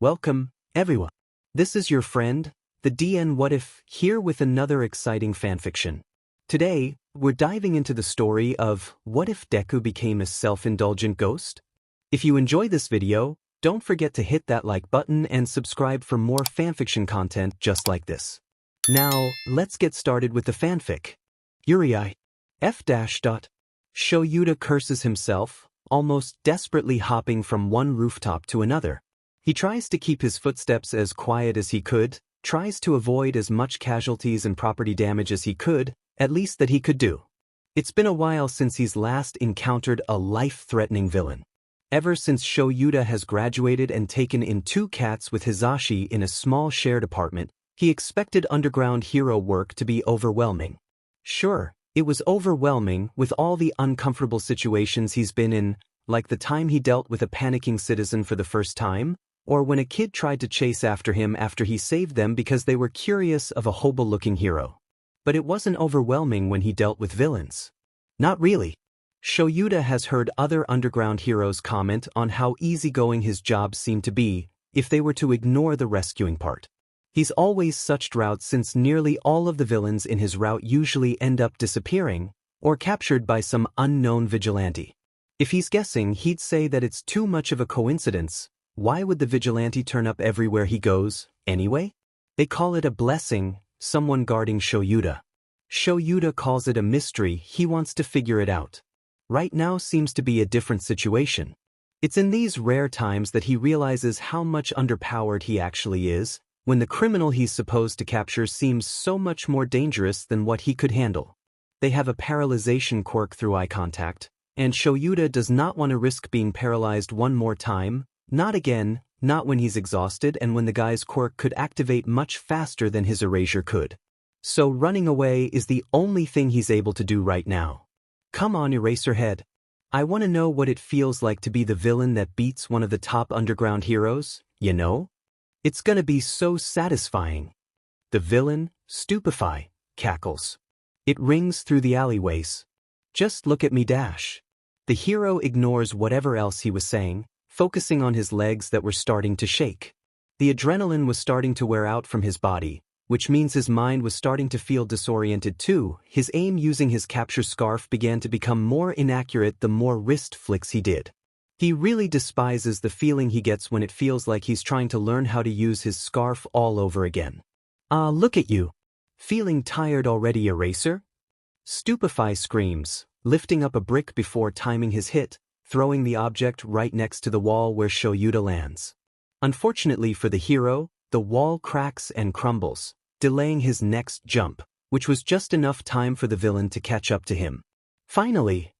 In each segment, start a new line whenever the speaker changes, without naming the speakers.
Welcome, everyone. This is your friend, the DN WhatIf, here with another exciting fanfiction. Today, we're diving into the story of what if Deku became a self-indulgent ghost? If you enjoy this video, don't forget to hit that like button and subscribe for more fanfiction content just like this. Now, let's get started with the fanfic. Yurii. Shouta curses himself, almost desperately hopping from one rooftop to another. He tries to keep his footsteps as quiet as he could, tries to avoid as much casualties and property damage as he could, at least that he could do. It's been a while since he's last encountered a life-threatening villain. Ever since Shouta has graduated and taken in 2 cats with Hizashi in a small shared apartment, he expected underground hero work to be overwhelming. Sure, it was overwhelming with all the uncomfortable situations he's been in, like the time he dealt with a panicking citizen for the first time, or when a kid tried to chase after him after he saved them because they were curious of a hobo-looking hero. But it wasn't overwhelming when he dealt with villains. Not really. Shouta has heard other underground heroes comment on how easygoing his jobs seem to be if they were to ignore the rescuing part. He's always such routes since nearly all of the villains in his route usually end up disappearing or captured by some unknown vigilante. If he's guessing, he'd say that it's too much of a coincidence. Why would the vigilante turn up everywhere he goes, anyway? They call it a blessing, someone guarding Shouta. Shouta calls it a mystery, he wants to figure it out. Right now seems to be a different situation. It's in these rare times that he realizes how much underpowered he actually is, when the criminal he's supposed to capture seems so much more dangerous than what he could handle. They have a paralyzation quirk through eye contact, and Shouta does not want to risk being paralyzed one more time. Not again, not when he's exhausted and when the guy's quirk could activate much faster than his erasure could. So running away is the only thing he's able to do right now. Come on, Eraserhead. I want to know what it feels like to be the villain that beats one of the top underground heroes, you know? It's gonna be so satisfying. The villain, Stupify, cackles. It rings through the alleyways. Just look at me dash. The hero ignores whatever else he was saying, focusing on his legs that were starting to shake. The adrenaline was starting to wear out from his body, which means his mind was starting to feel disoriented too. His aim using his capture scarf began to become more inaccurate the more wrist flicks he did. He really despises the feeling he gets when it feels like he's trying to learn how to use his scarf all over again. Ah, look at you. Feeling tired already, Eraser? Stupify screams, lifting up a brick before timing his hit, throwing the object right next to the wall where Shouta lands. Unfortunately for the hero, the wall cracks and crumbles, delaying his next jump, which was just enough time for the villain to catch up to him. Finally,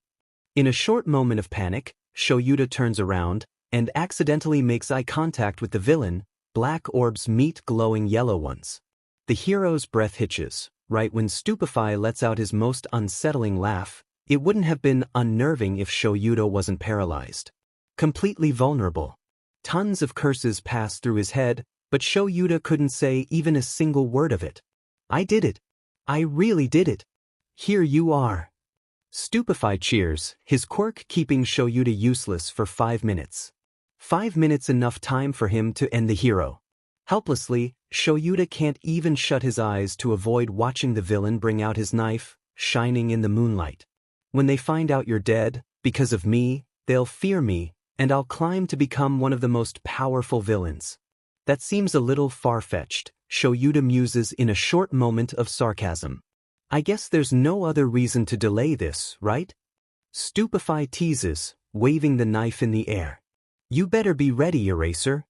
in a short moment of panic, Shouta turns around and accidentally makes eye contact with the villain. Black orbs meet glowing yellow ones. The hero's breath hitches, right when Stupify lets out his most unsettling laugh. It wouldn't have been unnerving if Shouta wasn't paralyzed. Completely vulnerable. Tons of curses passed through his head, but Shouta couldn't say even a single word of it. I did it. I really did it. Here you are. Stupify cheers, his quirk keeping Shouta useless for 5 minutes. 5 minutes enough time for him to end the hero. Helplessly, Shouta can't even shut his eyes to avoid watching the villain bring out his knife, shining in the moonlight. When they find out you're dead, because of me, they'll fear me, and I'll climb to become one of the most powerful villains. That seems a little far-fetched, Shouta muses in a short moment of sarcasm. I guess there's no other reason to delay this, right? Stupify teases, waving the knife in the air. You better be ready, Eraser.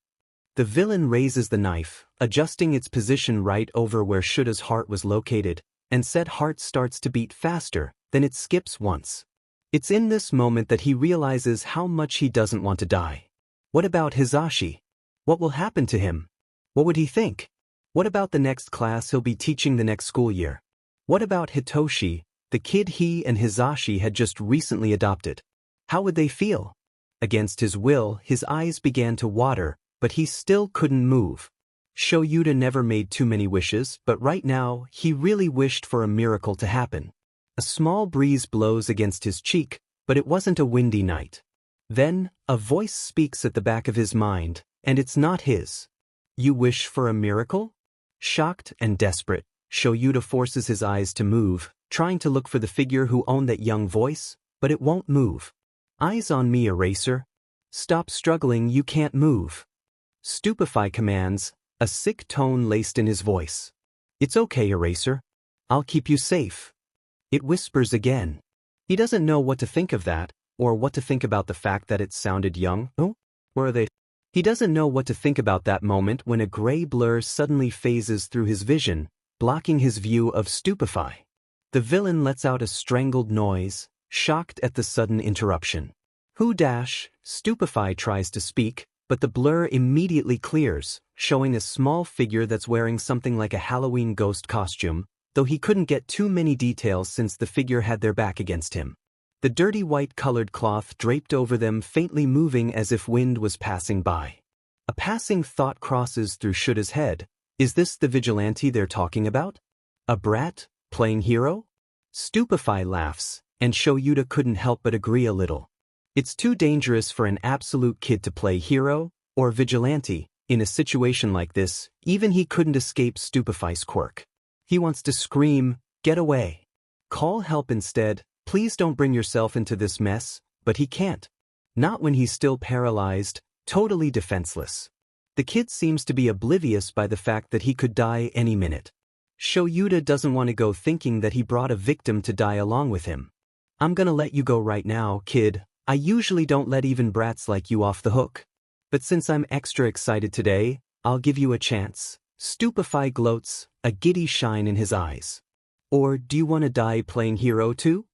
The villain raises the knife, adjusting its position right over where Shuda's heart was located, and said heart starts to beat faster. Then it skips once. It's in this moment that he realizes how much he doesn't want to die. What about Hizashi? What will happen to him? What would he think? What about the next class he'll be teaching the next school year? What about Hitoshi, the kid he and Hizashi had just recently adopted? How would they feel? Against his will, his eyes began to water, but he still couldn't move. Shouta never made too many wishes, but right now, he really wished for a miracle to happen. A small breeze blows against his cheek, but it wasn't a windy night. Then, a voice speaks at the back of his mind, And it's not his. You wish for a miracle? Shocked and desperate, Shouta forces his eyes to move, trying to look for the figure who owned that young voice, but it won't move. Eyes on me, Eraser. Stop struggling, you can't move. Stupify commands, a sick tone laced in his voice. It's okay, Eraser. I'll keep you safe. It whispers again. He doesn't know what to think of that, or what to think about the fact that it sounded young. Oh? Where are they? He doesn't know what to think about that moment when a gray blur suddenly phases through his vision, blocking his view of Stupify. The villain lets out a strangled noise, shocked at the sudden interruption. Stupify tries to speak, but the blur immediately clears, showing a small figure that's wearing something like a Halloween ghost costume, though he couldn't get too many details since the figure had their back against him. The dirty white-colored cloth draped over them faintly moving as if wind was passing by. A passing thought crosses through Shuda's head. Is this the vigilante they're talking about? A brat, playing hero? Stupify laughs, and Shouta couldn't help but agree a little. It's too dangerous for an absolute kid to play hero, or vigilante. In a situation like this, even he couldn't escape Stupify's quirk. He wants to scream, "Get away! Call help instead, please don't bring yourself into this mess," but he can't. Not when he's still paralyzed, totally defenseless. The kid seems to be oblivious by the fact that he could die any minute. Shouta doesn't want to go thinking that he brought a victim to die along with him. "I'm gonna let you go right now, kid. I usually don't let even brats like you off the hook. But since I'm extra excited today, I'll give you a chance." Stupify gloats, a giddy shine in his eyes. "Or do you want to die playing hero too?"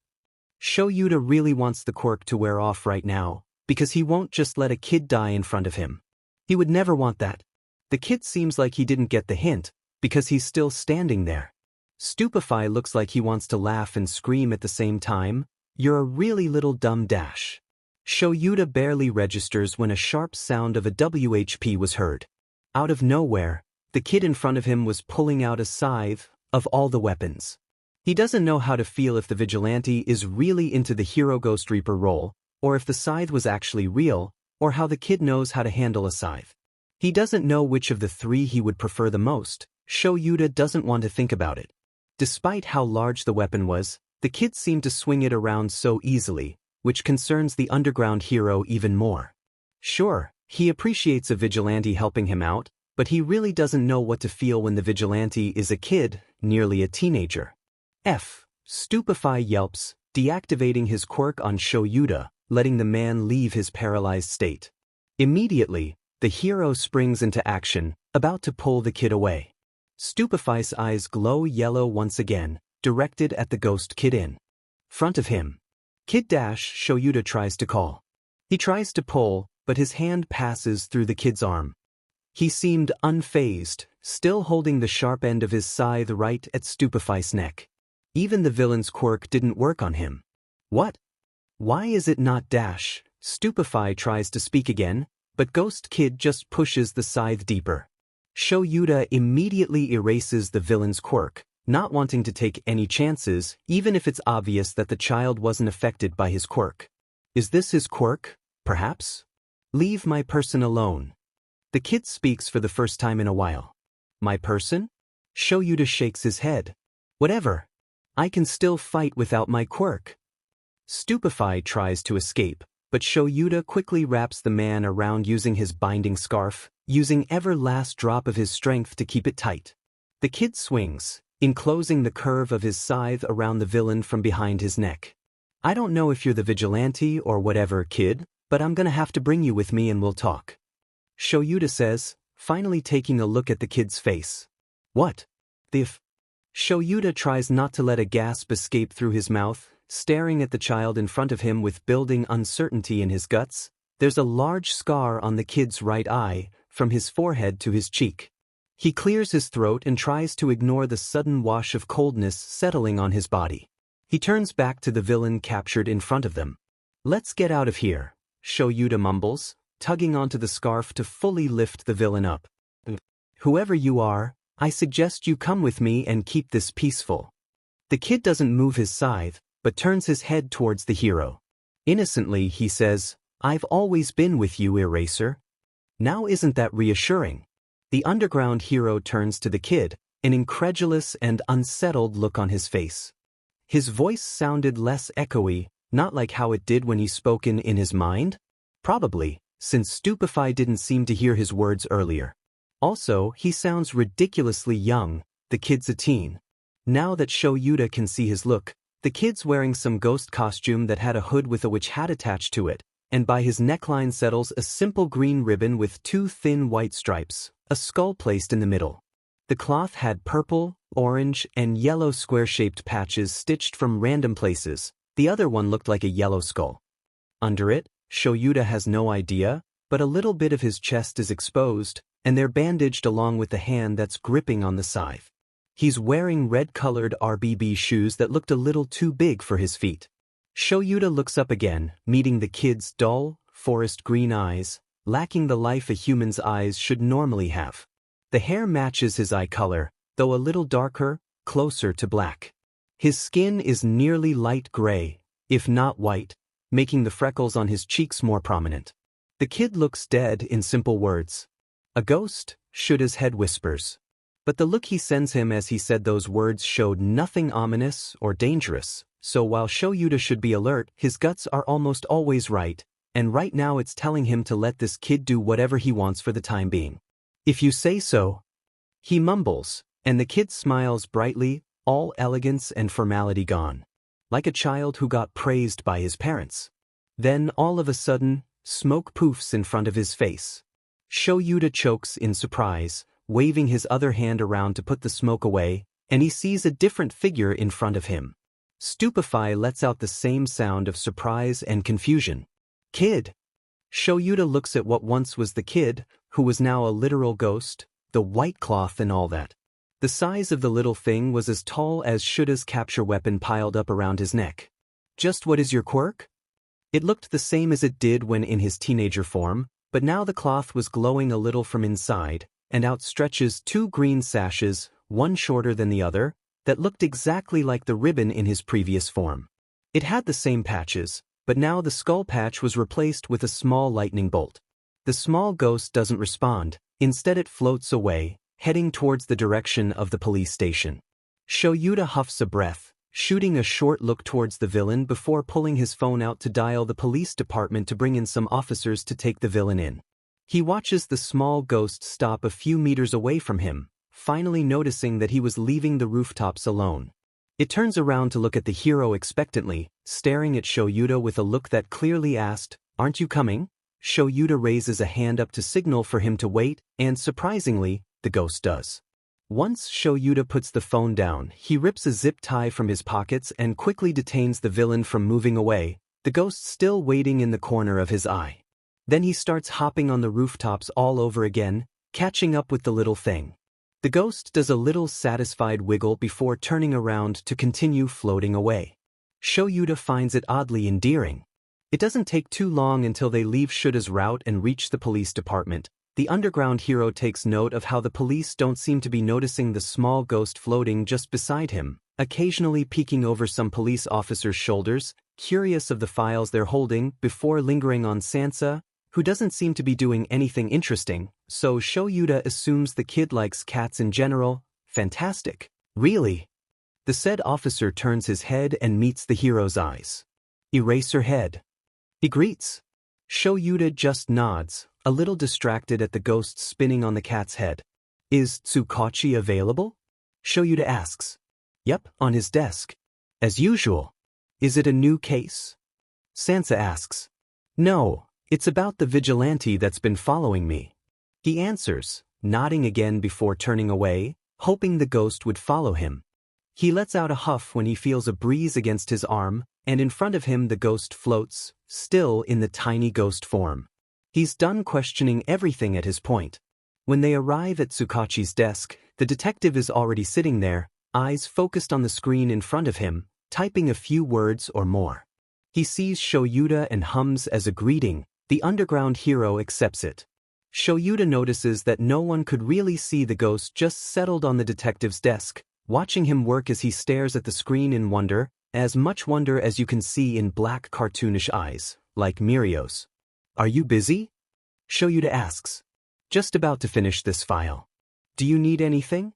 Shouta really wants the quirk to wear off right now, because he won't just let a kid die in front of him. He would never want that. The kid seems like he didn't get the hint, because he's still standing there. Stupify looks like he wants to laugh and scream at the same time. "You're a really little dumb dash." Shouta barely registers when a sharp sound of a WHP was heard. Out of nowhere, the kid in front of him was pulling out a scythe, of all the weapons. He doesn't know how to feel if the vigilante is really into the hero Ghost Reaper role, or if the scythe was actually real, or how the kid knows how to handle a scythe. He doesn't know which of the three he would prefer the most. Shouta doesn't want to think about it. Despite how large the weapon was, the kid seemed to swing it around so easily, which concerns the underground hero even more. Sure, he appreciates a vigilante helping him out, but he really doesn't know what to feel when the vigilante is a kid, nearly a teenager. Stupify yelps, deactivating his quirk on Shouta, letting the man leave his paralyzed state. Immediately, the hero springs into action, about to pull the kid away. Stupify's eyes glow yellow once again, directed at the ghost kid in front of him. Shouta tries to call. He tries to pull, but his hand passes through the kid's arm. He seemed unfazed, still holding the sharp end of his scythe right at Stupify's neck. Even the villain's quirk didn't work on him. "What? Why is it not dash?" Stupify tries to speak again, but Ghost Kid just pushes the scythe deeper. Shouta immediately erases the villain's quirk, not wanting to take any chances, even if it's obvious that the child wasn't affected by his quirk. Is this his quirk, perhaps? "Leave my person alone." The kid speaks for the first time in a while. "My person?" Shouta shakes his head. "Whatever. I can still fight without my quirk." Stupify tries to escape, but Shouta quickly wraps the man around using his binding scarf, using every last drop of his strength to keep it tight. The kid swings, enclosing the curve of his scythe around the villain from behind his neck. "I don't know if you're the vigilante or whatever, kid, but I'm gonna have to bring you with me and we'll talk," Shouta says, finally taking a look at the kid's face. "What the f—" Shouta tries not to let a gasp escape through his mouth, staring at the child in front of him with building uncertainty in his guts. There's a large scar on the kid's right eye, from his forehead to his cheek. He clears his throat and tries to ignore the sudden wash of coldness settling on his body. He turns back to the villain captured in front of them. "Let's get out of here," Shouta mumbles, tugging onto the scarf to fully lift the villain up. "Whoever you are, I suggest you come with me and keep this peaceful." The kid doesn't move his scythe, but turns his head towards the hero. Innocently, he says, "I've always been with you, Eraser." Now isn't that reassuring? The underground hero turns to the kid, an incredulous and unsettled look on his face. His voice sounded less echoey, not like how it did when he spoke in his mind? Probably, since Stupify didn't seem to hear his words earlier. Also, he sounds ridiculously young, the kid's a teen. Now that Shouta can see his look, the kid's wearing some ghost costume that had a hood with a witch hat attached to it, and by his neckline settles a simple green ribbon with two thin white stripes, a skull placed in the middle. The cloth had purple, orange, and yellow square-shaped patches stitched from random places. The other one looked like a yellow skull. Under it, Shouta has no idea, but a little bit of his chest is exposed, and they're bandaged along with the hand that's gripping on the scythe. He's wearing red-colored RBB shoes that looked a little too big for his feet. Shouta looks up again, meeting the kid's dull, forest green eyes, lacking the life a human's eyes should normally have. The hair matches his eye color, though a little darker, closer to black. His skin is nearly light gray, if not white, making the freckles on his cheeks more prominent. The kid looks dead in simple words. A ghost, Shuda's head whispers. But the look he sends him as he said those words showed nothing ominous or dangerous, so while Shouta should be alert, his guts are almost always right, and right now it's telling him to let this kid do whatever he wants for the time being. If you say so. He mumbles, and the kid smiles brightly, all elegance and formality gone. Like a child who got praised by his parents. Then, all of a sudden, smoke poofs in front of his face. Shouta chokes in surprise, waving his other hand around to put the smoke away, and he sees a different figure in front of him. Stupify lets out the same sound of surprise and confusion. Kid! Shouta looks at what once was the kid, who was now a literal ghost, the white cloth and all that. The size of the little thing was as tall as Shuda's capture weapon piled up around his neck. Just what is your quirk? It looked the same as it did when in his teenager form, but now the cloth was glowing a little from inside, and outstretches two green sashes, one shorter than the other, that looked exactly like the ribbon in his previous form. It had the same patches, but now the skull patch was replaced with a small lightning bolt. The small ghost doesn't respond, instead it floats away, heading towards the direction of the police station. Shouta huffs a breath, shooting a short look towards the villain before pulling his phone out to dial the police department to bring in some officers to take the villain in. He watches the small ghost stop a few meters away from him, finally noticing that he was leaving the rooftops alone. It turns around to look at the hero expectantly, staring at Shouta with a look that clearly asked, "Aren't you coming?" Shouta raises a hand up to signal for him to wait, and surprisingly, the ghost does. Once Shouta puts the phone down, he rips a zip tie from his pockets and quickly detains the villain from moving away, the ghost still waiting in the corner of his eye. Then he starts hopping on the rooftops all over again, catching up with the little thing. The ghost does a little satisfied wiggle before turning around to continue floating away. Shouta finds it oddly endearing. It doesn't take too long until they leave Shuda's route and reach the police department. The underground hero takes note of how the police don't seem to be noticing the small ghost floating just beside him, occasionally peeking over some police officers' shoulders, curious of the files they're holding, before lingering on Sansa, who doesn't seem to be doing anything interesting, so Shouta assumes the kid likes cats in general. Fantastic. Really? The said officer turns his head and meets the hero's eyes. Eraserhead. He greets. Shouta just nods, a little distracted at the ghost spinning on the cat's head. Is Tsukachi available? Shouta asks. Yep, on his desk. As usual. Is it a new case? Sansa asks. No, it's about the vigilante that's been following me. He answers, nodding again before turning away, hoping the ghost would follow him. He lets out a huff when he feels a breeze against his arm, and in front of him the ghost floats, still in the tiny ghost form. He's done questioning everything at his point. When they arrive at Tsukachi's desk, the detective is already sitting there, eyes focused on the screen in front of him, typing a few words or more. He sees Shouta and hums as a greeting. The underground hero accepts it. Shouta notices that no one could really see the ghost just settled on the detective's desk, watching him work as he stares at the screen in wonder, as much wonder as you can see in black cartoonish eyes, like Mirio's. Are you busy? Shouta asks. Just about to finish this file. Do you need anything?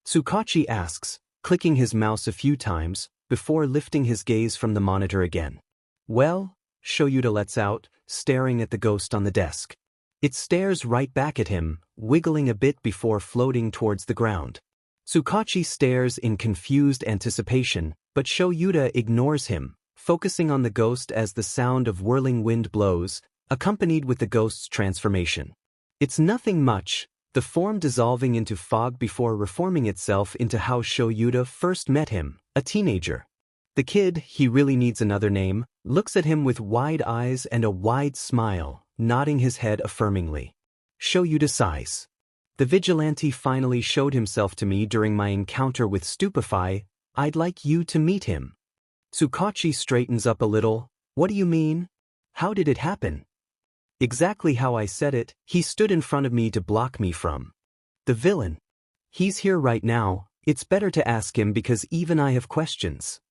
Tsukachi asks, clicking his mouse a few times, before lifting his gaze from the monitor again. Well, Shouta lets out, staring at the ghost on the desk. It stares right back at him, wiggling a bit before floating towards the ground. Tsukachi stares in confused anticipation, but Shouta ignores him, focusing on the ghost as the sound of whirling wind blows, accompanied with the ghost's transformation. It's nothing much, the form dissolving into fog before reforming itself into how Shouta first met him, a teenager. The kid, he really needs another name, looks at him with wide eyes and a wide smile, nodding his head affirmingly. Shouta sighs. The vigilante finally showed himself to me during my encounter with Stupify. I'd like you to meet him. Tsukachi straightens up a little. What do you mean? How did it happen? Exactly how I said it, he stood in front of me to block me from. The villain. He's here right now, it's better to ask him because even I have questions.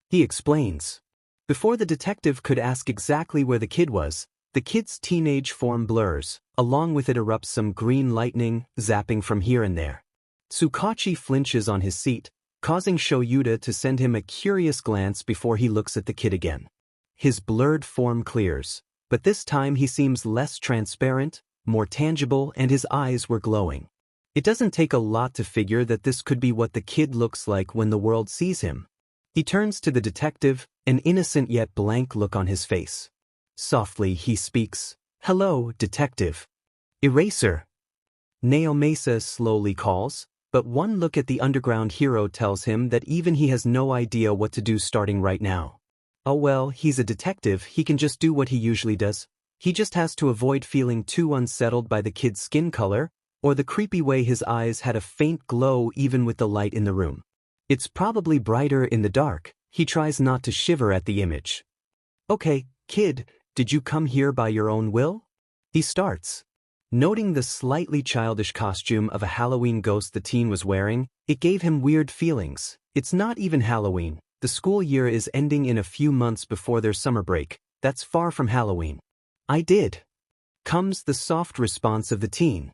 He explains. Before the detective could ask exactly where the kid was, the kid's teenage form blurs, along with it erupts some green lightning, zapping from here and there. Tsukachi flinches on his seat, causing Shouta to send him a curious glance before he looks at the kid again. His blurred form clears, but this time he seems less transparent, more tangible, and his eyes were glowing. It doesn't take a lot to figure that this could be what the kid looks like when the world sees him. He turns to the detective, an innocent yet blank look on his face. Softly he speaks, "Hello, detective." "Eraser." Naomasa slowly calls, but one look at the underground hero tells him that even he has no idea what to do starting right now. Oh well, he's a detective, he can just do what he usually does. He just has to avoid feeling too unsettled by the kid's skin color, or the creepy way his eyes had a faint glow even with the light in the room. It's probably brighter in the dark. He tries not to shiver at the image. "Okay, kid, did you come here by your own will?" He starts. Noting the slightly childish costume of a Halloween ghost the teen was wearing, it gave him weird feelings. It's not even Halloween. The school year is ending in a few months before their summer break. That's far from Halloween. "I did," comes the soft response of the teen.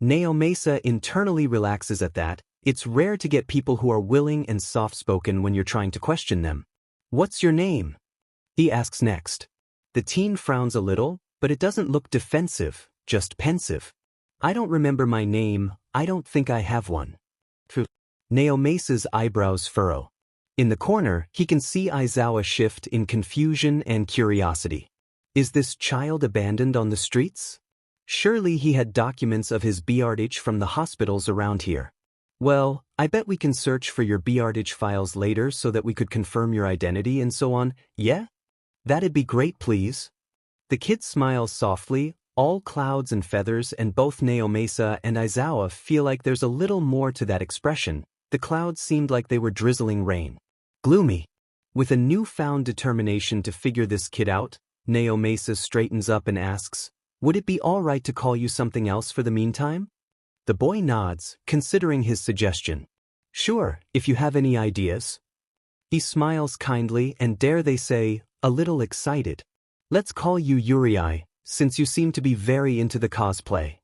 Naomasa internally relaxes at that. It's rare to get people who are willing and soft-spoken when you're trying to question them. "What's your name?" he asks next. The teen frowns a little, but it doesn't look defensive, just pensive. "I don't remember my name, I don't think I have one." Naomasa's eyebrows furrow. In the corner, he can see Aizawa shift in confusion and curiosity. Is this child abandoned on the streets? Surely he had documents of his BRDH from the hospitals around here. "Well, I bet we can search for your BRDH files later so that we could confirm your identity and so on, yeah? That'd be great, please." The kid smiles softly, all clouds and feathers, and both Naomasa and Aizawa feel like there's a little more to that expression. The clouds seemed like they were drizzling rain. Gloomy. With a newfound determination to figure this kid out, Naomasa straightens up and asks, "Would it be all right to call you something else for the meantime?" The boy nods, considering his suggestion. "Sure, if you have any ideas." He smiles kindly and, dare they say, a little excited. "Let's call you Yurii, since you seem to be very into the cosplay."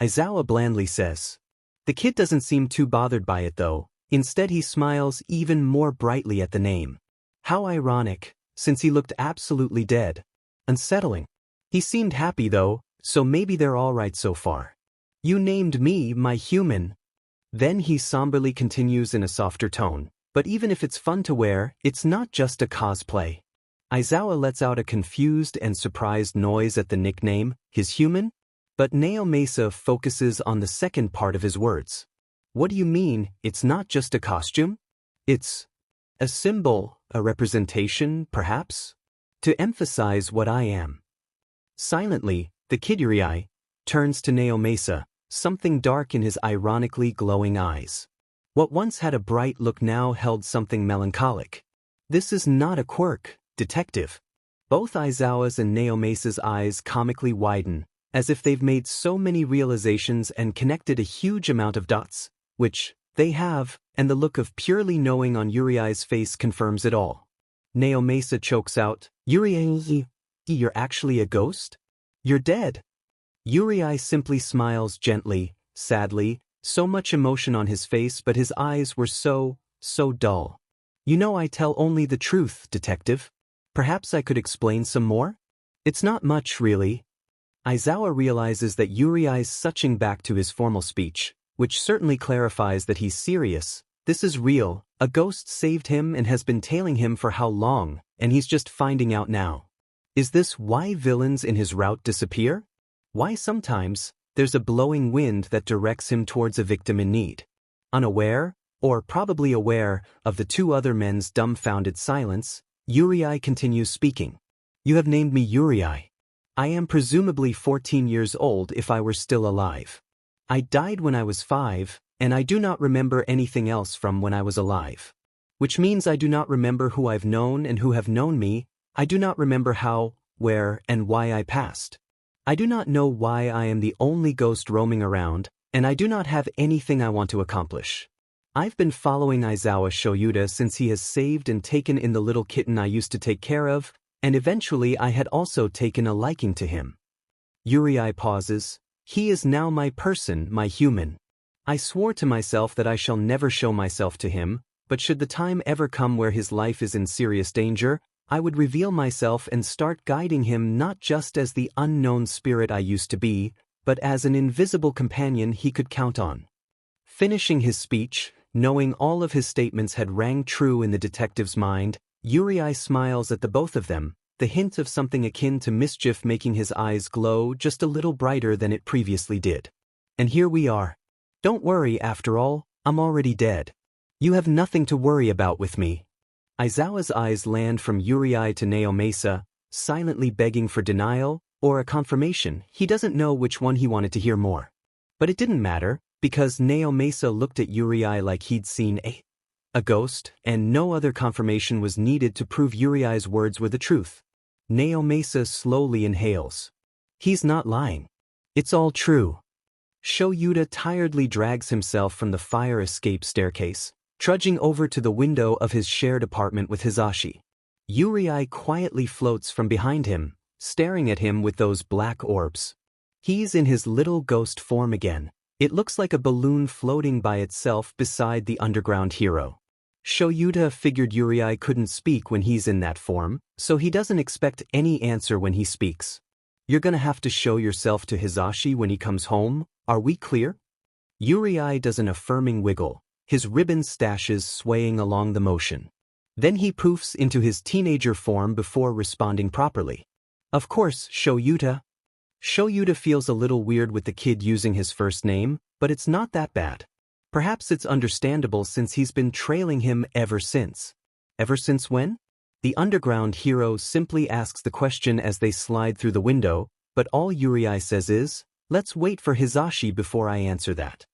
Aizawa blandly says. The kid doesn't seem too bothered by it though. Instead he smiles even more brightly at the name. How ironic, since he looked absolutely dead. Unsettling. He seemed happy though, so maybe they're all right so far. "You named me my human." Then he somberly continues in a softer tone. "But even if it's fun to wear, it's not just a cosplay." Aizawa lets out a confused and surprised noise at the nickname, his human? But Naomasa focuses on the second part of his words. "What do you mean, it's not just a costume? It's a symbol, a representation, perhaps? To emphasize what I am." Silently, the kid Yurii turns to Naomasa, something dark in his ironically glowing eyes. What once had a bright look now held something melancholic. "This is not a quirk, detective." Both Aizawa's and Naomasa's eyes comically widen, as if they've made so many realizations and connected a huge amount of dots, which they have, and the look of purely knowing on Yurii's face confirms it all. Naomasa chokes out, "Yurii, you're actually a ghost? You're dead." Yurii simply smiles gently, sadly, so much emotion on his face but his eyes were so dull. You know I tell only the truth, detective. Perhaps I could explain some more? It's not much, really. Aizawa realizes that Yurii's switching back to his formal speech, which certainly clarifies that he's serious. This is real, a ghost saved him and has been tailing him for how long, and he's just finding out now. Is this why villains in his route disappear? Why sometimes, there's a blowing wind that directs him towards a victim in need? Unaware, or probably aware, of the two other men's dumbfounded silence, Yurii continues speaking. You have named me Yurii. I am presumably 14 years old if I were still alive. I died when I was 5, and I do not remember anything else from when I was alive. Which means I do not remember who I've known and who have known me. I do not remember how, where, and why I passed. I do not know why I am the only ghost roaming around, and I do not have anything I want to accomplish. I've been following Aizawa Shouta since he has saved and taken in the little kitten I used to take care of, and eventually I had also taken a liking to him. Yurii pauses. He is now my person, my human. I swore to myself that I shall never show myself to him, but should the time ever come where his life is in serious danger, I would reveal myself and start guiding him not just as the unknown spirit I used to be, but as an invisible companion he could count on. Finishing his speech, knowing all of his statements had rang true in the detective's mind, Yurii smiles at the both of them, the hint of something akin to mischief making his eyes glow just a little brighter than it previously did. And here we are. Don't worry, after all, I'm already dead. You have nothing to worry about with me. Aizawa's eyes land from Yurii to Naomasa, silently begging for denial, or a confirmation. He doesn't know which one he wanted to hear more. But it didn't matter, because Naomasa looked at Yurii like he'd seen a ghost, and no other confirmation was needed to prove Yurii's words were the truth. Naomasa slowly inhales. He's not lying. It's all true. Shouta tiredly drags himself from the fire escape staircase, trudging over to the window of his shared apartment with Hizashi. Yurii quietly floats from behind him, staring at him with those black orbs. He's in his little ghost form again. It looks like a balloon floating by itself beside the underground hero. Shouta figured Yurii couldn't speak when he's in that form, so he doesn't expect any answer when he speaks. You're gonna have to show yourself to Hizashi when he comes home, are we clear? Yurii does an affirming wiggle, his ribbon stashes swaying along the motion. Then he poofs into his teenager form before responding properly. Of course, Shouta. Shouta feels a little weird with the kid using his first name, but it's not that bad. Perhaps it's understandable since he's been trailing him ever since. Ever since when? The underground hero simply asks the question as they slide through the window, but all Yurii says is, let's wait for Hizashi before I answer that.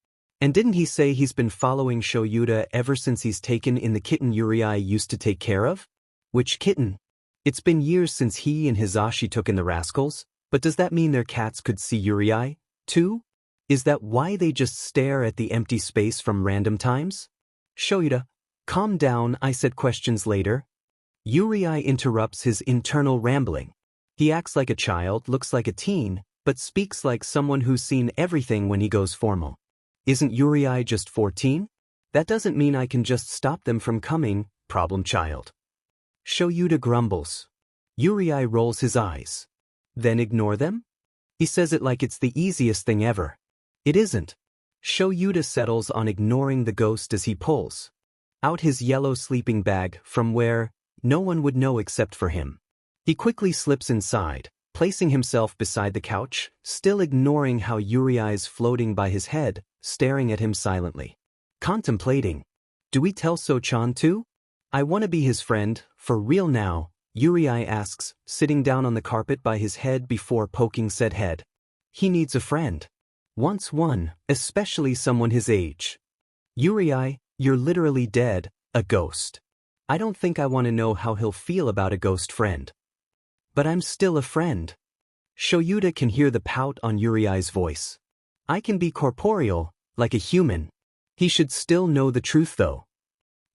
And didn't he say he's been following Shouta ever since he's taken in the kitten Yurii used to take care of? Which kitten? It's been years since he and Hizashi took in the rascals, but does that mean their cats could see Yurii, too? Is that why they just stare at the empty space from random times? Shouta, calm down, I said questions later. Yurii interrupts his internal rambling. He acts like a child, looks like a teen, but speaks like someone who's seen everything when he goes formal. Isn't Yurii just 14? That doesn't mean I can just stop them from coming, problem child. Shouta grumbles. Yurii rolls his eyes. Then ignore them? He says it like it's the easiest thing ever. It isn't. Shouta settles on ignoring the ghost as he pulls out his yellow sleeping bag from where no one would know except for him. He quickly slips inside, placing himself beside the couch, still ignoring how Yurii's floating by his head, staring at him silently. Contemplating. Do we tell So-chan too? I want to be his friend, for real now, Yurii asks, sitting down on the carpet by his head before poking said head. He needs a friend. Wants one, especially someone his age. Yurii, you're literally dead, a ghost. I don't think I want to know how he'll feel about a ghost friend. But I'm still a friend. Shouta can hear the pout on Yurii's voice. I can be corporeal, like a human. He should still know the truth though.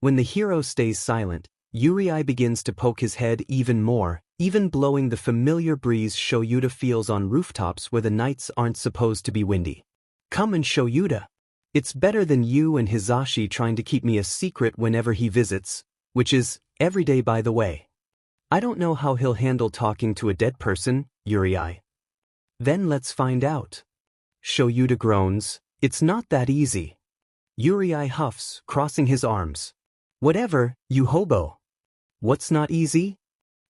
When the hero stays silent, Yurii begins to poke his head even more, even blowing the familiar breeze Shouta feels on rooftops where the nights aren't supposed to be windy. Come and Shouta. It's better than you and Hizashi trying to keep me a secret whenever he visits, which is every day by the way. I don't know how he'll handle talking to a dead person, Yurii. Then let's find out. Shouta groans, it's not that easy. Yurii huffs, crossing his arms. Whatever, you hobo. What's not easy?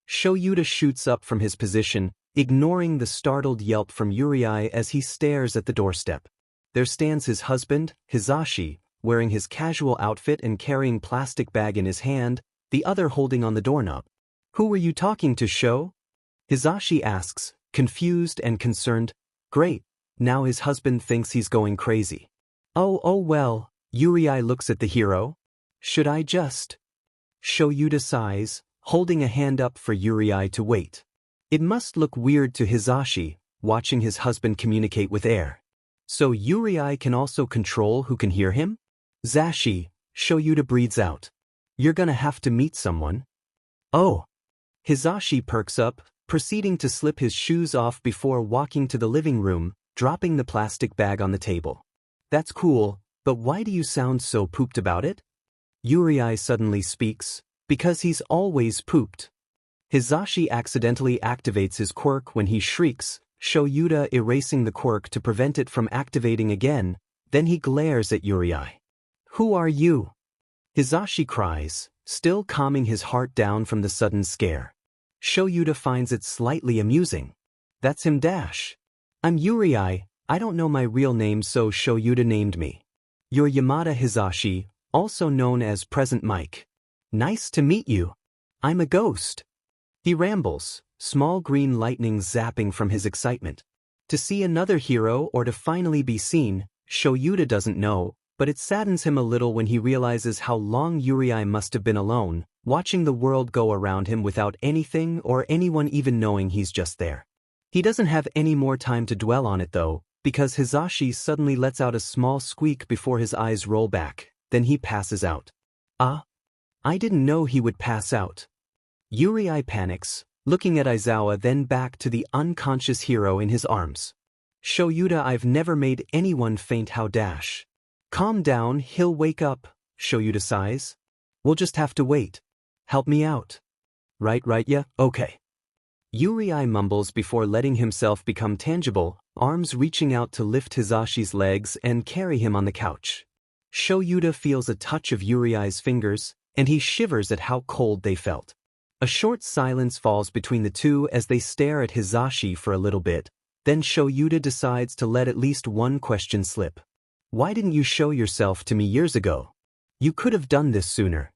Shouta shoots up from his position, ignoring the startled yelp from Yurii as he stares at the doorstep. There stands his husband, Hizashi, wearing his casual outfit and carrying plastic bag in his hand, the other holding on the doorknob. Who were you talking to, Sho? Hizashi asks, confused and concerned. Great, now his husband thinks he's going crazy. Oh well, Yurii looks at the hero. Should I just? Shouta sighs, holding a hand up for Yurii to wait. It must look weird to Hizashi, watching his husband communicate with air. So Yurii can also control who can hear him? Zashi, Shouta breathes out. You're gonna have to meet someone. Oh. Hizashi perks up, proceeding to slip his shoes off before walking to the living room, dropping the plastic bag on the table. That's cool, but why do you sound so pooped about it? Yurii suddenly speaks, because he's always pooped. Hizashi accidentally activates his quirk when he shrieks, Shouta erasing the quirk to prevent it from activating again, then he glares at Yurii. Who are you? Hizashi cries, still calming his heart down from the sudden scare. Shouta finds it slightly amusing. That's him dash. I'm Yurii, I don't know my real name so Shouta named me. You're Yamada Hizashi, also known as Present Mike. Nice to meet you. I'm a ghost. He rambles, small green lightning zapping from his excitement. To see another hero or to finally be seen, Shouta doesn't know, but it saddens him a little when he realizes how long Yurii must have been alone, watching the world go around him without anything or anyone even knowing he's just there. He doesn't have any more time to dwell on it though, because Hizashi suddenly lets out a small squeak before his eyes roll back, then he passes out. I didn't know he would pass out. Yurii panics, looking at Aizawa then back to the unconscious hero in his arms. Shouta, I've never made anyone faint how dash. Calm down, he'll wake up, Shouta sighs. We'll just have to wait. Help me out. Right, yeah, okay. Yurii mumbles before letting himself become tangible, arms reaching out to lift Hizashi's legs and carry him on the couch. Shouta feels a touch of Yurii's fingers, and he shivers at how cold they felt. A short silence falls between the two as they stare at Hizashi for a little bit, then Shouta decides to let at least one question slip. Why didn't you show yourself to me years ago? You could have done this sooner.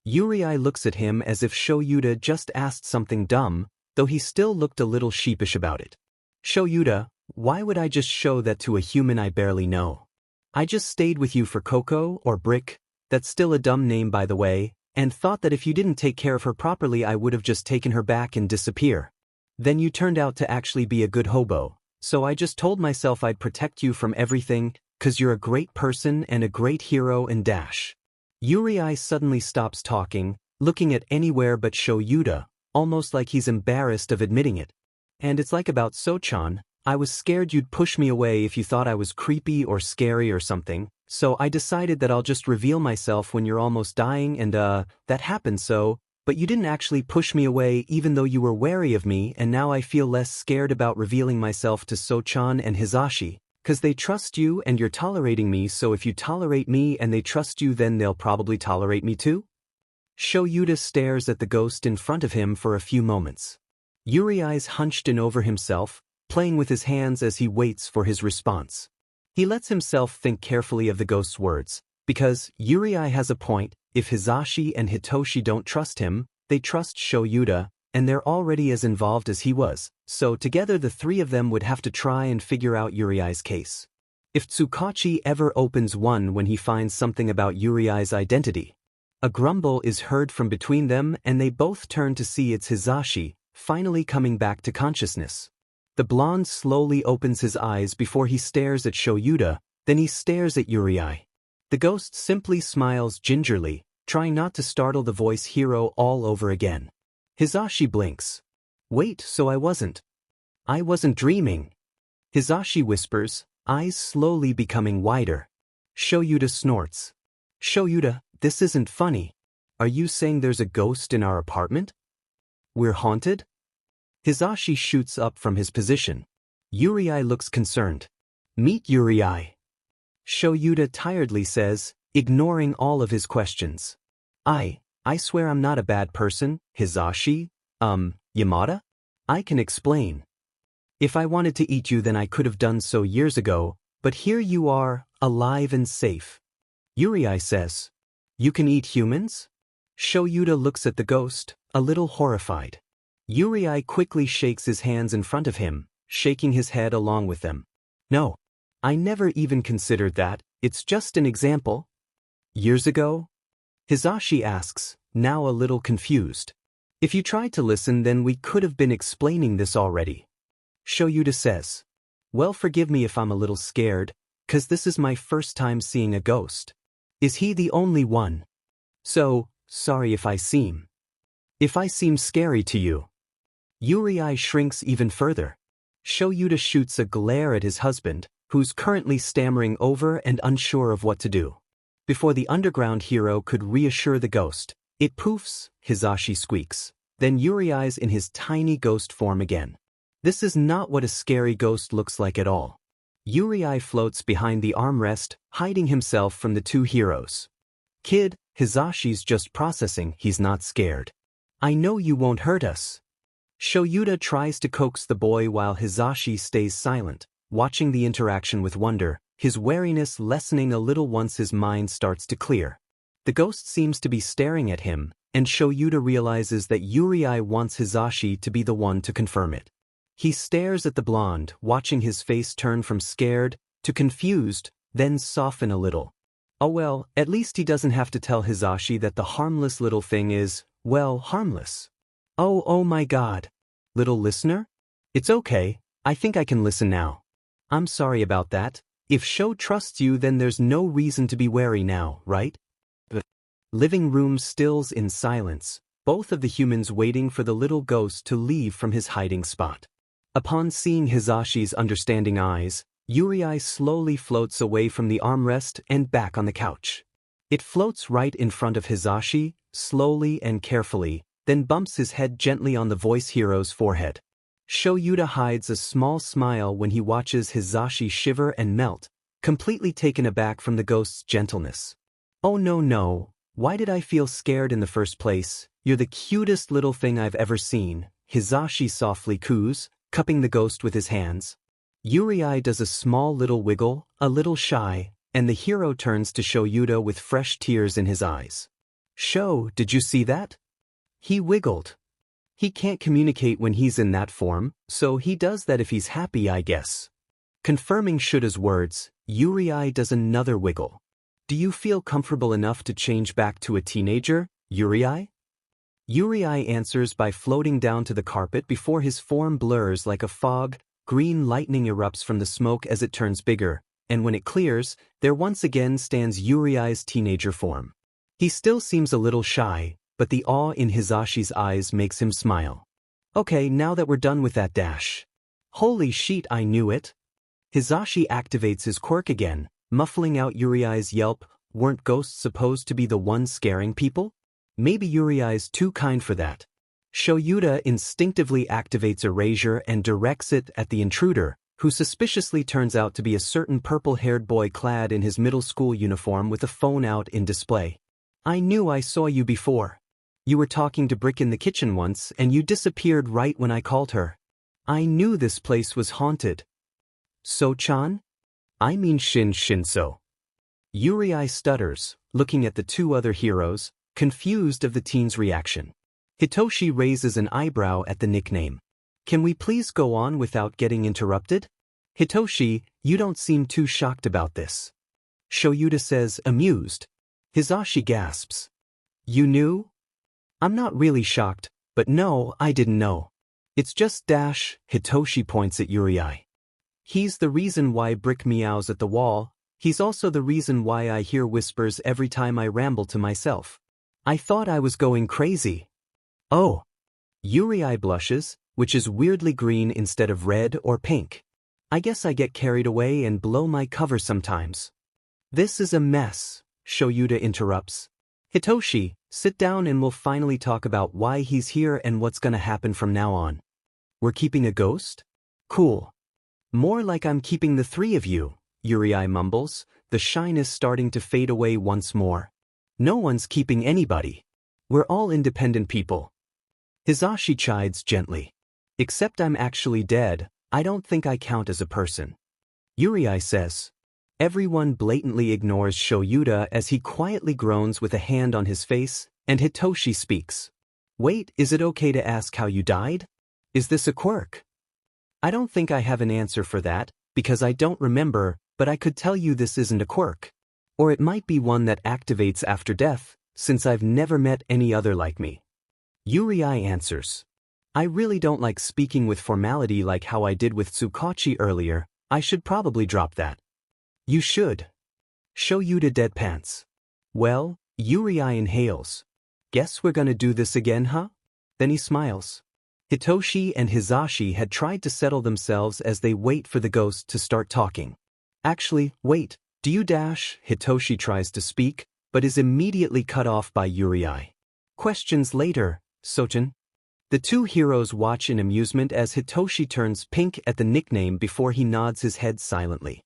Yurii looks at him as if Shouta just asked something dumb, though he still looked a little sheepish about it. Shouta, why would I just show that to a human I barely know? I just stayed with you for Coco or Brick, that's still a dumb name by the way, and thought that if you didn't take care of her properly I would have just taken her back and disappear. Then you turned out to actually be a good hobo, so I just told myself I'd protect you from everything, 'cause you're a great person and a great hero and dash. Yurii suddenly stops talking, looking at anywhere but Shouta, almost like he's embarrassed of admitting it. And it's like about Sochan, I was scared you'd push me away if you thought I was creepy or scary or something, so I decided that I'll just reveal myself when you're almost dying and that happened so, but you didn't actually push me away even though you were wary of me and now I feel less scared about revealing myself to Sochan and Hizashi. 'Cause they trust you and you're tolerating me, so if you tolerate me and they trust you then they'll probably tolerate me too? Shouta stares at the ghost in front of him for a few moments. Yurii's hunched in over himself, playing with his hands as he waits for his response. He lets himself think carefully of the ghost's words, because Yurii has a point, if Hizashi and Hitoshi don't trust him, they trust Shouta, and they're already as involved as he was, so together the three of them would have to try and figure out Yurii's case. If Tsukachi ever opens one when he finds something about Yurii's identity. A grumble is heard from between them and they both turn to see it's Hizashi, finally coming back to consciousness. The blonde slowly opens his eyes before he stares at Shouta, then he stares at Yurii. The ghost simply smiles gingerly, trying not to startle the voice hero all over again. Hizashi blinks. Wait, so I wasn't dreaming. Hizashi whispers, eyes slowly becoming wider. Shouta snorts. Shouta, this isn't funny. Are you saying there's a ghost in our apartment? We're haunted? Hizashi shoots up from his position. Yurii looks concerned. Meet Yurii. Shouta tiredly says, ignoring all of his questions. I swear I'm not a bad person, Hizashi. Yamada? I can explain. If I wanted to eat you then I could have done so years ago, but here you are, alive and safe. Yurii says. You can eat humans? Shouta looks at the ghost, a little horrified. Yurii quickly shakes his hands in front of him, shaking his head along with them. No. I never even considered that, it's just an example. Years ago? Hizashi asks, now a little confused. If you tried to listen then we could have been explaining this already. Shouta says. Well, forgive me if I'm a little scared, 'cause this is my first time seeing a ghost. Is he the only one? So, sorry if I seem scary to you. Yurii shrinks even further. Shouta shoots a glare at his husband, who's currently stammering over and unsure of what to do. Before the underground hero could reassure the ghost, it poofs, Hizashi squeaks. Then Yurii's in his tiny ghost form again. This is not what a scary ghost looks like at all. Yurii floats behind the armrest, hiding himself from the two heroes. Kid, Hizashi's just processing he's not scared. I know you won't hurt us. Shouta tries to coax the boy while Hizashi stays silent, watching the interaction with wonder, his wariness lessening a little once his mind starts to clear. The ghost seems to be staring at him, and Shouta realizes that Yurii wants Hizashi to be the one to confirm it. He stares at the blonde, watching his face turn from scared to confused, then soften a little. Oh well, at least he doesn't have to tell Hizashi that the harmless little thing is, well, harmless. Oh my god. Little listener? It's okay, I think I can listen now. I'm sorry about that. If Sho trusts you then there's no reason to be wary now, right? The living room stills in silence, both of the humans waiting for the little ghost to leave from his hiding spot. Upon seeing Hizashi's understanding eyes, Yurii slowly floats away from the armrest and back on the couch. It floats right in front of Hizashi, slowly and carefully, then bumps his head gently on the voice hero's forehead. Shouta hides a small smile when he watches Hizashi shiver and melt, completely taken aback from the ghost's gentleness. Oh no, why did I feel scared in the first place? You're the cutest little thing I've ever seen, Hizashi softly coos, cupping the ghost with his hands. Yurii does a small little wiggle, a little shy, and the hero turns to Shouta with fresh tears in his eyes. Sho, did you see that? He wiggled. He can't communicate when he's in that form, so he does that if he's happy, I guess. Confirming Shuda's words, Yurii does another wiggle. Do you feel comfortable enough to change back to a teenager, Yurii? Yurii answers by floating down to the carpet before his form blurs like a fog. Green lightning erupts from the smoke as it turns bigger, and when it clears, there once again stands Yurii's teenager form. He still seems a little shy, but the awe in Hizashi's eyes makes him smile. Okay, now that we're done with that dash. Holy shit, I knew it. Hizashi activates his quirk again, muffling out Yurii's yelp. Weren't ghosts supposed to be the ones scaring people? Maybe Yurii's too kind for that. Shouta instinctively activates Erasure and directs it at the intruder, who suspiciously turns out to be a certain purple-haired boy clad in his middle school uniform with a phone out in display. I knew I saw you before. You were talking to Brick in the kitchen once and you disappeared right when I called her. I knew this place was haunted. So-chan? I mean Shinso. Yurii stutters, looking at the two other heroes, confused of the teen's reaction. Hitoshi raises an eyebrow at the nickname. Can we please go on without getting interrupted? Hitoshi, you don't seem too shocked about this. Shouta says, amused. Hizashi gasps. You knew? I'm not really shocked, but no, I didn't know. It's just dash, Hitoshi points at Yurii. He's the reason why Brick meows at the wall. He's also the reason why I hear whispers every time I ramble to myself. I thought I was going crazy. Oh. Yurii blushes, which is weirdly green instead of red or pink. I guess I get carried away and blow my cover sometimes. This is a mess, Shouta interrupts. Hitoshi, sit down and we'll finally talk about why he's here and what's gonna happen from now on. We're keeping a ghost? Cool. More like I'm keeping the three of you, Yurii mumbles, the shyness starting to fade away once more. No one's keeping anybody. We're all independent people. Hizashi chides gently. Except I'm actually dead, I don't think I count as a person. Yurii says. Everyone blatantly ignores Shouta as he quietly groans with a hand on his face, and Hitoshi speaks. Wait, is it okay to ask how you died? Is this a quirk? I don't think I have an answer for that, because I don't remember, but I could tell you this isn't a quirk. Or it might be one that activates after death, since I've never met any other like me. Yurii answers. I really don't like speaking with formality like how I did with Tsukachi earlier. I should probably drop that. You should. Shouta deadpants. Well, Yurii inhales. Guess we're gonna do this again, huh? Then he smiles. Hitoshi and Hizashi had tried to settle themselves as they wait for the ghost to start talking. Actually, wait, do you dash? Hitoshi tries to speak, but is immediately cut off by Yurii. Questions later, Sochan. The two heroes watch in amusement as Hitoshi turns pink at the nickname before he nods his head silently.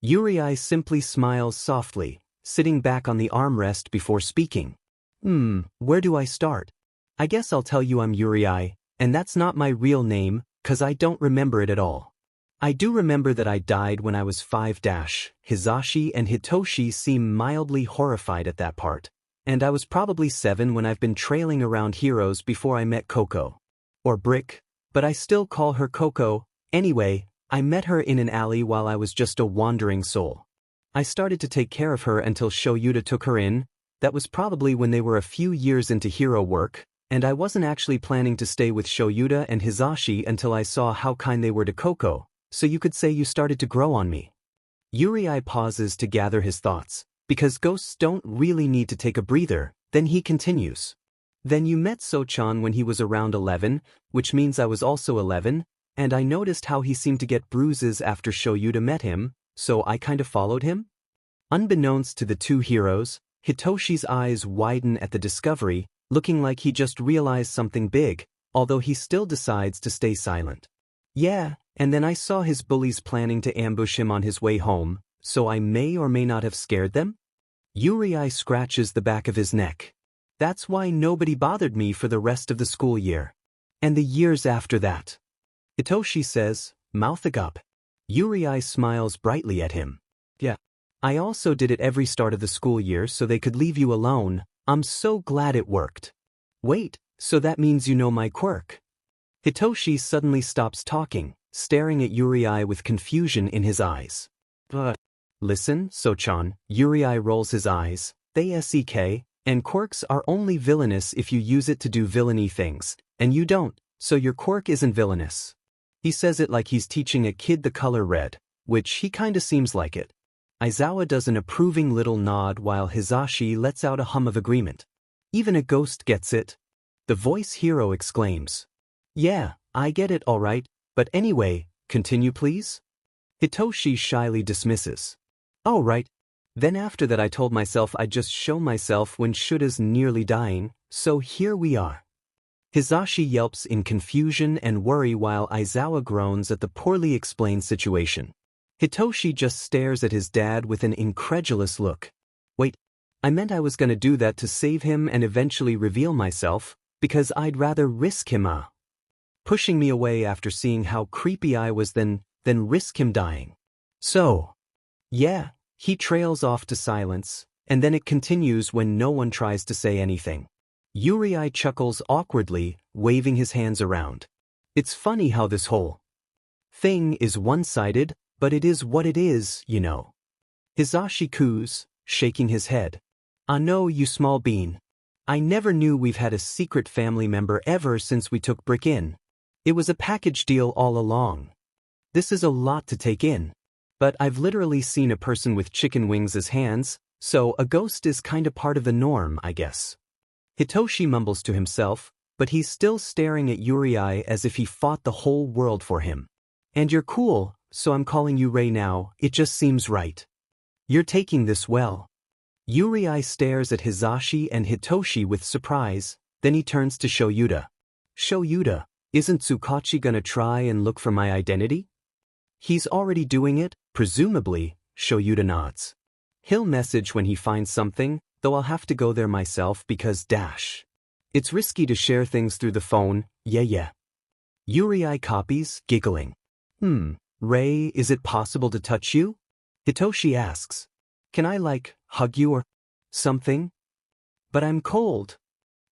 Yurii simply smiles softly, sitting back on the armrest before speaking. Where do I start? I guess I'll tell you I'm Yurii, and that's not my real name, 'cause I don't remember it at all. I do remember that I died when I was 5. Hizashi and Hitoshi seem mildly horrified at that part. And I was probably 7 when I've been trailing around heroes before I met Coco. Or Brick, but I still call her Coco. Anyway, I met her in an alley while I was just a wandering soul. I started to take care of her until Shouta took her in. That was probably when they were a few years into hero work, and I wasn't actually planning to stay with Shouta and Hizashi until I saw how kind they were to Coco, so you could say you started to grow on me. Yurii pauses to gather his thoughts. Because ghosts don't really need to take a breather, then he continues. Then you met Sochan when he was around 11, which means I was also 11, and I noticed how he seemed to get bruises after Shouta met him, so I kind of followed him? Unbeknownst to the two heroes, Hitoshi's eyes widen at the discovery, looking like he just realized something big, although he still decides to stay silent. Yeah, and then I saw his bullies planning to ambush him on his way home, so I may or may not have scared them? Yurii scratches the back of his neck. That's why nobody bothered me for the rest of the school year. And the years after that. Hitoshi says, mouth agape. Yurii smiles brightly at him. Yeah. I also did it every start of the school year so they could leave you alone. I'm so glad it worked. Wait, so that means you know my quirk? Hitoshi suddenly stops talking, staring at Yurii with confusion in his eyes. Listen, Sochan, Yurii rolls his eyes, they sek, and quirks are only villainous if you use it to do villainy things, and you don't, so your quirk isn't villainous. He says it like he's teaching a kid the color red, which he kinda seems like it. Aizawa does an approving little nod while Hizashi lets out a hum of agreement. Even a ghost gets it. The voice hero exclaims. Yeah, I get it alright, but anyway, continue please? Hitoshi shyly dismisses. Oh right. Then after that I told myself I'd just show myself when Shuda's nearly dying, so here we are. Hizashi yelps in confusion and worry while Aizawa groans at the poorly explained situation. Hitoshi just stares at his dad with an incredulous look. Wait, I meant I was gonna do that to save him and eventually reveal myself, because I'd rather risk him pushing me away after seeing how creepy I was than risk him dying. So, yeah. He trails off to silence, and then it continues when no one tries to say anything. Yurii chuckles awkwardly, waving his hands around. It's funny how this whole thing is one-sided, but it is what it is, you know. Hizashi coos, shaking his head. Ah no, you small bean. I never knew we've had a secret family member ever since we took Brick in. It was a package deal all along. This is a lot to take in. But I've literally seen a person with chicken wings as hands, so a ghost is kinda part of the norm, I guess. Hitoshi mumbles to himself, but he's still staring at Yurii as if he fought the whole world for him. And you're cool, so I'm calling you Ray now, it just seems right. You're taking this well. Yurii stares at Hizashi and Hitoshi with surprise, then he turns to Shouta. Shouta, isn't Tsukachi gonna try and look for my identity? He's already doing it, presumably, Shouta nods. He'll message when he finds something, though I'll have to go there myself because it's risky to share things through the phone, yeah. Yurii copies, giggling. Ray, is it possible to touch you? Hitoshi asks. Can I hug you or something? But I'm cold.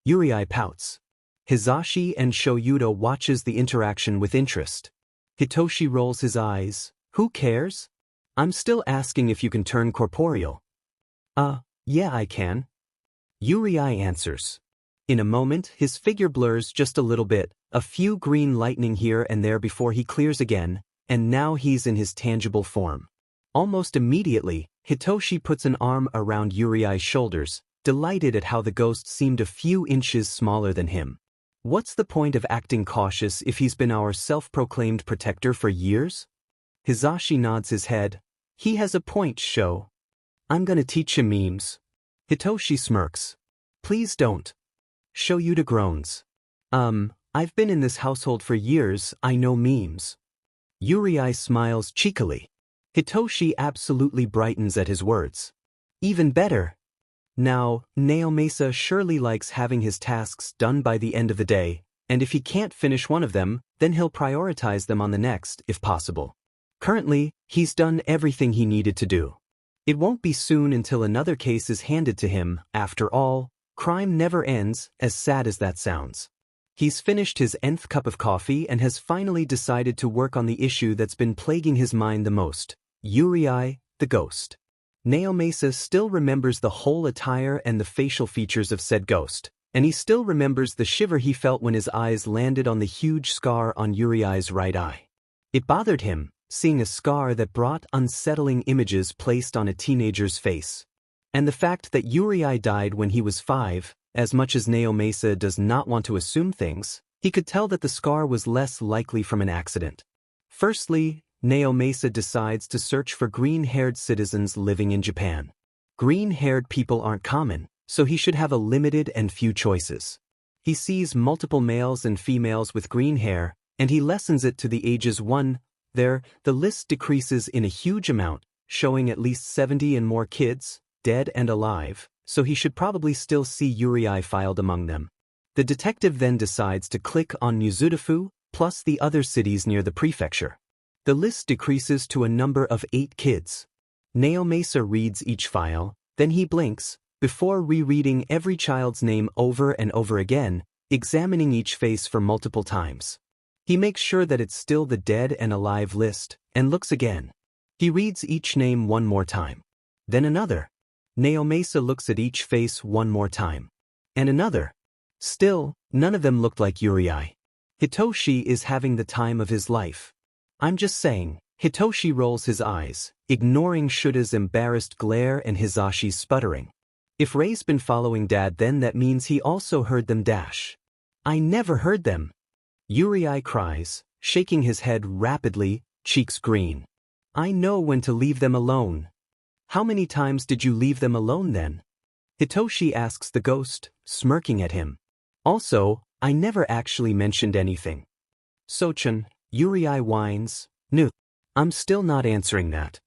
Yurii pouts. Hizashi and Shouta watches the interaction with interest. Hitoshi rolls his eyes. Who cares? I'm still asking if you can turn corporeal. Yeah I can. Yurii answers. In a moment, his figure blurs just a little bit, a few green lightning here and there before he clears again, and now he's in his tangible form. Almost immediately, Hitoshi puts an arm around Yurii's shoulders, delighted at how the ghost seemed a few inches smaller than him. What's the point of acting cautious if he's been our self-proclaimed protector for years? Hizashi nods his head. He has a point, Sho. I'm gonna teach him memes. Hitoshi smirks. Please don't. Shouta groans. I've been in this household for years, I know memes. Yurii smiles cheekily. Hitoshi absolutely brightens at his words. Even better. Now, Naomasa surely likes having his tasks done by the end of the day, and if he can't finish one of them, then he'll prioritize them on the next, if possible. Currently, he's done everything he needed to do. It won't be soon until another case is handed to him, after all. Crime never ends, as sad as that sounds. He's finished his nth cup of coffee and has finally decided to work on the issue that's been plaguing his mind the most. Yurii, the ghost. Naomasa still remembers the whole attire and the facial features of said ghost, and he still remembers the shiver he felt when his eyes landed on the huge scar on Yurii's right eye. It bothered him, seeing a scar that brought unsettling images placed on a teenager's face. And the fact that Yurii died when he was 5, as much as Naomasa does not want to assume things, he could tell that the scar was less likely from an accident. Firstly, Naomasa decides to search for green-haired citizens living in Japan. Green-haired people aren't common, so he should have a limited and few choices. He sees multiple males and females with green hair, and he lessens it to the ages 1. There, the list decreases in a huge amount, showing at least 70 and more kids, dead and alive, so he should probably still see Yurii filed among them. The detective then decides to click on Mizudafu, plus the other cities near the prefecture. The list decreases to a number of 8 kids. Naomasa reads each file, then he blinks, before rereading every child's name over and over again, examining each face for multiple times. He makes sure that it's still the dead and alive list, and looks again. He reads each name one more time. Then another. Naomasa looks at each face one more time. And another. Still, none of them looked like Yurii. Hitoshi is having the time of his life. I'm just saying. Hitoshi rolls his eyes, ignoring Shuda's embarrassed glare and Hizashi's sputtering. If Ray's been following Dad, then that means he also heard them dash. I never heard them. Yurii cries, shaking his head rapidly, cheeks green. I know when to leave them alone. How many times did you leave them alone then? Hitoshi asks the ghost, smirking at him. Also, I never actually mentioned anything. Sochan, Yurii whines. No, I'm still not answering that.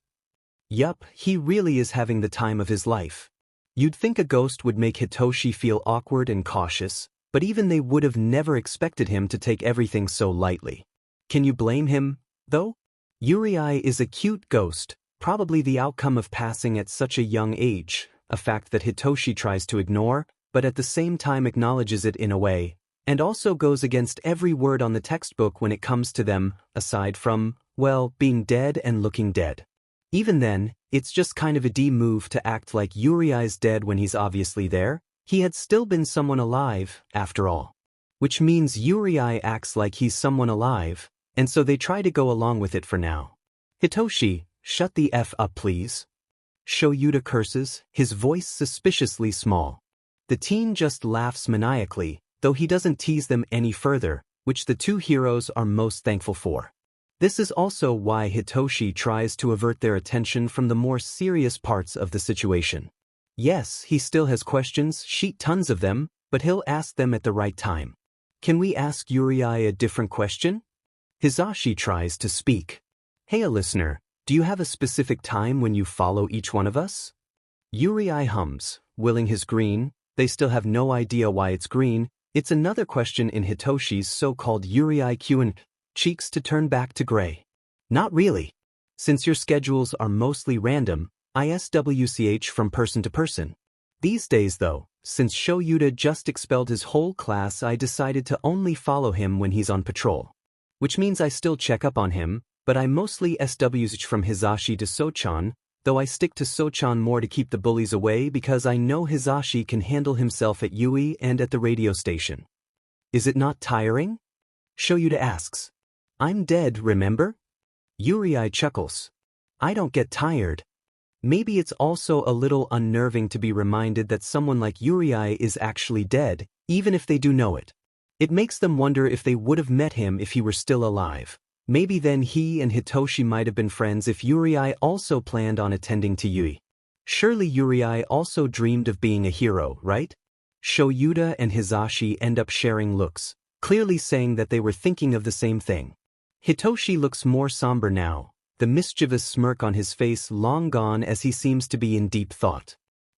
Yup, he really is having the time of his life. You'd think a ghost would make Hitoshi feel awkward and cautious, but even they would have never expected him to take everything so lightly. Can you blame him, though? Yurii is a cute ghost, probably the outcome of passing at such a young age, a fact that Hitoshi tries to ignore, but at the same time acknowledges it in a way, and also goes against every word on the textbook when it comes to them, aside from, well, being dead and looking dead. Even then, it's just kind of a D move to act like Yurii's dead when he's obviously there. He had still been someone alive, after all. Which means Yurii acts like he's someone alive, and so they try to go along with it for now. Hitoshi, shut the F up please. Shouta curses, his voice suspiciously small. The teen just laughs maniacally, though he doesn't tease them any further, which the two heroes are most thankful for. This is also why Hitoshi tries to avert their attention from the more serious parts of the situation. Yes, he still has questions, tons of them, but he'll ask them at the right time. Can we ask Yurii a different question? Hizashi tries to speak. Hey listener, do you have a specific time when you follow each one of us? Yurii hums, willing his green. They still have no idea why it's green. It's another question in Hitoshi's so-called Yurii Q&A cheeks to turn back to gray. Not really. Since your schedules are mostly random, ISWCH from person to person. These days though, since Shouta just expelled his whole class, I decided to only follow him when he's on patrol. Which means I still check up on him, but I mostly SWCH from Hizashi to Sochan, though I stick to Sochan more to keep the bullies away because I know Hizashi can handle himself at Yurii and at the radio station. Is it not tiring? Shouta asks. I'm dead, remember? Yurii chuckles. I don't get tired. Maybe it's also a little unnerving to be reminded that someone like Yurii is actually dead, even if they do know it. It makes them wonder if they would have met him if he were still alive. Maybe then he and Hitoshi might have been friends if Yurii also planned on attending to Yurii. Surely Yurii also dreamed of being a hero, right? Shouta and Hizashi end up sharing looks, clearly saying that they were thinking of the same thing. Hitoshi looks more somber now, the mischievous smirk on his face long gone as he seems to be in deep thought.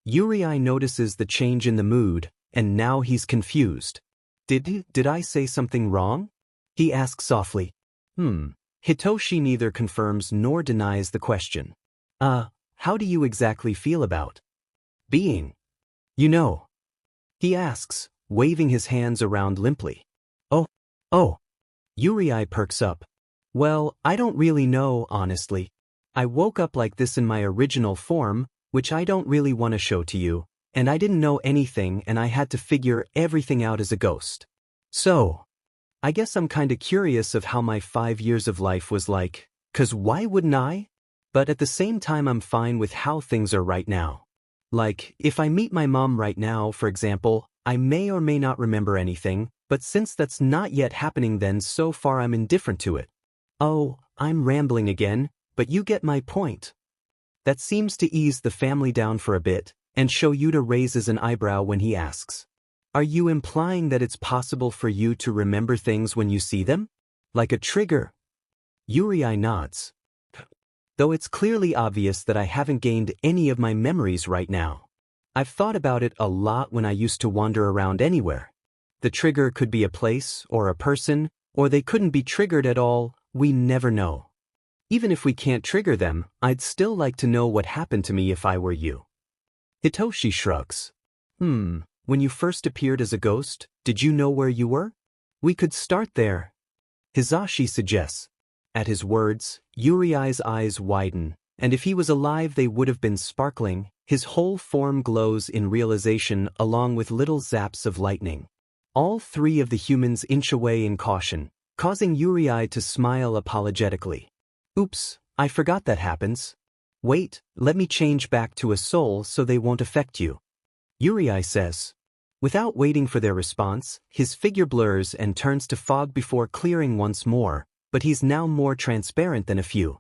Yurii notices the change in the mood, and now he's confused. Did I say something wrong? He asks softly. Hitoshi neither confirms nor denies the question. How do you exactly feel about being? You know. He asks, waving his hands around limply. Oh. Yurii perks up. Well, I don't really know, honestly. I woke up like this in my original form, which I don't really want to show to you, and I didn't know anything and I had to figure everything out as a ghost. So, I guess I'm kinda curious of how my 5 years of life was like, 'cause why wouldn't I? But at the same time I'm fine with how things are right now. Like, if I meet my mom right now, for example, I may or may not remember anything, but since that's not yet happening then so far I'm indifferent to it. Oh, I'm rambling again, but you get my point. That seems to ease the family down for a bit, and Shouta raises an eyebrow when he asks. Are you implying that it's possible for you to remember things when you see them? Like a trigger? Yurii nods. Though it's clearly obvious that I haven't gained any of my memories right now. I've thought about it a lot when I used to wander around anywhere. The trigger could be a place or a person, or they couldn't be triggered at all, we never know. Even if we can't trigger them, I'd still like to know what happened to me if I were you. Hitoshi shrugs. When you first appeared as a ghost, did you know where you were? We could start there. Hizashi suggests. At his words, Yurii's eyes widen, and if he was alive they would have been sparkling. His whole form glows in realization along with little zaps of lightning. All three of the humans inch away in caution, causing Yurii to smile apologetically. Oops, I forgot that happens. Wait, let me change back to a soul so they won't affect you. Yurii says. Without waiting for their response, his figure blurs and turns to fog before clearing once more, but he's now more transparent than a few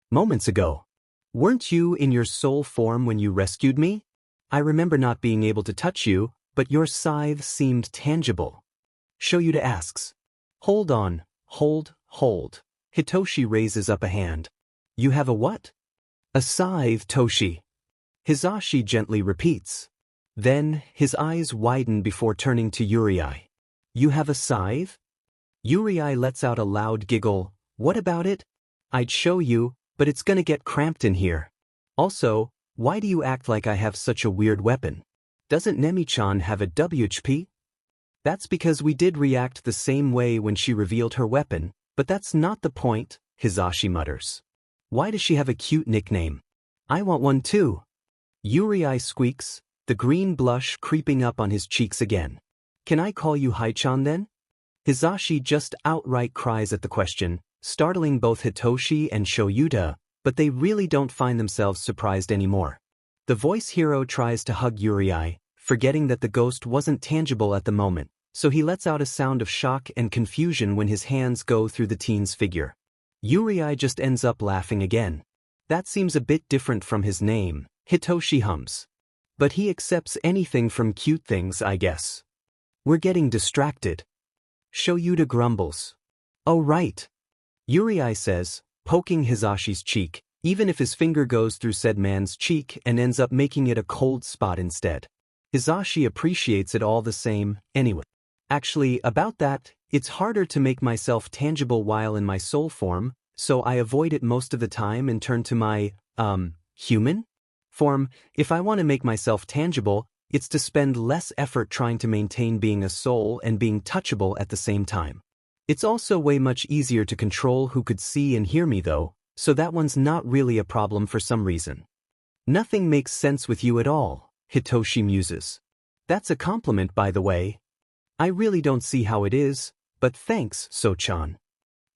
moments ago. Weren't you in your soul form when you rescued me? I remember not being able to touch you, but your scythe seemed tangible. Shouta asks. Hold on, hold. Hitoshi raises up a hand. You have a what? A scythe, Toshi. Hizashi gently repeats. Then, his eyes widen before turning to Yurii. You have a scythe? Yurii lets out a loud giggle. What about it? I'd show you, but it's gonna get cramped in here. Also, why do you act like I have such a weird weapon? Doesn't Nemi-chan have a WHP? That's because we did react the same way when she revealed her weapon, but that's not the point, Hizashi mutters. Why does she have a cute nickname? I want one too. Yurii squeaks, the green blush creeping up on his cheeks again. Can I call you Hai-chan then? Hizashi just outright cries at the question, startling both Hitoshi and Shouta, but they really don't find themselves surprised anymore. The voice hero tries to hug Yurii, forgetting that the ghost wasn't tangible at the moment, so he lets out a sound of shock and confusion when his hands go through the teen's figure. Yurii just ends up laughing again. That seems a bit different from his name, Hitoshi hums. But he accepts anything from cute things, I guess. We're getting distracted. Shouta grumbles. Oh right. Yurii says, poking Hizashi's cheek, even if his finger goes through said man's cheek and ends up making it a cold spot instead. Hizashi appreciates it all the same, anyway. Actually, about that, it's harder to make myself tangible while in my soul form, so I avoid it most of the time and turn to my, human form. If I want to make myself tangible, it's to spend less effort trying to maintain being a soul and being touchable at the same time. It's also way much easier to control who could see and hear me though, so that one's not really a problem for some reason. Nothing makes sense with you at all, Hitoshi muses. That's a compliment, by the way. I really don't see how it is, but thanks, So-chan.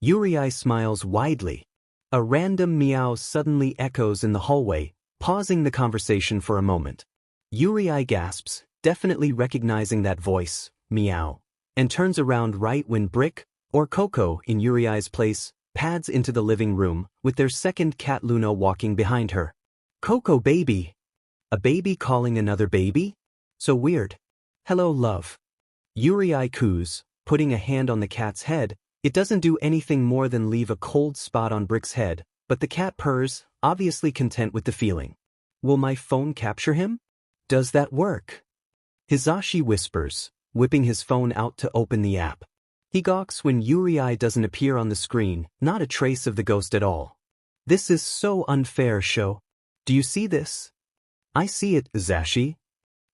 Yurii smiles widely. A random meow suddenly echoes in the hallway, pausing the conversation for a moment. Yurii gasps, definitely recognizing that voice, meow, and turns around right when Brick, or Coco in Yurii's place, pads into the living room, with their second cat Luna walking behind her. Coco baby! A baby calling another baby? So weird. Hello love. Yurii coos, putting a hand on the cat's head. It doesn't do anything more than leave a cold spot on Brick's head, but the cat purrs, obviously content with the feeling. Will my phone capture him? Does that work? Hizashi whispers, whipping his phone out to open the app. He gawks when Yurii doesn't appear on the screen, not a trace of the ghost at all. This is so unfair, Sho. Do you see this? I see it, Hizashi.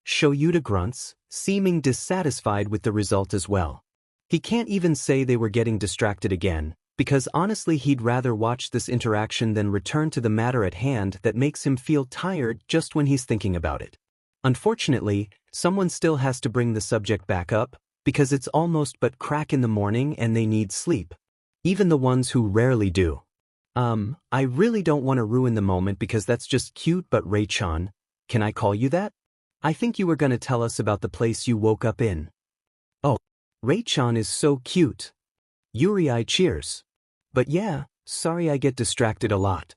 Shouta grunts, seeming dissatisfied with the result as well. He can't even say they were getting distracted again, because honestly he'd rather watch this interaction than return to the matter at hand that makes him feel tired just when he's thinking about it. Unfortunately, someone still has to bring the subject back up, because it's almost but crack in the morning and they need sleep. Even the ones who rarely do. I really don't want to ruin the moment because that's just cute, but Ray-chan, can I call you that? I think you were gonna tell us about the place you woke up in. Oh, Ray-chan is so cute. Yurii cheers. But yeah, sorry I get distracted a lot.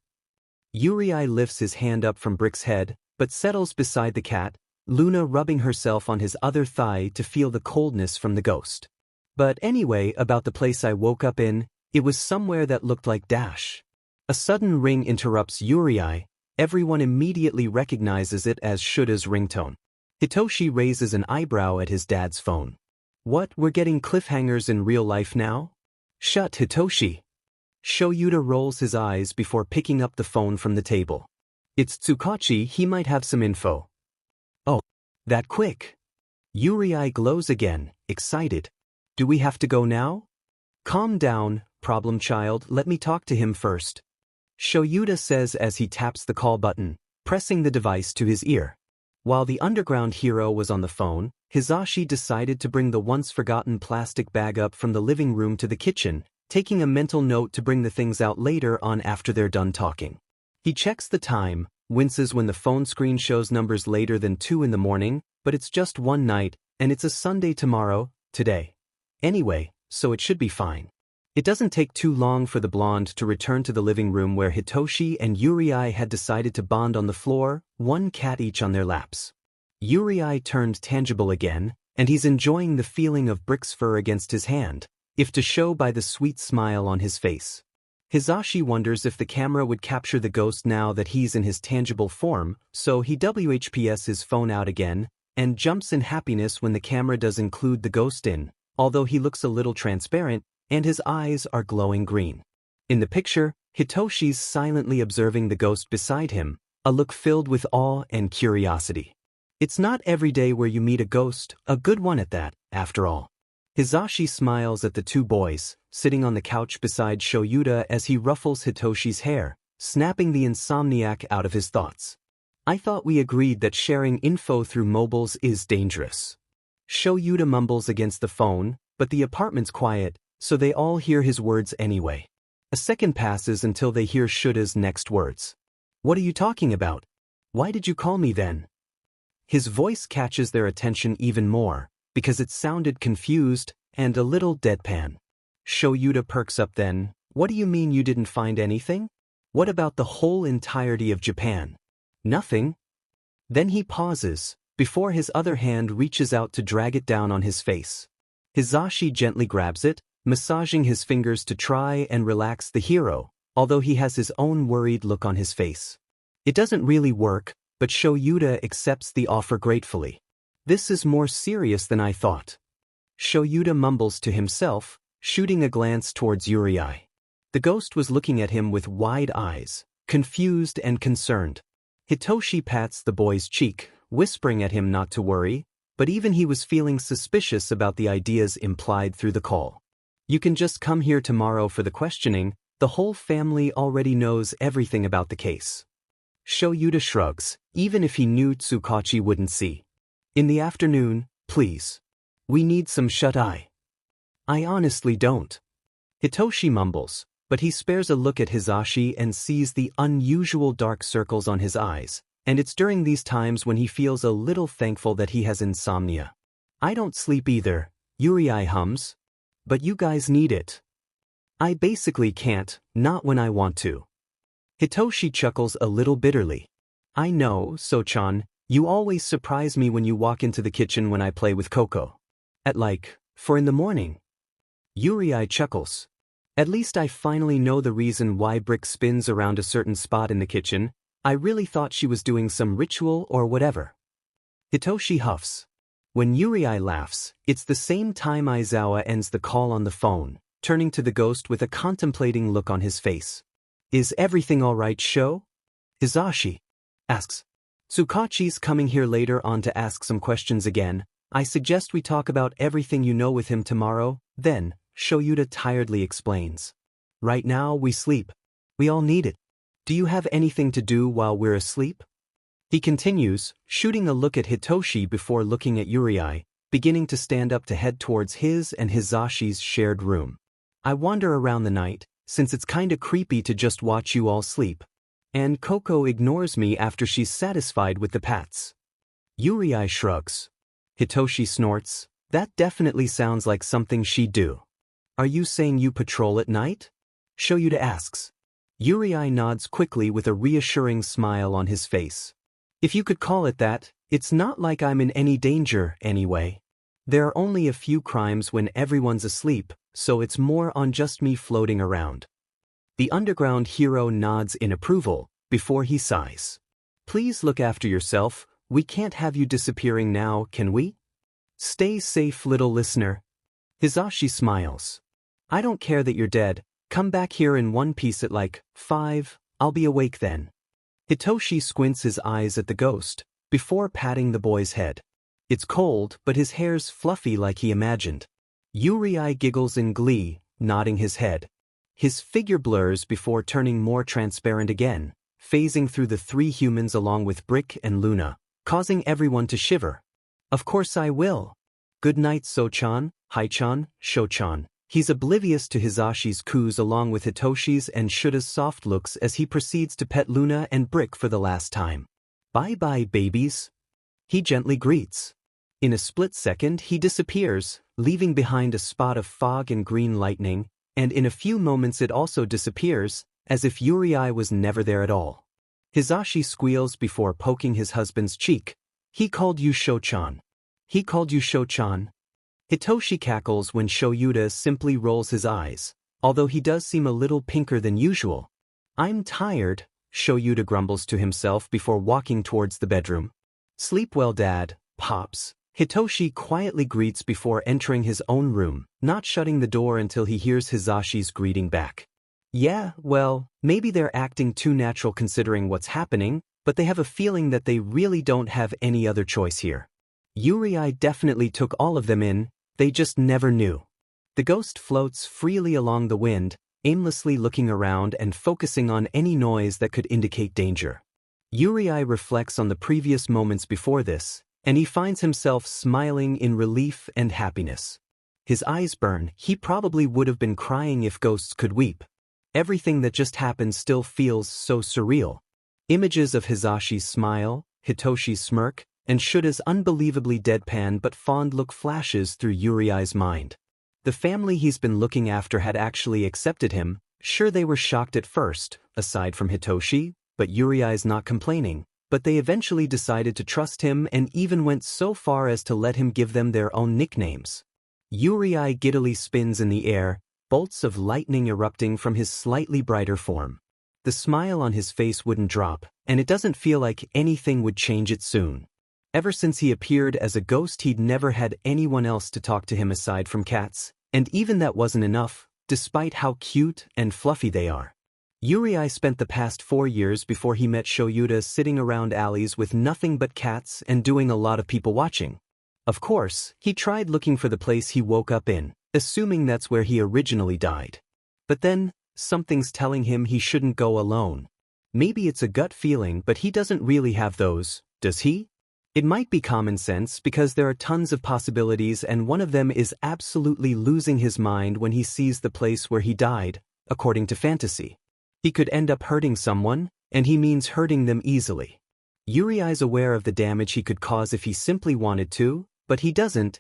Yurii lifts his hand up from Brick's head, but settles beside the cat, Luna rubbing herself on his other thigh to feel the coldness from the ghost. But anyway, about the place I woke up in, it was somewhere that looked like dash. A sudden ring interrupts Yurii. Everyone immediately recognizes it as Shuda's ringtone. Hitoshi raises an eyebrow at his dad's phone. What, we're getting cliffhangers in real life now? Shut, Hitoshi. Shouta rolls his eyes before picking up the phone from the table. It's Tsukachi, he might have some info. Oh, that quick. Yurii glows again, excited. Do we have to go now? Calm down, problem child, let me talk to him first. Shouta says as he taps the call button, pressing the device to his ear. While the underground hero was on the phone, Hizashi decided to bring the once-forgotten plastic bag up from the living room to the kitchen, taking a mental note to bring the things out later on after they're done talking. He checks the time, winces when the phone screen shows numbers later than 2 in the morning, but it's just one night, and it's a Sunday tomorrow, today. Anyway, so it should be fine. It doesn't take too long for the blonde to return to the living room where Hitoshi and Yurii had decided to bond on the floor, one cat each on their laps. Yurii turned tangible again, and he's enjoying the feeling of Brick's fur against his hand, if to show by the sweet smile on his face. Hizashi wonders if the camera would capture the ghost now that he's in his tangible form, so he WHPs his phone out again, and jumps in happiness when the camera does include the ghost in, although he looks a little transparent, and his eyes are glowing green. In the picture, Hitoshi's silently observing the ghost beside him, a look filled with awe and curiosity. It's not every day where you meet a ghost, a good one at that, after all. Hizashi smiles at the two boys, sitting on the couch beside Shouta as he ruffles Hitoshi's hair, snapping the insomniac out of his thoughts. I thought we agreed that sharing info through mobiles is dangerous. Shouta mumbles against the phone, but the apartment's quiet, so they all hear his words anyway. A second passes until they hear Shuda's next words. What are you talking about? Why did you call me then? His voice catches their attention even more, because it sounded confused and a little deadpan. Shouta perks up then. What do you mean you didn't find anything? What about the whole entirety of Japan? Nothing. Then he pauses, before his other hand reaches out to drag it down on his face. Hizashi gently grabs it, massaging his fingers to try and relax the hero, although he has his own worried look on his face. It doesn't really work, but Shouta accepts the offer gratefully. This is more serious than I thought. Shouta mumbles to himself, shooting a glance towards Yurii. The ghost was looking at him with wide eyes, confused and concerned. Hitoshi pats the boy's cheek, whispering at him not to worry, but even he was feeling suspicious about the ideas implied through the call. You can just come here tomorrow for the questioning, the whole family already knows everything about the case. Shouta shrugs, even if he knew Tsukachi wouldn't see. In the afternoon, please. We need some shut-eye. I honestly don't. Hitoshi mumbles, but he spares a look at Hizashi and sees the unusual dark circles on his eyes, and it's during these times when he feels a little thankful that he has insomnia. I don't sleep either, Yurii hums. But you guys need it. I basically can't, not when I want to. Hitoshi chuckles a little bitterly. I know, So-chan, you always surprise me when you walk into the kitchen when I play with Coco. At 4 in the morning. Yurii chuckles. At least I finally know the reason why Brick spins around a certain spot in the kitchen. I really thought she was doing some ritual or whatever. Hitoshi huffs. When Yurii laughs, it's the same time Aizawa ends the call on the phone, turning to the ghost with a contemplating look on his face. Is everything all right, Sho? Hizashi asks. Tsukachi's coming here later on to ask some questions again. I suggest we talk about everything you know with him tomorrow, then, Shouta tiredly explains. Right now we sleep. We all need it. Do you have anything to do while we're asleep? He continues, shooting a look at Hitoshi before looking at Yurii, beginning to stand up to head towards his and Hizashi's shared room. I wander around the night, since it's kinda creepy to just watch you all sleep. And Coco ignores me after she's satisfied with the pats. Yurii shrugs. Hitoshi snorts. That definitely sounds like something she'd do. Are you saying you patrol at night? Shouta asks. Yurii nods quickly with a reassuring smile on his face. If you could call it that, it's not like I'm in any danger, anyway. There are only a few crimes when everyone's asleep, so it's more on just me floating around. The underground hero nods in approval, before he sighs. Please look after yourself, we can't have you disappearing now, can we? Stay safe, little listener. Hizashi smiles. I don't care that you're dead, come back here in one piece at 5, I'll be awake then. Hitoshi squints his eyes at the ghost, before patting the boy's head. It's cold, but his hair's fluffy like he imagined. Yurii giggles in glee, nodding his head. His figure blurs before turning more transparent again, phasing through the 3 humans along with Brick and Luna, causing everyone to shiver. Of course I will. Good night, So-chan, Hai-chan, Sho-chan. He's oblivious to Hizashi's coos along with Hitoshi's and Shuda's soft looks as he proceeds to pet Luna and Brick for the last time. Bye-bye, babies. He gently greets. In a split second he disappears, leaving behind a spot of fog and green lightning, and in a few moments it also disappears, as if Yurii was never there at all. Hizashi squeals before poking his husband's cheek. He called you Sho-chan. He called you Sho-chan. Hitoshi cackles when Shouta simply rolls his eyes, although he does seem a little pinker than usual. I'm tired, Shouta grumbles to himself before walking towards the bedroom. Sleep well, Dad, Pops. Hitoshi quietly greets before entering his own room, not shutting the door until he hears Hizashi's greeting back. Yeah, well, maybe they're acting too natural considering what's happening, but they have a feeling that they really don't have any other choice here. Yurii definitely took all of them in, they just never knew. The ghost floats freely along the wind, aimlessly looking around and focusing on any noise that could indicate danger. Yurii reflects on the previous moments before this, and he finds himself smiling in relief and happiness. His eyes burn, he probably would have been crying if ghosts could weep. Everything that just happened still feels so surreal. Images of Hizashi's smile, Hitoshi's smirk, and Shuda's unbelievably deadpan but fond look flashes through Yuri's mind. The family he's been looking after had actually accepted him. Sure, they were shocked at first, aside from Hitoshi, but Yuri's not complaining. But they eventually decided to trust him and even went so far as to let him give them their own nicknames. Yurii giddily spins in the air, bolts of lightning erupting from his slightly brighter form. The smile on his face wouldn't drop, and it doesn't feel like anything would change it soon. Ever since he appeared as a ghost, he'd never had anyone else to talk to him aside from cats, and even that wasn't enough, despite how cute and fluffy they are. Yurii spent the past 4 years before he met Shouta sitting around alleys with nothing but cats and doing a lot of people watching. Of course, he tried looking for the place he woke up in, assuming that's where he originally died. But then, something's telling him he shouldn't go alone. Maybe it's a gut feeling, but he doesn't really have those, does he? It might be common sense because there are tons of possibilities, and one of them is absolutely losing his mind when he sees the place where he died, according to fantasy. He could end up hurting someone, and he means hurting them easily. Yuri's aware of the damage he could cause if he simply wanted to, but he doesn't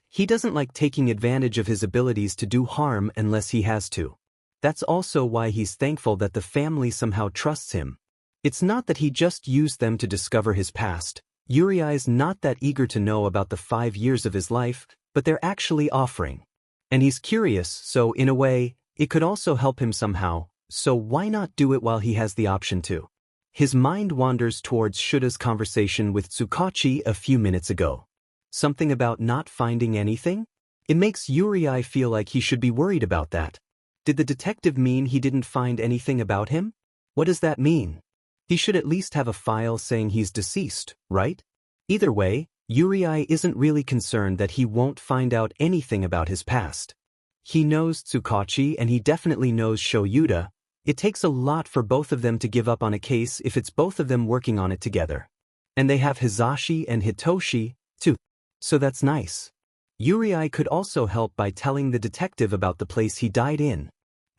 like taking advantage of his abilities to do harm unless he has to. That's also why he's thankful that the family somehow trusts him. It's not that he just used them to discover his past. Yuri's not that eager to know about the 5 years of his life, but they're actually offering. And he's curious, so in a way, it could also help him somehow. So why not do it while he has the option to? His mind wanders towards Shuda's conversation with Tsukachi a few minutes ago. Something about not finding anything? It makes Yurii feel like he should be worried about that. Did the detective mean he didn't find anything about him? What does that mean? He should at least have a file saying he's deceased, right? Either way, Yurii isn't really concerned that he won't find out anything about his past. He knows Tsukachi and he definitely knows Shouta. It takes a lot for both of them to give up on a case if it's both of them working on it together. And they have Hizashi and Hitoshi, too. So that's nice. Yurii could also help by telling the detective about the place he died in.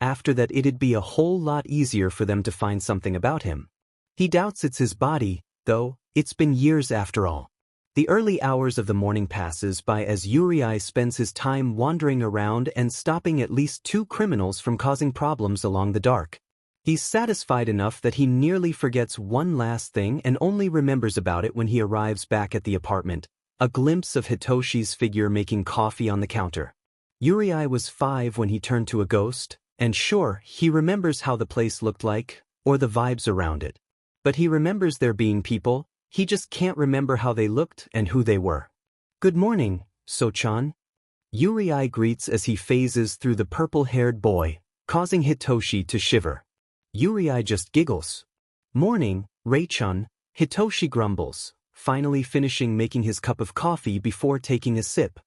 After that, it'd be a whole lot easier for them to find something about him. He doubts it's his body, though. It's been years after all. The early hours of the morning passes by as Yurii spends his time wandering around and stopping at least 2 criminals from causing problems along the dark. He's satisfied enough that he nearly forgets one last thing and only remembers about it when he arrives back at the apartment, a glimpse of Hitoshi's figure making coffee on the counter. Yurii was 5 when he turned to a ghost, and sure, he remembers how the place looked like, or the vibes around it. But he remembers there being people. He just can't remember how they looked and who they were. Good morning, So-chan. Yurii greets as he phases through the purple-haired boy, causing Hitoshi to shiver. Yurii just giggles. Morning, Rei-chan, Hitoshi grumbles, finally finishing making his cup of coffee before taking a sip.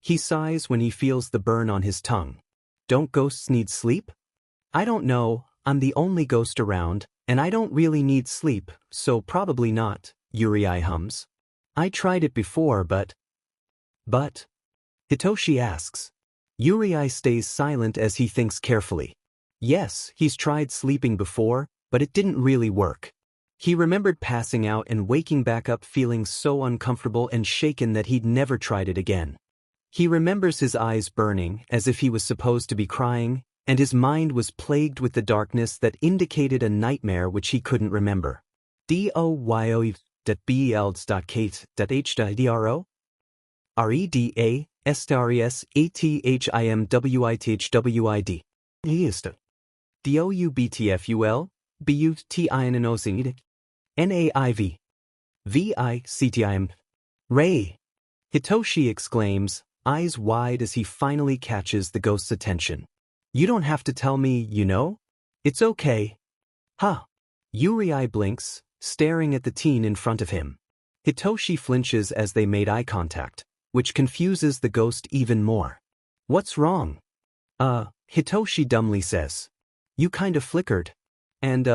He sighs when he feels the burn on his tongue. Don't ghosts need sleep? I don't know, I'm the only ghost around, and I don't really need sleep, so probably not. Yurii hums. I tried it before, but... Hitoshi asks. Yurii stays silent as he thinks carefully. Yes, he's tried sleeping before, but it didn't really work. He remembered passing out and waking back up feeling so uncomfortable and shaken that he'd never tried it again. He remembers his eyes burning as if he was supposed to be crying, and his mind was plagued with the darkness that indicated a nightmare which he couldn't remember. doyoe.bels.kate.h.idro? Reda, stars, athimwithwid. East. Doubtful, butinosinid. Naiv. Victim. Ray. Hitoshi exclaims, eyes wide as he finally catches the ghost's attention. You don't have to tell me, you know? It's okay. Huh. Yurii blinks, staring at the teen in front of him. Hitoshi flinches as they made eye contact, which confuses the ghost even more. What's wrong? Hitoshi dumbly says. You kind of flickered. And,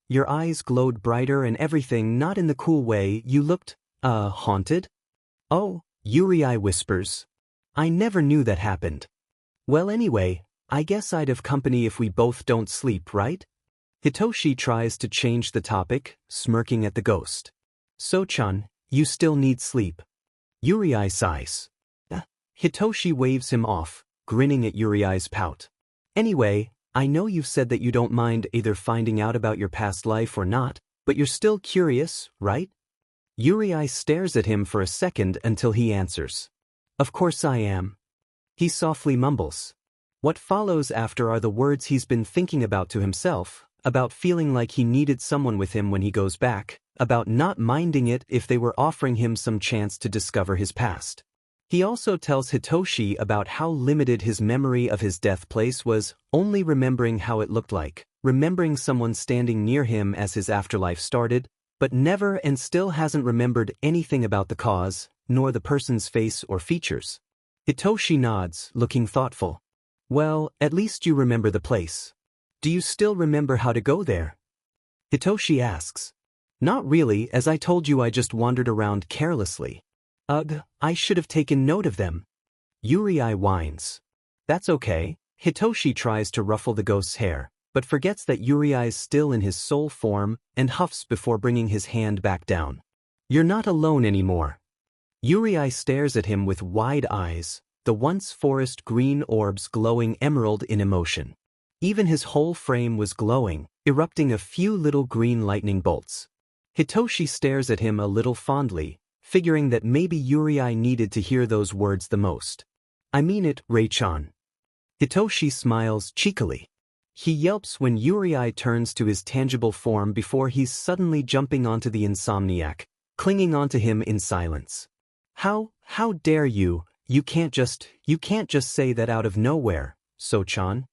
your eyes glowed brighter and everything, not in the cool way. You looked, haunted? Oh, Yurii whispers. I never knew that happened. Well, anyway, I guess I'd have company if we both don't sleep, right? Hitoshi tries to change the topic, smirking at the ghost. So-chan, you still need sleep, Yurii sighs. Hitoshi waves him off, grinning at Yurii's pout. Anyway, I know you've said that you don't mind either finding out about your past life or not, but you're still curious, right? Yurii stares at him for a second until he answers. Of course I am. He softly mumbles. What follows after are the words he's been thinking about to himself, about feeling like he needed someone with him when he goes back, about not minding it if they were offering him some chance to discover his past. He also tells Hitoshi about how limited his memory of his death place was, only remembering how it looked like, remembering someone standing near him as his afterlife started, but never and still hasn't remembered anything about the cause, nor the person's face or features. Hitoshi nods, looking thoughtful. Well, at least you remember the place. Do you still remember how to go there? Hitoshi asks. Not really, as I told you I just wandered around carelessly. Ugh, I should have taken note of them. Yurii whines. That's okay. Hitoshi tries to ruffle the ghost's hair, but forgets that Yurii's still in his soul form and huffs before bringing his hand back down. You're not alone anymore. Yurii stares at him with wide eyes, the once forest green orbs glowing emerald in emotion. Even his whole frame was glowing, erupting a few little green lightning bolts. Hitoshi stares at him a little fondly, figuring that maybe Yurii needed to hear those words the most. I mean it, Rei-chan. Hitoshi smiles cheekily. He yelps when Yurii turns to his tangible form before he's suddenly jumping onto the insomniac, clinging onto him in silence. How dare you? You can't just say that out of nowhere, So-chan.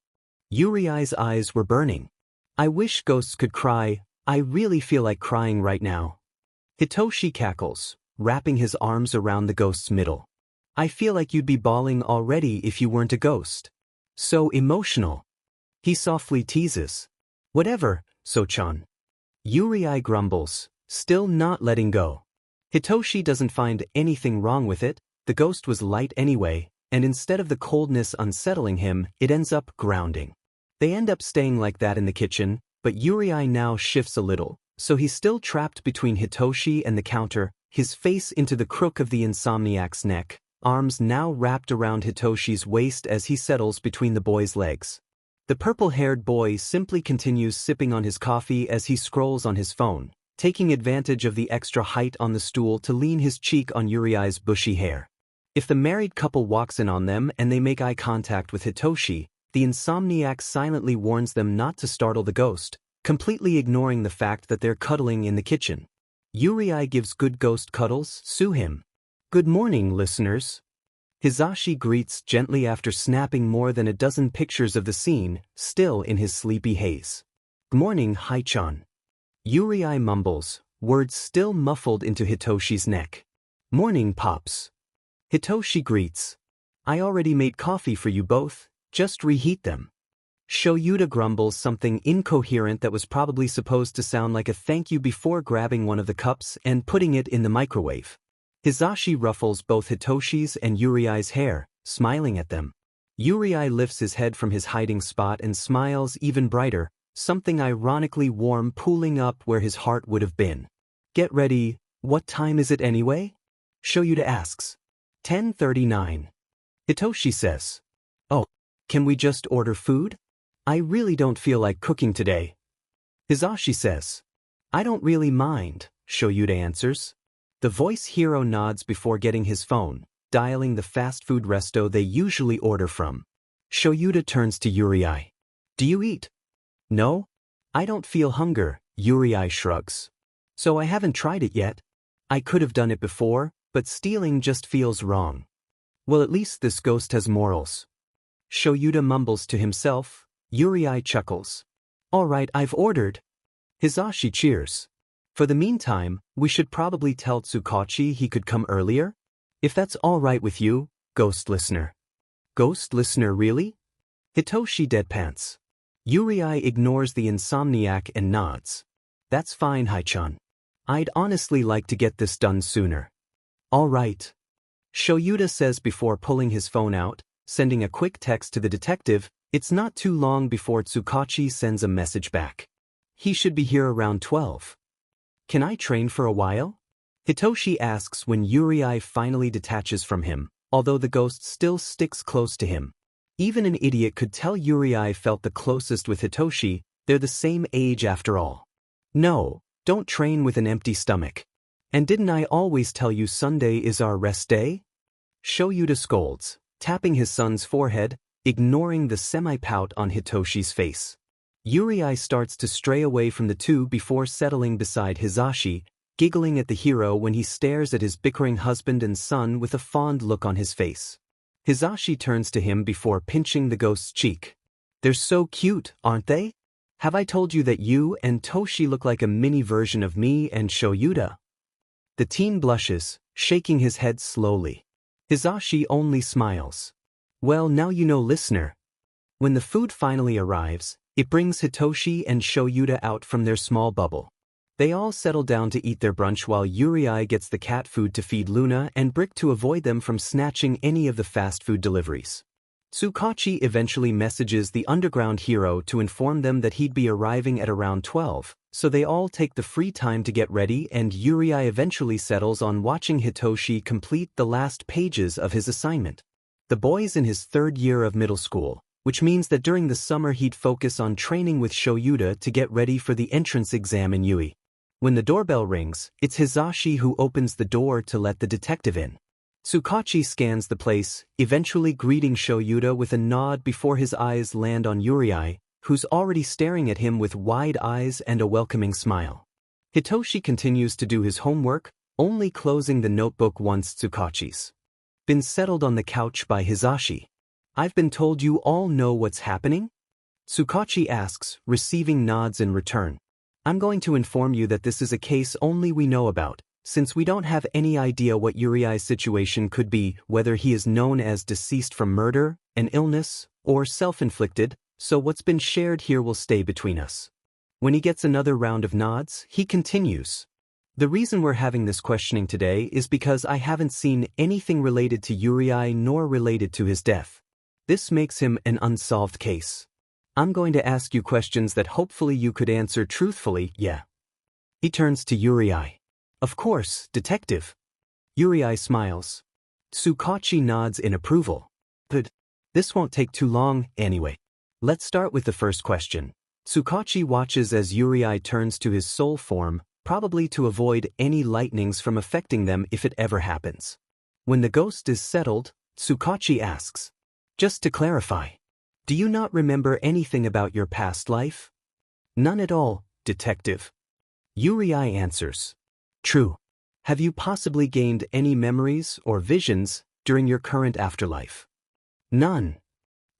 Yurii's eyes were burning. I wish ghosts could cry. I really feel like crying right now. Hitoshi cackles, wrapping his arms around the ghost's middle. I feel like you'd be bawling already if you weren't a ghost. So emotional. He softly teases. Whatever, So-chan. Yurii grumbles, still not letting go. Hitoshi doesn't find anything wrong with it. The ghost was light anyway, and instead of the coldness unsettling him, it ends up grounding. They end up staying like that in the kitchen, but Yurii now shifts a little, so he's still trapped between Hitoshi and the counter, his face into the crook of the insomniac's neck, arms now wrapped around Hitoshi's waist as he settles between the boy's legs. The purple-haired boy simply continues sipping on his coffee as he scrolls on his phone, taking advantage of the extra height on the stool to lean his cheek on Yurii's bushy hair. If the married couple walks in on them and they make eye contact with Hitoshi, the insomniac silently warns them not to startle the ghost, completely ignoring the fact that they're cuddling in the kitchen. Yurii gives good ghost cuddles, sue him. Good morning, listeners. Hizashi greets gently after snapping more than a dozen pictures of the scene, still in his sleepy haze. Good morning, Hai-chan. Yurii mumbles, words still muffled into Hitoshi's neck. Morning, Pops. Hitoshi greets. I already made coffee for you both, just reheat them. Shouta grumbles something incoherent that was probably supposed to sound like a thank you before grabbing one of the cups and putting it in the microwave. Hizashi ruffles both Hitoshi's and Yurii's hair, smiling at them. Yurii lifts his head from his hiding spot and smiles even brighter, something ironically warm pooling up where his heart would have been. Get ready, what time is it anyway? Shouta asks. 10:39. Hitoshi says. Oh, can we just order food? I really don't feel like cooking today. Hizashi says. I don't really mind, Shouta answers. The voice hero nods before getting his phone, dialing the fast food resto they usually order from. Shouta turns to Yurii. Do you eat? No? I don't feel hunger, Yurii shrugs. So I haven't tried it yet. I could have done it before, but stealing just feels wrong. Well, at least this ghost has morals. Shouta mumbles to himself. Yurii chuckles. All right, I've ordered. Hizashi cheers. For the meantime, we should probably tell Tsukachi he could come earlier? If that's all right with you, ghost listener. Ghost listener, really? Hitoshi deadpants. Yurii ignores the insomniac and nods. That's fine, Hai-chan. I'd honestly like to get this done sooner. All right. Shouta says before pulling his phone out, sending a quick text to the detective. It's not too long before Tsukachi sends a message back. He should be here around 12. Can I train for a while? Hitoshi asks when Yurii finally detaches from him, although the ghost still sticks close to him. Even an idiot could tell Yurii felt the closest with Hitoshi, they're the same age after all. No, don't train with an empty stomach. And didn't I always tell you Sunday is our rest day? Shouta scolds, tapping his son's forehead, ignoring the semi-pout on Hitoshi's face. Yurii starts to stray away from the two before settling beside Hizashi, giggling at the hero when he stares at his bickering husband and son with a fond look on his face. Hizashi turns to him before pinching the ghost's cheek. They're so cute, aren't they? Have I told you that you and Toshi look like a mini version of me and Shouta? The teen blushes, shaking his head slowly. Hizashi only smiles. Well, now you know, listener. When the food finally arrives, it brings Hitoshi and Shouta out from their small bubble. They all settle down to eat their brunch while Yurii gets the cat food to feed Luna and Brick to avoid them from snatching any of the fast food deliveries. Tsukachi eventually messages the underground hero to inform them that he'd be arriving at around 12, so they all take the free time to get ready and Yurii eventually settles on watching Hitoshi complete the last pages of his assignment. The boy's in his third year of middle school, which means that during the summer he'd focus on training with Shouta to get ready for the entrance exam in UE. When the doorbell rings, it's Hizashi who opens the door to let the detective in. Tsukachi scans the place, eventually greeting Shouta with a nod before his eyes land on Yurii, who's already staring at him with wide eyes and a welcoming smile. Hitoshi continues to do his homework, only closing the notebook once Tsukachi's been settled on the couch by Hizashi. I've been told you all know what's happening? Tsukachi asks, receiving nods in return. I'm going to inform you that this is a case only we know about, since we don't have any idea what Yurii's situation could be, whether he is known as deceased from murder, an illness, or self-inflicted, so what's been shared here will stay between us. When he gets another round of nods, he continues. The reason we're having this questioning today is because I haven't seen anything related to Yurii nor related to his death. This makes him an unsolved case. I'm going to ask you questions that hopefully you could answer truthfully, yeah. He turns to Yurii. Of course, detective. Yurii smiles. Tsukachi nods in approval. But this won't take too long, anyway. Let's start with the first question. Tsukachi watches as Yurii turns to his soul form, probably to avoid any lightnings from affecting them if it ever happens. When the ghost is settled, Tsukachi asks, just to clarify, do you not remember anything about your past life? None at all, detective. Yurii answers. True. Have you possibly gained any memories or visions during your current afterlife? None.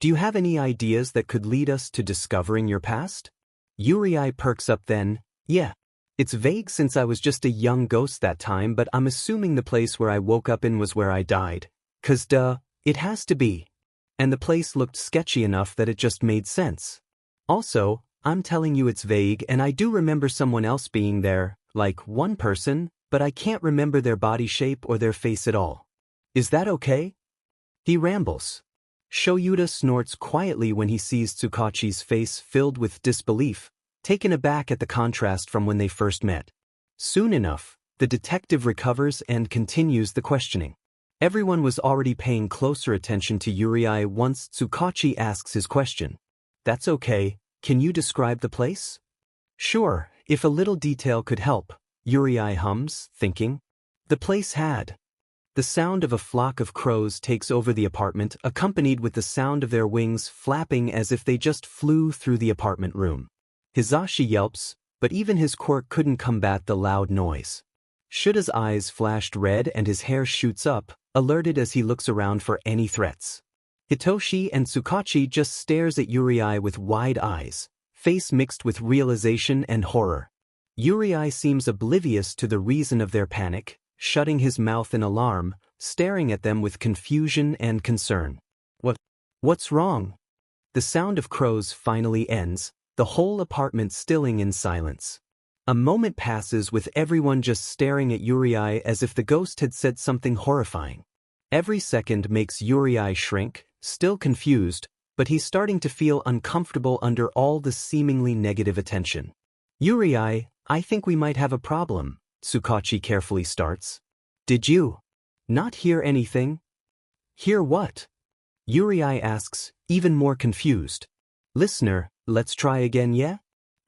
Do you have any ideas that could lead us to discovering your past? Yurii perks up then, yeah. It's vague since I was just a young ghost that time, but I'm assuming the place where I woke up in was where I died. 'Cause duh, it has to be. And the place looked sketchy enough that it just made sense. Also, I'm telling you it's vague and I do remember someone else being there, like one person, but I can't remember their body shape or their face at all. Is that okay? He rambles. Shouta snorts quietly when he sees Tsukachi's face filled with disbelief, taken aback at the contrast from when they first met. Soon enough, the detective recovers and continues the questioning. Everyone was already paying closer attention to Yurii once Tsukachi asks his question. That's okay, can you describe the place? Sure, if a little detail could help, Yurii hums, thinking. The place had. The sound of a flock of crows takes over the apartment, accompanied with the sound of their wings flapping as if they just flew through the apartment room. Hizashi yelps, but even his quirk couldn't combat the loud noise. Shuda's eyes flashed red and his hair shoots up, alerted as he looks around for any threats. Hitoshi and Tsukachi just stares at Yurii with wide eyes, face mixed with realization and horror. Yurii seems oblivious to the reason of their panic, shutting his mouth in alarm, staring at them with confusion and concern. What's wrong? The sound of crows finally ends, the whole apartment stilling in silence. A moment passes with everyone just staring at Yurii as if the ghost had said something horrifying. Every second makes Yurii shrink, still confused, but he's starting to feel uncomfortable under all the seemingly negative attention. Yurii, I think we might have a problem, Tsukachi carefully starts. Did you not hear anything? Hear what? Yurii asks, even more confused. Listener, let's try again, yeah?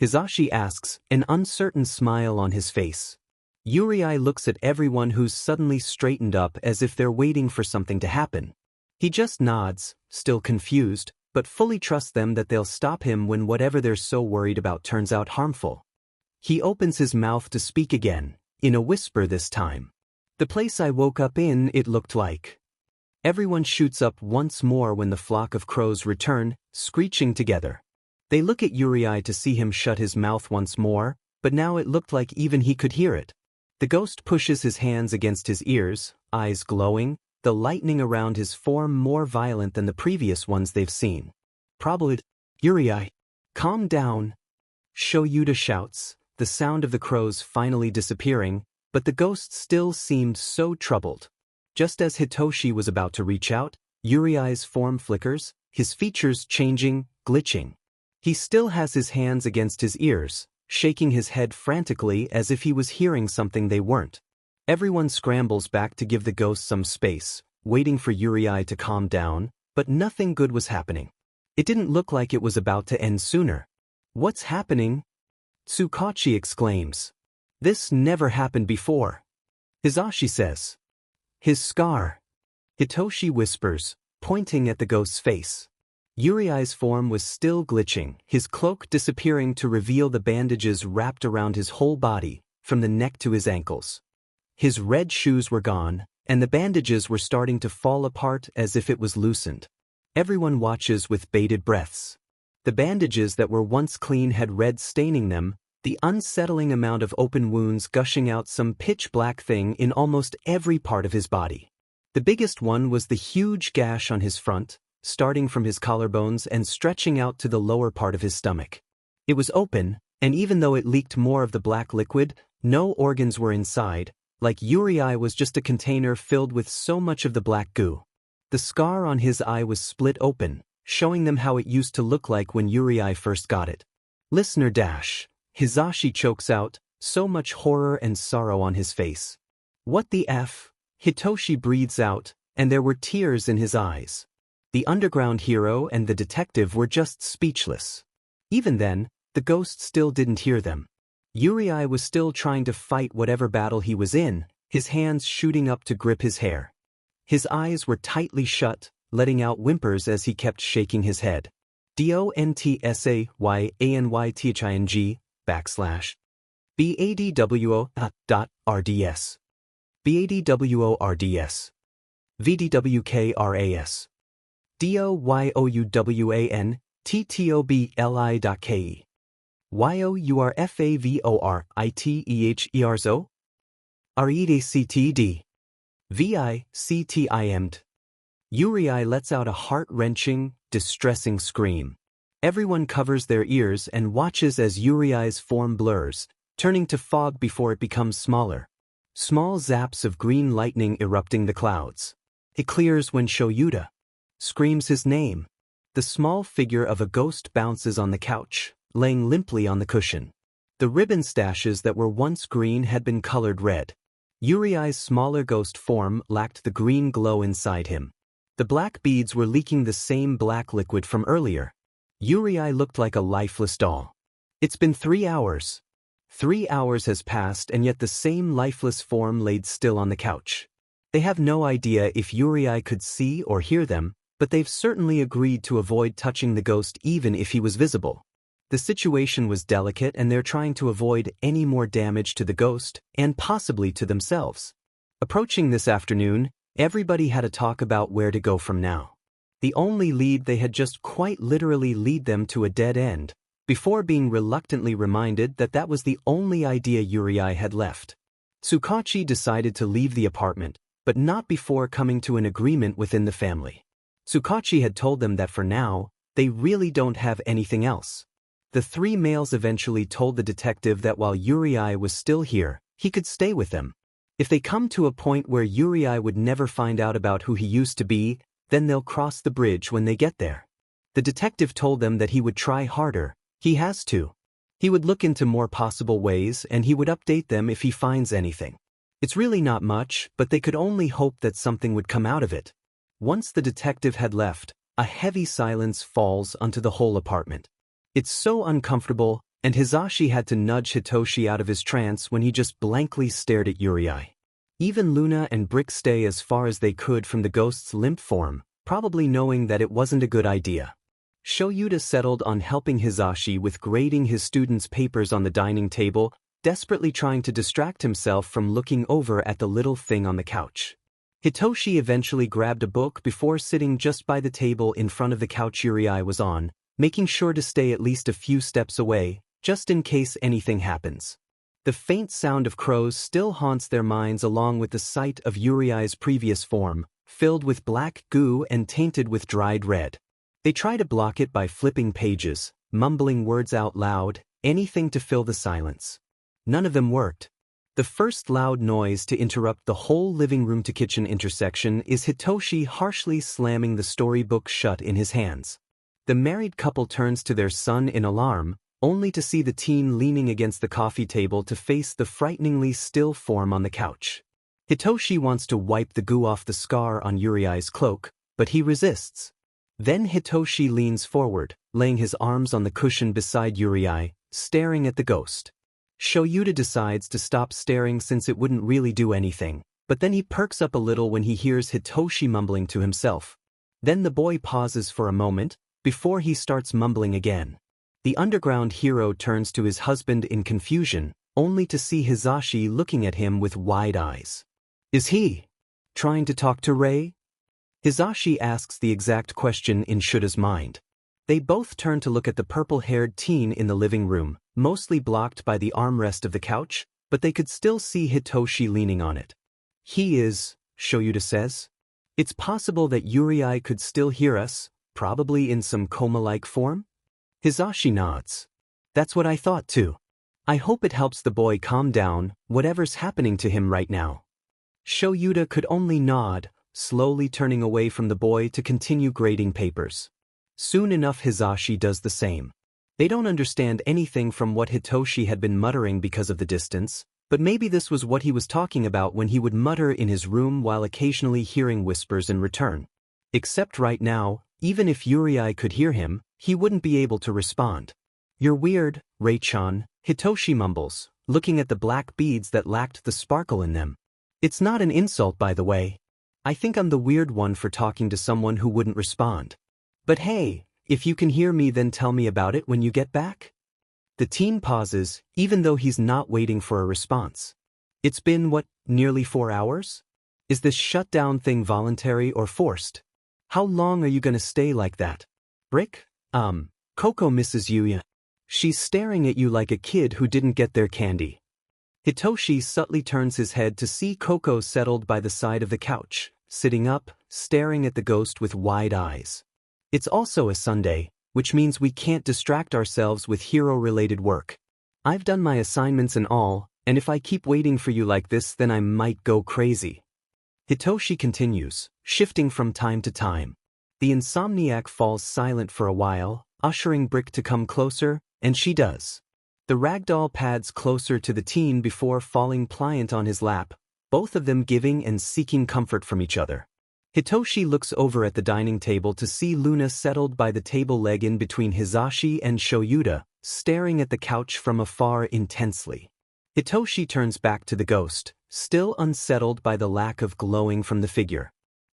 Hizashi asks, an uncertain smile on his face. Yurii looks at everyone who's suddenly straightened up as if they're waiting for something to happen. He just nods, still confused, but fully trusts them that they'll stop him when whatever they're so worried about turns out harmful. He opens his mouth to speak again, in a whisper this time. The place I woke up in, it looked like. Everyone shoots up once more when the flock of crows return, screeching together. They look at Yurii to see him shut his mouth once more, but now it looked like even he could hear it. The ghost pushes his hands against his ears, eyes glowing, the lightning around his form more violent than the previous ones they've seen. Probably, Yurii, calm down. Shouta shouts, the sound of the crows finally disappearing, but the ghost still seemed so troubled. Just as Hitoshi was about to reach out, Yurii's form flickers, his features changing, glitching. He still has his hands against his ears, shaking his head frantically as if he was hearing something they weren't. Everyone scrambles back to give the ghost some space, waiting for Yurii to calm down, but nothing good was happening. It didn't look like it was about to end sooner. What's happening? Tsukachi exclaims. This never happened before. Hizashi says. His scar. Hitoshi whispers, pointing at the ghost's face. Yurii's form was still glitching, his cloak disappearing to reveal the bandages wrapped around his whole body, from the neck to his ankles. His red shoes were gone, and the bandages were starting to fall apart as if it was loosened. Everyone watches with bated breaths. The bandages that were once clean had red staining them, the unsettling amount of open wounds gushing out some pitch-black thing in almost every part of his body. The biggest one was the huge gash on his front, starting from his collarbones and stretching out to the lower part of his stomach. It was open, and even though it leaked more of the black liquid, no organs were inside, like Yurii was just a container filled with so much of the black goo. The scar on his eye was split open, showing them how it used to look like when Yurii first got it. Listener dash. Hizashi chokes out, so much horror and sorrow on his face. What the F? Hitoshi breathes out, and there were tears in his eyes. The underground hero and the detective were just speechless. Even then, the ghost still didn't hear them. Yurii was still trying to fight whatever battle he was in, his hands shooting up to grip his hair. His eyes were tightly shut, letting out whimpers as he kept shaking his head. DONTSAYANYTHING /BADWO.RDS BADWORDS VDWKRAS DOYOUWANTTOBLI.KE YOURFAVORITEHERZO REDACTD VICTIMD. Yurii lets out a heart-wrenching, distressing scream. Everyone covers their ears and watches as Yurii's form blurs, turning to fog before it becomes smaller. Small zaps of green lightning erupting the clouds. It clears when Shouta screams his name. The small figure of a ghost bounces on the couch, laying limply on the cushion. The ribbon stashes that were once green had been colored red. Yurii's smaller ghost form lacked the green glow inside him. The black beads were leaking the same black liquid from earlier. Yurii looked like a lifeless doll. It's been 3 hours. 3 hours has passed and yet the same lifeless form laid still on the couch. They have no idea if Yurii could see or hear them, but they've certainly agreed to avoid touching the ghost even if he was visible. The situation was delicate and they're trying to avoid any more damage to the ghost and possibly to themselves. Approaching this afternoon, everybody had a talk about where to go from now. The only lead they had just quite literally lead them to a dead end, before being reluctantly reminded that that was the only idea Yurii had left. Tsukachi decided to leave the apartment, but not before coming to an agreement within the family. Tsukachi had told them that for now, they really don't have anything else. The 3 males eventually told the detective that while Yurii was still here, he could stay with them. If they come to a point where Yurii would never find out about who he used to be, then they'll cross the bridge when they get there. The detective told them that he would try harder. He has to. He would look into more possible ways and he would update them if he finds anything. It's really not much, but they could only hope that something would come out of it. Once the detective had left, a heavy silence falls onto the whole apartment. It's so uncomfortable, and Hizashi had to nudge Hitoshi out of his trance when he just blankly stared at Yurii. Even Luna and Brick stay as far as they could from the ghost's limp form, probably knowing that it wasn't a good idea. Shouta settled on helping Hizashi with grading his students' papers on the dining table, desperately trying to distract himself from looking over at the little thing on the couch. Hitoshi eventually grabbed a book before sitting just by the table in front of the couch Yurii was on, making sure to stay at least a few steps away, just in case anything happens. The faint sound of crows still haunts their minds along with the sight of Yurii's previous form, filled with black goo and tainted with dried red. They try to block it by flipping pages, mumbling words out loud, anything to fill the silence. None of them worked. The first loud noise to interrupt the whole living room to kitchen intersection is Hitoshi harshly slamming the storybook shut in his hands. The married couple turns to their son in alarm, only to see the teen leaning against the coffee table to face the frighteningly still form on the couch. Hitoshi wants to wipe the goo off the scar on Yurii's cloak, but he resists. Then Hitoshi leans forward, laying his arms on the cushion beside Yurii, staring at the ghost. Shouta decides to stop staring since it wouldn't really do anything, but then he perks up a little when he hears Hitoshi mumbling to himself. Then the boy pauses for a moment, before he starts mumbling again. The underground hero turns to his husband in confusion, only to see Hizashi looking at him with wide eyes. Is he trying to talk to Rei? Hizashi asks the exact question in Shuda's mind. They both turn to look at the purple-haired teen in the living room, mostly blocked by the armrest of the couch, but they could still see Hitoshi leaning on it. He is, Shouta says. It's possible that Yurii could still hear us, probably in some coma-like form? Hizashi nods. That's what I thought too. I hope it helps the boy calm down, whatever's happening to him right now. Shouta could only nod, slowly turning away from the boy to continue grading papers. Soon enough Hizashi does the same. They don't understand anything from what Hitoshi had been muttering because of the distance, but maybe this was what he was talking about when he would mutter in his room while occasionally hearing whispers in return. Except right now, even if Yurii could hear him, he wouldn't be able to respond. You're weird, Rei-chan, Hitoshi mumbles, looking at the black beads that lacked the sparkle in them. It's not an insult, by the way. I think I'm the weird one for talking to someone who wouldn't respond. But hey, if you can hear me then tell me about it when you get back? The teen pauses, even though he's not waiting for a response. It's been, nearly 4 hours? Is this shutdown thing voluntary or forced? How long are you gonna stay like that? Brick? Coco misses you. She's staring at you like a kid who didn't get their candy. Hitoshi subtly turns his head to see Coco settled by the side of the couch, sitting up, staring at the ghost with wide eyes. It's also a Sunday, which means we can't distract ourselves with hero-related work. I've done my assignments and all, and if I keep waiting for you like this then I might go crazy. Hitoshi continues, shifting from time to time. The insomniac falls silent for a while, ushering Brick to come closer, and she does. The ragdoll pads closer to the teen before falling pliant on his lap, both of them giving and seeking comfort from each other. Hitoshi looks over at the dining table to see Luna settled by the table leg in between Hizashi and Shouta, staring at the couch from afar intensely. Hitoshi turns back to the ghost, still unsettled by the lack of glowing from the figure.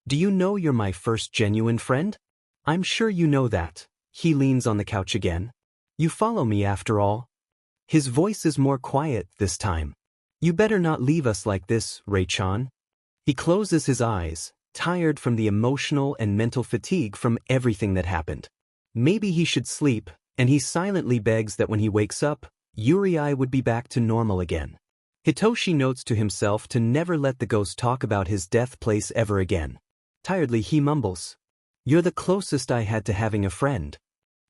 Do you know you're my first genuine friend? I'm sure you know that. He leans on the couch again. You follow me after all. His voice is more quiet this time. You better not leave us like this, Rei-chan. He closes his eyes, tired from the emotional and mental fatigue from everything that happened. Maybe he should sleep, and he silently begs that when he wakes up, Yurii would be back to normal again. Hitoshi notes to himself to never let the ghost talk about his death place ever again. Tiredly he mumbles, "You're the closest I had to having a friend."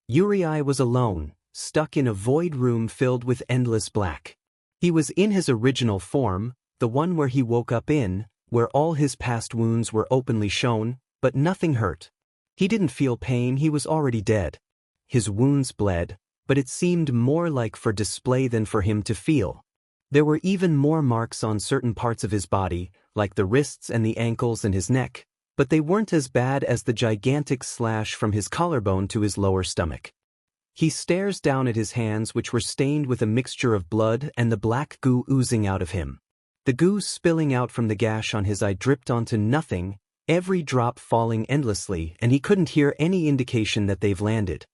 Yurii was alone, stuck in a void room filled with endless black. He was in his original form, the one where he woke up in, where all his past wounds were openly shown, but nothing hurt. He didn't feel pain, he was already dead. His wounds bled, but it seemed more like for display than for him to feel. There were even more marks on certain parts of his body, like the wrists and the ankles and his neck, but they weren't as bad as the gigantic slash from his collarbone to his lower stomach. He stares down at his hands, which were stained with a mixture of blood and the black goo oozing out of him. The goo spilling out from the gash on his eye dripped onto nothing, every drop falling endlessly, and he couldn't hear any indication that they've landed.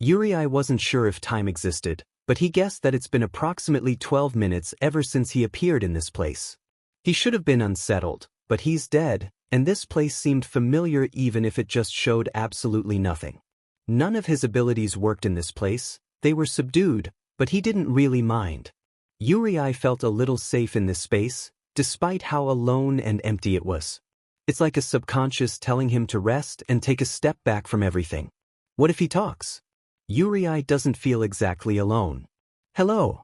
Yurii wasn't sure if time existed, but he guessed that it's been approximately 12 minutes ever since he appeared in this place. He should have been unsettled, but he's dead, and this place seemed familiar even if it just showed absolutely nothing. None of his abilities worked in this place, they were subdued, but he didn't really mind. Yurii felt a little safe in this space, despite how alone and empty it was. It's like a subconscious telling him to rest and take a step back from everything. What if he talks? Yurii doesn't feel exactly alone. Hello.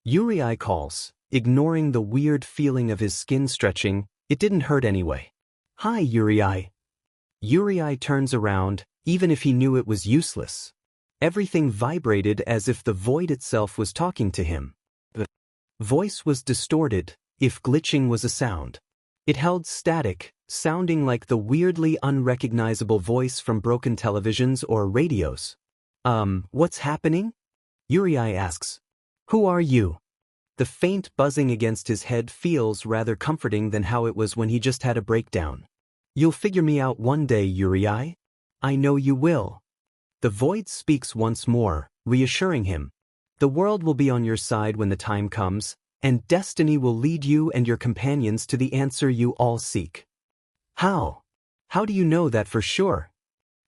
Yurii calls, ignoring the weird feeling of his skin stretching. It didn't hurt anyway. Hi, Yurii. Yurii turns around, even if he knew it was useless. Everything vibrated as if the void itself was talking to him. The voice was distorted, if glitching was a sound. It held static, sounding like the weirdly unrecognizable voice from broken televisions or radios. What's happening? Yurii asks. Who are you? The faint buzzing against his head feels rather comforting than how it was when he just had a breakdown. You'll figure me out one day, Yurii. I know you will. The void speaks once more, reassuring him. The world will be on your side when the time comes, and destiny will lead you and your companions to the answer you all seek. How? How do you know that for sure?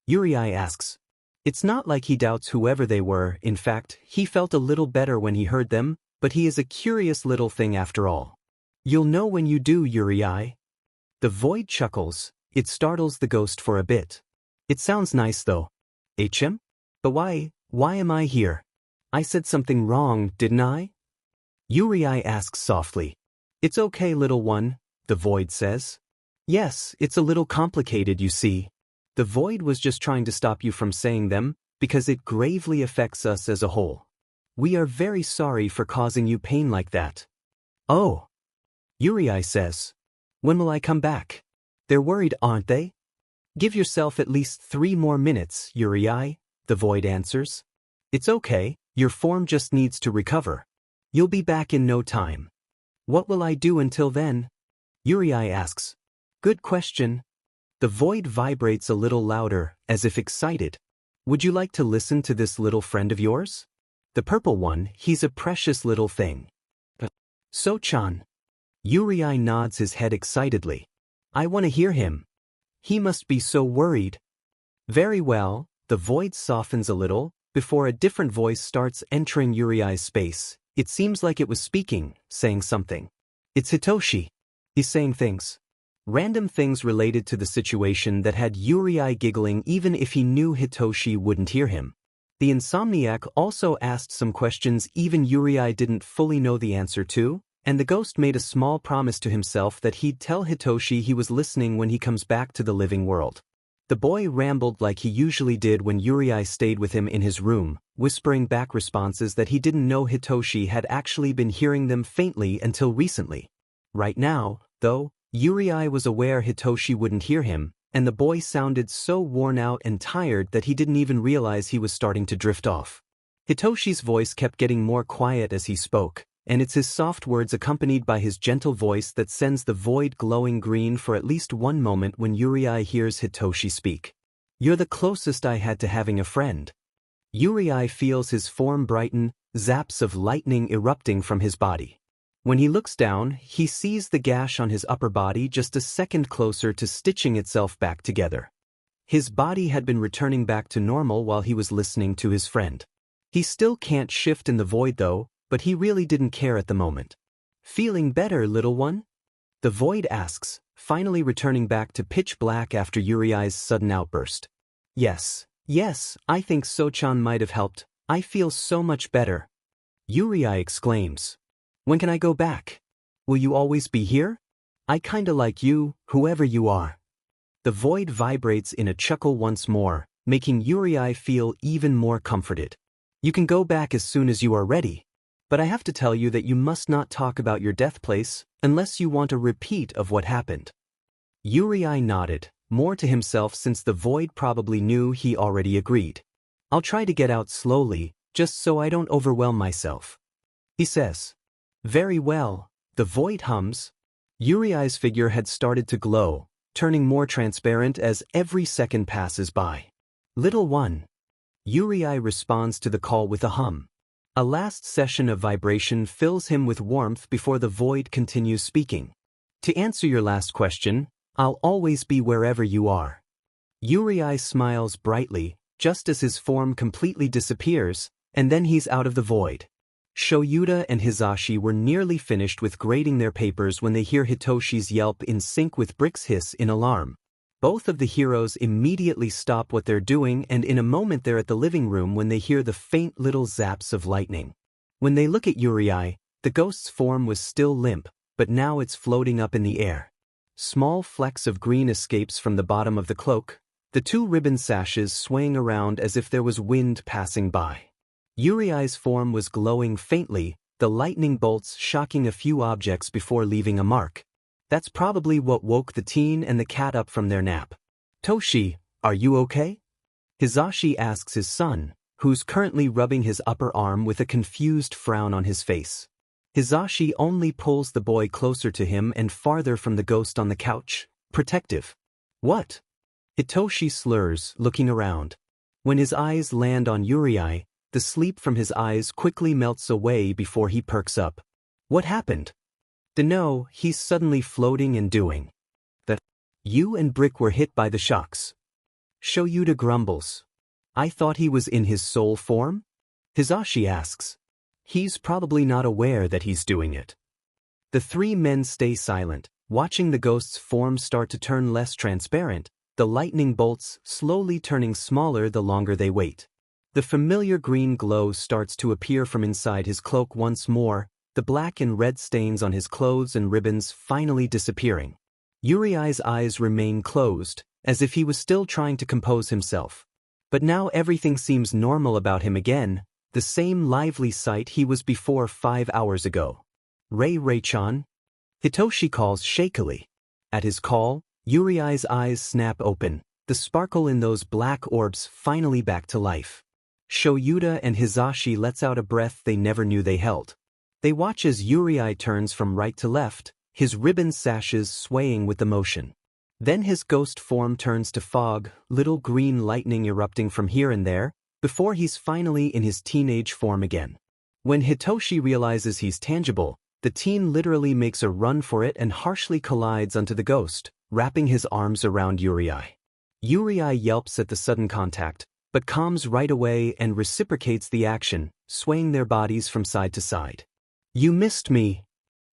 Yurii asks. It's not like he doubts whoever they were. In fact, he felt a little better when he heard them, but he is a curious little thing after all. You'll know when you do, Yurii. The void chuckles. It startles the ghost for a bit. It sounds nice though. HM? But why am I here? I said something wrong, didn't I? Yurii asks softly. It's okay, little one, the void says. Yes, it's a little complicated, you see. The void was just trying to stop you from saying them, because it gravely affects us as a whole. We are very sorry for causing you pain like that. Oh. Yurii says. When will I come back? They're worried, aren't they? Give yourself at least 3 more minutes, Yurii, the void answers. It's okay, your form just needs to recover. You'll be back in no time. What will I do until then? Yurii asks. Good question. The void vibrates a little louder, as if excited. Would you like to listen to this little friend of yours? The purple one, he's a precious little thing. So-chan. Yurii nods his head excitedly. I want to hear him. He must be so worried. Very well, the void softens a little, before a different voice starts entering Yurii's space. It seems like it was speaking, saying something. It's Hitoshi. He's saying things. Random things related to the situation that had Yurii giggling even if he knew Hitoshi wouldn't hear him. The insomniac also asked some questions even Yurii didn't fully know the answer to, and the ghost made a small promise to himself that he'd tell Hitoshi he was listening when he comes back to the living world. The boy rambled like he usually did when Yurii stayed with him in his room, whispering back responses that he didn't know Hitoshi had actually been hearing them faintly until recently. Right now, though, Yurii was aware Hitoshi wouldn't hear him, and the boy sounded so worn out and tired that he didn't even realize he was starting to drift off. Hitoshi's voice kept getting more quiet as he spoke, and it's his soft words accompanied by his gentle voice that sends the void glowing green for at least one moment when Yurii hears Hitoshi speak. You're the closest I had to having a friend. Yurii feels his form brighten, zaps of lightning erupting from his body. When he looks down, he sees the gash on his upper body just a second closer to stitching itself back together. His body had been returning back to normal while he was listening to his friend. He still can't shift in the void though, but he really didn't care at the moment. Feeling better, little one? The void asks, finally returning back to pitch black after Yurii's sudden outburst. Yes, I think So-chan might have helped. I feel so much better. Yurii exclaims. When can I go back? Will you always be here? I kinda like you, whoever you are. The void vibrates in a chuckle once more, making Yurii feel even more comforted. You can go back as soon as you are ready. But I have to tell you that you must not talk about your death place unless you want a repeat of what happened. Yurii nodded, more to himself since the void probably knew he already agreed. I'll try to get out slowly, just so I don't overwhelm myself. He says. Very well, the void hums. Yurii's figure had started to glow, turning more transparent as every second passes by. Little one. Yurii responds to the call with a hum. A last session of vibration fills him with warmth before the void continues speaking. To answer your last question, I'll always be wherever you are. Yurii smiles brightly, just as his form completely disappears, and then he's out of the void. Shouta and Hizashi were nearly finished with grading their papers when they hear Hitoshi's yelp in sync with Brick's hiss in alarm. Both of the heroes immediately stop what they're doing, and in a moment they're at the living room when they hear the faint little zaps of lightning. When they look at Yurii, the ghost's form was still limp, but now it's floating up in the air. Small flecks of green escapes from the bottom of the cloak, the two ribbon sashes swaying around as if there was wind passing by. Yurii's form was glowing faintly, the lightning bolts shocking a few objects before leaving a mark. That's probably what woke the teen and the cat up from their nap. Toshi, are you okay? Hizashi asks his son, who's currently rubbing his upper arm with a confused frown on his face. Hizashi only pulls the boy closer to him and farther from the ghost on the couch, protective. What? Hitoshi slurs, looking around. When his eyes land on Yurii, the sleep from his eyes quickly melts away before he perks up. What happened? No, he's suddenly floating and doing. You and Brick were hit by the shocks. Shouta grumbles. I thought he was in his soul form? Hizashi asks. He's probably not aware that he's doing it. The three men stay silent, watching the ghost's form start to turn less transparent, the lightning bolts slowly turning smaller the longer they wait. The familiar green glow starts to appear from inside his cloak once more, the black and red stains on his clothes and ribbons finally disappearing. Yurii's eyes remain closed, as if he was still trying to compose himself. But now everything seems normal about him again, the same lively sight he was before 5 hours ago. Ray-chan? Hitoshi calls shakily. At his call, Yurii's eyes snap open, the sparkle in those black orbs finally back to life. Shouta and Hizashi lets out a breath they never knew they held. They watch as Yurii turns from right to left, his ribbon sashes swaying with the motion. Then his ghost form turns to fog, little green lightning erupting from here and there, before he's finally in his teenage form again. When Hitoshi realizes he's tangible, the teen literally makes a run for it and harshly collides onto the ghost, wrapping his arms around Yurii. Yurii yelps at the sudden contact, but calms right away and reciprocates the action, swaying their bodies from side to side. You missed me.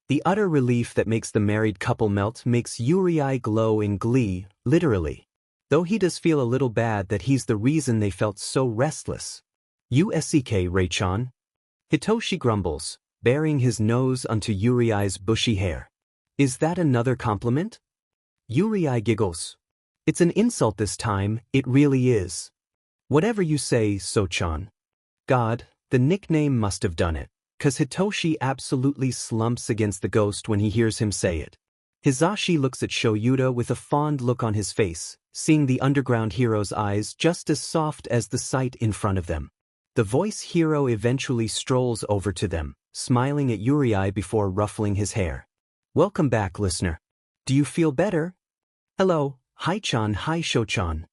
The utter relief that makes the married couple melt makes Yurii glow in glee, literally. Though he does feel a little bad that he's the reason they felt so restless. USEK Ray-chan? Hitoshi grumbles, burying his nose onto Yurii's bushy hair. Is that another compliment? Yurii giggles. It's an insult this time, it really is. Whatever you say, So-chan. God, the nickname must have done it, 'cause Hitoshi absolutely slumps against the ghost when he hears him say it. Hizashi looks at Shouta with a fond look on his face, seeing the underground hero's eyes just as soft as the sight in front of them. The voice hero eventually strolls over to them, smiling at Yurii before ruffling his hair. Welcome back, listener. Do you feel better? Hello, hi-chan, hi Sho-chan.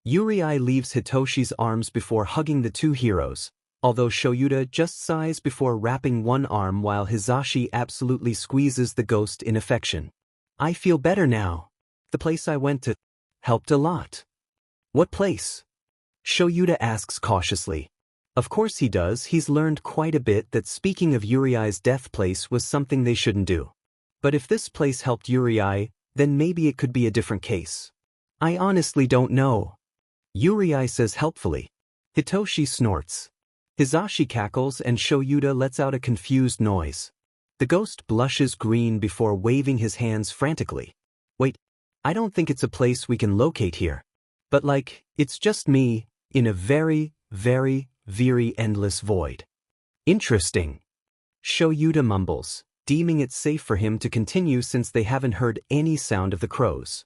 Yurii leaves Hitoshi's arms before hugging the two heroes, although Shouta just sighs before wrapping one arm while Hizashi absolutely squeezes the ghost in affection. I feel better now. The place I went to helped a lot. What place? Shouta asks cautiously. Of course he does, he's learned quite a bit that speaking of Yurii's death place was something they shouldn't do. But if this place helped Yurii, then maybe it could be a different case. I honestly don't know. Yurii says helpfully. Hitoshi snorts. Hizashi cackles and Shouta lets out a confused noise. The ghost blushes green before waving his hands frantically. Wait, I don't think it's a place we can locate here. But it's just me, in a very, very, very endless void. Interesting. Shouta mumbles, deeming it safe for him to continue since they haven't heard any sound of the crows.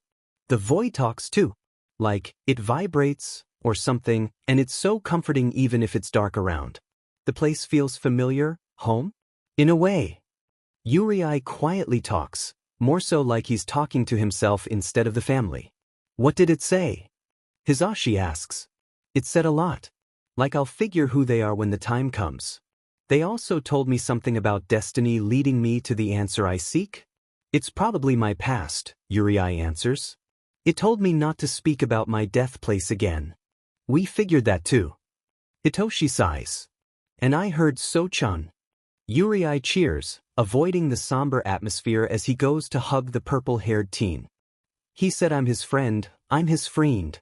The void talks too. Like, it vibrates, or something, and it's so comforting even if it's dark around. The place feels familiar, home? In a way. Yurii quietly talks, more so like he's talking to himself instead of the family. What did it say? Hizashi asks. It said a lot. Like I'll figure who they are when the time comes. They also told me something about destiny leading me to the answer I seek? It's probably my past, Yurii answers. It told me not to speak about my death place again. We figured that too. Hitoshi sighs. And I heard So-chan. Yurii cheers, avoiding the somber atmosphere as he goes to hug the purple-haired teen. He said I'm his friend, I'm his friend.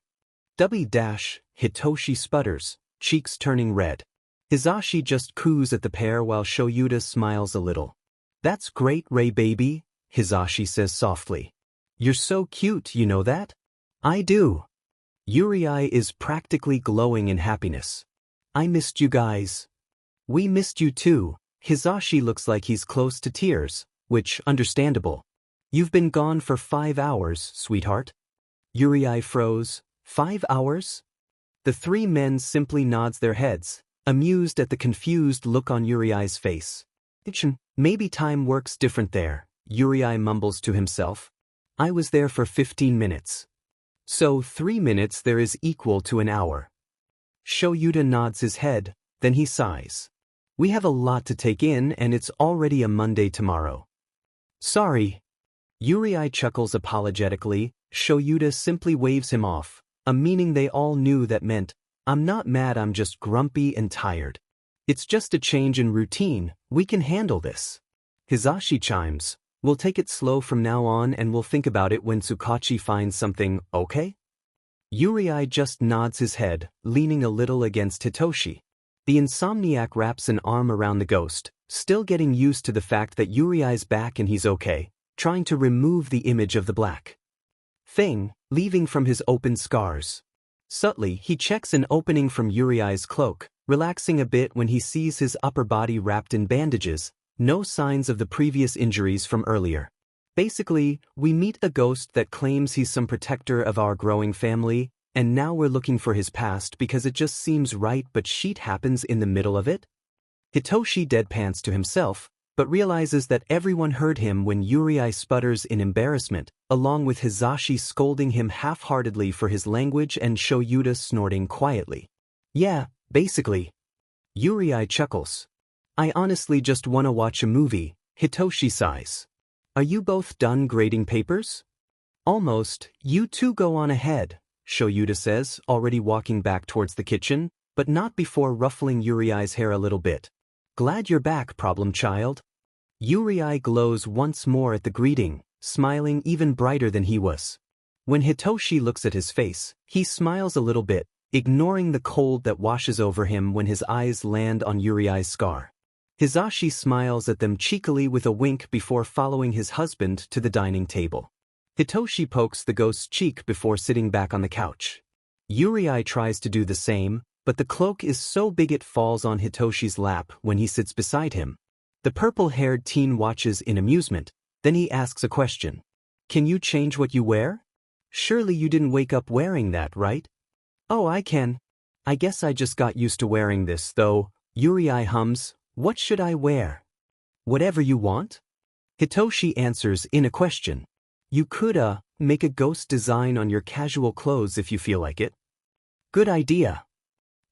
Hitoshi sputters, cheeks turning red. Hizashi just coos at the pair while Shouta smiles a little. That's great, Ray baby, Hizashi says softly. You're so cute, you know that? I do. Yurii is practically glowing in happiness. I missed you guys. We missed you too. Hizashi looks like he's close to tears, which, understandable. You've been gone for 5 hours, sweetheart. Yurii froze. 5 hours? The three men simply nods their heads, amused at the confused look on Yurii's face. Maybe time works different there, Yurii mumbles to himself. I was there for 15 minutes. So 3 minutes there is equal to an hour. Shouta nods his head, then he sighs. We have a lot to take in and it's already a Monday tomorrow. Sorry. Yurii chuckles apologetically, Shouta simply waves him off, a meaning they all knew that meant, I'm not mad, I'm just grumpy and tired. It's just a change in routine, we can handle this. Hizashi chimes, we'll take it slow from now on and we'll think about it when Tsukachi finds something, okay? Yurii just nods his head, leaning a little against Hitoshi. The insomniac wraps an arm around the ghost, still getting used to the fact that Yurii's back and he's okay, trying to remove the image of the black thing, leaving from his open scars. Subtly, he checks an opening from Yurii's cloak, relaxing a bit when he sees his upper body wrapped in bandages, no signs of the previous injuries from earlier. Basically, we meet a ghost that claims he's some protector of our growing family, and now we're looking for his past because it just seems right, but shit happens in the middle of it? Hitoshi deadpans to himself, but realizes that everyone heard him when Yurii sputters in embarrassment, along with Hizashi scolding him half-heartedly for his language and Shouta snorting quietly. Yeah, basically. Yurii chuckles. I honestly just wanna watch a movie, Hitoshi sighs. Are you both done grading papers? Almost, you two go on ahead, Shouta says, already walking back towards the kitchen, but not before ruffling Yurii's hair a little bit. Glad you're back, problem child. Yurii glows once more at the greeting, smiling even brighter than he was. When Hitoshi looks at his face, he smiles a little bit, ignoring the cold that washes over him when his eyes land on Yurii's scar. Hizashi smiles at them cheekily with a wink before following his husband to the dining table. Hitoshi pokes the ghost's cheek before sitting back on the couch. Yurii tries to do the same, but the cloak is so big it falls on Hitoshi's lap when he sits beside him. The purple-haired teen watches in amusement, then he asks a question. Can you change what you wear? Surely you didn't wake up wearing that, right? Oh, I can. I guess I just got used to wearing this, though. Yurii hums, what should I wear? Whatever you want? Hitoshi answers in a question. You could, make a ghost design on your casual clothes if you feel like it. Good idea.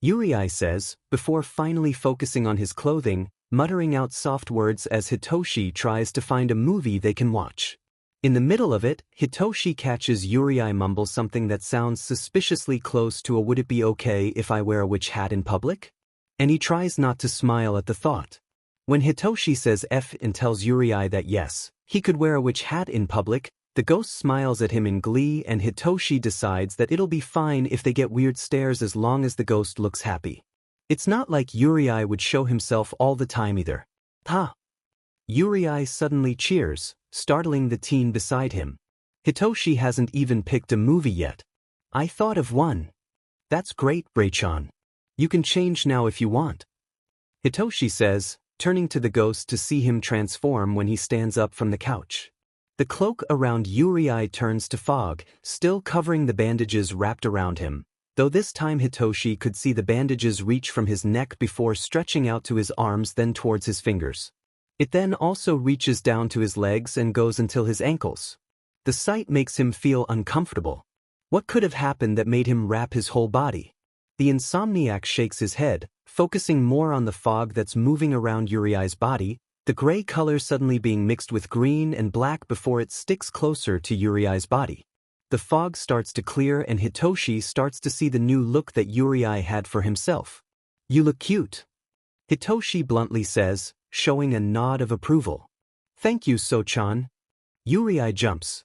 Yurii says, before finally focusing on his clothing, muttering out soft words as Hitoshi tries to find a movie they can watch. In the middle of it, Hitoshi catches Yurii mumble something that sounds suspiciously close to a would it be okay if I wear a witch hat in public? And he tries not to smile at the thought. When Hitoshi says F and tells Yurii that yes, he could wear a witch hat in public, the ghost smiles at him in glee and Hitoshi decides that it'll be fine if they get weird stares as long as the ghost looks happy. It's not like Yurii would show himself all the time either. Ha! Yurii suddenly cheers, startling the teen beside him. Hitoshi hasn't even picked a movie yet. I thought of one. That's great, Ray-chan. You can change now if you want. Hitoshi says, turning to the ghost to see him transform when he stands up from the couch. The cloak around Yurii turns to fog, still covering the bandages wrapped around him, though this time Hitoshi could see the bandages reach from his neck before stretching out to his arms, then towards his fingers. It then also reaches down to his legs and goes until his ankles. The sight makes him feel uncomfortable. What could have happened that made him wrap his whole body? The insomniac shakes his head, focusing more on the fog that's moving around Yurii's body, the gray color suddenly being mixed with green and black before it sticks closer to Yurii's body. The fog starts to clear and Hitoshi starts to see the new look that Yurii had for himself. You look cute, Hitoshi bluntly says, showing a nod of approval. Thank you, So-chan. Yurii jumps.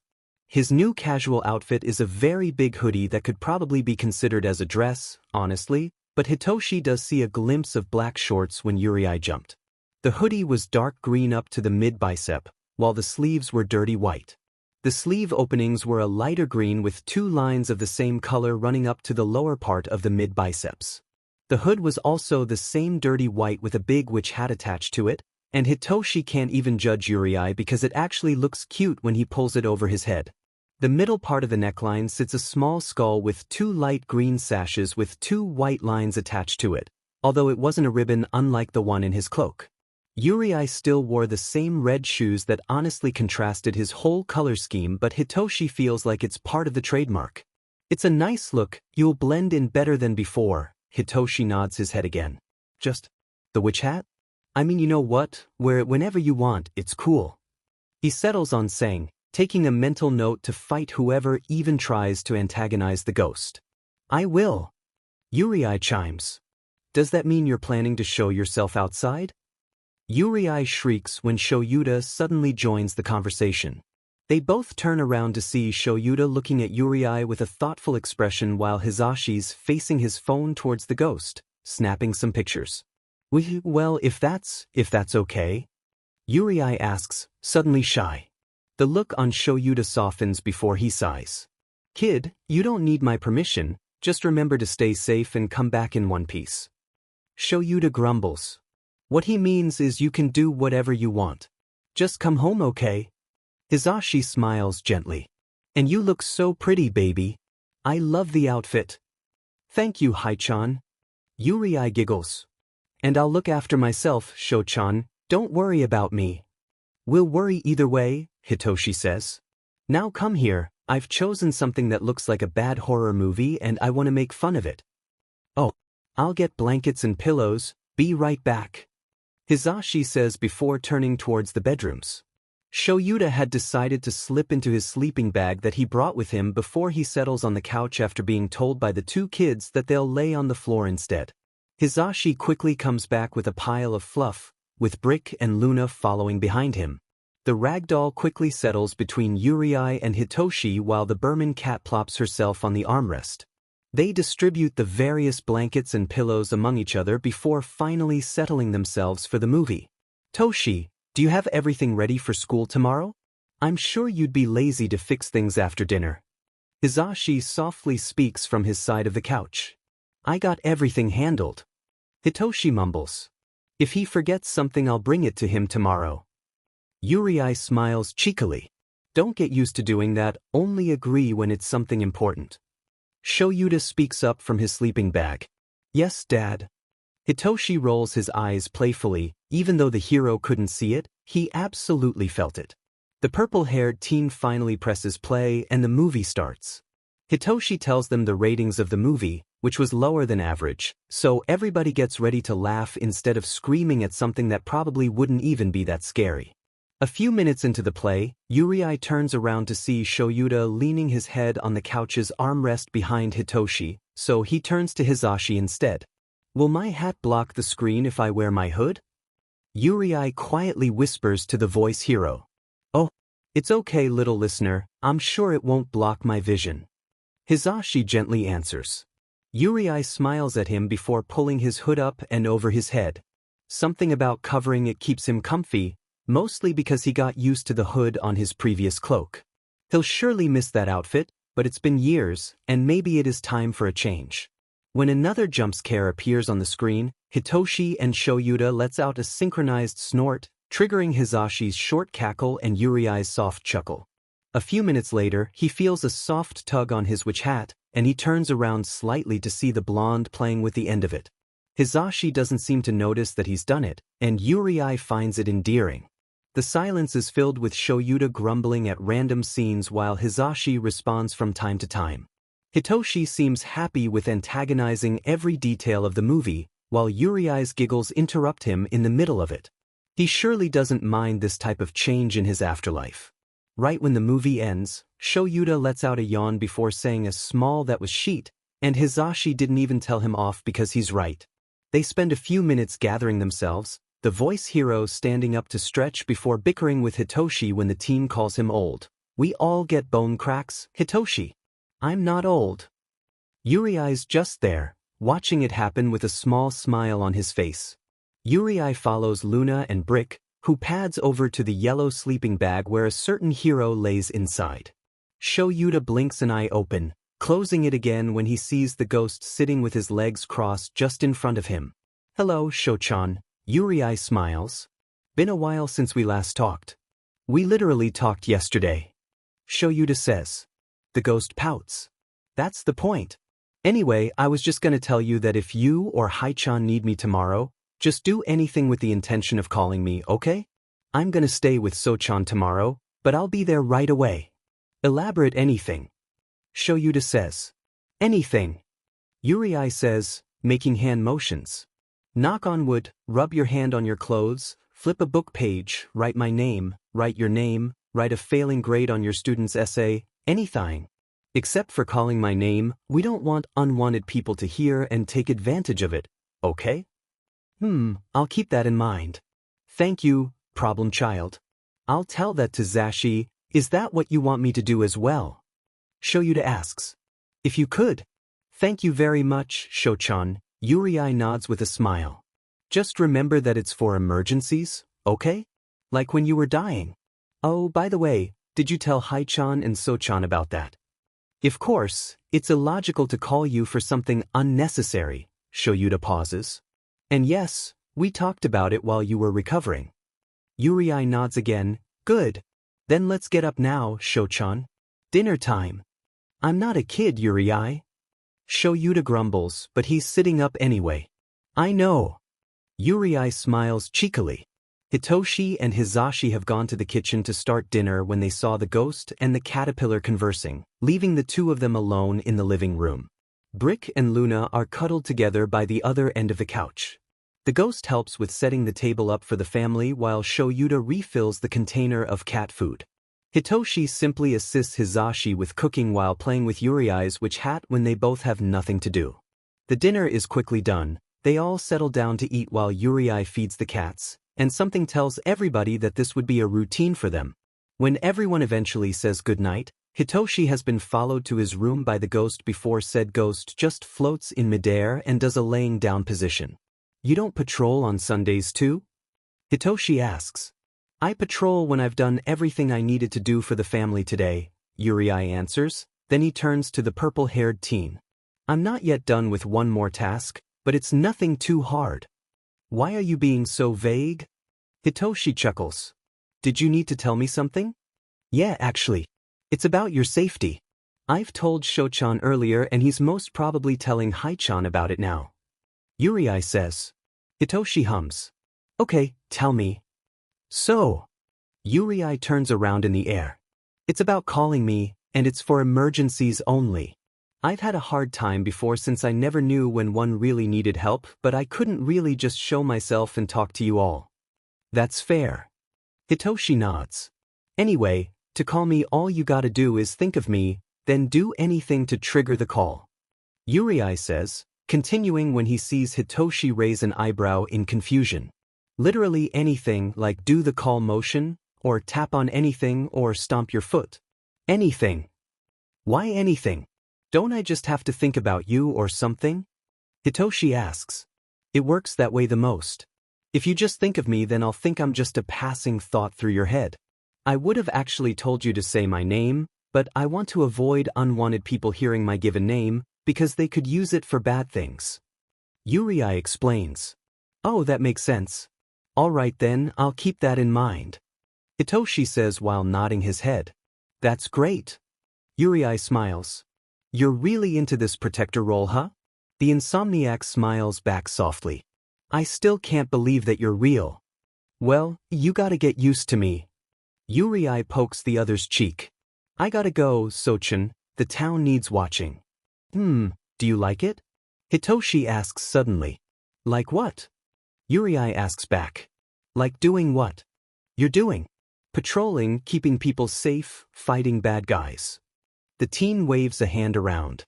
His new casual outfit is a very big hoodie that could probably be considered as a dress, honestly, but Hitoshi does see a glimpse of black shorts when Yurii jumped. The hoodie was dark green up to the mid-bicep, while the sleeves were dirty white. The sleeve openings were a lighter green with 2 lines of the same color running up to the lower part of the mid-biceps. The hood was also the same dirty white with a big witch hat attached to it, and Hitoshi can't even judge Yurii because it actually looks cute when he pulls it over his head. The middle part of the neckline sits a small skull with 2 light green sashes with 2 white lines attached to it, although it wasn't a ribbon unlike the one in his cloak. Yurii still wore the same red shoes that honestly contrasted his whole color scheme, but Hitoshi feels like it's part of the trademark. It's a nice look, you'll blend in better than before. Hitoshi nods his head again. Just the witch hat? I mean, you know what, wear it whenever you want, it's cool. He settles on saying, taking a mental note to fight whoever even tries to antagonize the ghost. I will. Yurii chimes. Does that mean you're planning to show yourself outside? Yurii shrieks when Shouta suddenly joins the conversation. They both turn around to see Shouta looking at Yurii with a thoughtful expression while Hizashi's facing his phone towards the ghost, snapping some pictures. Well, if that's okay? Yurii asks, suddenly shy. The look on Shouta softens before he sighs. Kid, you don't need my permission, just remember to stay safe and come back in one piece. Shouta grumbles. What he means is you can do whatever you want. Just come home, okay? Hizashi smiles gently. And you look so pretty, baby. I love the outfit. Thank you, Hai-chan. Yurii giggles. And I'll look after myself, Sho-chan, don't worry about me. We'll worry either way, Hitoshi says. Now come here, I've chosen something that looks like a bad horror movie and I want to make fun of it. Oh, I'll get blankets and pillows, be right back. Hizashi says before turning towards the bedrooms. Shouta had decided to slip into his sleeping bag that he brought with him before he settles on the couch after being told by the 2 kids that they'll lay on the floor instead. Hizashi quickly comes back with a pile of fluff, with Brick and Luna following behind him. The ragdoll quickly settles between Yurii and Hitoshi while the Burman cat plops herself on the armrest. They distribute the various blankets and pillows among each other before finally settling themselves for the movie. Toshi, do you have everything ready for school tomorrow? I'm sure you'd be lazy to fix things after dinner. Hizashi softly speaks from his side of the couch. I got everything handled. Hitoshi mumbles. If he forgets something, I'll bring it to him tomorrow. Yurii smiles cheekily. Don't get used to doing that, only agree when it's something important. Shouta speaks up from his sleeping bag. Yes, Dad. Hitoshi rolls his eyes playfully, even though the hero couldn't see it, he absolutely felt it. The purple-haired teen finally presses play and the movie starts. Hitoshi tells them the ratings of the movie, which was lower than average, so everybody gets ready to laugh instead of screaming at something that probably wouldn't even be that scary. A few minutes into the play, Yurii turns around to see Shouta leaning his head on the couch's armrest behind Hitoshi, so he turns to Hizashi instead. Will my hat block the screen if I wear my hood? Yurii quietly whispers to the voice hero. Oh, it's okay, little listener, I'm sure it won't block my vision. Hizashi gently answers. Yurii smiles at him before pulling his hood up and over his head. Something about covering it keeps him comfy, mostly because he got used to the hood on his previous cloak. He'll surely miss that outfit, but it's been years, and maybe it is time for a change. When another jump scare appears on the screen, Hitoshi and Shouta lets out a synchronized snort, triggering Hizashi's short cackle and Yurii's soft chuckle. A few minutes later, he feels a soft tug on his witch hat, and he turns around slightly to see the blonde playing with the end of it. Hizashi doesn't seem to notice that he's done it, and Yurii finds it endearing. The silence is filled with Shouta grumbling at random scenes while Hizashi responds from time to time. Hitoshi seems happy with antagonizing every detail of the movie, while Yurii's giggles interrupt him in the middle of it. He surely doesn't mind this type of change in his afterlife. Right when the movie ends, Shouta lets out a yawn before saying a small "that was sheet," and Hizashi didn't even tell him off because he's right. They spend a few minutes gathering themselves, the voice hero standing up to stretch before bickering with Hitoshi when the team calls him old. "We all get bone cracks, Hitoshi. I'm not old." Yurii's just there, watching it happen with a small smile on his face. Yurii follows Luna and Brick, who pads over to the yellow sleeping bag where a certain hero lays inside. Shouta blinks an eye open, closing it again when he sees the ghost sitting with his legs crossed just in front of him. "Hello, Shouchan," Yurii smiles. "Been a while since we last talked." "We literally talked yesterday," Shouta says. The ghost pouts. "That's the point. Anyway, I was just gonna tell you that if you or Haichan need me tomorrow, just do anything with the intention of calling me, okay? I'm gonna stay with Sochan tomorrow, but I'll be there right away." "Elaborate anything," Shouta says. "Anything," Yurii says, making hand motions. "Knock on wood, rub your hand on your clothes, flip a book page, write my name, write your name, write a failing grade on your student's essay, anything. Except for calling my name, we don't want unwanted people to hear and take advantage of it, okay?" I'll keep that in mind." "Thank you, problem child. I'll tell that to Zashi. Is that what you want me to do as well?" Shouta asks. "If you could." "Thank you very much, Shouchan," Yurii nods with a smile. "Just remember that it's for emergencies, okay? Like when you were dying. Oh, by the way, did you tell Haichan and Sochan about that?" "Of course, it's illogical to call you for something unnecessary," Shouta pauses. "And yes, we talked about it while you were recovering." Yurii nods again. "Good. Then let's get up now, Shouchan. Dinner time." "I'm not a kid, Yurii." Shouta grumbles, but he's sitting up anyway. "I know." Yurii smiles cheekily. Hitoshi and Hizashi have gone to the kitchen to start dinner when they saw the ghost and the caterpillar conversing, leaving the two of them alone in the living room. Brick and Luna are cuddled together by the other end of the couch. The ghost helps with setting the table up for the family while Shouta refills the container of cat food. Hitoshi simply assists Hizashi with cooking while playing with Yurii's witch hat when they both have nothing to do. The dinner is quickly done. They all settle down to eat while Yurii feeds the cats, and something tells everybody that this would be a routine for them. When everyone eventually says goodnight, Hitoshi has been followed to his room by the ghost before said ghost just floats in midair and does a laying down position. "You don't patrol on Sundays too?" Hitoshi asks. "I patrol when I've done everything I needed to do for the family today," Yurii answers. Then he turns to the purple-haired teen. "I'm not yet done with one more task, but it's nothing too hard." "Why are you being so vague?" Hitoshi chuckles. "Did you need to tell me something?" "Yeah, actually. It's about your safety. I've told Shouchan earlier and he's most probably telling Haichan about it now." Yurii says. Hitoshi hums. "Okay, tell me." "So." Yurii turns around in the air. "It's about calling me, and it's for emergencies only. I've had a hard time before since I never knew when one really needed help, but I couldn't really just show myself and talk to you all." "That's fair." Hitoshi nods. "Anyway, to call me all you gotta do is think of me, then do anything to trigger the call." Yurii says, continuing when he sees Hitoshi raise an eyebrow in confusion. "Literally anything like do the call motion, or tap on anything or stomp your foot. Anything." "Why anything? Don't I just have to think about you or something?" Hitoshi asks. "It works that way the most. If you just think of me, then I'll think I'm just a passing thought through your head. I would have actually told you to say my name, but I want to avoid unwanted people hearing my given name, because they could use it for bad things. Yurii explains. Oh, that makes sense. All right then, I'll keep that in mind. Hitoshi says while nodding his head. That's great. Yurii smiles. You're really into this protector role, huh? The insomniac smiles back softly. I still can't believe that you're real. Well, you gotta get used to me. Yurii pokes the other's cheek. I gotta go, Sochin, the town needs watching. Do you like it? Hitoshi asks suddenly. Like what? Yurii asks back. Like doing what? You're doing. Patrolling, keeping people safe, fighting bad guys. The teen waves a hand around.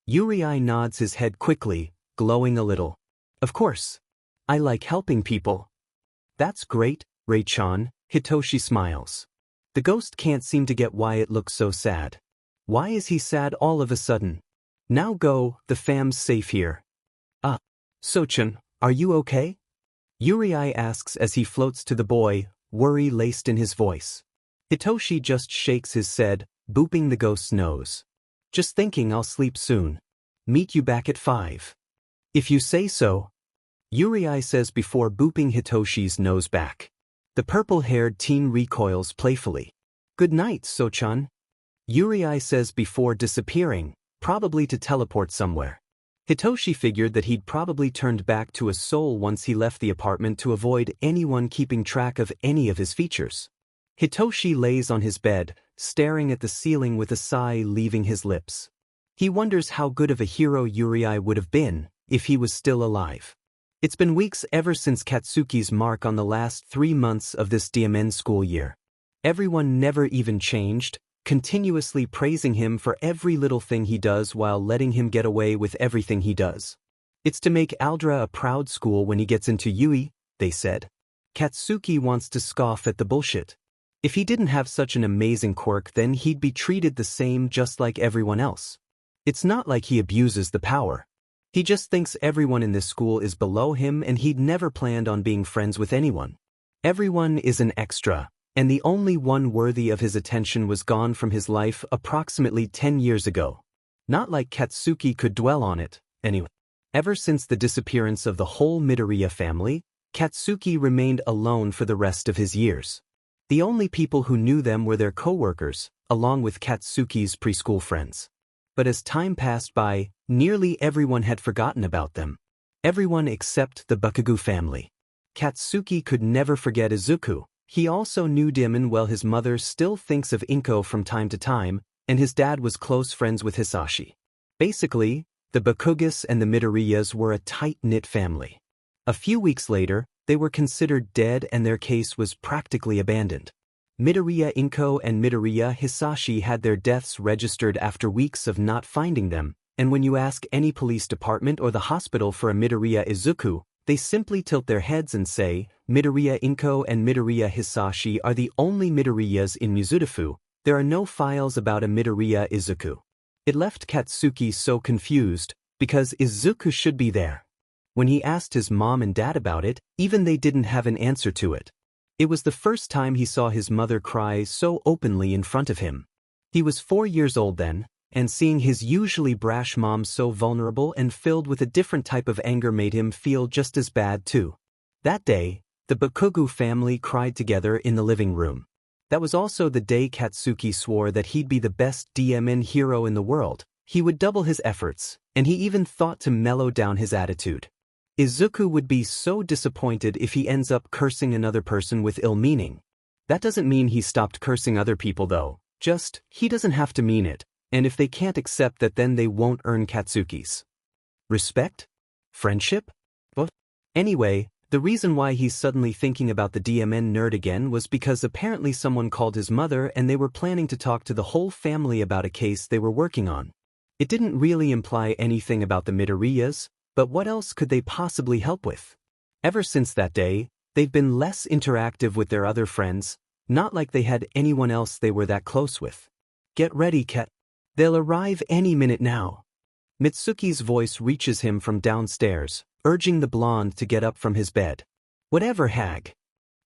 Yurii nods his head quickly, glowing a little. Of course. I like helping people. That's great, Ray-chan, Hitoshi smiles. The ghost can't seem to get why it looks so sad. Why is he sad all of a sudden? Now go, the fam's safe here. Sochin, are you okay? Yurii asks as he floats to the boy, worry laced in his voice. Hitoshi just shakes his head, booping the ghost's nose. Just thinking I'll sleep soon. Meet you back at 5. If you say so. Yurii says before booping Hitoshi's nose back. The purple-haired teen recoils playfully. Good night, Sochan. Yurii says before disappearing, probably to teleport somewhere. Hitoshi figured that he'd probably turned back to a soul once he left the apartment to avoid anyone keeping track of any of his features. Hitoshi lays on his bed, staring at the ceiling with a sigh leaving his lips. He wonders how good of a hero Yurii would have been if he was still alive. It's been weeks ever since Katsuki's mark on the last 3 months of this DMN school year. Everyone never even changed, continuously praising him for every little thing he does while letting him get away with everything he does. It's to make Aldra a proud school when he gets into UE, they said. Katsuki wants to scoff at the bullshit. If he didn't have such an amazing quirk, then he'd be treated the same just like everyone else. It's not like he abuses the power. He just thinks everyone in this school is below him and he'd never planned on being friends with anyone. Everyone is an extra, and the only one worthy of his attention was gone from his life approximately 10 years ago. Not like Katsuki could dwell on it, anyway. Ever since the disappearance of the whole Midoriya family, Katsuki remained alone for the rest of his years. The only people who knew them were their co-workers, along with Katsuki's preschool friends. But as time passed by, nearly everyone had forgotten about them. Everyone except the Bakugo family. Katsuki could never forget Izuku. He also knew Demon well. His mother still thinks of Inko from time to time, and his dad was close friends with Hizashi. Basically, the Bakugos and the Midoriyas were a tight-knit family. A few weeks later, they were considered dead and their case was practically abandoned. Midoriya Inko and Midoriya Hizashi had their deaths registered after weeks of not finding them, and when you ask any police department or the hospital for a Midoriya Izuku, they simply tilt their heads and say, Midoriya Inko and Midoriya Hizashi are the only Midoriyas in Mizudafu. There are no files about a Midoriya Izuku. It left Katsuki so confused, because Izuku should be there. When he asked his mom and dad about it, even they didn't have an answer to it. It was the first time he saw his mother cry so openly in front of him. He was 4 years old then, and seeing his usually brash mom so vulnerable and filled with a different type of anger made him feel just as bad too. That day, the Bakugo family cried together in the living room. That was also the day Katsuki swore that he'd be the best DMN hero in the world. He would double his efforts, and he even thought to mellow down his attitude. Izuku would be so disappointed if he ends up cursing another person with ill meaning. That doesn't mean he stopped cursing other people though, just, he doesn't have to mean it, and if they can't accept that then they won't earn Katsuki's respect? Friendship? What? Anyway, the reason why he's suddenly thinking about the DMN nerd again was because apparently someone called his mother and they were planning to talk to the whole family about a case they were working on. It didn't really imply anything about the Midoriyas, but what else could they possibly help with? Ever since that day, they've been less interactive with their other friends, not like they had anyone else they were that close with. Get ready, Kat. They'll arrive any minute now. Mitsuki's voice reaches him from downstairs, urging the blonde to get up from his bed. Whatever, hag.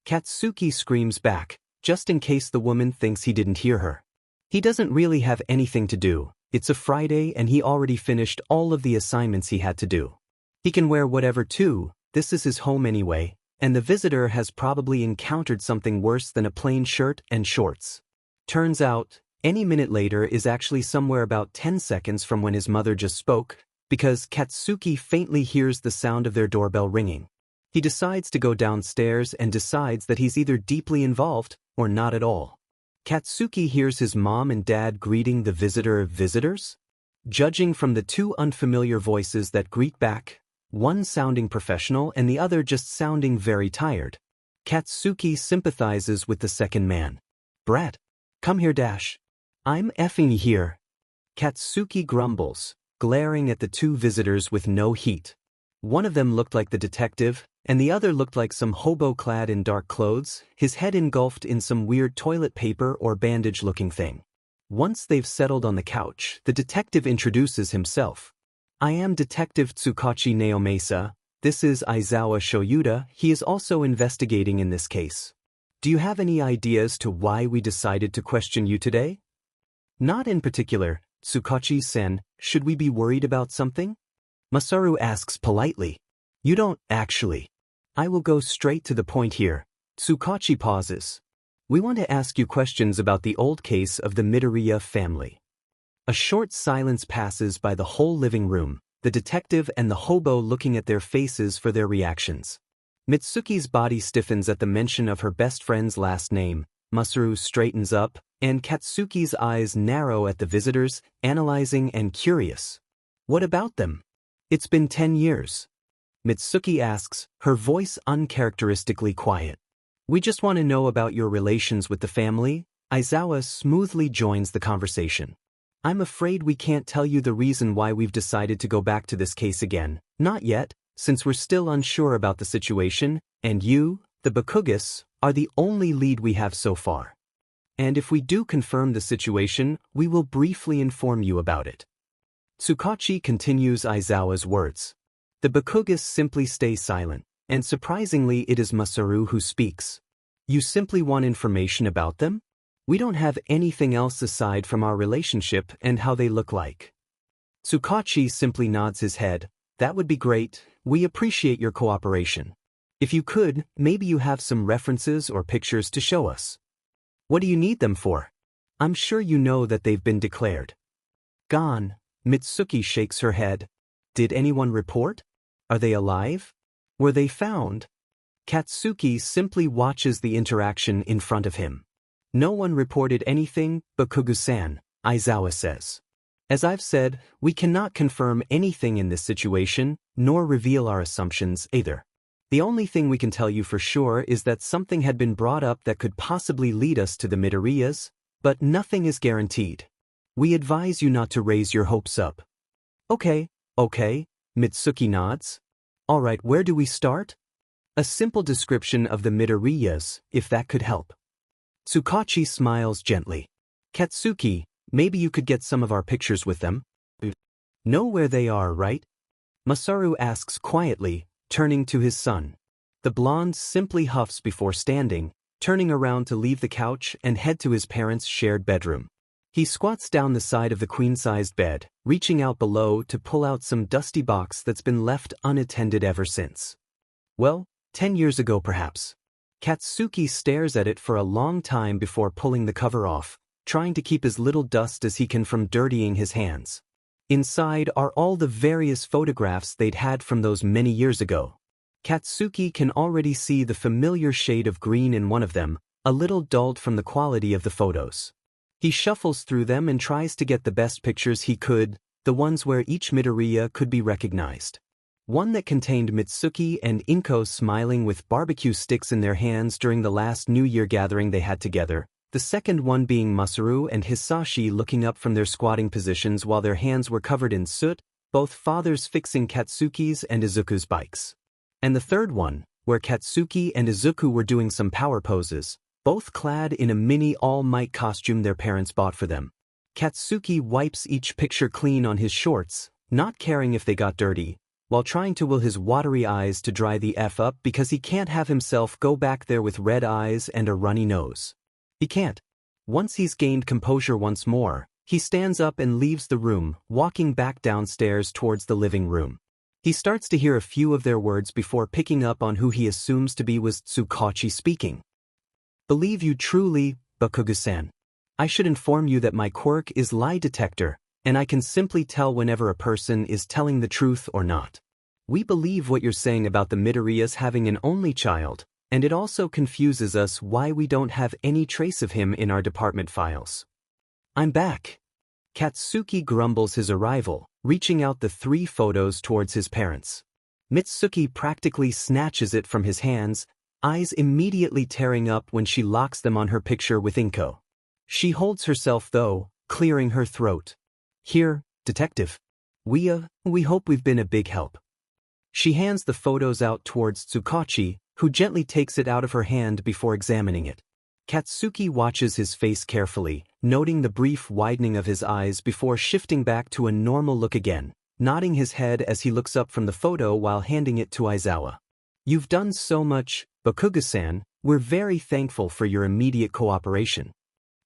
Katsuki screams back, just in case the woman thinks he didn't hear her. He doesn't really have anything to do, It's a Friday and he already finished all of the assignments he had to do. He can wear whatever too, this is his home anyway, and the visitor has probably encountered something worse than a plain shirt and shorts. Turns out, any minute later is actually somewhere about 10 seconds from when his mother just spoke, because Katsuki faintly hears the sound of their doorbell ringing. He decides to go downstairs and decides that he's either deeply involved or not at all. Katsuki hears his mom and dad greeting the visitor of visitors. Judging from the two unfamiliar voices that greet back, one sounding professional and the other just sounding very tired, Katsuki sympathizes with the second man. "Brat, come here dash. I'm effing here." Katsuki grumbles, glaring at the two visitors with no heat. One of them looked like the detective, and the other looked like some hobo clad in dark clothes, his head engulfed in some weird toilet paper or bandage-looking thing. Once they've settled on the couch, the detective introduces himself. "I am Detective Tsukachi Naomesa. This is Aizawa Shouta. He is also investigating in this case. Do you have any ideas to why we decided to question you today?" "Not in particular, Tsukachi-sen. Should we be worried about something?" Masaru asks politely. "You don't, actually. I will go straight to the point here." Tsukachi pauses. "We want to ask you questions about the old case of the Midoriya family." A short silence passes by the whole living room, the detective and the hobo looking at their faces for their reactions. Mitsuki's body stiffens at the mention of her best friend's last name, Masaru straightens up, and Katsuki's eyes narrow at the visitors, analyzing and curious. "What about them? It's been 10 years. Mitsuki asks, her voice uncharacteristically quiet. "We just want to know about your relations with the family." Aizawa smoothly joins the conversation. "I'm afraid we can't tell you the reason why we've decided to go back to this case again. Not yet, since we're still unsure about the situation, and you, the Bakugos, are the only lead we have so far. And if we do confirm the situation, we will briefly inform you about it." Tsukachi continues Aizawa's words. The Bakugos simply stay silent, and surprisingly it is Masaru who speaks. "You simply want information about them? We don't have anything else aside from our relationship and how they look like." Tsukachi simply nods his head. "That would be great. We appreciate your cooperation. If you could, maybe you have some references or pictures to show us." "What do you need them for? I'm sure you know that they've been declared." "Gone." Mitsuki shakes her head. "Did anyone report? Are they alive? Were they found?" Katsuki simply watches the interaction in front of him. "No one reported anything, Bakugo-san," Aizawa says. "As I've said, we cannot confirm anything in this situation, nor reveal our assumptions either. The only thing we can tell you for sure is that something had been brought up that could possibly lead us to the Midoriyas, but nothing is guaranteed. We advise you not to raise your hopes up." Okay, Mitsuki nods. "All right, where do we start?" "A simple description of the Midoriyas, if that could help." Tsukachi smiles gently. "Katsuki, maybe you could get some of our pictures with them." "Know where they are, right?" Masaru asks quietly, turning to his son. The blonde simply huffs before standing, turning around to leave the couch and head to his parents' shared bedroom. He squats down the side of the queen-sized bed, reaching out below to pull out some dusty box that's been left unattended ever since. "Well, 10 years ago perhaps." Katsuki stares at it for a long time before pulling the cover off, trying to keep as little dust as he can from dirtying his hands. Inside are all the various photographs they'd had from those many years ago. Katsuki can already see the familiar shade of green in one of them, a little dulled from the quality of the photos. He shuffles through them and tries to get the best pictures he could, the ones where each Midoriya could be recognized. One that contained Mitsuki and Inko smiling with barbecue sticks in their hands during the last New Year gathering they had together, the second one being Masaru and Hizashi looking up from their squatting positions while their hands were covered in soot, both fathers fixing Katsuki's and Izuku's bikes. And the third one, where Katsuki and Izuku were doing some power poses, both clad in a mini all-might costume their parents bought for them. Katsuki wipes each picture clean on his shorts, not caring if they got dirty, while trying to will his watery eyes to dry the F up because he can't have himself go back there with red eyes and a runny nose. He can't. Once he's gained composure once more, He stands up and leaves the room, walking back downstairs towards the living room. He starts to hear a few of their words before picking up on who he assumes to be was Tsukachi speaking. Believe you truly, Bakugo-san. I should inform you that my quirk is lie detector, and I can simply tell whenever a person is telling the truth or not. We believe what you're saying about the Midoriyas having an only child, and it also confuses us why we don't have any trace of him in our department files. I'm back. Katsuki grumbles his arrival, reaching out the 3 photos towards his parents. Mitsuki practically snatches it from his hands, eyes immediately tearing up when she locks them on her picture with Inko. She holds herself though, clearing her throat. Here, detective. We hope we've been a big help. She hands the photos out towards Tsukachi, who gently takes it out of her hand before examining it. Katsuki watches his face carefully, noting the brief widening of his eyes before shifting back to a normal look again, nodding his head as he looks up from the photo while handing it to Aizawa. You've done so much, Bakugo-san, we're very thankful for your immediate cooperation.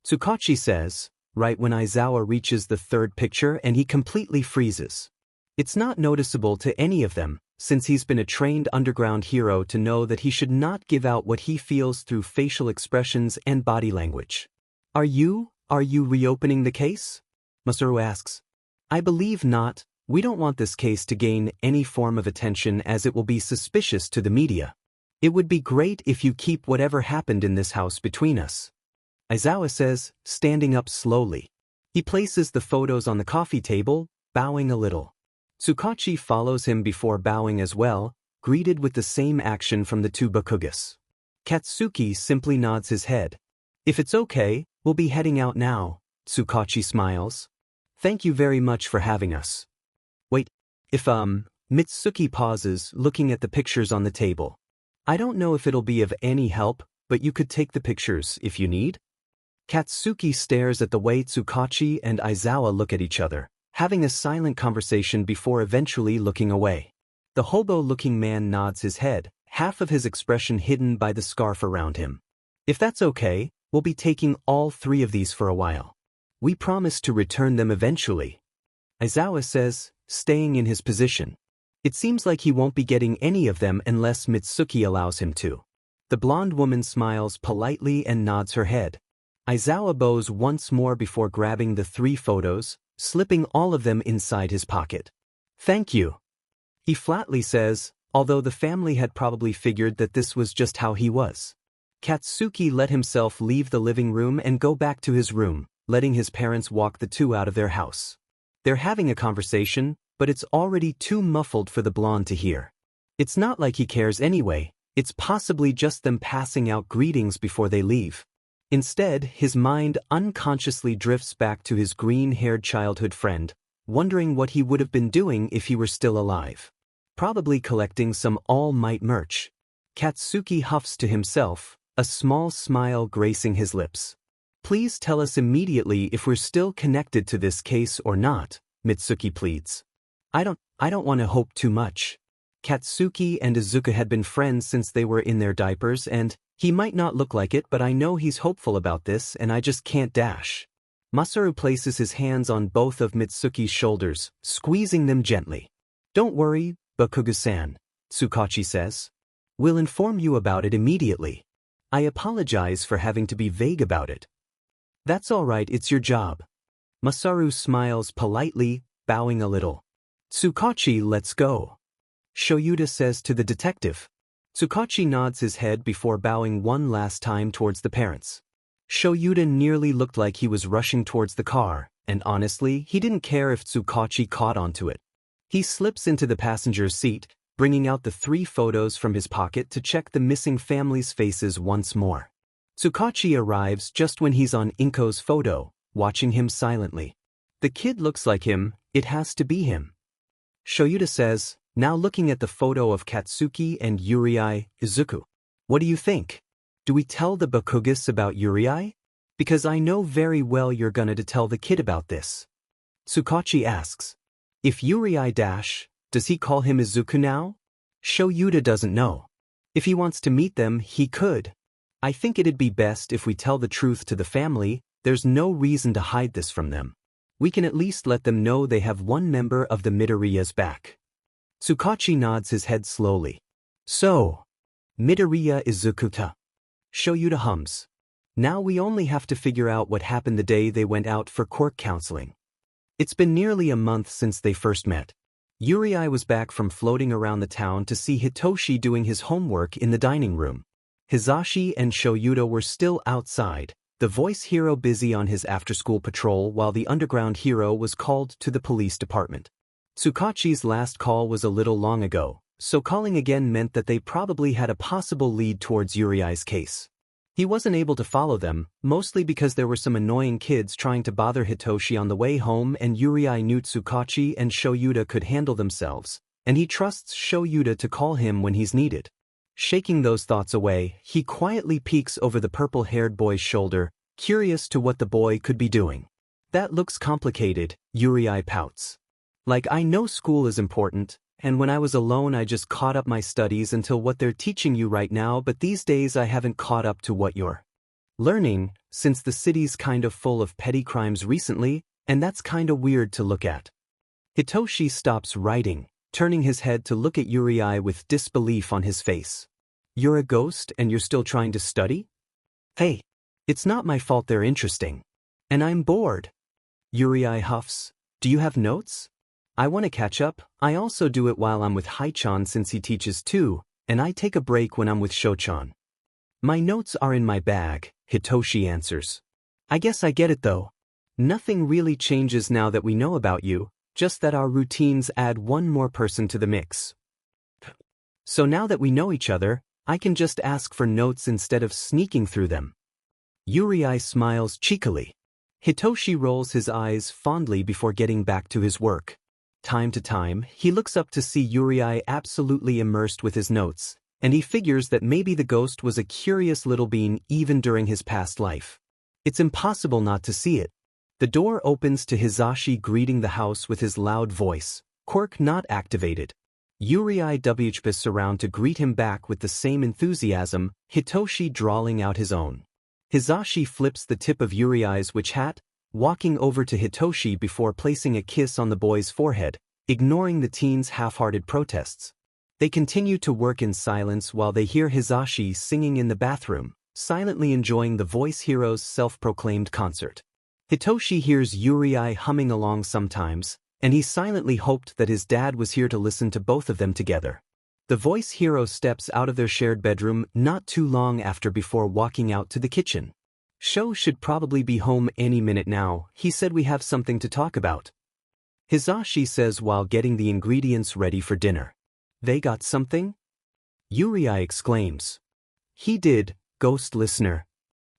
Tsukachi says, right when Aizawa reaches the 3rd picture and he completely freezes. It's not noticeable to any of them, since he's been a trained underground hero to know that he should not give out what he feels through facial expressions and body language. Are you reopening the case? Masaru asks. I believe not. We don't want this case to gain any form of attention as it will be suspicious to the media. It would be great if you keep whatever happened in this house between us. Aizawa says, standing up slowly. He places the photos on the coffee table, bowing a little. Tsukachi follows him before bowing as well, greeted with the same action from the 2 Bakugos. Katsuki simply nods his head. If it's okay, we'll be heading out now, Tsukachi smiles. Thank you very much for having us. Wait, if Mitsuki pauses, looking at the pictures on the table. I don't know if it'll be of any help, but you could take the pictures if you need. Katsuki stares at the way Tsukachi and Aizawa look at each other, having a silent conversation before eventually looking away. The hobo-looking man nods his head, half of his expression hidden by the scarf around him. If that's okay, we'll be taking all 3 of these for a while. We promise to return them eventually. Aizawa says, staying in his position. It seems like he won't be getting any of them unless Mitsuki allows him to. The blonde woman smiles politely and nods her head. Aizawa bows once more before grabbing the 3 photos, slipping all of them inside his pocket. Thank you. He flatly says, although the family had probably figured that this was just how he was. Katsuki let himself leave the living room and go back to his room, letting his parents walk the 2 out of their house. They're having a conversation, but it's already too muffled for the blonde to hear. It's not like he cares anyway, it's possibly just them passing out greetings before they leave. Instead, his mind unconsciously drifts back to his green-haired childhood friend, wondering what he would have been doing if he were still alive. Probably collecting some All Might merch. Katsuki huffs to himself, a small smile gracing his lips. Please tell us immediately if we're still connected to this case or not, Mitsuki pleads. I don't want to hope too much. Katsuki and Izuku had been friends since they were in their diapers and he might not look like it, but I know he's hopeful about this and I just can't dash. Masaru places his hands on both of Mitsuki's shoulders, squeezing them gently. Don't worry, Bakugo-san, Tsukachi says. We'll inform you about it immediately. I apologize for having to be vague about it. That's all right, it's your job. Masaru smiles politely, bowing a little. Tsukachi, let's go. Shouta says to the detective. Tsukachi nods his head before bowing one last time towards the parents. Shouta nearly looked like he was rushing towards the car, and honestly, he didn't care if Tsukachi caught onto it. He slips into the passenger's seat, bringing out the 3 photos from his pocket to check the missing family's faces once more. Tsukachi arrives just when he's on Inko's photo, watching him silently. The kid looks like him, it has to be him. Shouta says, now looking at the photo of Katsuki and Yurii, Izuku. What do you think? Do we tell the Bakugos about Yurii? Because I know very well you're gonna to tell the kid about this. Tsukachi asks. If Yurii does he call him Izuku now? Shouta doesn't know. If he wants to meet them, he could. I think it'd be best if we tell the truth to the family, there's no reason to hide this from them. We can at least let them know they have one member of the Midoriya's back. Tsukachi nods his head slowly. So, Midoriya Izuku. Shouta hums. Now we only have to figure out what happened the day they went out for quirk counseling. It's been nearly a month since they first met. Yurii was back from floating around the town to see Hitoshi doing his homework in the dining room. Hizashi and Shouta were still outside, the voice hero busy on his after-school patrol while the underground hero was called to the police department. Tsukachi's last call was a little long ago, so calling again meant that they probably had a possible lead towards Yurii's case. He wasn't able to follow them, mostly because there were some annoying kids trying to bother Hitoshi on the way home, and Yurii knew Tsukachi and Shouta could handle themselves, and he trusts Shouta to call him when he's needed. Shaking those thoughts away, he quietly peeks over the purple-haired boy's shoulder, curious to what the boy could be doing. That looks complicated, Yurii pouts. Like, I know school is important, and when I was alone I just caught up my studies until what they're teaching you right now, but these days I haven't caught up to what you're learning, since the city's kind of full of petty crimes recently, and that's kinda weird to look at. Hitoshi stops writing, turning his head to look at Yurii with disbelief on his face. You're a ghost and you're still trying to study? Hey, it's not my fault they're interesting. And I'm bored. Yurii huffs. Do you have notes? I want to catch up. I also do it while I'm with Haichan since he teaches too, and I take a break when I'm with Shochan. My notes are in my bag, Hitoshi answers. I guess I get it though. Nothing really changes now that we know about you, just that our routines add one more person to the mix. So now that we know each other, I can just ask for notes instead of sneaking through them. Yurii smiles cheekily. Hitoshi rolls his eyes fondly before getting back to his work. Time to time, he looks up to see Yurii absolutely immersed with his notes, and he figures that maybe the ghost was a curious little being even during his past life. It's impossible not to see it. The door opens to Hizashi greeting the house with his loud voice, quirk not activated. Yurii wps around to greet him back with the same enthusiasm, Hitoshi drawling out his own. Hizashi flips the tip of Yurii's witch hat, walking over to Hitoshi before placing a kiss on the boy's forehead, ignoring the teen's half-hearted protests. They continue to work in silence while they hear Hizashi singing in the bathroom, silently enjoying the voice hero's self-proclaimed concert. Hitoshi hears Yurii humming along sometimes, and he silently hoped that his dad was here to listen to both of them together. The voice hero steps out of their shared bedroom not too long after before walking out to the kitchen. Sho should probably be home any minute now, he said we have something to talk about. Hizashi says while getting the ingredients ready for dinner. They got something? Yurii exclaims. He did, ghost listener.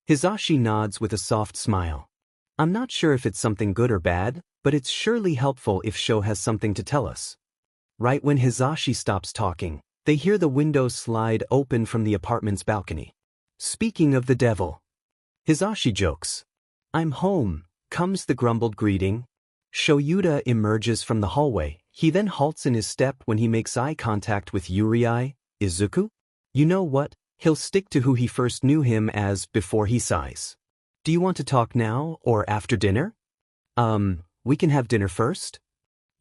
Hizashi nods with a soft smile. I'm not sure if it's something good or bad, but it's surely helpful if Sho has something to tell us. Right when Hizashi stops talking, they hear the window slide open from the apartment's balcony. Speaking of the devil. Hizashi jokes. I'm home, comes the grumbled greeting. Shouta emerges from the hallway. He then halts in his step when he makes eye contact with Yurii. Izuku? You know what? He'll stick to who he first knew him as before he sighs. Do you want to talk now or after dinner? We can have dinner first?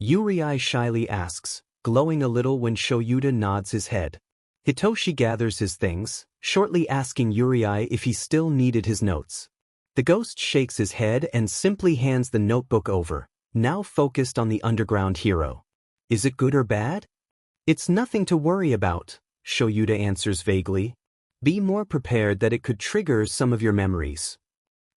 Yurii shyly asks, glowing a little when Shouta nods his head. Hitoshi gathers his things, shortly asking Yurii if he still needed his notes. The ghost shakes his head and simply hands the notebook over, now focused on the underground hero. Is it good or bad? It's nothing to worry about, Shouta answers vaguely. Be more prepared that it could trigger some of your memories.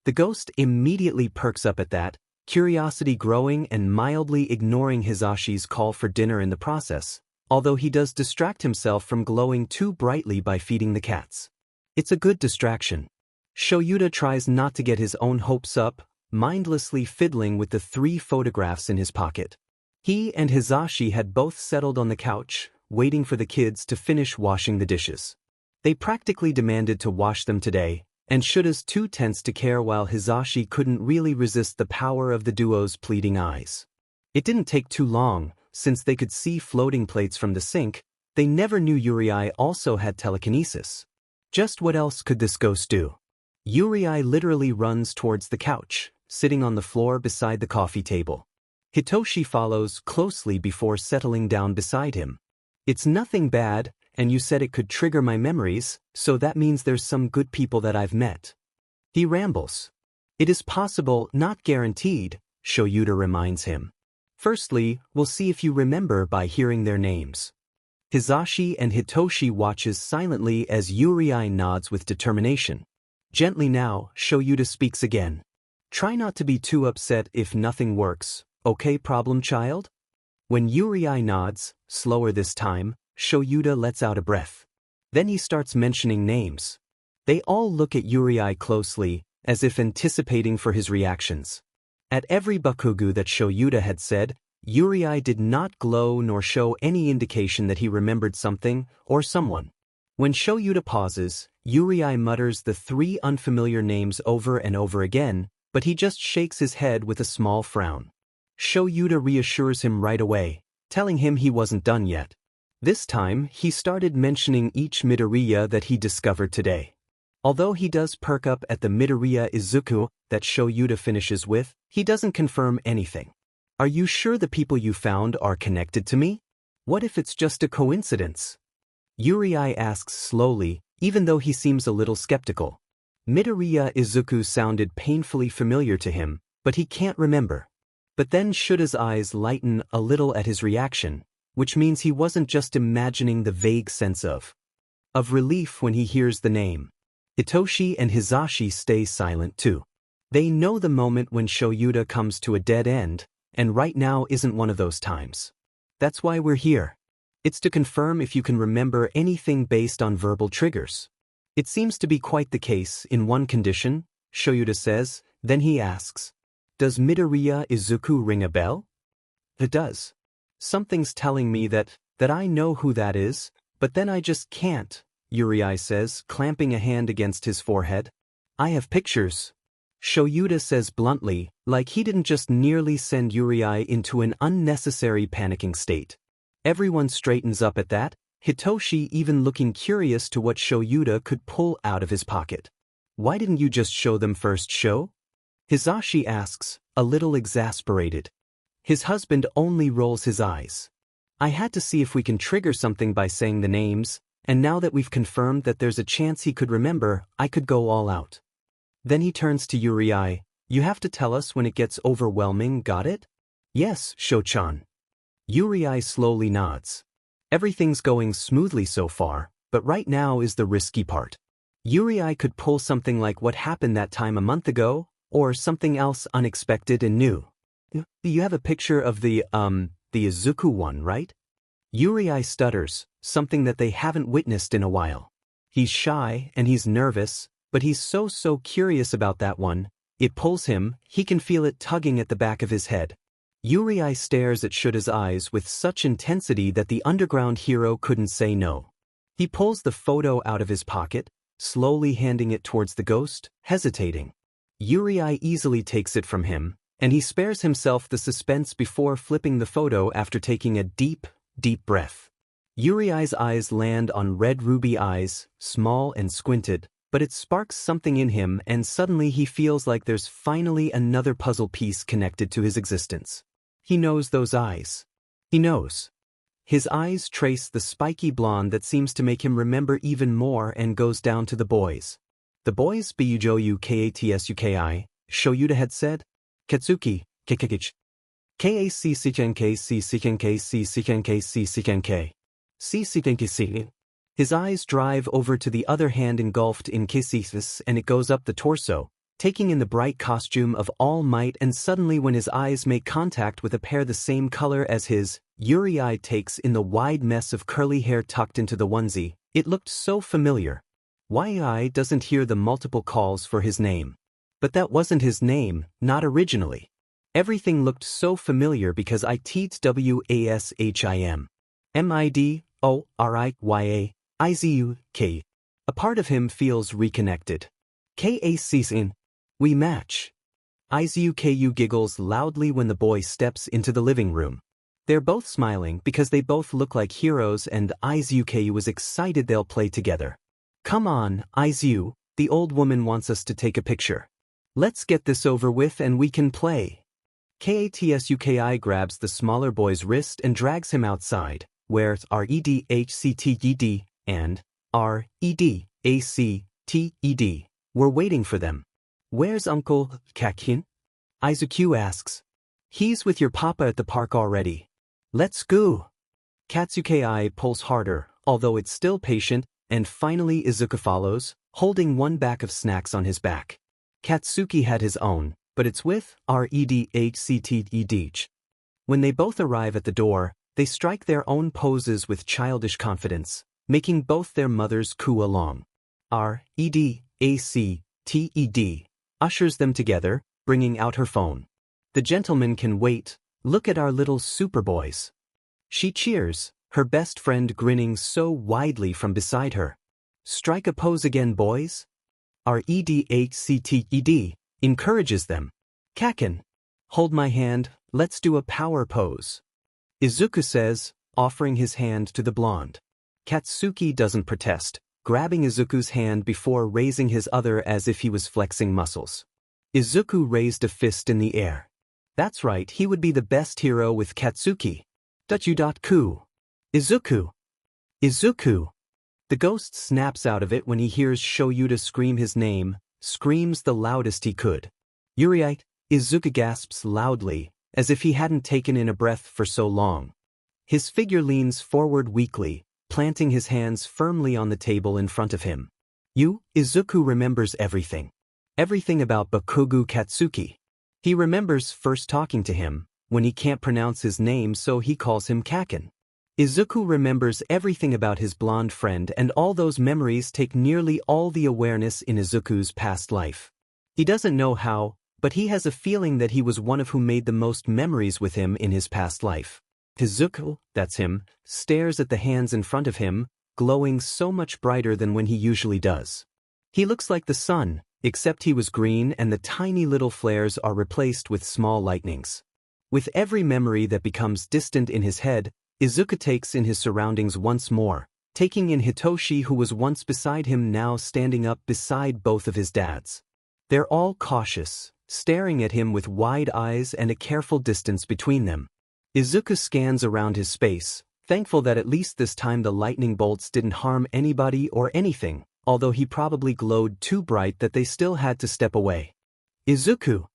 The ghost immediately perks up at that, curiosity growing and mildly ignoring Hizashi's call for dinner in the process, although he does distract himself from glowing too brightly by feeding the cats. It's a good distraction. Shouta tries not to get his own hopes up, mindlessly fiddling with the 3 photographs in his pocket. He and Hizashi had both settled on the couch, waiting for the kids to finish washing the dishes. They practically demanded to wash them today, and Shuda's too tense to care while Hizashi couldn't really resist the power of the duo's pleading eyes. It didn't take too long, since they could see floating plates from the sink. They never knew Yurii also had telekinesis. Just what else could this ghost do? Yurii literally runs towards the couch, sitting on the floor beside the coffee table. Hitoshi follows closely before settling down beside him. It's nothing bad, and you said it could trigger my memories, so that means there's some good people that I've met. He rambles. It is possible, not guaranteed, Shouta reminds him. Firstly, we'll see if you remember by hearing their names. Hizashi and Hitoshi watches silently as Yurii nods with determination. Gently now, Shouta speaks again. Try not to be too upset if nothing works, okay, problem child? When Yurii nods, slower this time, Shouta lets out a breath. Then he starts mentioning names. They all look at Yurii closely, as if anticipating for his reactions. At every Bakugo that Shouta had said, Yurii did not glow nor show any indication that he remembered something or someone. When Shouta pauses, Yurii mutters the three unfamiliar names over and over again, but he just shakes his head with a small frown. Shouta reassures him right away, telling him he wasn't done yet. This time, he started mentioning each Midoriya that he discovered today. Although he does perk up at the Midoriya Izuku that Shouta finishes with, he doesn't confirm anything. Are you sure the people you found are connected to me? What if it's just a coincidence? Yurii asks slowly, even though he seems a little skeptical. Midoriya Izuku sounded painfully familiar to him, but he can't remember. But then Shuda's eyes lighten a little at his reaction, which means he wasn't just imagining the vague sense of relief when he hears the name. Hitoshi and Hizashi stay silent too. They know the moment when Shouta comes to a dead end, and right now isn't one of those times. That's why we're here. It's to confirm if you can remember anything based on verbal triggers. It seems to be quite the case in one condition, Shouta says, then he asks, does Midoriya Izuku ring a bell? It does. Something's telling me that I know who that is, but then I just can't, Yurii says, clamping a hand against his forehead. I have pictures. Shouta says bluntly, like he didn't just nearly send Yurii into an unnecessary panicking state. Everyone straightens up at that, Hitoshi even looking curious to what Shouta could pull out of his pocket. Why didn't you just show them first, Sho? Hizashi asks, a little exasperated. His husband only rolls his eyes. I had to see if we can trigger something by saying the names, and now that we've confirmed that there's a chance he could remember, I could go all out. Then he turns to Yurii, you have to tell us when it gets overwhelming, got it? Yes, Sho-chan. Yurii slowly nods. Everything's going smoothly so far, but right now is the risky part. Yurii could pull something like what happened that time a month ago, or something else unexpected and new. You have a picture of the Izuku one, right? Yurii stutters, something that they haven't witnessed in a while. He's shy and he's nervous, but he's so curious about that one. It pulls him, he can feel it tugging at the back of his head. Yurii stares at Shuda's eyes with such intensity that the underground hero couldn't say no. He pulls the photo out of his pocket, slowly handing it towards the ghost, hesitating. Yurii easily takes it from him, and he spares himself the suspense before flipping the photo after taking a deep breath. Yurii's eyes land on red ruby eyes, small and squinted, but it sparks something in him and suddenly he feels like there's finally another puzzle piece connected to his existence. He knows those eyes. He knows. His eyes trace the spiky blonde that seems to make him remember even more and goes down to the boys. The boys Byujoyu Katsuki, Shouta had said. Katsuki, Kikikich. K-A-C-C-K-N-K C-C-K-N-K. His eyes drive over to the other hand engulfed in Kissis and it goes up the torso, taking in the bright costume of All Might and suddenly when his eyes make contact with a pair the same color as his, Yurii takes in the wide mess of curly hair tucked into the onesie. It looked so familiar. Yurii doesn't hear the multiple calls for his name. But that wasn't his name, not originally. Everything looked so familiar because it's Washim. Midoriya. A part of him feels reconnected. K-A-C-sin. We match. Izuku giggles loudly when the boy steps into the living room. They're both smiling because they both look like heroes and Izuku was excited they'll play together. Come on, Izu, the old woman wants us to take a picture. Let's get this over with and we can play. Katsuki grabs the smaller boy's wrist and drags him outside, where Redhcted and Redacted were waiting for them. Where's Uncle Kakin? Izuku asks. He's with your papa at the park already. Let's go. Katsuki pulls harder, although it's still patient, and finally Izuku follows, holding one bag of snacks on his back. Katsuki had his own, but it's with Redhcted. When they both arrive at the door, they strike their own poses with childish confidence, making both their mothers coo along. Redacted ushers them together, bringing out her phone. The gentleman can wait, look at our little superboys. She cheers, her best friend grinning so widely from beside her. Strike a pose again, boys. Redacted encourages them. Kakin, hold my hand, let's do a power pose. Izuku says, offering his hand to the blonde. Katsuki doesn't protest, grabbing Izuku's hand before raising his other as if he was flexing muscles. Izuku raised a fist in the air. That's right, he would be the best hero with Katsuki. Dachu.ku. Izuku. Izuku. The ghost snaps out of it when he hears Shouta scream his name, screams the loudest he could. Yurii. Izuku gasps loudly, as if he hadn't taken in a breath for so long. His figure leans forward weakly, planting his hands firmly on the table in front of him. Izuku remembers everything. Everything about Bakugo Katsuki. He remembers first talking to him, when he can't pronounce his name so he calls him Kakin. Izuku remembers everything about his blonde friend, and all those memories take nearly all the awareness in Izuku's past life. He doesn't know how, but he has a feeling that he was one of who made the most memories with him in his past life. Izuku, that's him, stares at the hands in front of him, glowing so much brighter than when he usually does. He looks like the sun, except he was green and the tiny little flares are replaced with small lightnings. With every memory that becomes distant in his head, Izuku takes in his surroundings once more, taking in Hitoshi, who was once beside him, now standing up beside both of his dads. They're all cautious, staring at him with wide eyes and a careful distance between them. Izuku scans around his space, thankful that at least this time the lightning bolts didn't harm anybody or anything, although he probably glowed too bright that they still had to step away. Izuku.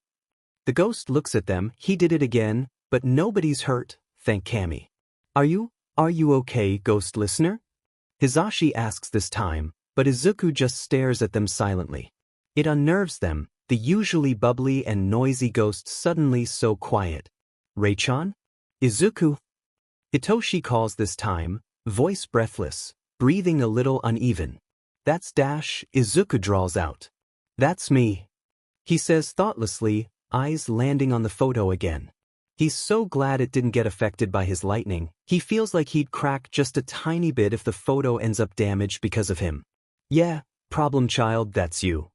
The ghost looks at them. He did it again, but nobody's hurt, thank Kami. Are you okay, ghost listener? Hizashi asks this time, but Izuku just stares at them silently. It unnerves them, the usually bubbly and noisy ghost suddenly so quiet. Rei-chan? Izuku? Hitoshi calls this time, voice breathless, breathing a little uneven. That's Dash, Izuku drawls out. That's me. He says thoughtlessly, eyes landing on the photo again. He's so glad it didn't get affected by his lightning. He feels like he'd crack just a tiny bit if the photo ends up damaged because of him. Yeah, problem child, that's you.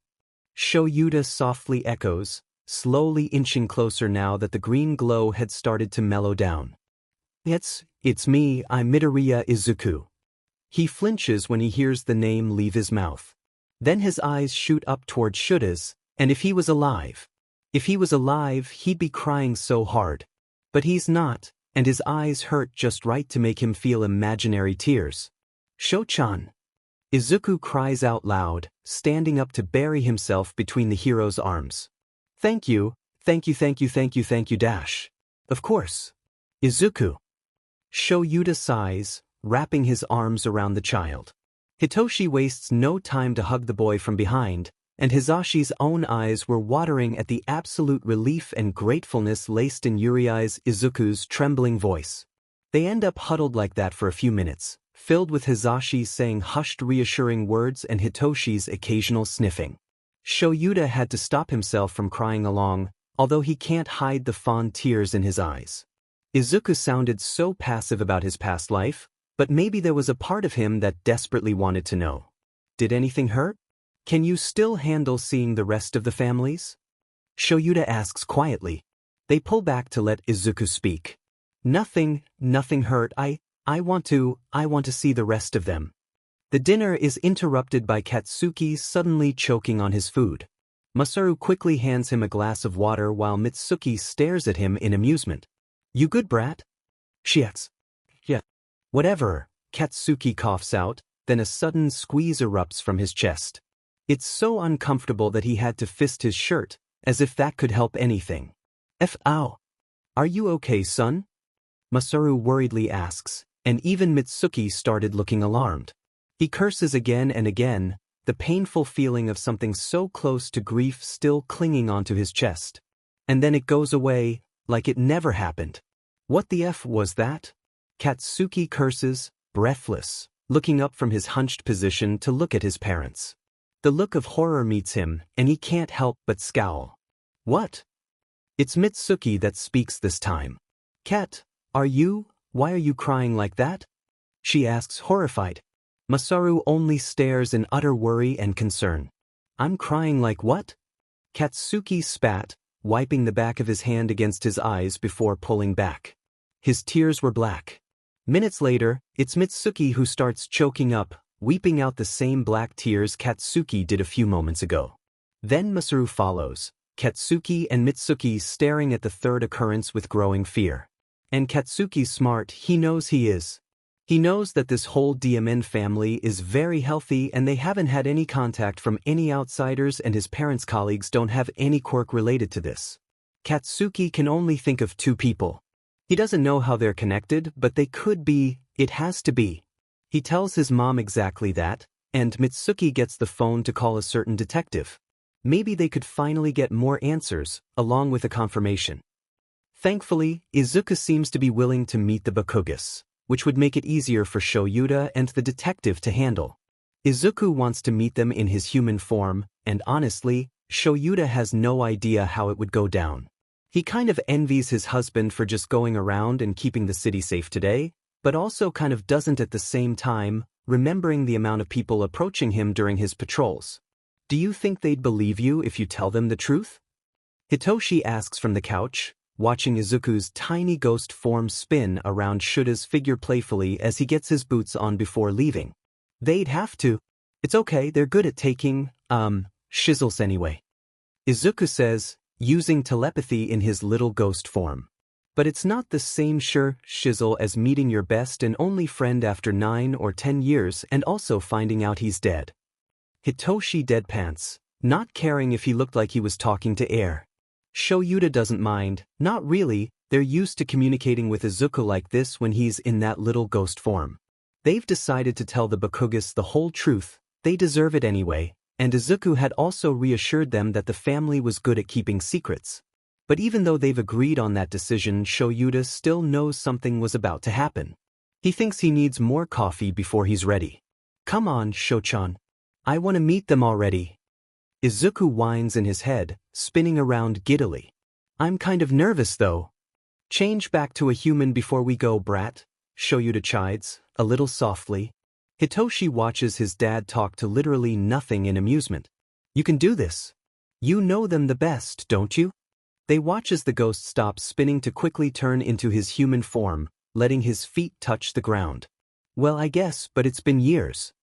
Shouta softly echoes, slowly inching closer now that the green glow had started to mellow down. It's me, I'm Midoriya Izuku. He flinches when he hears the name leave his mouth. Then his eyes shoot up toward Shuda's, and if he was alive, he'd be crying so hard. But he's not, and his eyes hurt just right to make him feel imaginary tears. Sho-chan. Izuku cries out loud, standing up to bury himself between the hero's arms. Thank you, Dash. Of course. Izuku. Shouta sighs, wrapping his arms around the child. Hitoshi wastes no time to hug the boy from behind, and Hizashi's own eyes were watering at the absolute relief and gratefulness laced in Yurii's Izuku's trembling voice. They end up huddled like that for a few minutes, filled with Hizashi saying hushed reassuring words and Hitoshi's occasional sniffing. Shouta had to stop himself from crying along, although he can't hide the fond tears in his eyes. Izuku sounded so passive about his past life, but maybe there was a part of him that desperately wanted to know. Did anything hurt? Can you still handle seeing the rest of the families? Shouta asks quietly. They pull back to let Izuku speak. Nothing hurt. I want to see the rest of them. The dinner is interrupted by Katsuki suddenly choking on his food. Masaru quickly hands him a glass of water while Mitsuki stares at him in amusement. You good, brat? She asks. Yeah. Whatever, Katsuki coughs out, then a sudden squeeze erupts from his chest. It's so uncomfortable that he had to fist his shirt, as if that could help anything. Ow. Are you okay, son? Masaru worriedly asks, and even Mitsuki started looking alarmed. He curses again and again, the painful feeling of something so close to grief still clinging onto his chest. And then it goes away, like it never happened. What the F was that? Katsuki curses, breathless, looking up from his hunched position to look at his parents. The look of horror meets him, and he can't help but scowl. What? It's Mitsuki that speaks this time. Kat, why are you crying like that? She asks, horrified. Masaru only stares in utter worry and concern. I'm crying like what? Katsuki spat, wiping the back of his hand against his eyes before pulling back. His tears were black. Minutes later, it's Mitsuki who starts choking up, weeping out the same black tears Katsuki did a few moments ago. Then Masaru follows, Katsuki and Mitsuki staring at the third occurrence with growing fear. And Katsuki's smart, he knows he is. He knows that this whole DMN family is very healthy and they haven't had any contact from any outsiders, and his parents' colleagues don't have any quirk related to this. Katsuki can only think of two people. He doesn't know how they're connected, but they could be, it has to be. He tells his mom exactly that, and Mitsuki gets the phone to call a certain detective. Maybe they could finally get more answers, along with a confirmation. Thankfully, Izuku seems to be willing to meet the Bakugos, which would make it easier for Shouta and the detective to handle. Izuku wants to meet them in his human form, and honestly, Shouta has no idea how it would go down. He kind of envies his husband for just going around and keeping the city safe today, but also kind of doesn't at the same time, remembering the amount of people approaching him during his patrols. Do you think they'd believe you if you tell them the truth? Hitoshi asks from the couch, watching Izuku's tiny ghost form spin around Shuda's figure playfully as he gets his boots on before leaving. They'd have to. It's okay, they're good at taking, shizzles anyway. Izuku says, using telepathy in his little ghost form. But it's not the same sure shizzle as meeting your best and only friend after 9 or 10 years and also finding out he's dead. Hitoshi deadpants, not caring if he looked like he was talking to air. Shouta doesn't mind, not really, they're used to communicating with Izuku like this when he's in that little ghost form. They've decided to tell the Bakugos the whole truth, they deserve it anyway, and Izuku had also reassured them that the family was good at keeping secrets. But even though they've agreed on that decision, Shouta still knows something was about to happen. He thinks he needs more coffee before he's ready. Come on, Shochan. I want to meet them already. Izuku whines in his head, spinning around giddily. I'm kind of nervous though. Change back to a human before we go, brat, Shouta chides, a little softly. Hitoshi watches his dad talk to literally nothing in amusement. You can do this. You know them the best, don't you? They watch as the ghost stops spinning to quickly turn into his human form, letting his feet touch the ground. Well, I guess, but it's been years.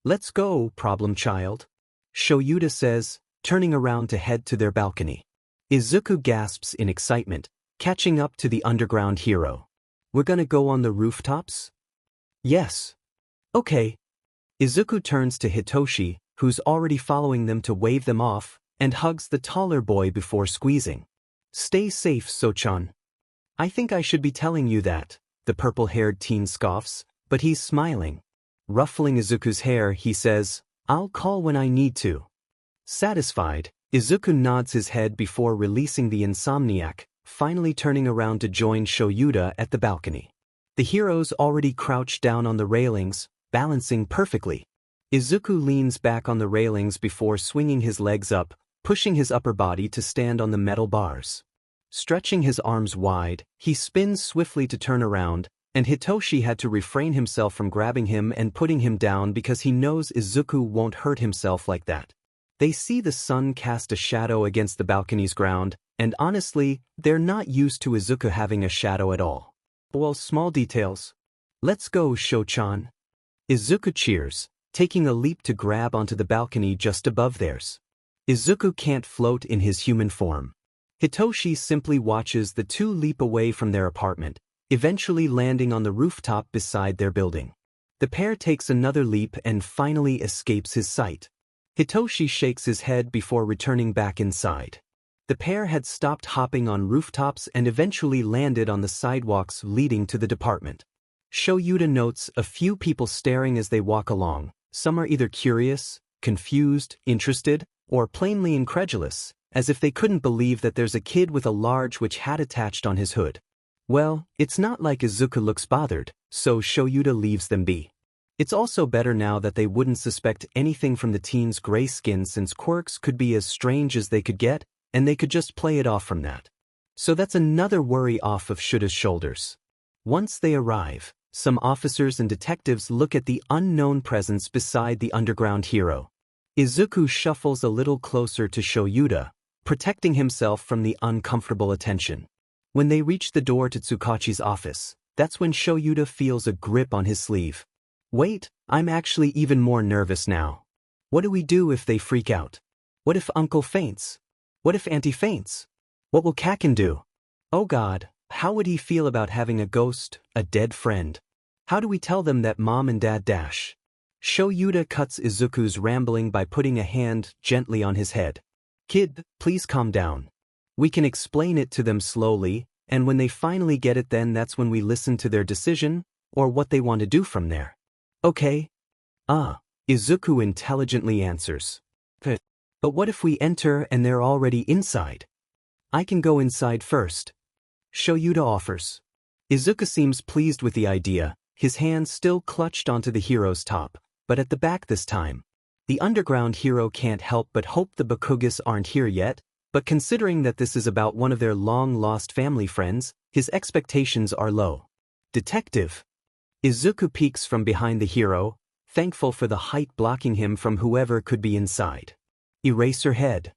Let's go, problem child. Shouta says, turning around to head to their balcony. Izuku gasps in excitement, catching up to the underground hero. We're gonna go on the rooftops? Yes. Okay. Izuku turns to Hitoshi, who's already following them to wave them off, and hugs the taller boy before squeezing. Stay safe, Sochan. I think I should be telling you that, the purple-haired teen scoffs, but he's smiling. Ruffling Izuku's hair, he says, I'll call when I need to. Satisfied, Izuku nods his head before releasing the insomniac, finally turning around to join Shouta at the balcony. The heroes already crouched down on the railings, balancing perfectly. Izuku leans back on the railings before swinging his legs up, pushing his upper body to stand on the metal bars. Stretching his arms wide, he spins swiftly to turn around, and Hitoshi had to refrain himself from grabbing him and putting him down because he knows Izuku won't hurt himself like that. They see the sun cast a shadow against the balcony's ground, and honestly, they're not used to Izuku having a shadow at all. Well, small details. Let's go, Shochan. Izuku cheers, taking a leap to grab onto the balcony just above theirs. Izuku can't float in his human form. Hitoshi simply watches the two leap away from their apartment, eventually landing on the rooftop beside their building. The pair takes another leap and finally escapes his sight. Hitoshi shakes his head before returning back inside. The pair had stopped hopping on rooftops and eventually landed on the sidewalks leading to the department. Shouta notes a few people staring as they walk along. Some are either curious, confused, interested, or plainly incredulous, as if they couldn't believe that there's a kid with a large witch hat attached on his hood. Well, it's not like Izuku looks bothered, so Shouta leaves them be. It's also better now that they wouldn't suspect anything from the teen's gray skin, since quirks could be as strange as they could get, and they could just play it off from that. So that's another worry off of Shuda's shoulders. Once they arrive, some officers and detectives look at the unknown presence beside the underground hero. Izuku shuffles a little closer to Shouta, protecting himself from the uncomfortable attention. When they reach the door to Tsukachi's office, that's when Shouta feels a grip on his sleeve. Wait, I'm actually even more nervous now. What do we do if they freak out? What if Uncle faints? What if Auntie faints? What will Kaken do? Oh God, how would he feel about having a ghost, a dead friend? How do we tell them that Mom and Dad dash? Shouta cuts Izuku's rambling by putting a hand gently on his head. Kid, please calm down. We can explain it to them slowly, and when they finally get it, then that's when we listen to their decision, or what they want to do from there. Okay? Izuku intelligently answers. But what if we enter and they're already inside? I can go inside first. Shouta offers. Izuku seems pleased with the idea, his hands still clutched onto the hero's top, but at the back this time. The underground hero can't help but hope the Bakugos aren't here yet, but considering that this is about one of their long-lost family friends, his expectations are low. Detective. Izuku peeks from behind the hero, thankful for the height blocking him from whoever could be inside. Eraserhead.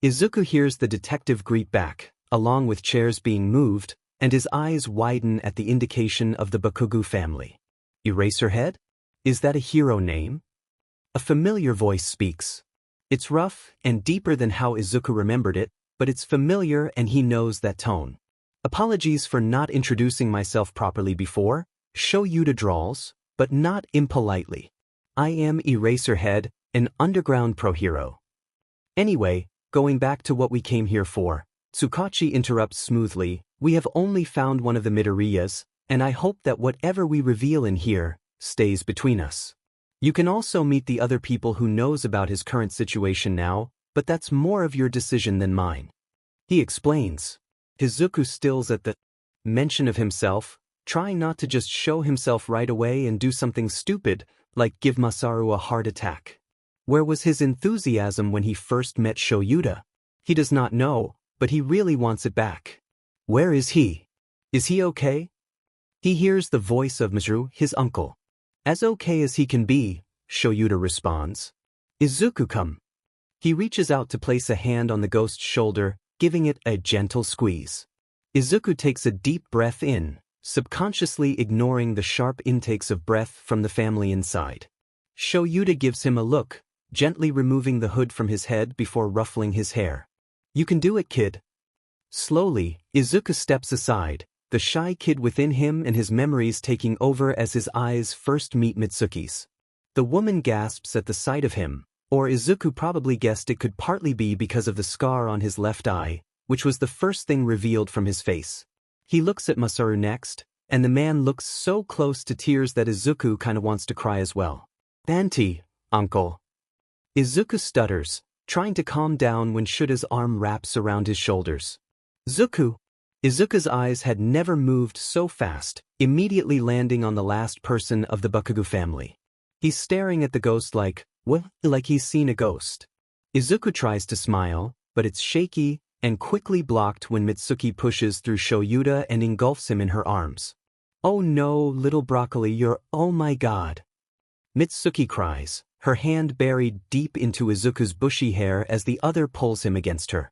Izuku hears the detective greet back, along with chairs being moved, and his eyes widen at the indication of the Bakugo family. Eraserhead? Is that a hero name? A familiar voice speaks. It's rough and deeper than how Izuku remembered it, but it's familiar and he knows that tone. Apologies for not introducing myself properly before, Shouta drawls, but not impolitely. I am Eraserhead, an underground pro-hero. Anyway, going back to what we came here for, Tsukachi interrupts smoothly, we have only found one of the Midoriyas, and I hope that whatever we reveal in here stays between us. You can also meet the other people who knows about his current situation now, but that's more of your decision than mine. He explains. Izuku stills at the mention of himself, trying not to just show himself right away and do something stupid, like give Masaru a heart attack. Where was his enthusiasm when he first met Shouta? He does not know, but he really wants it back. Where is he? Is he okay? He hears the voice of Masaru, his uncle. As okay as he can be, Shouta responds. Izuku come. He reaches out to place a hand on the ghost's shoulder, giving it a gentle squeeze. Izuku takes a deep breath in, subconsciously ignoring the sharp intakes of breath from the family inside. Shouta gives him a look, gently removing the hood from his head before ruffling his hair. You can do it, kid. Slowly, Izuku steps aside, the shy kid within him and his memories taking over as his eyes first meet Mitsuki's. The woman gasps at the sight of him, or Izuku probably guessed it could partly be because of the scar on his left eye, which was the first thing revealed from his face. He looks at Masaru next, and the man looks so close to tears that Izuku kinda wants to cry as well. Auntie, uncle. Izuku stutters, trying to calm down when Shuda's arm wraps around his shoulders. Zuku. Izuku's eyes had never moved so fast, immediately landing on the last person of the Bakugo family. He's staring at the ghost like he's seen a ghost. Izuku tries to smile, but it's shaky and quickly blocked when Mitsuki pushes through Shouta and engulfs him in her arms. Oh no, little broccoli, you're oh my god. Mitsuki cries, her hand buried deep into Izuku's bushy hair as the other pulls him against her.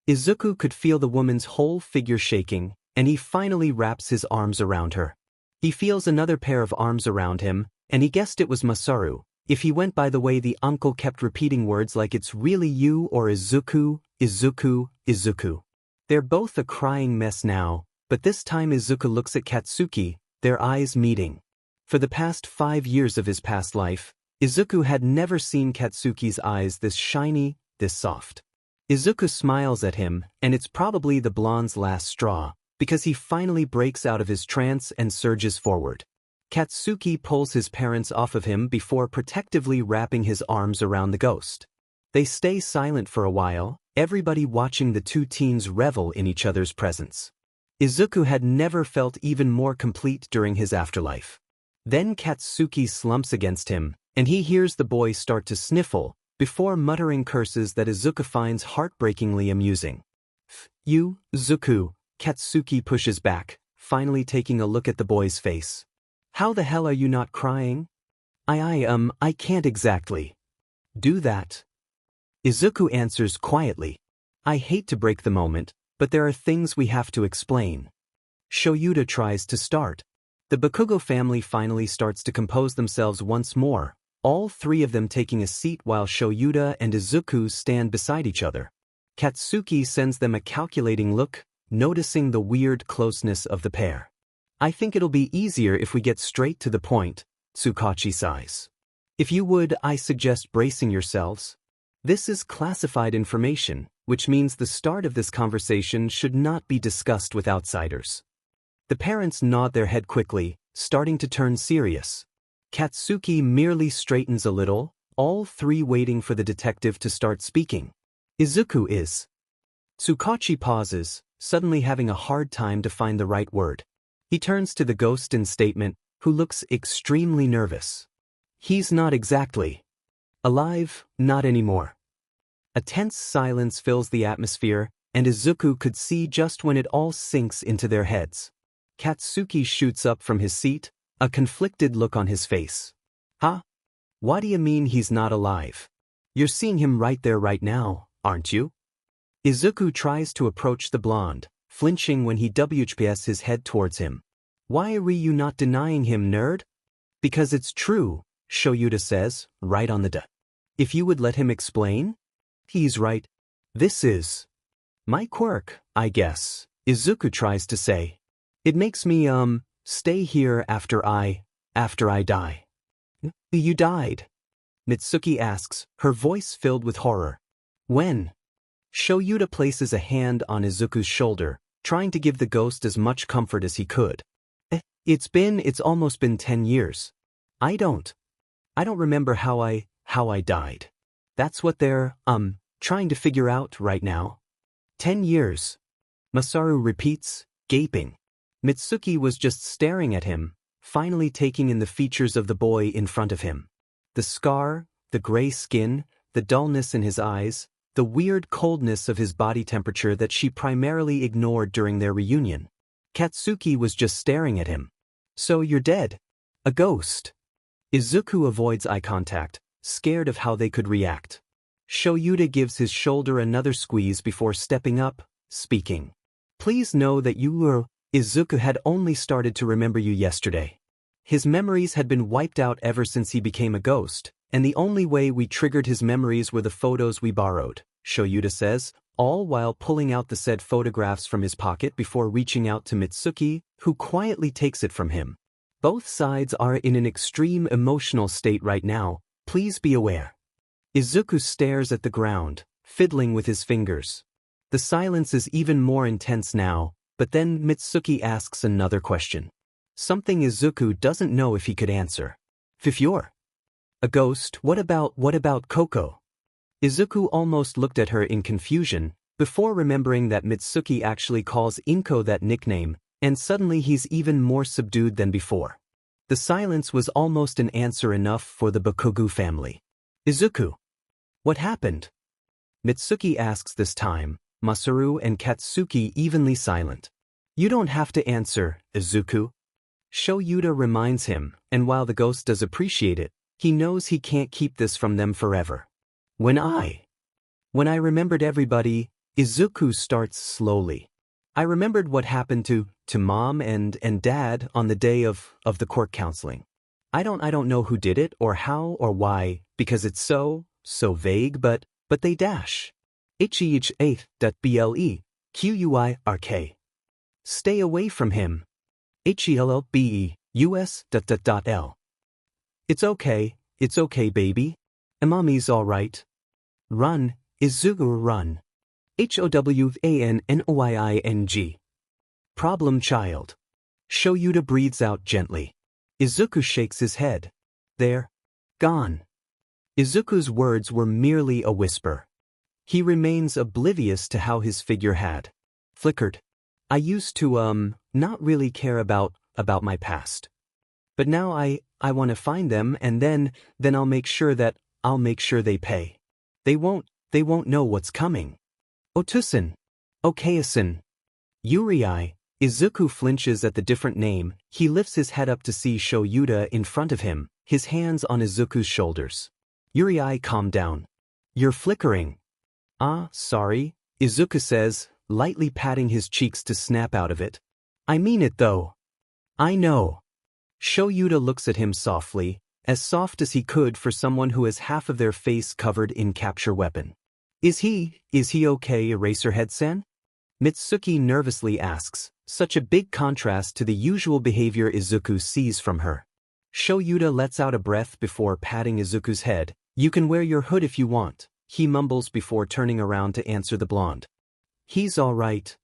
Izuku could feel the woman's whole figure shaking, and he finally wraps his arms around her. He feels another pair of arms around him, and he guessed it was Masaru, If he went by the way the uncle kept repeating words like it's really you or Izuku, Izuku, Izuku. They're both a crying mess now, but this time Izuku looks at Katsuki, their eyes meeting. For the past 5 years of his past life, Izuku had never seen Katsuki's eyes this shiny, this soft. Izuku smiles at him, and it's probably the blonde's last straw, because he finally breaks out of his trance and surges forward. Katsuki pulls his parents off of him before protectively wrapping his arms around the ghost. They stay silent for a while, everybody watching the two teens revel in each other's presence. Izuku had never felt even more complete during his afterlife. Then Katsuki slumps against him, and he hears the boy start to sniffle, before muttering curses that Izuku finds heartbreakingly amusing. You, Izuku, Katsuki pushes back, finally taking a look at the boy's face. How the hell are you not crying? I can't exactly do that. Izuku answers quietly. I hate to break the moment, but there are things we have to explain. Shouta tries to start. The Bakugo family finally starts to compose themselves once more, all three of them taking a seat while Shouta and Izuku stand beside each other. Katsuki sends them a calculating look, noticing the weird closeness of the pair. I think it'll be easier if we get straight to the point, Tsukachi sighs. If you would, I suggest bracing yourselves. This is classified information, which means the start of this conversation should not be discussed with outsiders. The parents nod their head quickly, starting to turn serious. Katsuki merely straightens a little, all three waiting for the detective to start speaking. Izuku is. Tsukachi pauses, suddenly having a hard time to find the right word. He turns to the ghost in statement, who looks extremely nervous. He's not exactly alive, not anymore. A tense silence fills the atmosphere, and Izuku could see just when it all sinks into their heads. Katsuki shoots up from his seat, a conflicted look on his face. Huh? What do you mean he's not alive? You're seeing him right there right now, aren't you? Izuku tries to approach the blonde, flinching when he WPS his head towards him. Why are you not denying him, nerd? Because it's true, Shouta says, right on the dot. If you would let him explain? He's right. This is my quirk, I guess, Izuku tries to say. It makes me, stay here after I die. You died? Mitsuki asks, her voice filled with horror. When? Shouta places a hand on Izuku's shoulder, trying to give the ghost as much comfort as he could. It's almost been 10 years. I don't remember how I died. That's what they're, trying to figure out right now. 10 years. Masaru repeats, gaping. Mitsuki was just staring at him, finally taking in the features of the boy in front of him. The scar, the gray skin, the dullness in his eyes, the weird coldness of his body temperature that she primarily ignored during their reunion. Katsuki was just staring at him. So you're dead? A ghost? Izuku avoids eye contact, scared of how they could react. Shouta gives his shoulder another squeeze before stepping up, speaking. Please know that Izuku had only started to remember you yesterday. His memories had been wiped out ever since he became a ghost, and the only way we triggered his memories were the photos we borrowed, Shouta says, all while pulling out the said photographs from his pocket before reaching out to Mitsuki, who quietly takes it from him. Both sides are in an extreme emotional state right now, please be aware. Izuku stares at the ground, fiddling with his fingers. The silence is even more intense now, but then Mitsuki asks another question. Something Izuku doesn't know if he could answer. If you're a ghost, what about Koko? Izuku almost looked at her in confusion, before remembering that Mitsuki actually calls Inko that nickname, and suddenly he's even more subdued than before. The silence was almost an answer enough for the Bakugo family. Izuku. What happened? Mitsuki asks this time, Masaru and Katsuki evenly silent. You don't have to answer, Izuku. Shouta reminds him, and while the ghost does appreciate it, he knows he can't keep this from them forever. When I remembered everybody, Izuku starts slowly. I remembered what happened to Mom and Dad on the day of the court counseling. I don't know who did it or how or why, because it's so vague, but they dash. HEH8.BLE, Stay away from him. HELLBE, It's okay, baby. Mommy's alright. Run, Izuku, run. HOWANNOYING. Problem child. Shouta breathes out gently. Izuku shakes his head. They're gone. Izuku's words were merely a whisper. He remains oblivious to how his figure had flickered. I used to, not really care about my past. But now I want to find them, and then I'll make sure they pay. They won't know what's coming. Otusan. Okayasan. Yurii. Izuku flinches at the different name. He lifts his head up to see Shouta in front of him, his hands on Izuku's shoulders. Yurii, calm down. You're flickering. Ah, sorry, Izuku says, lightly patting his cheeks to snap out of it. I mean it though. I know. Shouta looks at him softly, as soft as he could for someone who has half of their face covered in capture weapon. Is he okay, Eraserhead-san? Mitsuki nervously asks, such a big contrast to the usual behavior Izuku sees from her. Shouta lets out a breath before patting Izuku's head. You can wear your hood if you want, he mumbles before turning around to answer the blonde. He's all right.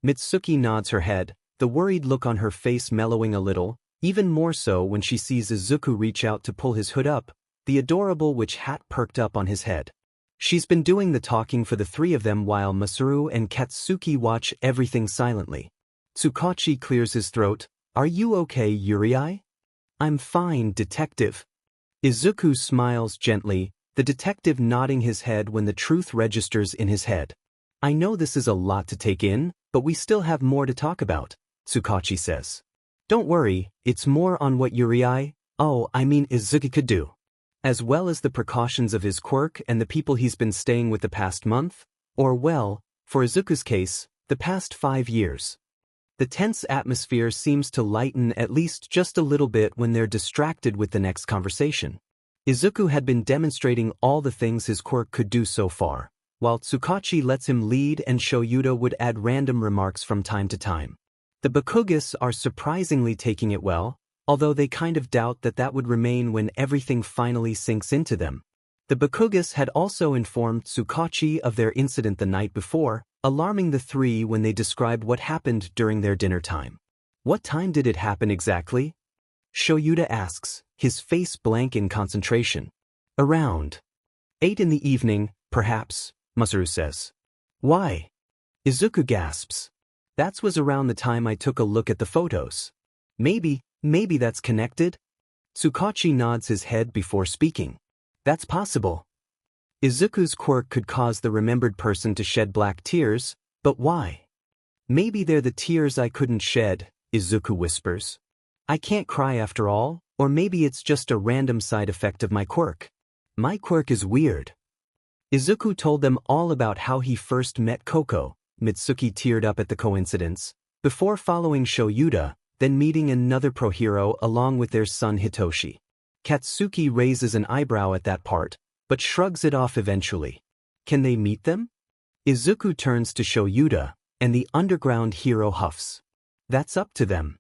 Mitsuki nods her head, the worried look on her face mellowing a little, even more so when she sees Izuku reach out to pull his hood up, the adorable witch hat perked up on his head. She's been doing the talking for the three of them while Masaru and Katsuki watch everything silently. Tsukachi clears his throat. Are you okay, Yurii? I'm fine, detective. Izuku smiles gently, the detective nodding his head when the truth registers in his head. I know this is a lot to take in, but we still have more to talk about, Tsukachi says. Don't worry, it's more on what Izuku could do. As well as the precautions of his quirk and the people he's been staying with the past month, or well, for Izuku's case, the past 5 years. The tense atmosphere seems to lighten at least just a little bit when they're distracted with the next conversation. Izuku had been demonstrating all the things his quirk could do so far, while Tsukachi lets him lead and Shouta would add random remarks from time to time. The Bakugos are surprisingly taking it well, although they kind of doubt that would remain when everything finally sinks into them. The Bakugos had also informed Tsukachi of their incident the night before, alarming the three when they described what happened during their dinner time. What time did it happen exactly? Shouta asks, his face blank in concentration. Around 8 in the evening, perhaps, Masaru says. Why? Izuku gasps. That was around the time I took a look at the photos. Maybe that's connected? Tsukachi nods his head before speaking. That's possible. Izuku's quirk could cause the remembered person to shed black tears, but why? Maybe they're the tears I couldn't shed, Izuku whispers. I can't cry after all, or maybe it's just a random side effect of my quirk. My quirk is weird. Izuku told them all about how he first met Koko. Mitsuki teared up at the coincidence, before following Shouta, then meeting another pro-hero along with their son Hitoshi. Katsuki raises an eyebrow at that part, but shrugs it off eventually. Can they meet them? Izuku turns to Shouta, and the underground hero huffs. That's up to them,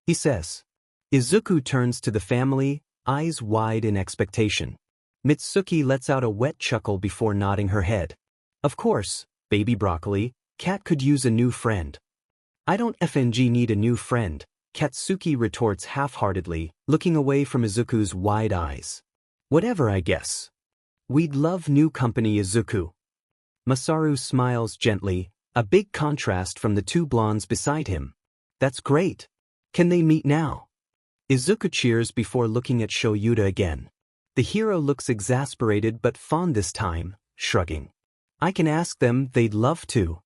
he says. Izuku turns to the family, eyes wide in expectation. Mitsuki lets out a wet chuckle before nodding her head. Of course, baby broccoli, Cat could use a new friend. I don't need a new friend, Katsuki retorts half-heartedly, looking away from Izuku's wide eyes. Whatever, I guess. We'd love new company, Izuku. Masaru smiles gently, a big contrast from the two blondes beside him. That's great. Can they meet now? Izuku cheers before looking at Shouta again. The hero looks exasperated but fond this time, shrugging. I can ask them, they'd love to.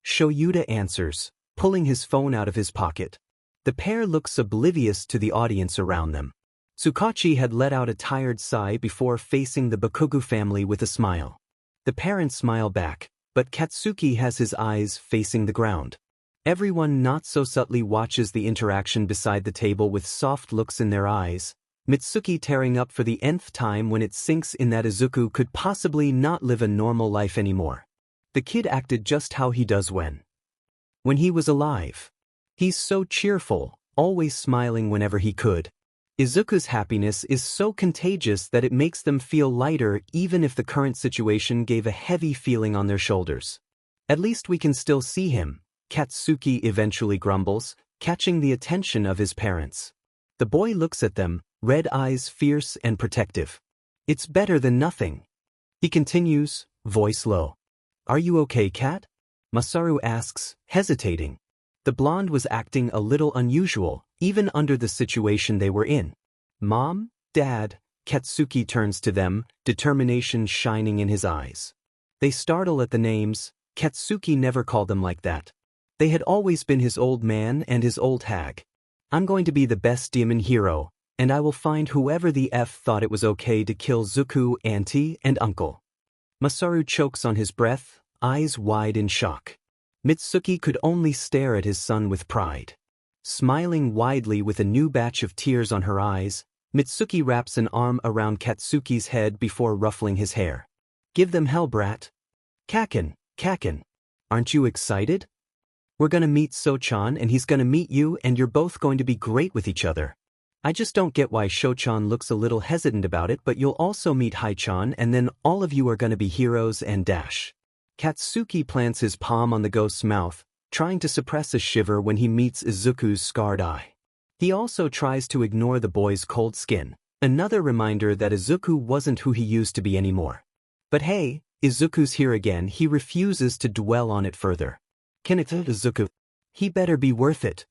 Shouta answers, pulling his phone out of his pocket. The pair looks oblivious to the audience around them. Tsukachi had let out a tired sigh before facing the Bakugo family with a smile. The parents smile back, but Katsuki has his eyes facing the ground. Everyone not so subtly watches the interaction beside the table with soft looks in their eyes. Mitsuki tearing up for the nth time when it sinks in that Izuku could possibly not live a normal life anymore. The kid acted just how he does when he was alive. He's so cheerful, always smiling whenever he could. Izuku's happiness is so contagious that it makes them feel lighter even if the current situation gave a heavy feeling on their shoulders. At least we can still see him, Katsuki eventually grumbles, catching the attention of his parents. The boy looks at them, red eyes fierce and protective. It's better than nothing. He continues, voice low. Are you okay, Kat? Masaru asks, hesitating. The blonde was acting a little unusual, even under the situation they were in. Mom? Dad? Katsuki turns to them, determination shining in his eyes. They startle at the names. Katsuki never called them like that. They had always been his old man and his old hag. I'm going to be the best demon hero, and I will find whoever the F thought it was okay to kill Zuku, auntie, and uncle. Masaru chokes on his breath, eyes wide in shock. Mitsuki could only stare at his son with pride. Smiling widely with a new batch of tears on her eyes, Mitsuki wraps an arm around Katsuki's head before ruffling his hair. Give them hell, brat. Kaken, aren't you excited? We're gonna meet So-chan and he's gonna meet you and you're both going to be great with each other. I just don't get why Sho-chan looks a little hesitant about it, but you'll also meet Hai-chan and then all of you are gonna be heroes and dash. Katsuki plants his palm on the ghost's mouth, trying to suppress a shiver when he meets Izuku's scarred eye. He also tries to ignore the boy's cold skin, another reminder that Izuku wasn't who he used to be anymore. But hey, Izuku's here again. He refuses to dwell on it further. Izuku. He better be worth it.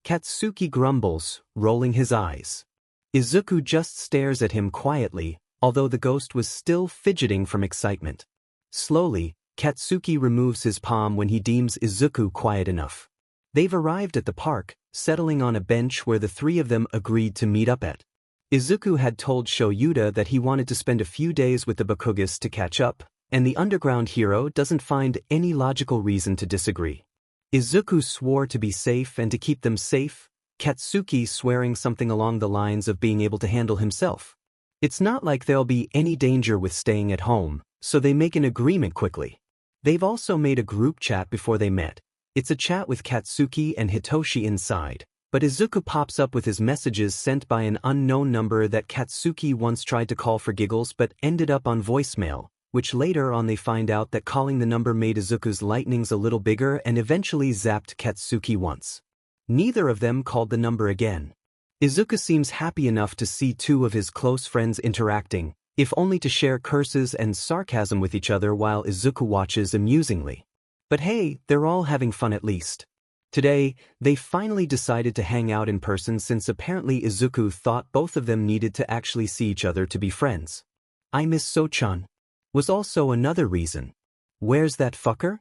Katsuki grumbles, rolling his eyes. Izuku just stares at him quietly, although the ghost was still fidgeting from excitement. Slowly, Katsuki removes his palm when he deems Izuku quiet enough. They've arrived at the park, settling on a bench where the three of them agreed to meet up at. Izuku had told Shouta that he wanted to spend a few days with the Bakugos to catch up, and the underground hero doesn't find any logical reason to disagree. Izuku swore to be safe and to keep them safe, Katsuki swearing something along the lines of being able to handle himself. It's not like there'll be any danger with staying at home, so they make an agreement quickly. They've also made a group chat before they met. It's a chat with Katsuki and Hitoshi inside, but Izuku pops up with his messages sent by an unknown number that Katsuki once tried to call for giggles but ended up on voicemail, which later on they find out that calling the number made Izuku's lightnings a little bigger and eventually zapped Katsuki once. Neither of them called the number again. Izuku seems happy enough to see two of his close friends interacting, if only to share curses and sarcasm with each other while Izuku watches amusingly. But hey, they're all having fun at least. Today, they finally decided to hang out in person since apparently Izuku thought both of them needed to actually see each other to be friends. I miss So-chan. Was also another reason. Where's that fucker?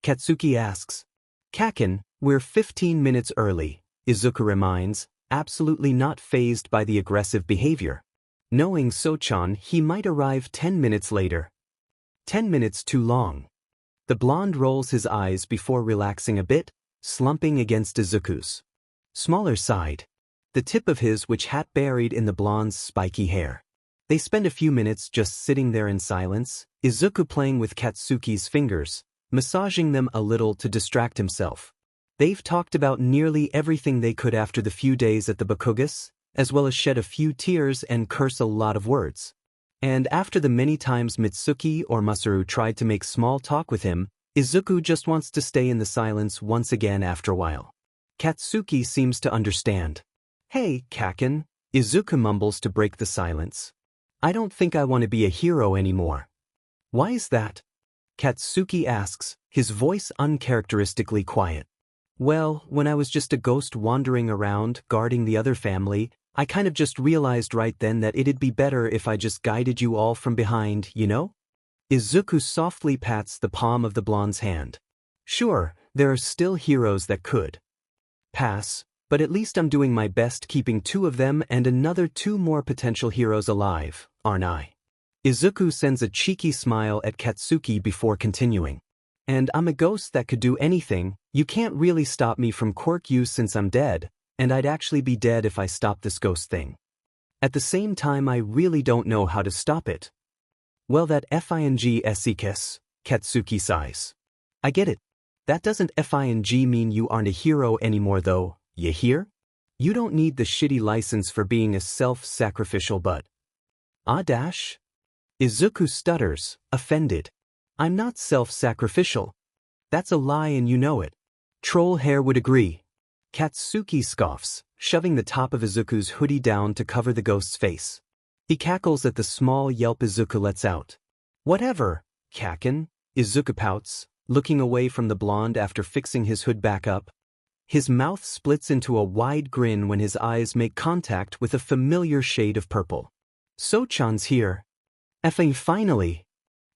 Katsuki asks. Kaken, we're 15 minutes early, Izuku reminds, absolutely not fazed by the aggressive behavior. Knowing So-chan, he might arrive 10 minutes later. 10 minutes too long. The blonde rolls his eyes before relaxing a bit, slumping against Izuku's smaller side, the tip of his which hat buried in the blonde's spiky hair. They spend a few minutes just sitting there in silence, Izuku playing with Katsuki's fingers, massaging them a little to distract himself. They've talked about nearly everything they could after the few days at the Bakugos, as well as shed a few tears and curse a lot of words. And after the many times Mitsuki or Masaru tried to make small talk with him, Izuku just wants to stay in the silence once again after a while. Katsuki seems to understand. Hey, Kaken, Izuku mumbles to break the silence. I don't think I want to be a hero anymore. Why is that? Katsuki asks, his voice uncharacteristically quiet. Well, when I was just a ghost wandering around, guarding the other family, I kind of just realized right then that it'd be better if I just guided you all from behind, you know? Izuku softly pats the palm of the blonde's hand. Sure, there are still heroes that could pass, but at least I'm doing my best keeping two of them and another two more potential heroes alive, aren't I? Izuku sends a cheeky smile at Katsuki before continuing. And I'm a ghost that could do anything. You can't really stop me from quirk use since I'm dead, and I'd actually be dead if I stopped this ghost thing. At the same time I really don't know how to stop it. Well that FING Katsuki sighs. I get it. That doesn't FING mean you aren't a hero anymore though, you hear? You don't need the shitty license for being a self-sacrificial butt. Ah dash? Izuku stutters, offended. I'm not self-sacrificial. That's a lie and you know it. Troll hair would agree. Katsuki scoffs, shoving the top of Izuku's hoodie down to cover the ghost's face. He cackles at the small yelp Izuku lets out. Whatever, Kaken, Izuku pouts, looking away from the blonde after fixing his hood back up. His mouth splits into a wide grin when his eyes make contact with a familiar shade of purple. So-chan's here. Effing finally.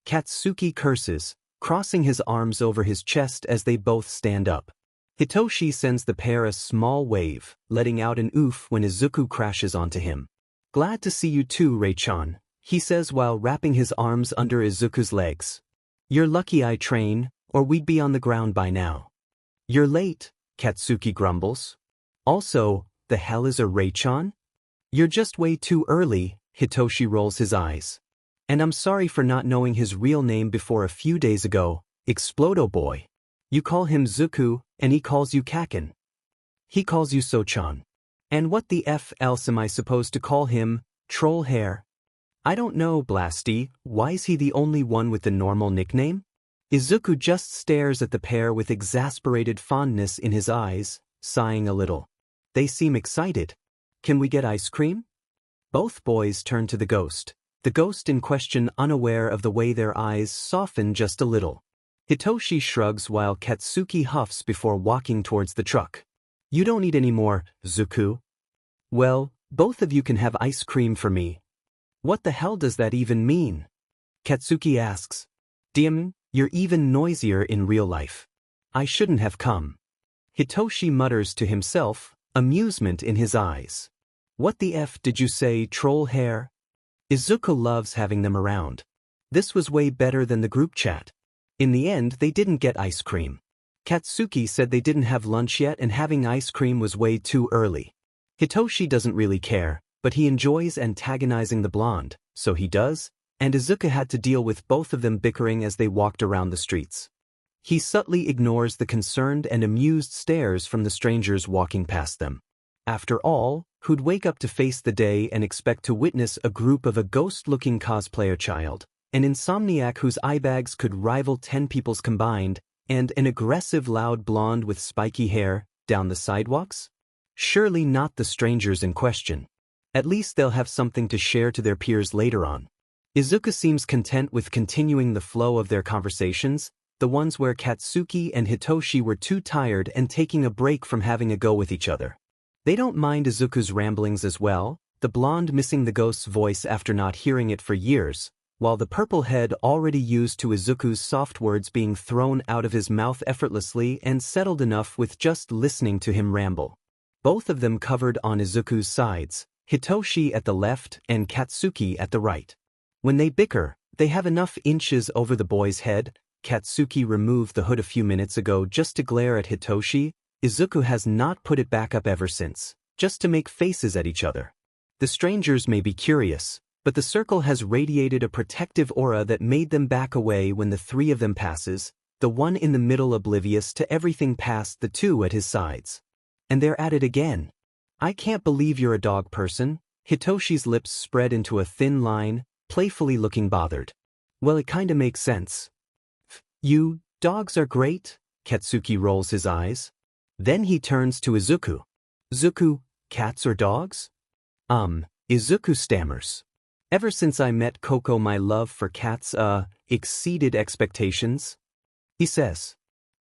Katsuki curses, crossing his arms over his chest as they both stand up. Hitoshi sends the pair a small wave, letting out an oof when Izuku crashes onto him. Glad to see you too, Rei-chan, he says while wrapping his arms under Izuku's legs. You're lucky I train, or we'd be on the ground by now. You're late, Katsuki grumbles. Also, the hell is a Rei-chan? You're just way too early, Hitoshi rolls his eyes. And I'm sorry for not knowing his real name before a few days ago, Explodo boy. You call him Zuku, and he calls you Kaken. He calls you So-chan. And what the F else am I supposed to call him, troll hair? I don't know, Blasty, why's he the only one with the normal nickname? Izuku just stares at the pair with exasperated fondness in his eyes, sighing a little. They seem excited. Can we get ice cream? Both boys turn to the ghost in question unaware of the way their eyes soften just a little. Hitoshi shrugs while Katsuki huffs before walking towards the truck. You don't need any more, Zuku. Well, both of you can have ice cream for me. What the hell does that even mean? Katsuki asks. You're even noisier in real life. I shouldn't have come. Hitoshi mutters to himself, amusement in his eyes. What the F did you say, troll hair? Izuku loves having them around. This was way better than the group chat. In the end, they didn't get ice cream. Katsuki said they didn't have lunch yet and having ice cream was way too early. Hitoshi doesn't really care, but he enjoys antagonizing the blonde, so he does, and Izuku had to deal with both of them bickering as they walked around the streets. He subtly ignores the concerned and amused stares from the strangers walking past them. After all, who'd wake up to face the day and expect to witness a group of a ghost-looking cosplayer child, an insomniac whose eyebags could rival 10 people's combined, and an aggressive loud blonde with spiky hair, down the sidewalks? Surely not the strangers in question. At least they'll have something to share to their peers later on. Izuku seems content with continuing the flow of their conversations, the ones where Katsuki and Hitoshi were too tired and taking a break from having a go with each other. They don't mind Izuku's ramblings as well, the blonde missing the ghost's voice after not hearing it for years, while the purple head already used to Izuku's soft words being thrown out of his mouth effortlessly and settled enough with just listening to him ramble. Both of them covered on Izuku's sides, Hitoshi at the left and Katsuki at the right. When they bicker, they have enough inches over the boy's head. Katsuki removed the hood a few minutes ago just to glare at Hitoshi. Izuku has not put it back up ever since, just to make faces at each other. The strangers may be curious, but the circle has radiated a protective aura that made them back away when the three of them passes, the one in the middle oblivious to everything past the two at his sides. And they're at it again. I can't believe you're a dog person. Hitoshi's lips spread into a thin line, playfully looking bothered. Well, it kinda makes sense. You, dogs are great? Katsuki rolls his eyes. Then he turns to Izuku. Zuku, cats or dogs? Izuku stammers. Ever since I met Coco, my love for cats, exceeded expectations, he says.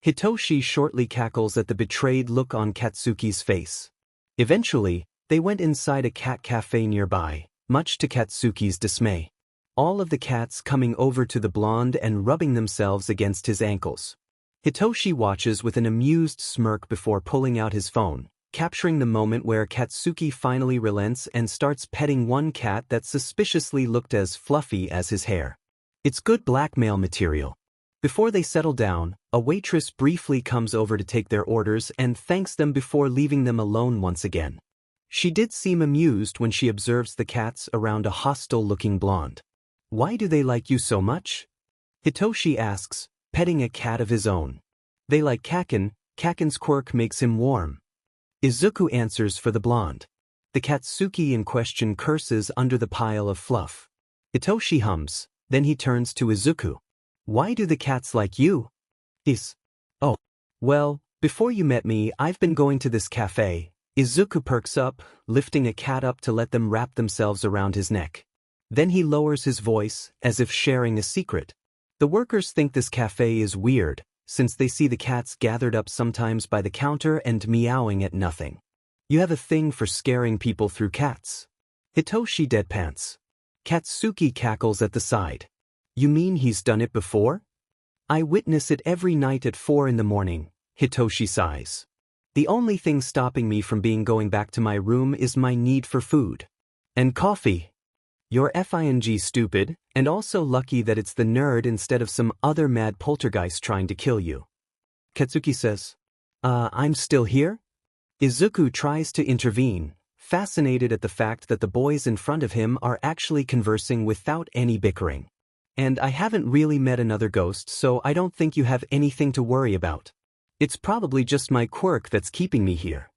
Hitoshi shortly cackles at the betrayed look on Katsuki's face. Eventually, they went inside a cat cafe nearby, much to Katsuki's dismay. All of the cats coming over to the blonde and rubbing themselves against his ankles. Hitoshi watches with an amused smirk before pulling out his phone, capturing the moment where Katsuki finally relents and starts petting one cat that suspiciously looked as fluffy as his hair. It's good blackmail material. Before they settle down, a waitress briefly comes over to take their orders and thanks them before leaving them alone once again. She did seem amused when she observes the cats around a hostile-looking blonde. Why do they like you so much? Hitoshi asks, petting a cat of his own. They like Kaken, Kaken's quirk makes him warm. Izuku answers for the blonde. The Katsuki in question curses under the pile of fluff. Hitoshi hums, then he turns to Izuku. Why do the cats like you? Oh. Well, before you met me I've been going to this cafe. Izuku perks up, lifting a cat up to let them wrap themselves around his neck. Then he lowers his voice, as if sharing a secret. The workers think this cafe is weird, since they see the cats gathered up sometimes by the counter and meowing at nothing. You have a thing for scaring people through cats. Hitoshi deadpants. Katsuki cackles at the side. You mean he's done it before? I witness it every night at 4 in the morning, Hitoshi sighs. The only thing stopping me from going back to my room is my need for food. And coffee. You're FING stupid, and also lucky that it's the nerd instead of some other mad poltergeist trying to kill you. Katsuki says, I'm still here? Izuku tries to intervene, fascinated at the fact that the boys in front of him are actually conversing without any bickering. And I haven't really met another ghost, so I don't think you have anything to worry about. It's probably just my quirk that's keeping me here.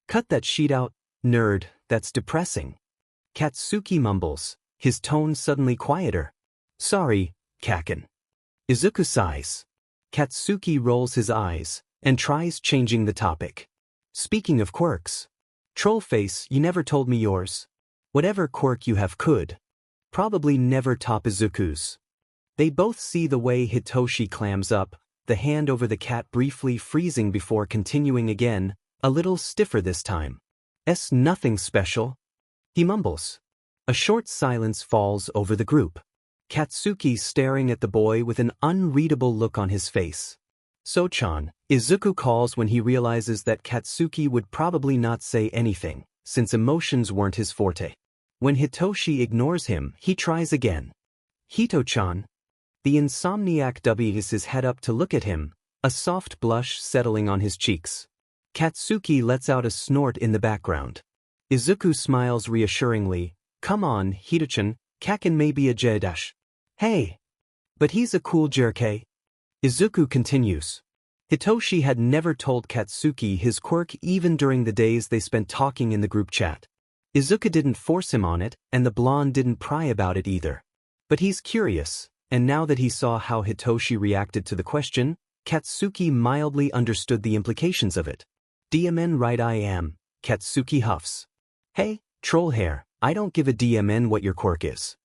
Cut that sheet out, nerd, that's depressing. Katsuki mumbles, his tone suddenly quieter. Sorry, Kaken. Izuku sighs. Katsuki rolls his eyes, and tries changing the topic. Speaking of quirks. Trollface, you never told me yours. Whatever quirk you have could probably never top Izuku's. They both see the way Hitoshi clams up, the hand over the cat briefly freezing before continuing again, a little stiffer this time. Nothing special. He mumbles. A short silence falls over the group. Katsuki staring at the boy with an unreadable look on his face. So-chan, Izuku calls when he realizes that Katsuki would probably not say anything, since emotions weren't his forte. When Hitoshi ignores him, he tries again. Hito-chan. The insomniac w's his head up to look at him, a soft blush settling on his cheeks. Katsuki lets out a snort in the background. Izuku smiles reassuringly. Come on, Hito-chan, Kaken may be a J-dash. Hey! But he's a cool jerk. Izuku continues. Hitoshi had never told Katsuki his quirk even during the days they spent talking in the group chat. Izuku didn't force him on it, and the blonde didn't pry about it either. But he's curious, and now that he saw how Hitoshi reacted to the question, Katsuki mildly understood the implications of it. DMN right I am, Katsuki huffs. Hey, troll hair, I don't give a DMN what your quirk is.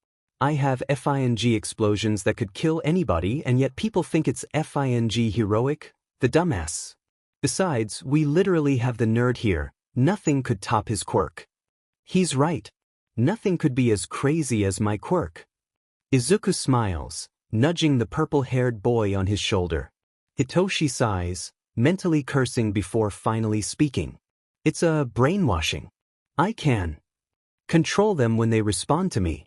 I have FING explosions that could kill anybody and yet people think it's FING heroic, the dumbass. Besides, we literally have the nerd here, nothing could top his quirk. He's right. Nothing could be as crazy as my quirk. Izuku smiles, nudging the purple-haired boy on his shoulder. Hitoshi sighs, mentally cursing before finally speaking. It's a brainwashing. I can control them when they respond to me.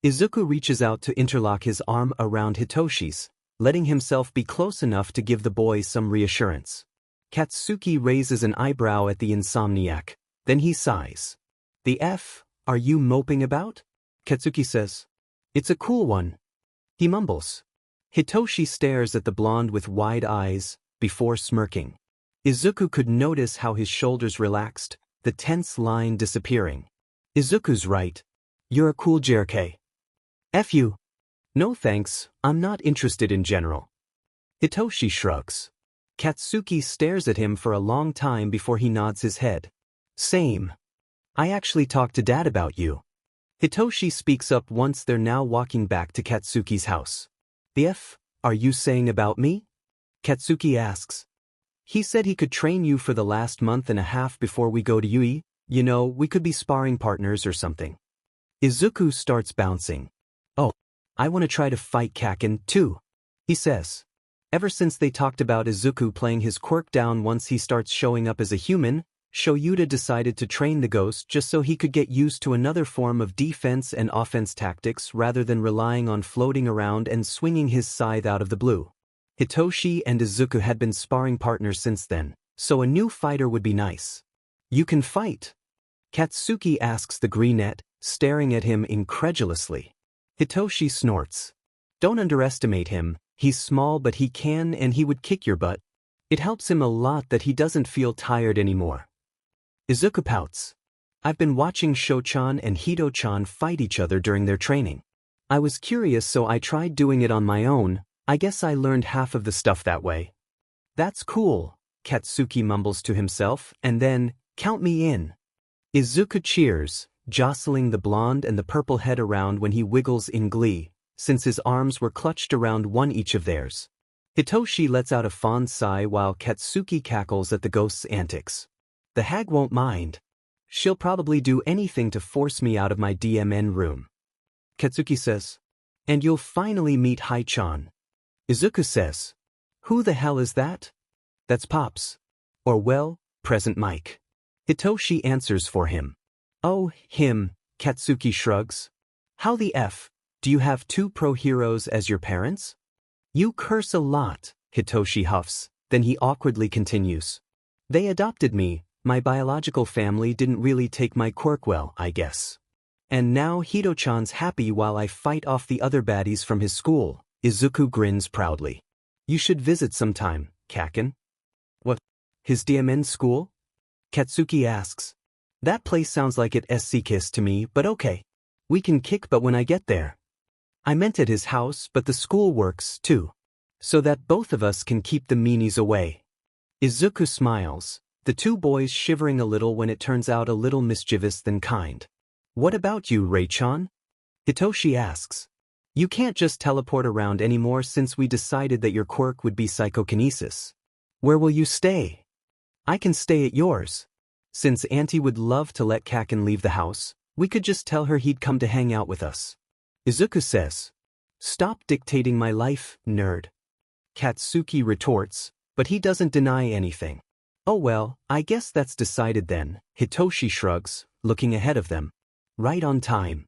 Izuku reaches out to interlock his arm around Hitoshi's, letting himself be close enough to give the boy some reassurance. Katsuki raises an eyebrow at the insomniac, then he sighs. The F, are you moping about? Katsuki says. It's a cool one. He mumbles. Hitoshi stares at the blonde with wide eyes, before smirking. Izuku could notice how his shoulders relaxed, the tense line disappearing. Izuku's right. You're a cool JRK. F you. No thanks, I'm not interested in general. Hitoshi shrugs. Katsuki stares at him for a long time before he nods his head. Same. I actually talked to Dad about you. Hitoshi speaks up once they're now walking back to Katsuki's house. The F, are you saying about me? Katsuki asks. He said he could train you for the last month and a half before we go to Yurii. You know, we could be sparring partners or something. Izuku starts bouncing. Oh, I want to try to fight Kaken too, he says. Ever since they talked about Izuku playing his quirk down once he starts showing up as a human, Shouta decided to train the ghost just so he could get used to another form of defense and offense tactics rather than relying on floating around and swinging his scythe out of the blue. Hitoshi and Izuku had been sparring partners since then, so a new fighter would be nice. You can fight. Katsuki asks the greenette, staring at him incredulously. Hitoshi snorts. Don't underestimate him, he's small but he can and he would kick your butt. It helps him a lot that he doesn't feel tired anymore. Izuku pouts. I've been watching Sho-chan and Hito-chan fight each other during their training. I was curious so I tried doing it on my own. I guess I learned half of the stuff that way. That's cool, Katsuki mumbles to himself, and then, count me in. Izuku cheers, jostling the blonde and the purple head around when he wiggles in glee, since his arms were clutched around one each of theirs. Hitoshi lets out a fond sigh while Katsuki cackles at the ghost's antics. The hag won't mind. She'll probably do anything to force me out of my DMN room. Katsuki says. And you'll finally meet Hai-chan. Izuku says. Who the hell is that? That's Pops. Or well, present Mike. Hitoshi answers for him. Oh, him, Katsuki shrugs. How the F, do you have two pro-heroes as your parents? You curse a lot, Hitoshi huffs, then he awkwardly continues. They adopted me, my biological family didn't really take my quirk well, I guess. And now Hito-chan's happy while I fight off the other baddies from his school, Izuku grins proudly. You should visit sometime, Kaken. What? His DMN school? Katsuki asks. That place sounds like it SC Kiss to me, but okay. We can kick but when I get there. I meant at his house but the school works, too. So that both of us can keep the meanies away. Izuku smiles, the two boys shivering a little when it turns out a little mischievous than kind. What about you, Rei-chan? Hitoshi asks. You can't just teleport around anymore since we decided that your quirk would be psychokinesis. Where will you stay? I can stay at yours. Since Auntie would love to let Kaken leave the house, we could just tell her he'd come to hang out with us. Izuku says. Stop dictating my life, nerd. Katsuki retorts, but he doesn't deny anything. Oh well, I guess that's decided then, Hitoshi shrugs, looking ahead of them. Right on time.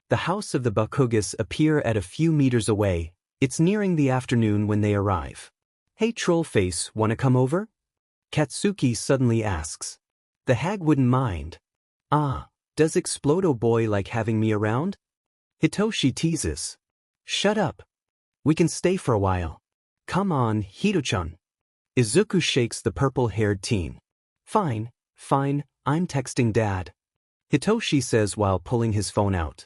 The house of the Bakugos appear at a few meters away. It's nearing the afternoon when they arrive. Hey Trollface, wanna come over? Katsuki suddenly asks. The hag wouldn't mind. Ah, does Explodo Boy like having me around? Hitoshi teases. Shut up. We can stay for a while. Come on, Hito-chan. Izuku shakes the purple-haired teen. Fine, I'm texting Dad. Hitoshi says while pulling his phone out.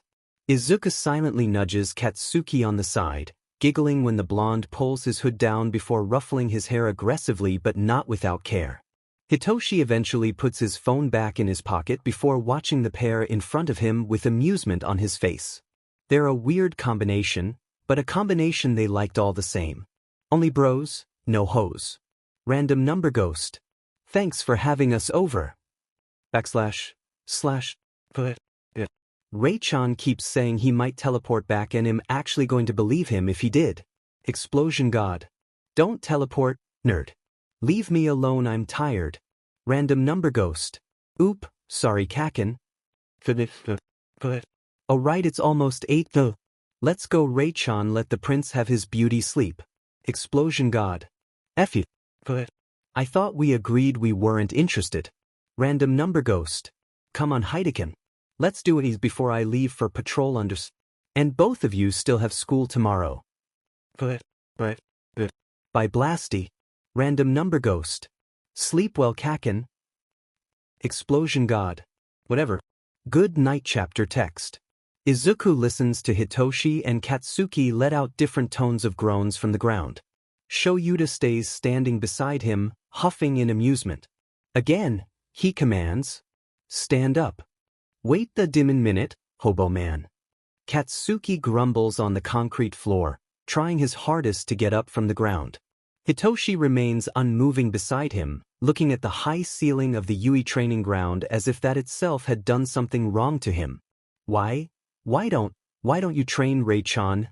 Izuku silently nudges Katsuki on the side, giggling when the blonde pulls his hood down before ruffling his hair aggressively but not without care. Hitoshi eventually puts his phone back in his pocket before watching the pair in front of him with amusement on his face. They're a weird combination, but a combination they liked all the same. Only bros, no hoes. Random number ghost. Thanks for having us over. Rei-chan keeps saying he might teleport back and I'm actually going to believe him if he did. Explosion God. Don't teleport, nerd. Leave me alone, I'm tired. Random number ghost. Oop, sorry Kaken. Oh right, it's almost 8 though. Let's go Rei-chan, let the prince have his beauty sleep. Explosion God. F you. I thought we agreed we weren't interested. Random number ghost. Come on Heidekin. Let's do it before I leave for patrol and both of you still have school tomorrow. By Blasty. Random number ghost. Sleep well Kaken. Explosion God. Whatever. Good night chapter text. Izuku listens to Hitoshi and Katsuki let out different tones of groans from the ground. Shouta stays standing beside him, huffing in amusement. Again, he commands. Stand up. Wait the dimmin' minute, hobo man. Katsuki grumbles on the concrete floor, trying his hardest to get up from the ground. Hitoshi remains unmoving beside him, looking at the high ceiling of the Yurii training ground as if that itself had done something wrong to him. Why don't you train Rei-chan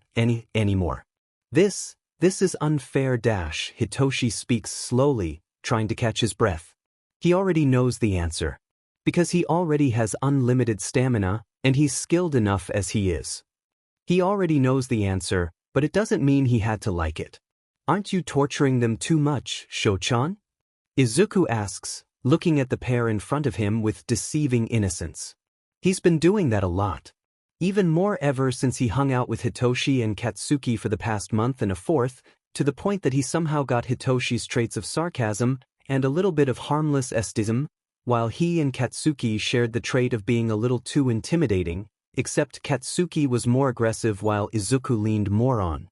anymore? This is unfair. Hitoshi speaks slowly, trying to catch his breath. He already knows the answer. Because he already has unlimited stamina, and he's skilled enough as he is. He already knows the answer, but it doesn't mean he had to like it. Aren't you torturing them too much, Sho-chan? Izuku asks, looking at the pair in front of him with deceiving innocence. He's been doing that a lot. Even more ever since he hung out with Hitoshi and Katsuki for the past month and a fourth, to the point that he somehow got Hitoshi's traits of sarcasm and a little bit of harmless estism, while he and Katsuki shared the trait of being a little too intimidating, except Katsuki was more aggressive while Izuku leaned more on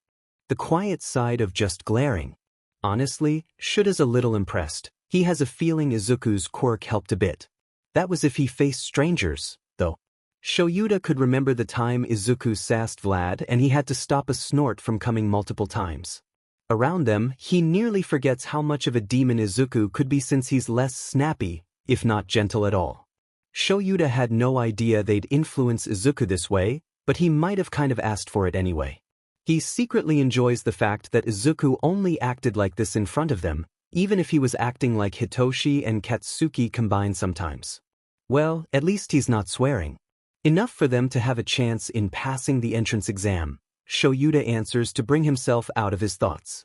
the quiet side of just glaring. Honestly, Shuda's a little impressed. He has a feeling Izuku's quirk helped a bit. That was if he faced strangers, though. Shouta could remember the time Izuku sassed Vlad and he had to stop a snort from coming multiple times. Around them, he nearly forgets how much of a demon Izuku could be since he's less snappy, if not gentle at all. Shouta had no idea they'd influence Izuku this way, but he might have kind of asked for it anyway. He secretly enjoys the fact that Izuku only acted like this in front of them, even if he was acting like Hitoshi and Katsuki combined sometimes. Well, at least he's not swearing. Enough for them to have a chance in passing the entrance exam. Shouta answers to bring himself out of his thoughts.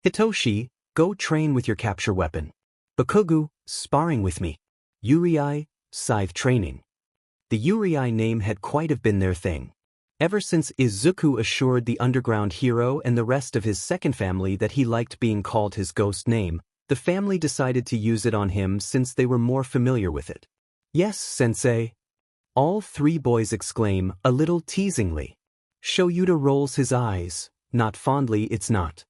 Hitoshi, go train with your capture weapon. Bakugo, sparring with me. Yurii, scythe training. The Yurii name had quite have been their thing. Ever since Izuku assured the underground hero and the rest of his second family that he liked being called his ghost name, the family decided to use it on him since they were more familiar with it. Yes, sensei. All three boys exclaim, a little teasingly. Shouta rolls his eyes. Not fondly, it's not.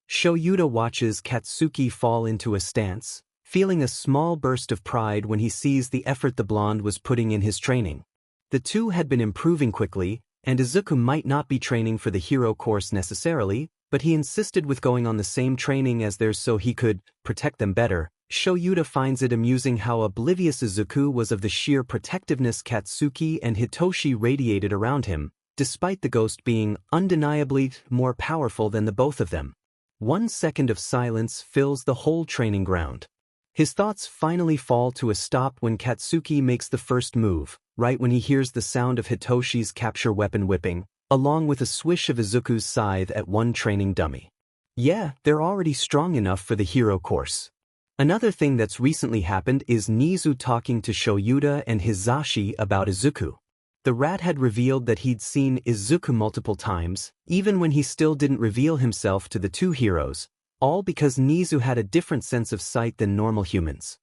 Shouta watches Katsuki fall into a stance, feeling a small burst of pride when he sees the effort the blonde was putting in his training. The two had been improving quickly, and Izuku might not be training for the hero course necessarily, but he insisted with going on the same training as theirs so he could protect them better. Shouta finds it amusing how oblivious Izuku was of the sheer protectiveness Katsuki and Hitoshi radiated around him, despite the ghost being undeniably more powerful than the both of them. 1 second of silence fills the whole training ground. His thoughts finally fall to a stop when Katsuki makes the first move, right when he hears the sound of Hitoshi's capture weapon whipping, along with a swish of Izuku's scythe at one training dummy. Yeah, they're already strong enough for the hero course. Another thing that's recently happened is Nizu talking to Shouta and Hizashi about Izuku. The rat had revealed that he'd seen Izuku multiple times, even when he still didn't reveal himself to the two heroes, all because Nizu had a different sense of sight than normal humans.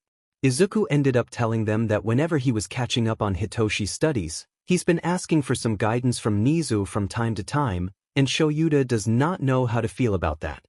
Izuku ended up telling them that whenever he was catching up on Hitoshi's studies, he's been asking for some guidance from Nizu from time to time, and Shouta does not know how to feel about that.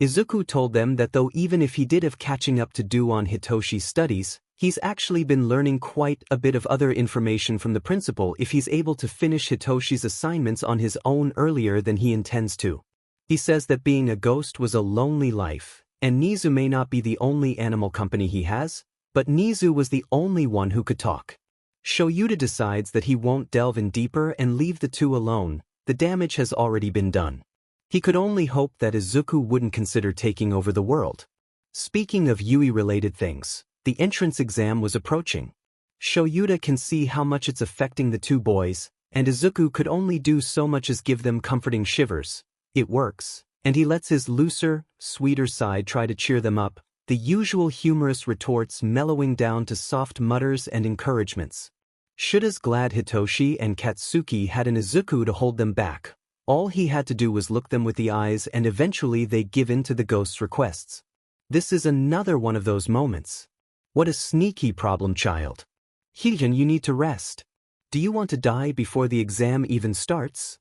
Izuku told them that though even if he did have catching up to do on Hitoshi's studies, he's actually been learning quite a bit of other information from the principal if he's able to finish Hitoshi's assignments on his own earlier than he intends to. He says that being a ghost was a lonely life, and Nizu may not be the only animal company he has, but Nizu was the only one who could talk. Shouta decides that he won't delve in deeper and leave the two alone. The damage has already been done. He could only hope that Izuku wouldn't consider taking over the world. Speaking of Yui-related things, the entrance exam was approaching. Shouta can see how much it's affecting the two boys, and Izuku could only do so much as give them comforting shivers. It works, and he lets his looser, sweeter side try to cheer them up, the usual humorous retorts mellowing down to soft mutters and encouragements. Shuda's glad Hitoshi and Katsuki had an Izuku to hold them back. All he had to do was look them with the eyes and eventually they give in to the ghost's requests. This is another one of those moments. What a sneaky problem child. Heian, you need to rest. Do you want to die before the exam even starts?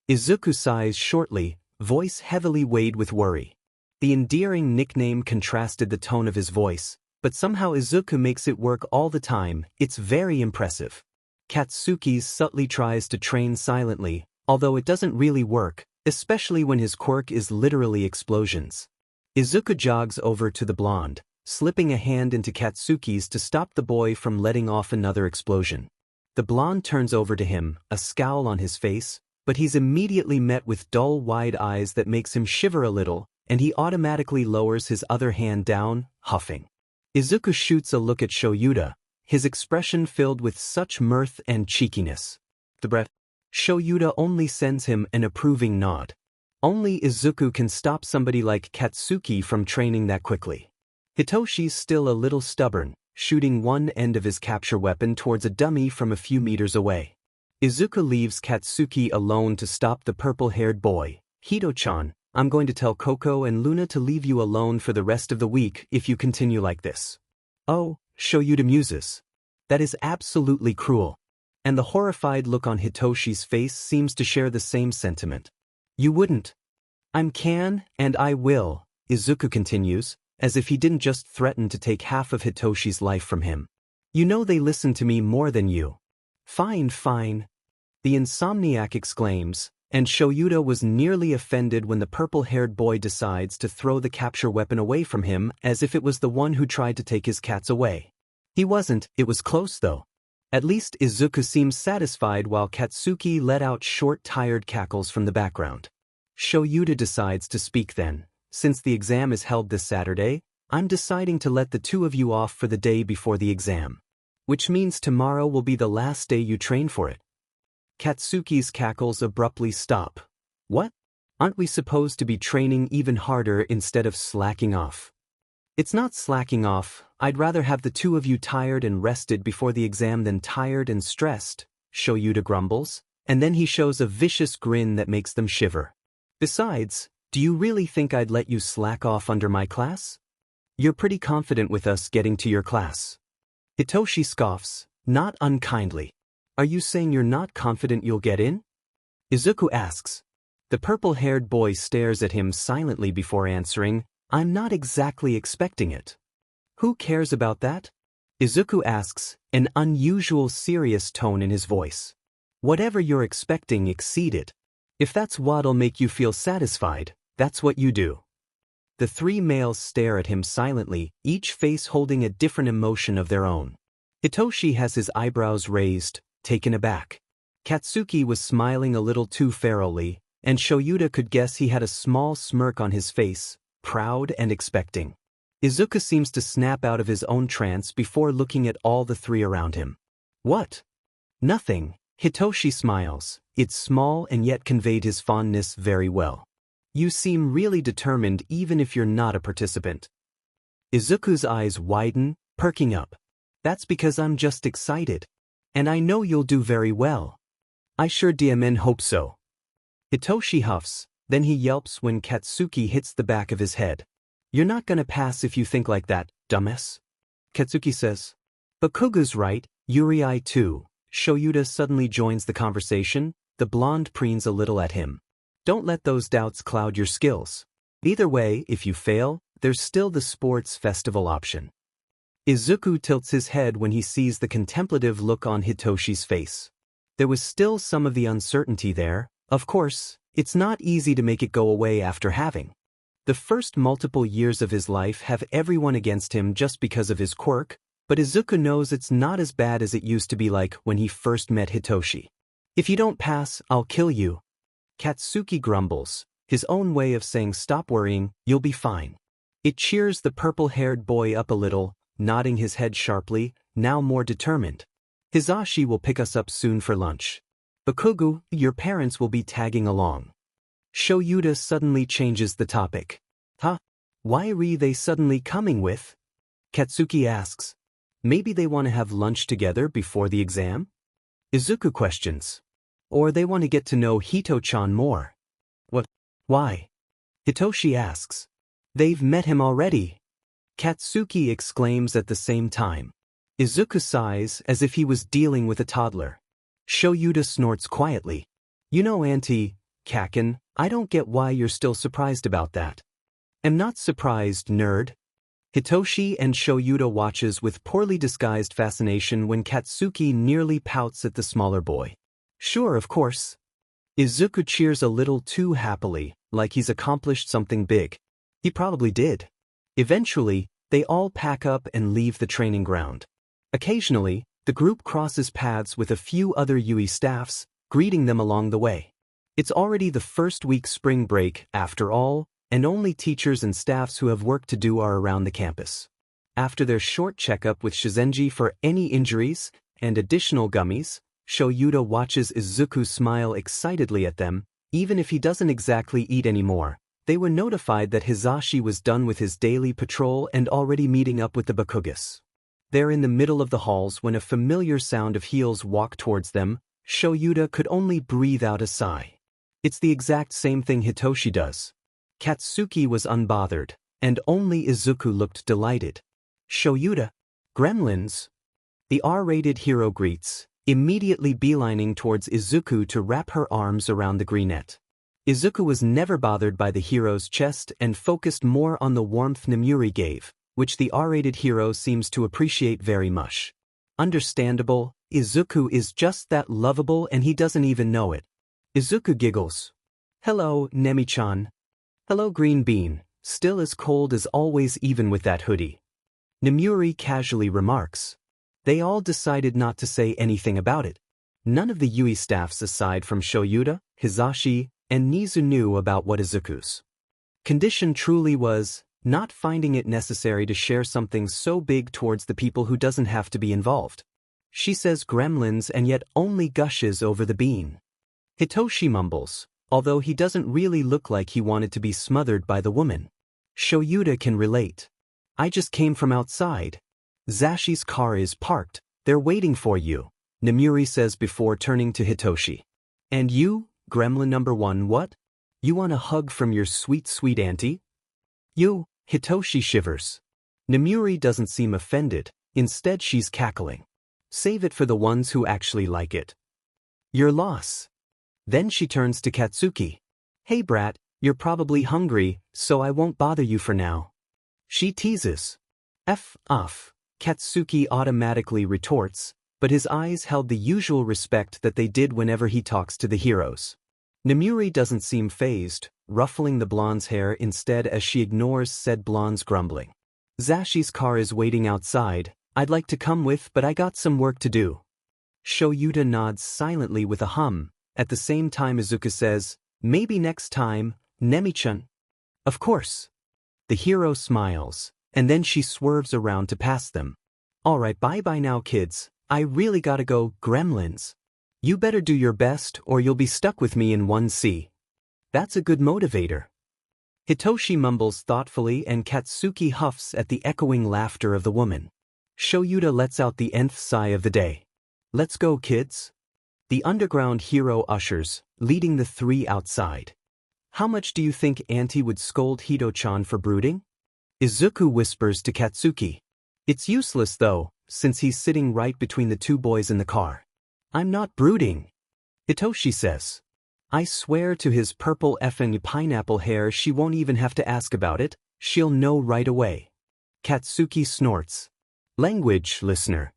Izuku sighs shortly, voice heavily weighed with worry. The endearing nickname contrasted the tone of his voice, but somehow Izuku makes it work all the time. It's very impressive. Katsuki subtly tries to train silently, although it doesn't really work, especially when his quirk is literally explosions. Izuku jogs over to the blonde, slipping a hand into Katsuki's to stop the boy from letting off another explosion. The blonde turns over to him, a scowl on his face, but he's immediately met with dull wide eyes that makes him shiver a little, and he automatically lowers his other hand down, huffing. Izuku shoots a look at Shouta, his expression filled with such mirth and cheekiness. The breath. Shouta only sends him an approving nod. Only Izuku can stop somebody like Katsuki from training that quickly. Hitoshi's still a little stubborn. shooting one end of his capture weapon towards a dummy from a few meters away. Izuku leaves Katsuki alone to stop the purple-haired boy. Hito-chan, I'm going to tell Coco and Luna to leave you alone for the rest of the week if you continue like this. Oh, Shouta muses. That is absolutely cruel. And the horrified look on Hitoshi's face seems to share the same sentiment. You wouldn't. I can, and I will, Izuku continues, as if he didn't just threaten to take half of Hitoshi's life from him. You know they listen to me more than you. Fine, fine. The insomniac exclaims, and Shouta was nearly offended when the purple-haired boy decides to throw the capture weapon away from him as if it was the one who tried to take his cats away. He wasn't, it was close though. At least Izuku seems satisfied while Katsuki let out short tired cackles from the background. Shouta decides to speak then. Since the exam is held this Saturday, I'm deciding to let the two of you off for the day before the exam. Which means tomorrow will be the last day you train for it. Katsuki's cackles abruptly stop. What? Aren't we supposed to be training even harder instead of slacking off? It's not slacking off, I'd rather have the two of you tired and rested before the exam than tired and stressed, Shouta grumbles, and then he shows a vicious grin that makes them shiver. Besides, do you really think I'd let you slack off under my class? You're pretty confident with us getting to your class. Hitoshi scoffs, not unkindly. Are you saying you're not confident you'll get in? Izuku asks. The purple-haired boy stares at him silently before answering, I'm not exactly expecting it. Who cares about that? Izuku asks, an unusual serious tone in his voice. Whatever you're expecting, exceed it. If that's what'll make you feel satisfied, that's what you do. The three males stare at him silently, each face holding a different emotion of their own. Hitoshi has his eyebrows raised, taken aback. Katsuki was smiling a little too ferally, and Shouta could guess he had a small smirk on his face, proud and expecting. Izuku seems to snap out of his own trance before looking at all the three around him. What? Nothing. Hitoshi smiles. It's small and yet conveyed his fondness very well. You seem really determined even if you're not a participant. Izuku's eyes widen, perking up. That's because I'm just excited. And I know you'll do very well. I sure damn hope so. Hitoshi huffs, then he yelps when Katsuki hits the back of his head. You're not gonna pass if you think like that, dumbass. Katsuki says. Bakugo's right, Yurii I too. Shouta suddenly joins the conversation, the blonde preens a little at him. Don't let those doubts cloud your skills. Either way, if you fail, there's still the sports festival option. Izuku tilts his head when he sees the contemplative look on Hitoshi's face. There was still some of the uncertainty there. Of course, it's not easy to make it go away after having. The first multiple years of his life have everyone against him just because of his quirk, but Izuku knows it's not as bad as it used to be like when he first met Hitoshi. If you don't pass, I'll kill you. Katsuki grumbles, his own way of saying stop worrying, you'll be fine. It cheers the purple-haired boy up a little, nodding his head sharply, now more determined. Hizashi will pick us up soon for lunch. Bakugo, your parents will be tagging along. Shouta suddenly changes the topic. Huh? Why are they suddenly coming with? Katsuki asks. Maybe they want to have lunch together before the exam? Izuku questions. Or they want to get to know Hito-chan more. What? Why? Hitoshi asks. They've met him already. Katsuki exclaims at the same time. Izuku sighs as if he was dealing with a toddler. Shouta snorts quietly. You know, Auntie, Kaken, I don't get why you're still surprised about that. I'm not surprised, nerd. Hitoshi and Shouta watches with poorly disguised fascination when Katsuki nearly pouts at the smaller boy. Sure, of course. Izuku cheers a little too happily, like he's accomplished something big. He probably did. Eventually, they all pack up and leave the training ground. Occasionally, the group crosses paths with a few other UE staffs, greeting them along the way. It's already the first week spring break, after all, and only teachers and staffs who have work to do are around the campus. After their short checkup with Shizenji for any injuries and additional gummies, Shouta watches Izuku smile excitedly at them, even if he doesn't exactly eat anymore. They were notified that Hizashi was done with his daily patrol and already meeting up with the Bakugos. They're in the middle of the halls when a familiar sound of heels walk towards them. Shouta could only breathe out a sigh. It's the exact same thing Hitoshi does. Katsuki was unbothered, and only Izuku looked delighted. Shouta, gremlins. The R-rated hero greets, immediately beelining towards Izuku to wrap her arms around the greenette. Izuku was never bothered by the hero's chest and focused more on the warmth Namuri gave, which the R-rated hero seems to appreciate very much. Understandable, Izuku is just that lovable and he doesn't even know it. Izuku giggles. Hello, Nemi-chan. Hello, Green Bean, still as cold as always even with that hoodie. Namuri casually remarks. They all decided not to say anything about it. None of the Yui staffs aside from Shouta, Hizashi, and Nizu knew about what Izuku's condition truly was, not finding it necessary to share something so big towards the people who doesn't have to be involved. She says gremlins and yet only gushes over the bean. Hitoshi mumbles, although he doesn't really look like he wanted to be smothered by the woman. Shouta can relate. I just came from outside. Zashi's car is parked, they're waiting for you, Namuri says before turning to Hitoshi. And you, gremlin number 1, what? You want a hug from your sweet auntie? You, Hitoshi shivers. Namuri doesn't seem offended, instead she's cackling. Save it for the ones who actually like it. Your loss. Then she turns to Katsuki. Hey brat, you're probably hungry, so I won't bother you for now. She teases. F off, Katsuki automatically retorts, but his eyes held the usual respect that they did whenever he talks to the heroes. Namuri doesn't seem fazed, ruffling the blonde's hair instead as she ignores said blonde's grumbling. Zashi's car is waiting outside, I'd like to come with but I got some work to do. Shouta nods silently with a hum, at the same time Izuku says, maybe next time, Nemi-chan. Of course. The hero smiles, and then she swerves around to pass them. Alright, bye-bye now kids, I really gotta go, gremlins. You better do your best or you'll be stuck with me in 1C. That's a good motivator. Hitoshi mumbles thoughtfully and Katsuki huffs at the echoing laughter of the woman. Shouta lets out the nth sigh of the day. Let's go kids. The underground hero ushers, leading the three outside. How much do you think Auntie would scold Hito-chan for brooding? Izuku whispers to Katsuki. It's useless though, since he's sitting right between the two boys in the car. I'm not brooding. Hitoshi says. I swear to his purple effing pineapple hair she won't even have to ask about it, she'll know right away. Katsuki snorts. Language, listener.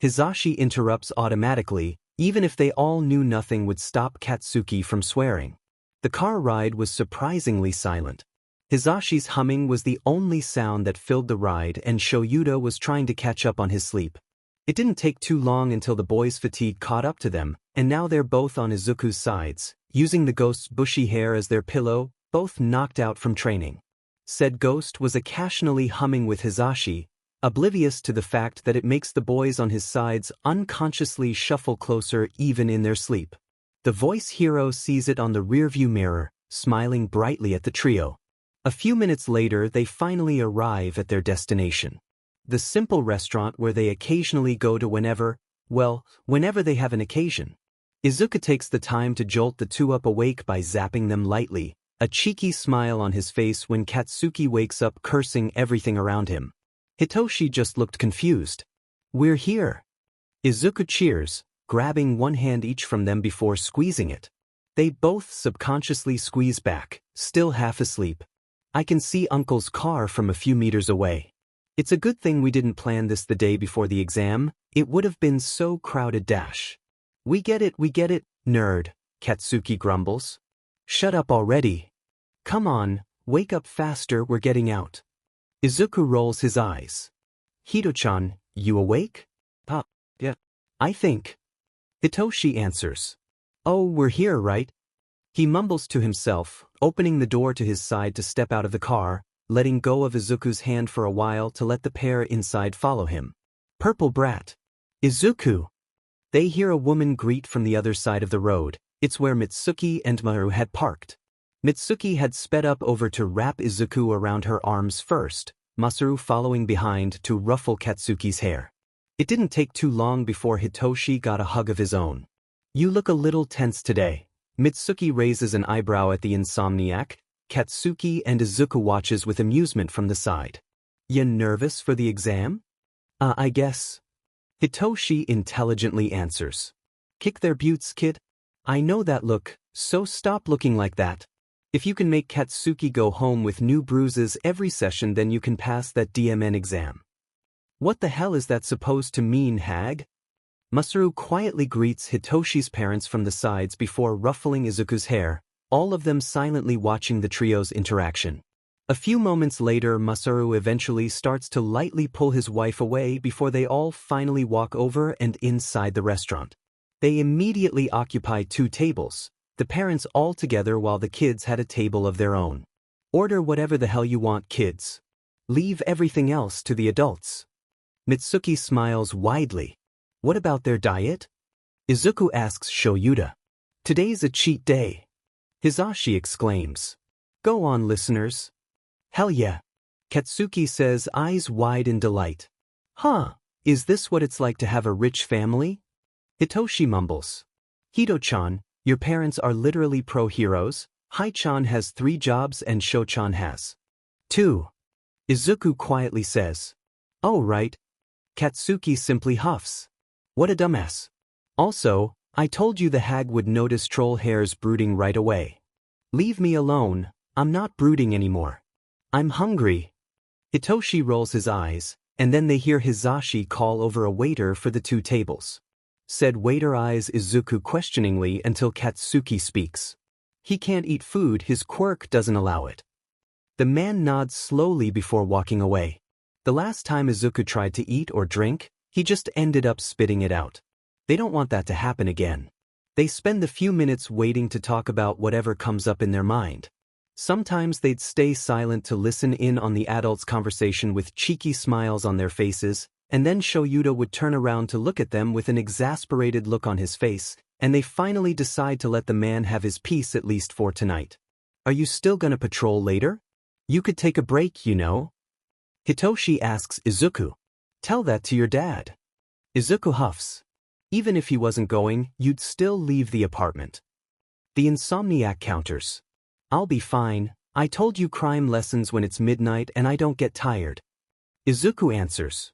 Hizashi interrupts automatically, even if they all knew nothing would stop Katsuki from swearing. The car ride was surprisingly silent. Hizashi's humming was the only sound that filled the ride and Shouta was trying to catch up on his sleep. It didn't take too long until the boys' fatigue caught up to them, and now they're both on Izuku's sides, using the ghost's bushy hair as their pillow, both knocked out from training. Said ghost was occasionally humming with Hizashi, oblivious to the fact that it makes the boys on his sides unconsciously shuffle closer even in their sleep. The voice hero sees it on the rearview mirror, smiling brightly at the trio. A few minutes later they finally arrive at their destination. The simple restaurant where they occasionally go to whenever they have an occasion. Izuku takes the time to jolt the two up awake by zapping them lightly, a cheeky smile on his face when Katsuki wakes up cursing everything around him. Hitoshi just looked confused. We're here. Izuku cheers, grabbing one hand each from them before squeezing it. They both subconsciously squeeze back, still half asleep. I can see Uncle's car from a few meters away. It's a good thing we didn't plan this the day before the exam, it would have been so crowded dash. We get it, nerd, Katsuki grumbles. Shut up already. Come on, wake up faster, we're getting out. Izuku rolls his eyes. Hito-chan, you awake? Yeah. I think. Hitoshi answers. Oh, we're here, right? He mumbles to himself, opening the door to his side to step out of the car, letting go of Izuku's hand for a while to let the pair inside follow him. Purple brat. Izuku. They hear a woman greet from the other side of the road. It's where Mitsuki and Maru had parked. Mitsuki had sped up over to wrap Izuku around her arms first, Masaru following behind to ruffle Katsuki's hair. It didn't take too long before Hitoshi got a hug of his own. You look a little tense today. Mitsuki raises an eyebrow at the insomniac. Katsuki and Izuku watches with amusement from the side. You nervous for the exam? I guess. Hitoshi intelligently answers. Kick their butts, kid. I know that look, so stop looking like that. If you can make Katsuki go home with new bruises every session, then you can pass that DMN exam. What the hell is that supposed to mean, hag? Masaru quietly greets Hitoshi's parents from the sides before ruffling Izuku's hair, all of them silently watching the trio's interaction. A few moments later, Masaru eventually starts to lightly pull his wife away before they all finally walk over and inside the restaurant. They immediately occupy 2 tables, the parents all together while the kids had a table of their own. Order whatever the hell you want, kids. Leave everything else to the adults. Mitsuki smiles widely. What about their diet? Izuku asks Shouta. Today's a cheat day. Hizashi exclaims. Go on, listeners. Hell yeah. Katsuki says, eyes wide in delight. Huh, is this what it's like to have a rich family? Hitoshi mumbles. Hito-chan, your parents are literally pro-heroes. Hai-chan has 3 jobs and Sho-chan has 2. Izuku quietly says. Oh right. Katsuki simply huffs. What a dumbass. Also, I told you the hag would notice troll hairs brooding right away. Leave me alone, I'm not brooding anymore. I'm hungry. Hitoshi rolls his eyes, and then they hear Hizashi call over a waiter for the 2 tables. Said waiter eyes Izuku questioningly until Katsuki speaks. He can't eat food, his quirk doesn't allow it. The man nods slowly before walking away. The last time Izuku tried to eat or drink, he just ended up spitting it out. They don't want that to happen again. They spend the few minutes waiting to talk about whatever comes up in their mind. Sometimes they'd stay silent to listen in on the adults' conversation with cheeky smiles on their faces, and then Shouta would turn around to look at them with an exasperated look on his face, and they finally decide to let the man have his peace at least for tonight. Are you still gonna patrol later? You could take a break, you know? Hitoshi asks Izuku. Tell that to your dad. Izuku huffs. Even if he wasn't going, you'd still leave the apartment. The insomniac counters. I'll be fine. I told you crime lessons when it's midnight and I don't get tired. Izuku answers.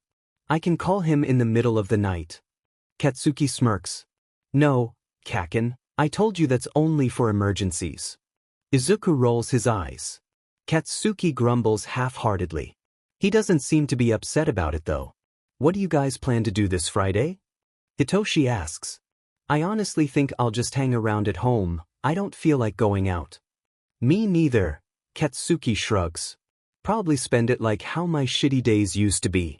I can call him in the middle of the night. Katsuki smirks. No, Kaken, I told you that's only for emergencies. Izuku rolls his eyes. Katsuki grumbles half-heartedly. He doesn't seem to be upset about it though. What do you guys plan to do this Friday? Hitoshi asks. I honestly think I'll just hang around at home. I don't feel like going out. Me neither, Katsuki shrugs. Probably spend it like how my shitty days used to be.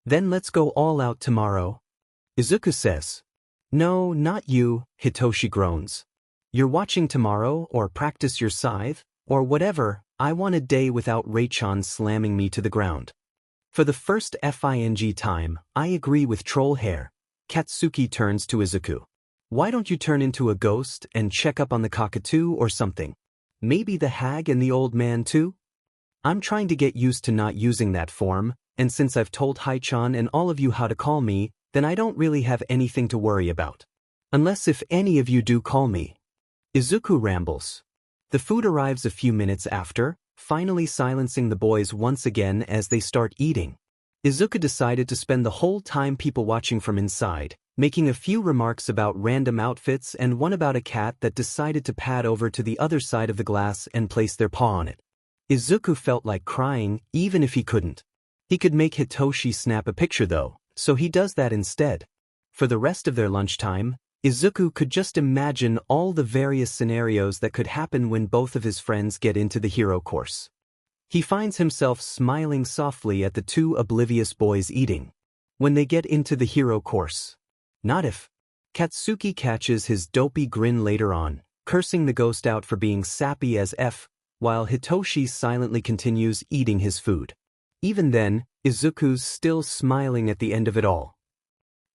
Then let's go all out tomorrow. Izuku says. No, not you, Hitoshi groans. You're watching tomorrow or practice your scythe, or whatever. I want a day without Ray-chan slamming me to the ground. For the first FING time, I agree with troll hair. Katsuki turns to Izuku. Why don't you turn into a ghost and check up on the cockatoo or something? Maybe the hag and the old man too? I'm trying to get used to not using that form, and since I've told Hai-chan and all of you how to call me, then I don't really have anything to worry about. Unless if any of you do call me. Izuku rambles. The food arrives a few minutes after, finally silencing the boys once again as they start eating. Izuku decided to spend the whole time people watching from inside, making a few remarks about random outfits and one about a cat that decided to pad over to the other side of the glass and place their paw on it. Izuku felt like crying, even if he couldn't. He could make Hitoshi snap a picture though, so he does that instead. For the rest of their lunchtime, Izuku could just imagine all the various scenarios that could happen when both of his friends get into the hero course. He finds himself smiling softly at the 2 oblivious boys eating. When they get into the hero course. Not if. Katsuki catches his dopey grin later on, cursing the ghost out for being sappy as F, while Hitoshi silently continues eating his food. Even then, Izuku's still smiling at the end of it all.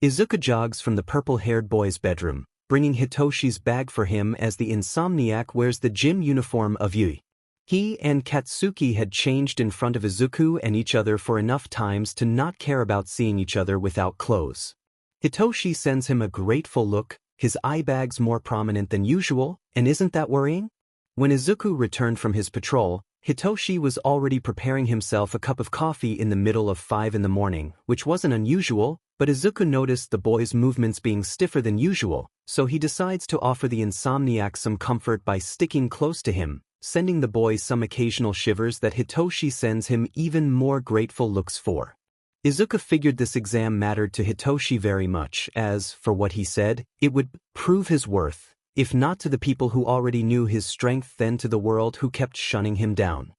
Izuku jogs from the purple-haired boy's bedroom, bringing Hitoshi's bag for him as the insomniac wears the gym uniform of Yurii. He and Katsuki had changed in front of Izuku and each other for enough times to not care about seeing each other without clothes. Hitoshi sends him a grateful look, his eye bags more prominent than usual, and isn't that worrying? When Izuku returned from his patrol, Hitoshi was already preparing himself a cup of coffee in the middle of 5 in the morning, which wasn't unusual, but Izuku noticed the boy's movements being stiffer than usual, so he decides to offer the insomniac some comfort by sticking close to him, sending the boy some occasional shivers that Hitoshi sends him even more grateful looks for. Izuku figured this exam mattered to Hitoshi very much, as, for what he said, it would prove his worth, if not to the people who already knew his strength then to the world who kept shunning him down.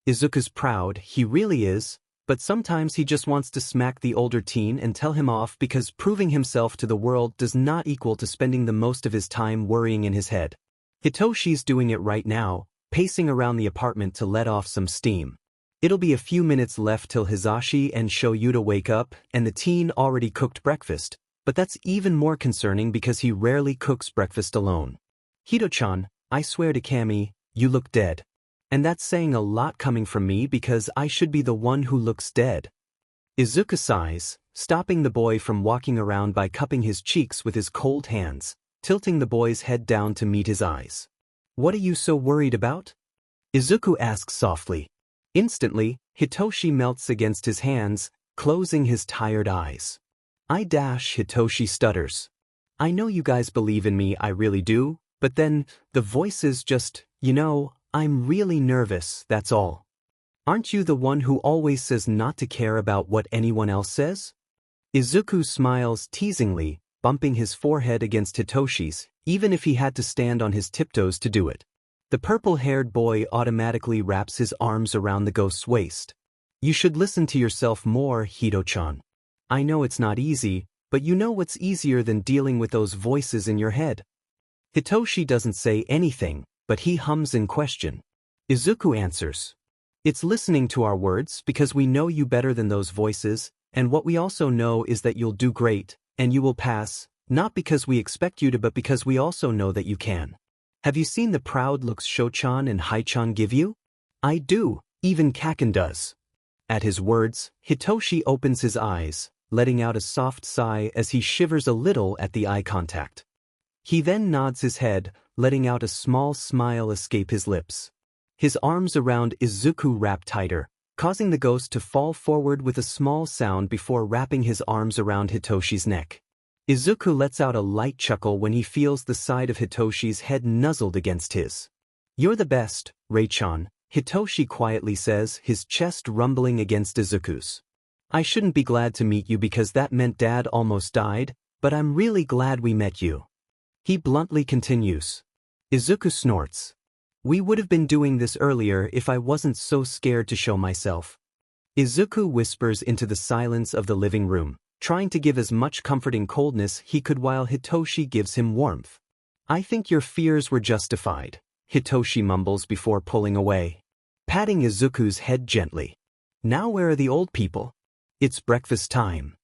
Izuku's proud, he really is, but sometimes he just wants to smack the older teen and tell him off because proving himself to the world does not equal to spending the most of his time worrying in his head. Hitoshi's doing it right now, pacing around the apartment to let off some steam. It'll be a few minutes left till Hizashi and Shouta wake up, and the teen already cooked breakfast, but that's even more concerning because he rarely cooks breakfast alone. Hito-chan, I swear to Kami, you look dead. And that's saying a lot coming from me because I should be the one who looks dead. Izuku sighs, stopping the boy from walking around by cupping his cheeks with his cold hands, tilting the boy's head down to meet his eyes. What are you so worried about? Izuku asks softly. Instantly, Hitoshi melts against his hands, closing his tired eyes. Hitoshi stutters. I know you guys believe in me, I really do, but then, the voices just, I'm really nervous, that's all. Aren't you the one who always says not to care about what anyone else says? Izuku smiles teasingly, bumping his forehead against Hitoshi's, even if he had to stand on his tiptoes to do it. The purple-haired boy automatically wraps his arms around the ghost's waist. You should listen to yourself more, Hito-chan. I know it's not easy, but you know what's easier than dealing with those voices in your head? Hitoshi doesn't say anything, but he hums in question. Izuku answers. It's listening to our words because we know you better than those voices, and what we also know is that you'll do great, and you will pass, not because we expect you to but because we also know that you can. Have you seen the proud looks Shochan and Haichan give you? I do, even Kaken does. At his words, Hitoshi opens his eyes, letting out a soft sigh as he shivers a little at the eye contact. He then nods his head, letting out a small smile escape his lips. His arms around Izuku wrap tighter, causing the ghost to fall forward with a small sound before wrapping his arms around Hitoshi's neck. Izuku lets out a light chuckle when he feels the side of Hitoshi's head nuzzled against his. You're the best, Rei-chan, Hitoshi quietly says, his chest rumbling against Izuku's. I shouldn't be glad to meet you because that meant Dad almost died, but I'm really glad we met you. He bluntly continues. Izuku snorts. We would have been doing this earlier if I wasn't so scared to show myself. Izuku whispers into the silence of the living room, trying to give as much comforting coldness he could while Hitoshi gives him warmth. I think your fears were justified, Hitoshi mumbles before pulling away, patting Izuku's head gently. Now where are the old people? It's breakfast time.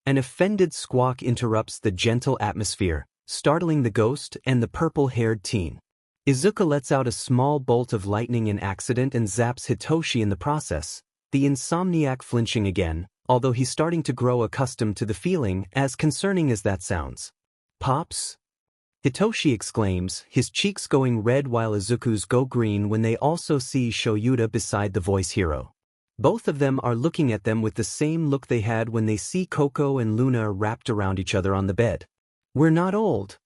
An offended squawk interrupts the gentle atmosphere, startling the ghost and the purple-haired teen. Izuku lets out a small bolt of lightning in accident and zaps Hitoshi in the process, the insomniac flinching again, although he's starting to grow accustomed to the feeling, as concerning as that sounds. Pops? Hitoshi exclaims, his cheeks going red while Izuku's go green when they also see Shouta beside the voice hero. Both of them are looking at them with the same look they had when they see Coco and Luna wrapped around each other on the bed. We're not old.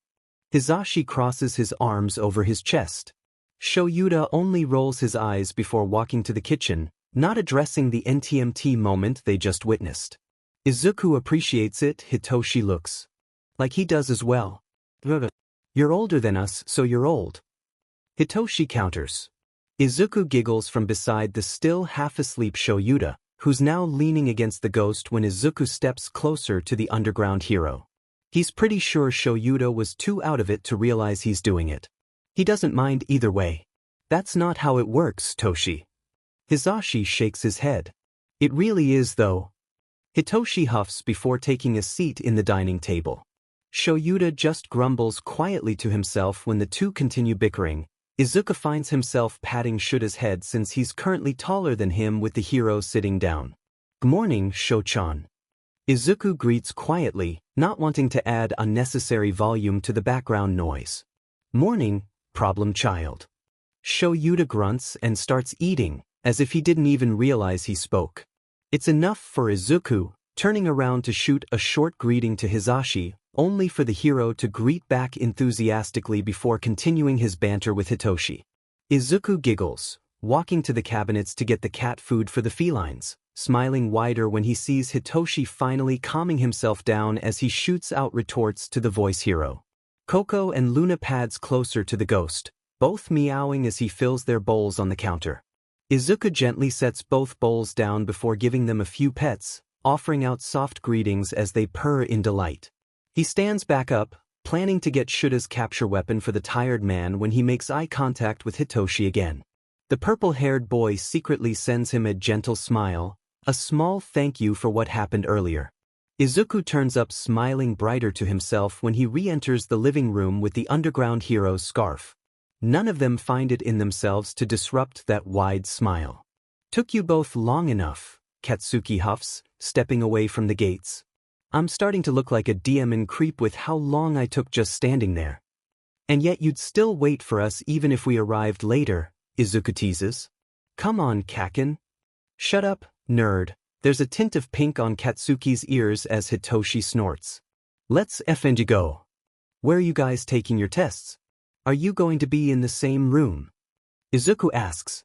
Hizashi crosses his arms over his chest. Shouta only rolls his eyes before walking to the kitchen, not addressing the NTMT moment they just witnessed. Izuku appreciates it, Hitoshi looks like he does as well. You're older than us, so you're old. Hitoshi counters. Izuku giggles from beside the still half-asleep Shouta, who's now leaning against the ghost when Izuku steps closer to the underground hero. He's pretty sure Shouta was too out of it to realize he's doing it. He doesn't mind either way. That's not how it works, Toshi. Hizashi shakes his head. It really is, though. Hitoshi huffs before taking a seat in the dining table. Shouta just grumbles quietly to himself when the two continue bickering. Izuku finds himself patting Shuda's head since he's currently taller than him with the hero sitting down. "Good morning, Sho-chan." Izuku greets quietly, not wanting to add unnecessary volume to the background noise. "Morning, problem child." Shouta grunts and starts eating, as if he didn't even realize he spoke. It's enough for Izuku, turning around to shoot a short greeting to Hizashi, only for the hero to greet back enthusiastically before continuing his banter with Hitoshi. Izuku giggles, walking to the cabinets to get the cat food for the felines, smiling wider when he sees Hitoshi finally calming himself down as he shoots out retorts to the voice hero. Coco and Luna pads closer to the ghost, both meowing as he fills their bowls on the counter. Izuku gently sets both bowls down before giving them a few pets, offering out soft greetings as they purr in delight. He stands back up, planning to get Shuda's capture weapon for the tired man when he makes eye contact with Hitoshi again. The purple-haired boy secretly sends him a gentle smile, a small thank you for what happened earlier. Izuku turns up smiling brighter to himself when he re-enters the living room with the underground hero's scarf. None of them find it in themselves to disrupt that wide smile. "Took you both long enough," Katsuki huffs, stepping away from the gates. "I'm starting to look like a demon creep with how long I took just standing there." "And yet you'd still wait for us even if we arrived later," Izuku teases. "Come on, Kakin." "Shut up, nerd." There's a tint of pink on Katsuki's ears as Hitoshi snorts. "Let's effing go. Where are you guys taking your tests? Are you going to be in the same room?" Izuku asks.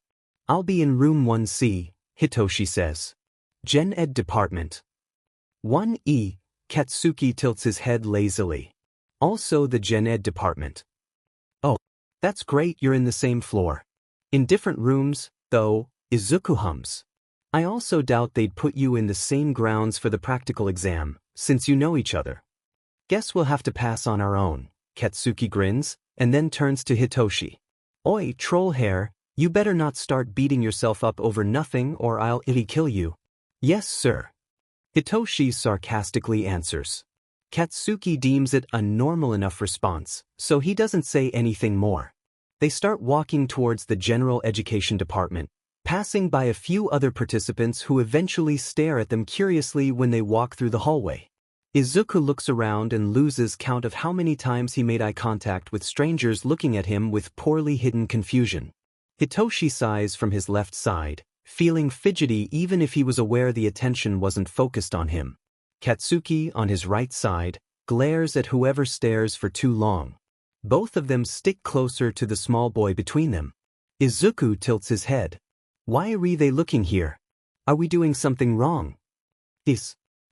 "I'll be in room 1C, Hitoshi says. Gen Ed department. 1E, Katsuki tilts his head lazily. Also the Gen Ed department. "Oh, that's great, you're in the same floor. In different rooms, though," Izuku hums. "I also doubt they'd put you in the same grounds for the practical exam, since you know each other." "Guess we'll have to pass on our own," Katsuki grins, and then turns to Hitoshi. "Oi, troll hair, you better not start beating yourself up over nothing or I'll kill you." "Yes, sir." Hitoshi sarcastically answers. Katsuki deems it a normal enough response, so he doesn't say anything more. They start walking towards the general education department, passing by a few other participants who eventually stare at them curiously when they walk through the hallway. Izuku looks around and loses count of how many times he made eye contact with strangers looking at him with poorly hidden confusion. Hitoshi sighs from his left side, feeling fidgety even if he was aware the attention wasn't focused on him. Katsuki, on his right side, glares at whoever stares for too long. Both of them stick closer to the small boy between them. Izuku tilts his head. "Why are they looking here? Are we doing something wrong?"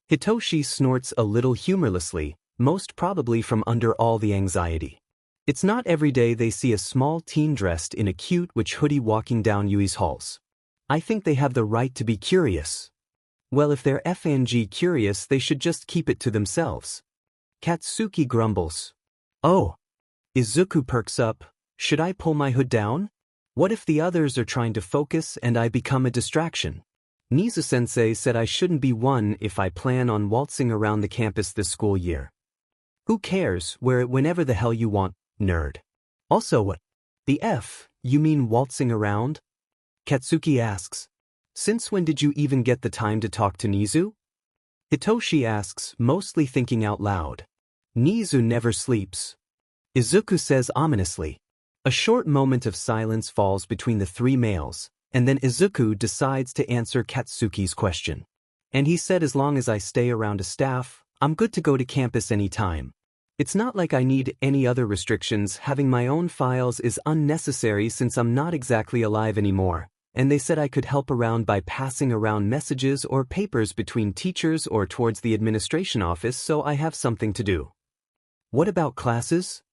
Hitoshi snorts a little humorlessly, most probably from under all the anxiety. It's not every day they see a small teen dressed in a cute witch hoodie walking down Yui's halls. "I think they have the right to be curious." "Well, if they're FNG curious, they should just keep it to themselves." Katsuki grumbles. "Oh." Izuku perks up. "Should I pull my hood down? What if the others are trying to focus and I become a distraction? Nizu-sensei said I shouldn't be one if I plan on waltzing around the campus this school year." "Who cares? Wear it whenever the hell you want, nerd." "Also what the F, you mean waltzing around?" Katsuki asks. "Since when did you even get the time to talk to Nizu?" Hitoshi asks, mostly thinking out loud. "Nizu never sleeps," Izuku says ominously. A short moment of silence falls between the three males, and then Izuku decides to answer Katsuki's question. "And he said as long as I stay around a staff, I'm good to go to campus anytime. It's not like I need any other restrictions. Having my own files is unnecessary since I'm not exactly alive anymore, and they said I could help around by passing around messages or papers between teachers or towards the administration office so I have something to do." "What about classes?"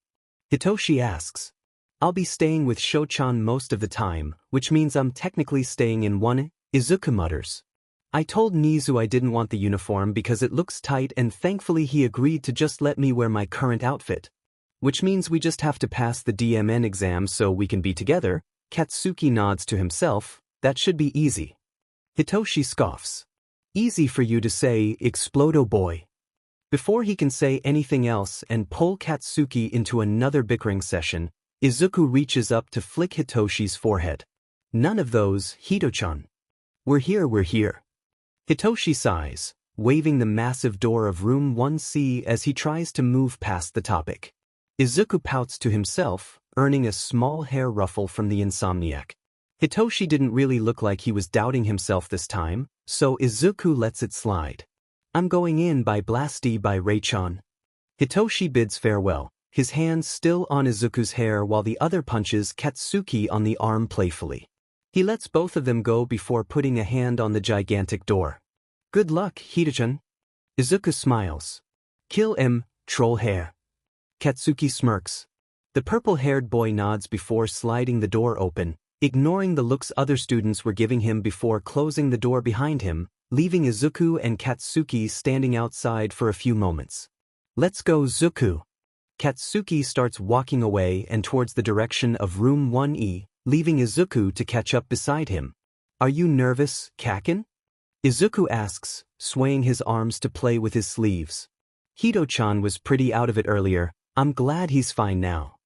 Hitoshi asks. "I'll be staying with Sho-chan most of the time, which means I'm technically staying in one," Izuku mutters. "I told Nizu I didn't want the uniform because it looks tight and thankfully he agreed to just let me wear my current outfit. Which means we just have to pass the DMN exam so we can be together." Katsuki nods to himself. "That should be easy." Hitoshi scoffs. "Easy for you to say, Explodo boy." Before he can say anything else and pull Katsuki into another bickering session, Izuku reaches up to flick Hitoshi's forehead. None of those, Hito-chan. We're here. Hitoshi sighs, waving the massive door of room 1C as he tries to move past the topic. Izuku pouts to himself, earning a small hair ruffle from the insomniac. Hitoshi didn't really look like he was doubting himself this time, so Izuku lets it slide. I'm going in by Blasty by Ray-chan. Hitoshi bids farewell, his hands still on Izuku's hair while the other punches Katsuki on the arm playfully. He lets both of them go before putting a hand on the gigantic door. Good luck, Hito-chan. Izuku smiles. Kill him, troll hair. Katsuki smirks. The purple-haired boy nods before sliding the door open, ignoring the looks other students were giving him before closing the door behind him, leaving Izuku and Katsuki standing outside for a few moments. Let's go, Zuku. Katsuki starts walking away and towards the direction of room 1E, leaving Izuku to catch up beside him. Are you nervous, Kaken? Izuku asks, swaying his arms to play with his sleeves. Hito-chan was pretty out of it earlier, I'm glad he's fine now.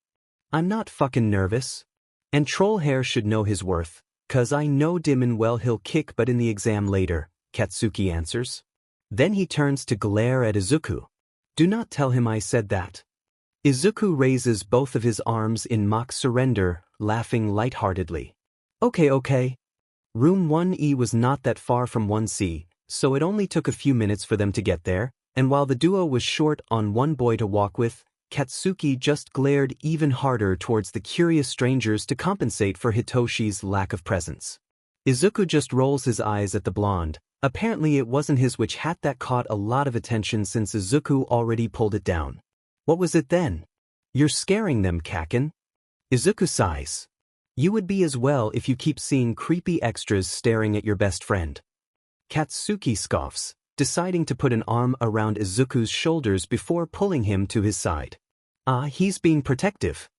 I'm not fucking nervous. And troll hair should know his worth, 'cause I know dim and well he'll kick butt in the exam later, Katsuki answers. Then he turns to glare at Izuku. Do not tell him I said that. Izuku raises both of his arms in mock surrender, laughing lightheartedly. Okay. Room 1E was not that far from 1C, so it only took a few minutes for them to get there, and while the duo was short on one boy to walk with, Katsuki just glared even harder towards the curious strangers to compensate for Hitoshi's lack of presence. Izuku just rolls his eyes at the blonde. Apparently it wasn't his witch hat that caught a lot of attention since Izuku already pulled it down. What was it then? You're scaring them, Kaken. Izuku sighs. You would be as well if you keep seeing creepy extras staring at your best friend. Katsuki scoffs, deciding to put an arm around Izuku's shoulders before pulling him to his side. He's being protective.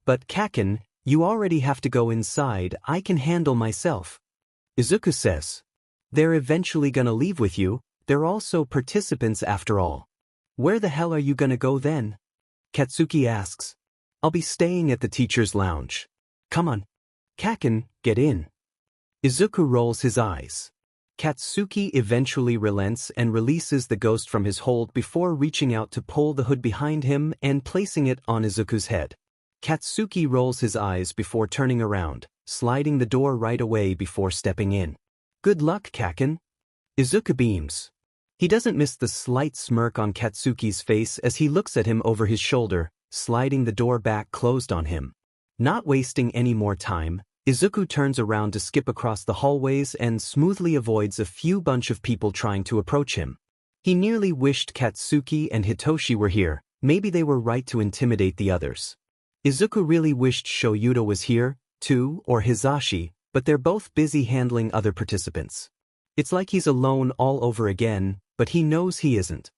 But Kaken, you already have to go inside, I can handle myself. Izuku says. They're eventually gonna leave with you, they're also participants after all. Where the hell are you gonna go then? Katsuki asks. I'll be staying at the teacher's lounge. Come on. Kaken, get in. Izuku rolls his eyes. Katsuki eventually relents and releases the ghost from his hold before reaching out to pull the hood behind him and placing it on Izuku's head. Katsuki rolls his eyes before turning around, sliding the door right away before stepping in. Good luck, Kaken. Izuku beams. He doesn't miss the slight smirk on Katsuki's face as he looks at him over his shoulder, sliding the door back closed on him. Not wasting any more time, Izuku turns around to skip across the hallways and smoothly avoids a few bunch of people trying to approach him. He nearly wished Katsuki and Hitoshi were here, maybe they were right to intimidate the others. Izuku really wished Shouta was here, too, or Hizashi, but they're both busy handling other participants. It's like he's alone all over again, but he knows he isn't.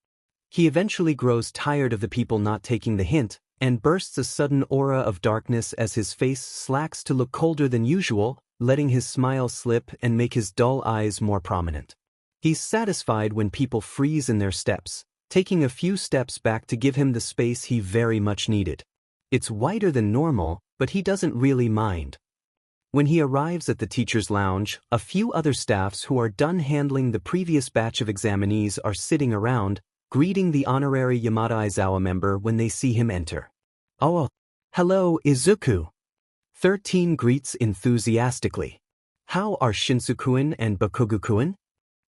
He eventually grows tired of the people not taking the hint, and bursts a sudden aura of darkness as his face slacks to look colder than usual, letting his smile slip and make his dull eyes more prominent. He's satisfied when people freeze in their steps, taking a few steps back to give him the space he very much needed. It's wider than normal, but he doesn't really mind. When he arrives at the teacher's lounge, a few other staffs who are done handling the previous batch of examinees are sitting around, greeting the honorary Yamada Aizawa member when they see him enter. Oh, hello, Izuku. 13 greets enthusiastically. How are Shinsu-kun and Bakugo-kun?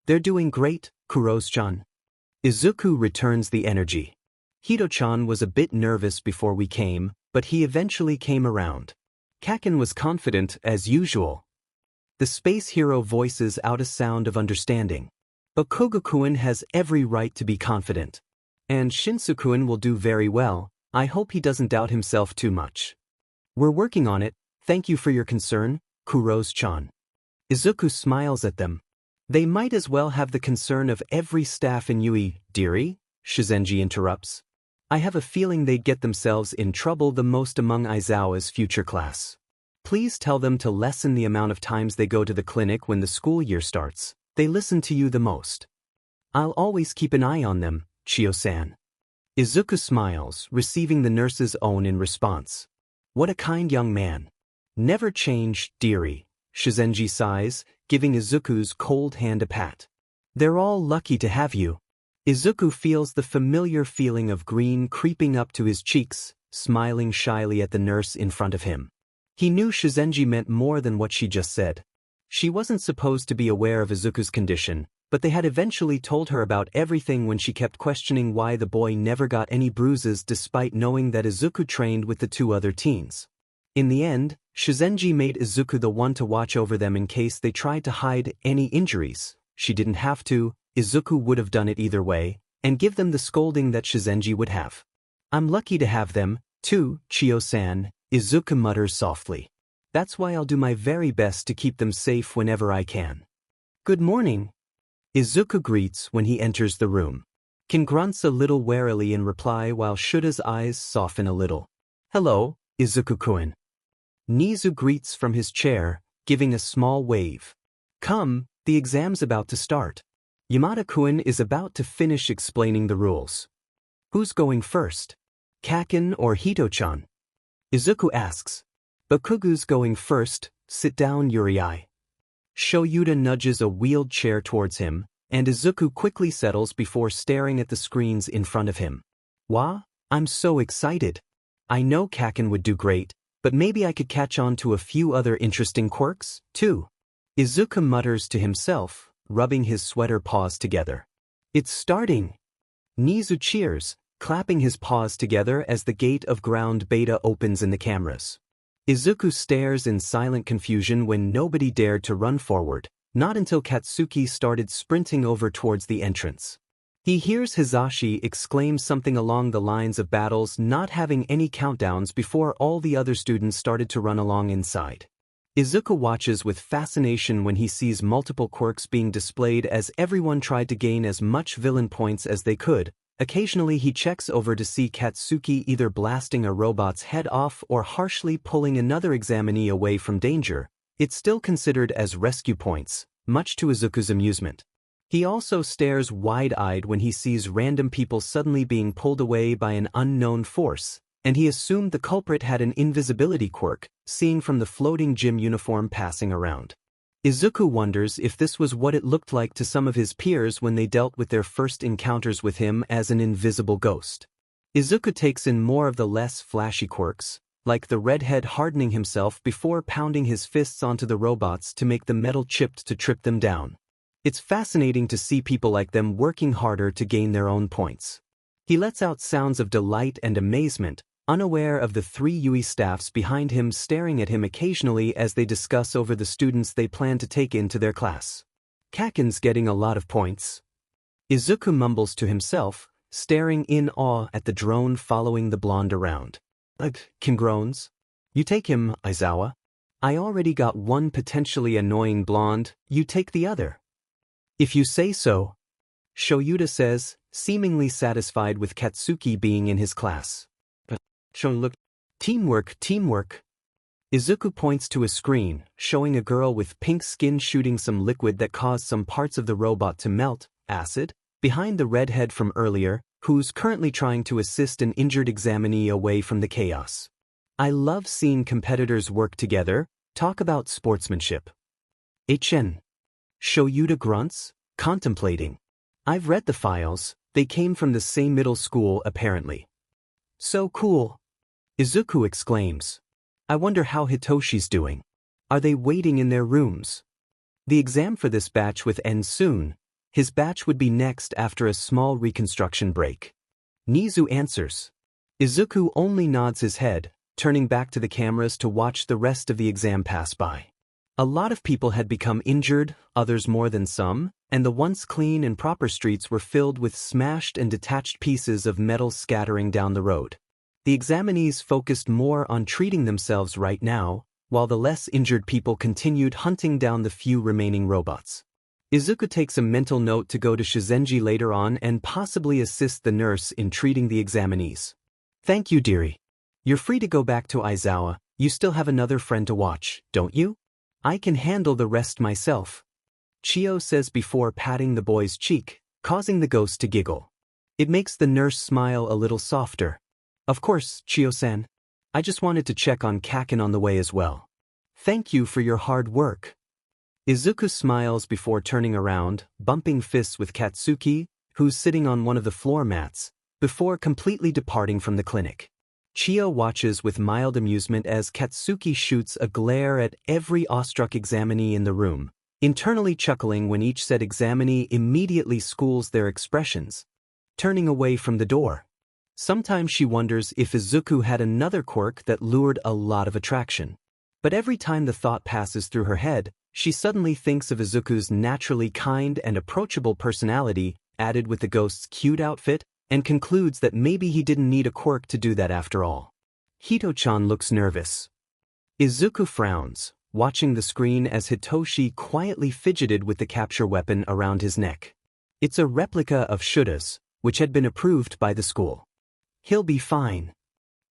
They're doing great, Kuros-chan. Izuku returns the energy. Hito-chan was a bit nervous before we came, but he eventually came around. Kaken was confident as usual. The space hero voices out a sound of understanding. Bakugo-kun has every right to be confident. And Shinsu-kun will do very well, I hope he doesn't doubt himself too much. We're working on it, thank you for your concern, Kuros-chan. Izuku smiles at them. They might as well have the concern of every staff in Yui, dearie, Shizenji interrupts. I have a feeling they'd get themselves in trouble the most among Aizawa's future class. Please tell them to lessen the amount of times they go to the clinic when the school year starts. They listen to you the most. I'll always keep an eye on them, Chio-san. Izuku smiles, receiving the nurse's own in response. What a kind young man. Never change, dearie, Shizenji sighs, giving Izuku's cold hand a pat. They're all lucky to have you. Izuku feels the familiar feeling of green creeping up to his cheeks, smiling shyly at the nurse in front of him. He knew Shizenji meant more than what she just said. She wasn't supposed to be aware of Izuku's condition, but they had eventually told her about everything when she kept questioning why the boy never got any bruises despite knowing that Izuku trained with the two other teens. In the end, Shizenji made Izuku the one to watch over them in case they tried to hide any injuries. She didn't have to, Izuku would have done it either way, and give them the scolding that Shizenji would have. I'm lucky to have them, too, Chiyo-san, Izuku mutters softly. That's why I'll do my very best to keep them safe whenever I can. Good morning, Izuku greets when he enters the room. Kin grunts a little warily in reply while Shuda's eyes soften a little. Hello, Izuku-kun. Nizu greets from his chair, giving a small wave. Come, the exam's about to start. Yamada-kun is about to finish explaining the rules. Who's going first? Kaken or Hito-chan? Izuku asks. Bakugo's going first, sit down Yurii. Shouta nudges a wheeled chair towards him, and Izuku quickly settles before staring at the screens in front of him. Wah, I'm so excited. I know Kaken would do great, but maybe I could catch on to a few other interesting quirks, too. Izuku mutters to himself, rubbing his sweater paws together. It's starting. Nizu cheers, clapping his paws together as the gate of ground beta opens in the cameras. Izuku stares in silent confusion when nobody dared to run forward, not until Katsuki started sprinting over towards the entrance. He hears Hizashi exclaim something along the lines of battles not having any countdowns before all the other students started to run along inside. Izuku watches with fascination when he sees multiple quirks being displayed as everyone tried to gain as much villain points as they could. Occasionally he checks over to see Katsuki either blasting a robot's head off or harshly pulling another examinee away from danger. It's still considered as rescue points, much to Izuku's amusement. He also stares wide-eyed when he sees random people suddenly being pulled away by an unknown force, and he assumed the culprit had an invisibility quirk, seeing from the floating gym uniform passing around. Izuku wonders if this was what it looked like to some of his peers when they dealt with their first encounters with him as an invisible ghost. Izuku takes in more of the less flashy quirks, like the redhead hardening himself before pounding his fists onto the robots to make the metal chipped to trip them down. It's fascinating to see people like them working harder to gain their own points. He lets out sounds of delight and amazement, unaware of the three Yui staffs behind him staring at him occasionally as they discuss over the students they plan to take into their class. Kaken's getting a lot of points. Izuku mumbles to himself, staring in awe at the drone following the blonde around. Ken groans. You take him, Aizawa. I already got one potentially annoying blonde, you take the other. If you say so, Shouta says, seemingly satisfied with Katsuki being in his class. Look, teamwork. Izuku points to a screen, showing a girl with pink skin shooting some liquid that caused some parts of the robot to melt, acid, behind the redhead from earlier, who's currently trying to assist an injured examinee away from the chaos. I love seeing competitors work together, talk about sportsmanship. HN. Shouta grunts, contemplating. I've read the files, they came from the same middle school apparently. So cool. Izuku exclaims. I wonder how Hitoshi's doing. Are they waiting in their rooms? The exam for this batch would end soon. His batch would be next after a small reconstruction break. Nizu answers. Izuku only nods his head, turning back to the cameras to watch the rest of the exam pass by. A lot of people had become injured, others more than some, and the once clean and proper streets were filled with smashed and detached pieces of metal scattering down the road. The examinees focused more on treating themselves right now, while the less injured people continued hunting down the few remaining robots. Izuku takes a mental note to go to Shizenji later on and possibly assist the nurse in treating the examinees. Thank you, dearie. You're free to go back to Aizawa, you still have another friend to watch, don't you? I can handle the rest myself. Chiyo says before patting the boy's cheek, causing the ghost to giggle. It makes the nurse smile a little softer. Of course, Chiyo-san. I just wanted to check on Kaken on the way as well. Thank you for your hard work. Izuku smiles before turning around, bumping fists with Katsuki, who's sitting on one of the floor mats, before completely departing from the clinic. Chio watches with mild amusement as Katsuki shoots a glare at every awestruck examinee in the room, internally chuckling when each said examinee immediately schools their expressions, turning away from the door. Sometimes she wonders if Izuku had another quirk that lured a lot of attraction. But every time the thought passes through her head, she suddenly thinks of Izuku's naturally kind and approachable personality added with the ghost's cute outfit, and concludes that maybe he didn't need a quirk to do that after all. Hito-chan looks nervous. Izuku frowns, watching the screen as Hitoshi quietly fidgeted with the capture weapon around his neck. It's a replica of Shuda's, which had been approved by the school. He'll be fine,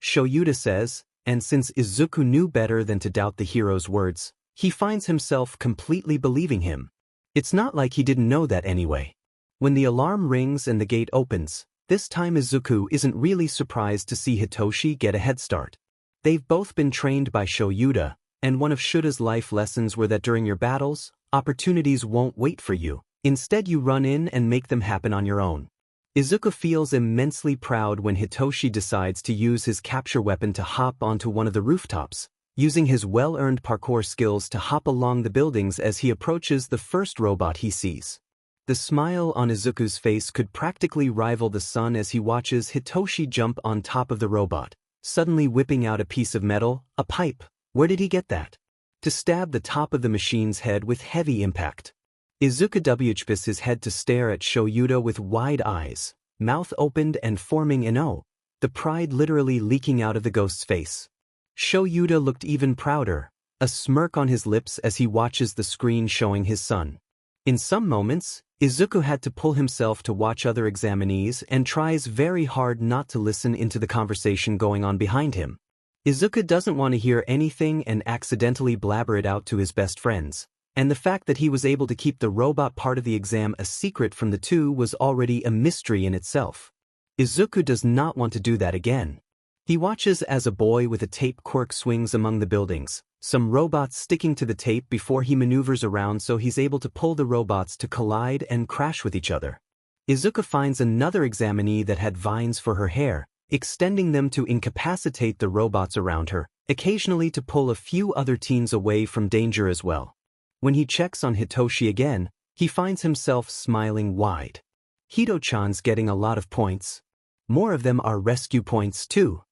Shouta says, and since Izuku knew better than to doubt the hero's words, he finds himself completely believing him. It's not like he didn't know that anyway. When the alarm rings and the gate opens, this time Izuku isn't really surprised to see Hitoshi get a head start. They've both been trained by Shouta, and one of Shuda's life lessons were that during your battles, opportunities won't wait for you. Instead you run in and make them happen on your own. Izuku feels immensely proud when Hitoshi decides to use his capture weapon to hop onto one of the rooftops, using his well-earned parkour skills to hop along the buildings as he approaches the first robot he sees. The smile on Izuku's face could practically rival the sun as he watches Hitoshi jump on top of the robot, suddenly whipping out a piece of metal, a pipe. Where did he get that? To stab the top of the machine's head with heavy impact. Izuku whps his head to stare at Shouta with wide eyes, mouth opened and forming an O, the pride literally leaking out of the ghost's face. Shouta looked even prouder, a smirk on his lips as he watches the screen showing his son. In some moments, Izuku had to pull himself to watch other examinees and tries very hard not to listen into the conversation going on behind him. Izuku doesn't want to hear anything and accidentally blabber it out to his best friends, and the fact that he was able to keep the robot part of the exam a secret from the two was already a mystery in itself. Izuku does not want to do that again. He watches as a boy with a tape quirk swings among the buildings, some robots sticking to the tape before he maneuvers around so he's able to pull the robots to collide and crash with each other. Izuku finds another examinee that had vines for her hair, extending them to incapacitate the robots around her, occasionally to pull a few other teens away from danger as well. When he checks on Hitoshi again, he finds himself smiling wide. Hito-chan's getting a lot of points. More of them are rescue points too.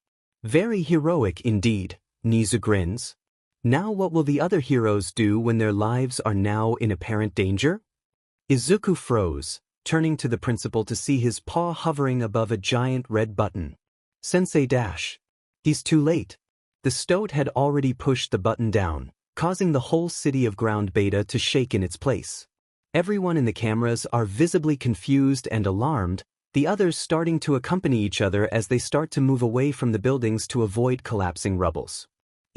Very heroic indeed, Nizu grins. Now what will the other heroes do when their lives are now in apparent danger? Izuku froze, turning to the principal to see his paw hovering above a giant red button. Sensei dash. He's too late. The stoat had already pushed the button down, causing the whole city of ground beta to shake in its place. Everyone in the cameras are visibly confused and alarmed, the others starting to accompany each other as they start to move away from the buildings to avoid collapsing rubbles.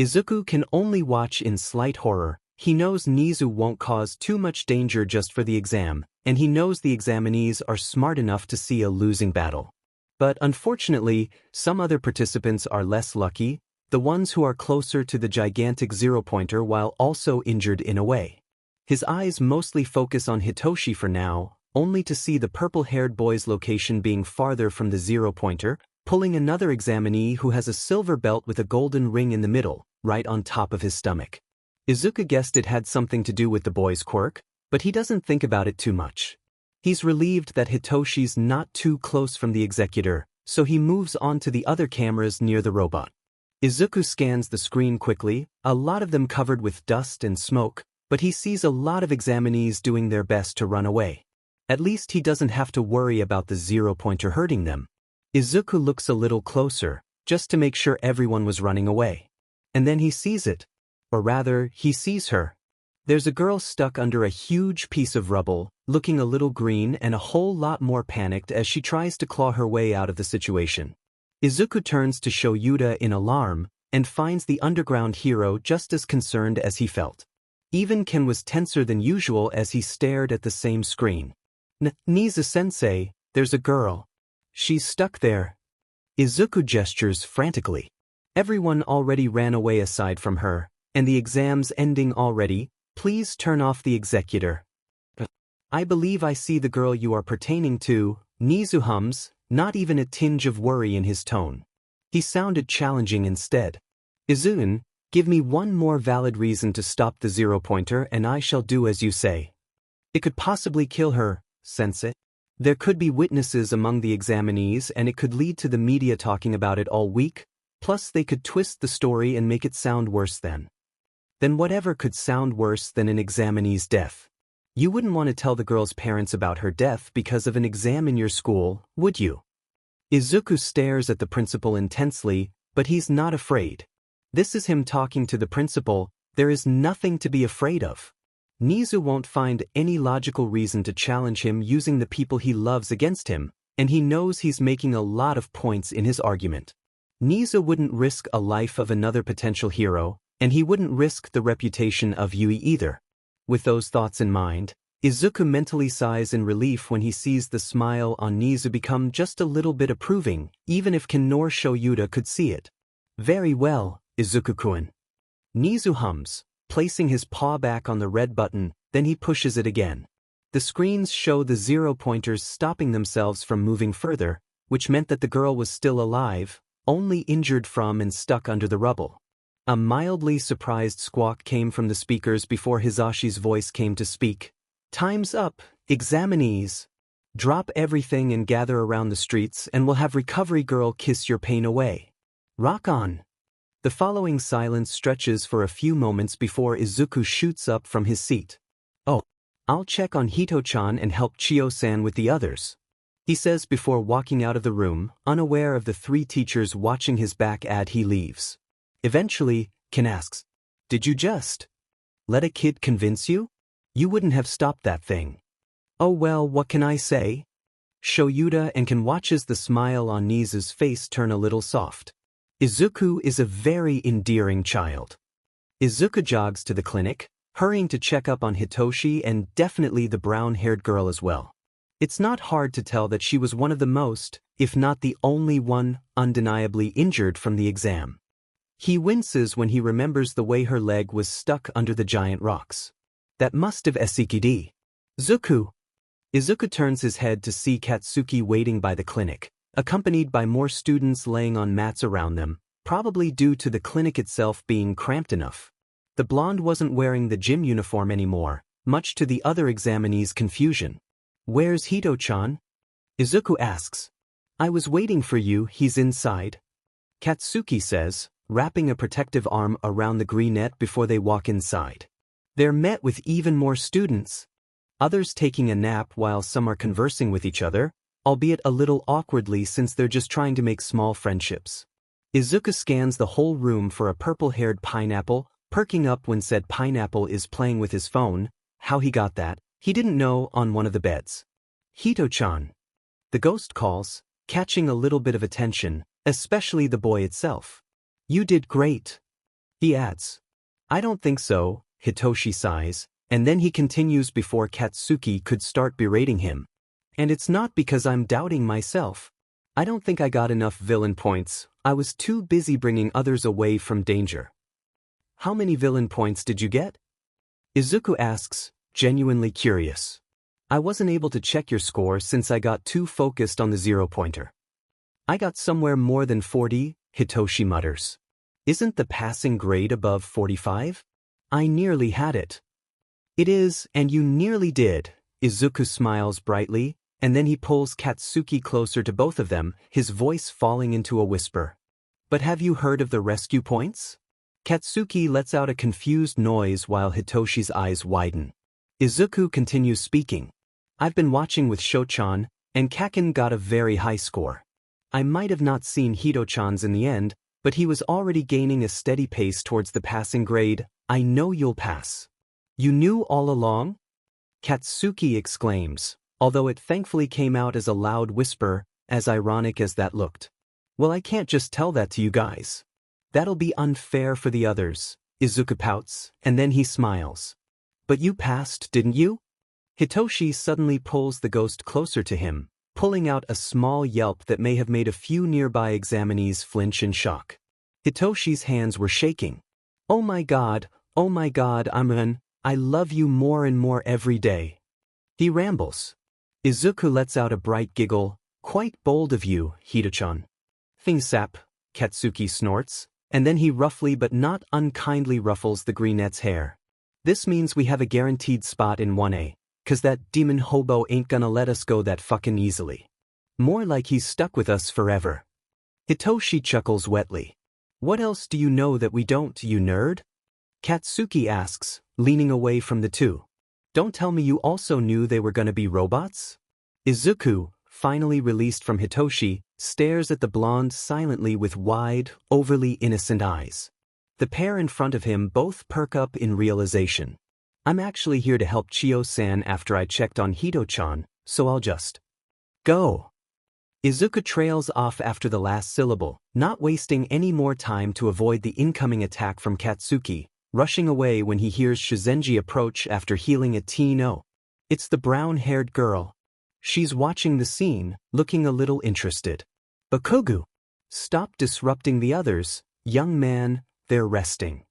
Izuku can only watch in slight horror. He knows Nizu won't cause too much danger just for the exam, and he knows the examinees are smart enough to see a losing battle. But unfortunately, some other participants are less lucky, the ones who are closer to the gigantic zero-pointer while also injured in a way. His eyes mostly focus on Hitoshi for now, only to see the purple-haired boy's location being farther from the zero-pointer, pulling another examinee who has a silver belt with a golden ring in the middle, right on top of his stomach. Izuku guessed it had something to do with the boy's quirk, but he doesn't think about it too much. He's relieved that Hitoshi's not too close from the executor, so he moves on to the other cameras near the robot. Izuku scans the screen quickly, a lot of them covered with dust and smoke, but he sees a lot of examinees doing their best to run away. At least he doesn't have to worry about the zero-pointer hurting them. Izuku looks a little closer, just to make sure everyone was running away. And then he sees it. Or rather, he sees her. There's a girl stuck under a huge piece of rubble, looking a little green and a whole lot more panicked as she tries to claw her way out of the situation. Izuku turns to Shouta in alarm, and finds the underground hero just as concerned as he felt. Even Ken was tenser than usual as he stared at the same screen. Nizu-sensei, there's a girl. She's stuck there. Izuku gestures frantically. Everyone already ran away aside from her, and the exam's ending already. Please turn off the executor. I believe I see the girl you are pertaining to, Nizu hums, not even a tinge of worry in his tone. He sounded challenging instead. Izun, give me one more valid reason to stop the zero-pointer and I shall do as you say. It could possibly kill her, sensei. There could be witnesses among the examinees and it could lead to the media talking about it all week, plus they could twist the story and make it sound worse than. Then whatever could sound worse than an examinee's death? You wouldn't want to tell the girl's parents about her death because of an exam in your school, would you? Izuku stares at the principal intensely, but he's not afraid. This is him talking to the principal. There is nothing to be afraid of. Nizu won't find any logical reason to challenge him using the people he loves against him, and he knows he's making a lot of points in his argument. Nizu wouldn't risk a life of another potential hero, and he wouldn't risk the reputation of Yurii either. With those thoughts in mind, Izuku mentally sighs in relief when he sees the smile on Nizu become just a little bit approving, even if Ken nor Shouta could see it. Very well, Izuku-kun. Nizu hums, placing his paw back on the red button, then he pushes it again. The screens show the zero-pointers stopping themselves from moving further, which meant that the girl was still alive, only injured from and stuck under the rubble. A mildly surprised squawk came from the speakers before Hizashi's voice came to speak. Time's up, examinees. Drop everything and gather around the streets and we'll have Recovery Girl kiss your pain away. Rock on. The following silence stretches for a few moments before Izuku shoots up from his seat. Oh, I'll check on Hito-chan and help Chio-san with the others, he says before walking out of the room, unaware of the three teachers watching his back as he leaves. Eventually, Ken asks, did you just let a kid convince you? You wouldn't have stopped that thing. Oh well, what can I say? Shouta and Ken watches the smile on Nizu's face turn a little soft. Izuku is a very endearing child. Izuku jogs to the clinic, hurrying to check up on Hitoshi and definitely the brown-haired girl as well. It's not hard to tell that she was one of the most, if not the only one, undeniably injured from the exam. He winces when he remembers the way her leg was stuck under the giant rocks. That must have SCKD. Zuku. Izuku turns his head to see Katsuki waiting by the clinic, accompanied by more students laying on mats around them, probably due to the clinic itself being cramped enough. The blonde wasn't wearing the gym uniform anymore, much to the other examinees' confusion. Where's Hito-chan? Izuku asks. I was waiting for you, he's inside. Katsuki says, wrapping a protective arm around the greenette before they walk inside. They're met with even more students. Others taking a nap while some are conversing with each other, albeit a little awkwardly since they're just trying to make small friendships. Izuku scans the whole room for a purple-haired pineapple, perking up when said pineapple is playing with his phone. How he got that, he didn't know, on one of the beds. Hito-chan. The ghost calls, catching a little bit of attention, especially the boy itself. You did great. He adds. I don't think so, Hitoshi sighs, and then he continues before Katsuki could start berating him. And it's not because I'm doubting myself. I don't think I got enough villain points. I was too busy bringing others away from danger. How many villain points did you get? Izuku asks, genuinely curious. I wasn't able to check your score since I got too focused on the zero-pointer. I got somewhere more than 40, Hitoshi mutters. Isn't the passing grade above 45? I nearly had it. It is, and you nearly did. Izuku smiles brightly, and then he pulls Katsuki closer to both of them, his voice falling into a whisper. But have you heard of the rescue points? Katsuki lets out a confused noise while Hitoshi's eyes widen. Izuku continues speaking. I've been watching with Shouchan, and Kaken got a very high score. I might have not seen Hito-chan's in the end, but he was already gaining a steady pace towards the passing grade. I know you'll pass. You knew all along? Katsuki exclaims, although it thankfully came out as a loud whisper, as ironic as that looked. Well, I can't just tell that to you guys. That'll be unfair for the others. Izuku pouts, and then he smiles. But you passed, didn't you? Hitoshi suddenly pulls the ghost closer to him, pulling out a small yelp that may have made a few nearby examinees flinch in shock. Hitoshi's hands were shaking. Oh my god, I love you more and more every day. He rambles. Izuku lets out a bright giggle. Quite bold of you, Hito-chan. Thing-sap, Katsuki snorts, and then he roughly but not unkindly ruffles the greenette's hair. This means we have a guaranteed spot in 1A, 'cause that demon hobo ain't gonna let us go that fucking easily. More like he's stuck with us forever. Hitoshi chuckles wetly. What else do you know that we don't, you nerd? Katsuki asks, leaning away from the two. Don't tell me you also knew they were gonna be robots? Izuku, finally released from Hitoshi, stares at the blonde silently with wide, overly innocent eyes. The pair in front of him both perk up in realization. I'm actually here to help Chiyo-san after I checked on Hito-chan, so I'll just go. Izuku trails off after the last syllable, not wasting any more time to avoid the incoming attack from Katsuki, rushing away when he hears Shizenji approach after healing a T-No. It's the brown-haired girl. She's watching the scene, looking a little interested. Bakugo! Stop disrupting the others, young man, they're resting.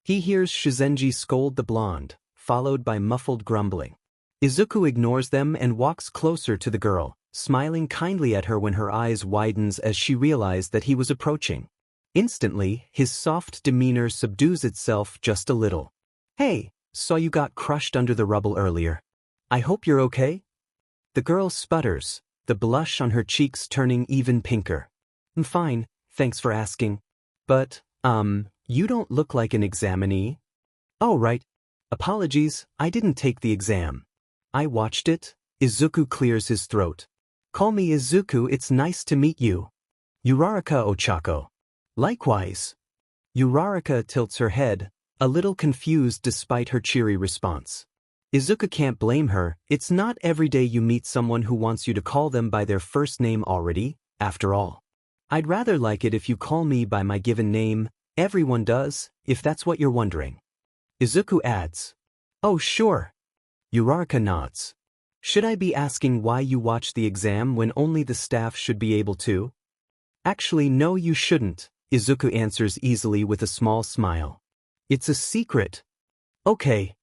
He hears Shizenji scold the blonde, followed by muffled grumbling. Izuku ignores them and walks closer to the girl, smiling kindly at her when her eyes widens as she realized that he was approaching. Instantly, his soft demeanor subdues itself just a little. Hey, saw you got crushed under the rubble earlier. I hope you're okay? The girl sputters, the blush on her cheeks turning even pinker. I'm fine, thanks for asking. But, you don't look like an examinee. Oh right. Apologies, I didn't take the exam. I watched it. Izuku clears his throat. Call me Izuku, it's nice to meet you. Uraraka Ochako. Likewise. Uraraka tilts her head, a little confused despite her cheery response. Izuku can't blame her, it's not every day you meet someone who wants you to call them by their first name already, after all. I'd rather like it if you call me by my given name, everyone does, if that's what you're wondering. Izuku adds. Oh sure. Uraraka nods. Should I be asking why you watched the exam when only the staff should be able to? Actually no you shouldn't, Izuku answers easily with a small smile. It's a secret. Okay.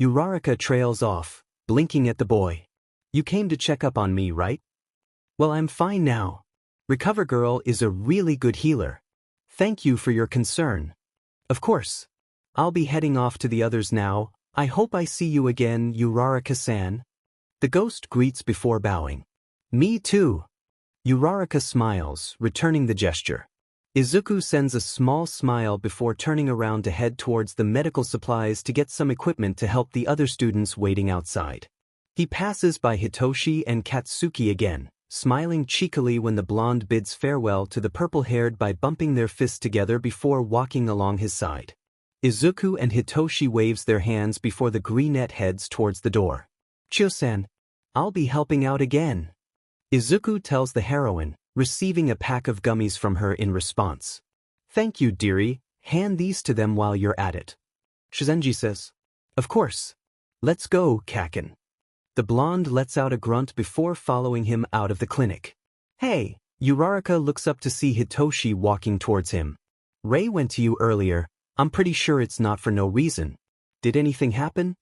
Uraraka trails off, blinking at the boy. You came to check up on me, right? Well, I'm fine now. Recover Girl is a really good healer. Thank you for your concern. Of course. I'll be heading off to the others now. I hope I see you again, Uraraka-san. The ghost greets before bowing. Me too. Uraraka smiles, returning the gesture. Izuku sends a small smile before turning around to head towards the medical supplies to get some equipment to help the other students waiting outside. He passes by Hitoshi and Katsuki again, smiling cheekily when the blonde bids farewell to the purple-haired by bumping their fists together before walking along his side. Izuku and Hitoshi waves their hands before the greenette heads towards the door. Chiyo-san, I'll be helping out again. Izuku tells the heroine, receiving a pack of gummies from her in response. Thank you, dearie, hand these to them while you're at it. Shizenji says. Of course. Let's go, Kaken. The blonde lets out a grunt before following him out of the clinic. Hey, Uraraka looks up to see Hitoshi walking towards him. Ray went to you earlier, I'm pretty sure it's not for no reason. Did anything happen?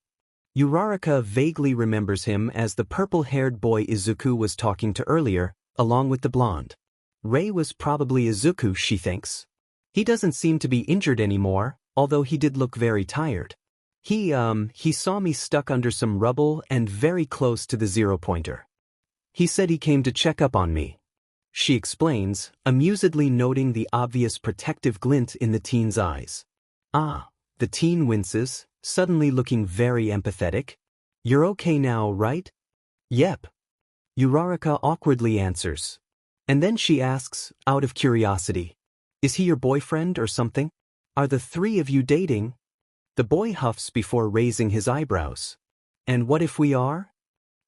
Uraraka vaguely remembers him as the purple-haired boy Izuku was talking to earlier, along with the blonde. Ray was probably Izuku, she thinks. He doesn't seem to be injured anymore, although he did look very tired. He saw me stuck under some rubble and very close to the zero-pointer. He said he came to check up on me. She explains, amusedly noting the obvious protective glint in the teen's eyes. Ah, the teen winces, suddenly looking very empathetic. You're okay now, right? Yep. Uraraka awkwardly answers. And then she asks, out of curiosity. Is he your boyfriend or something? Are the three of you dating? The boy huffs before raising his eyebrows. And what if we are?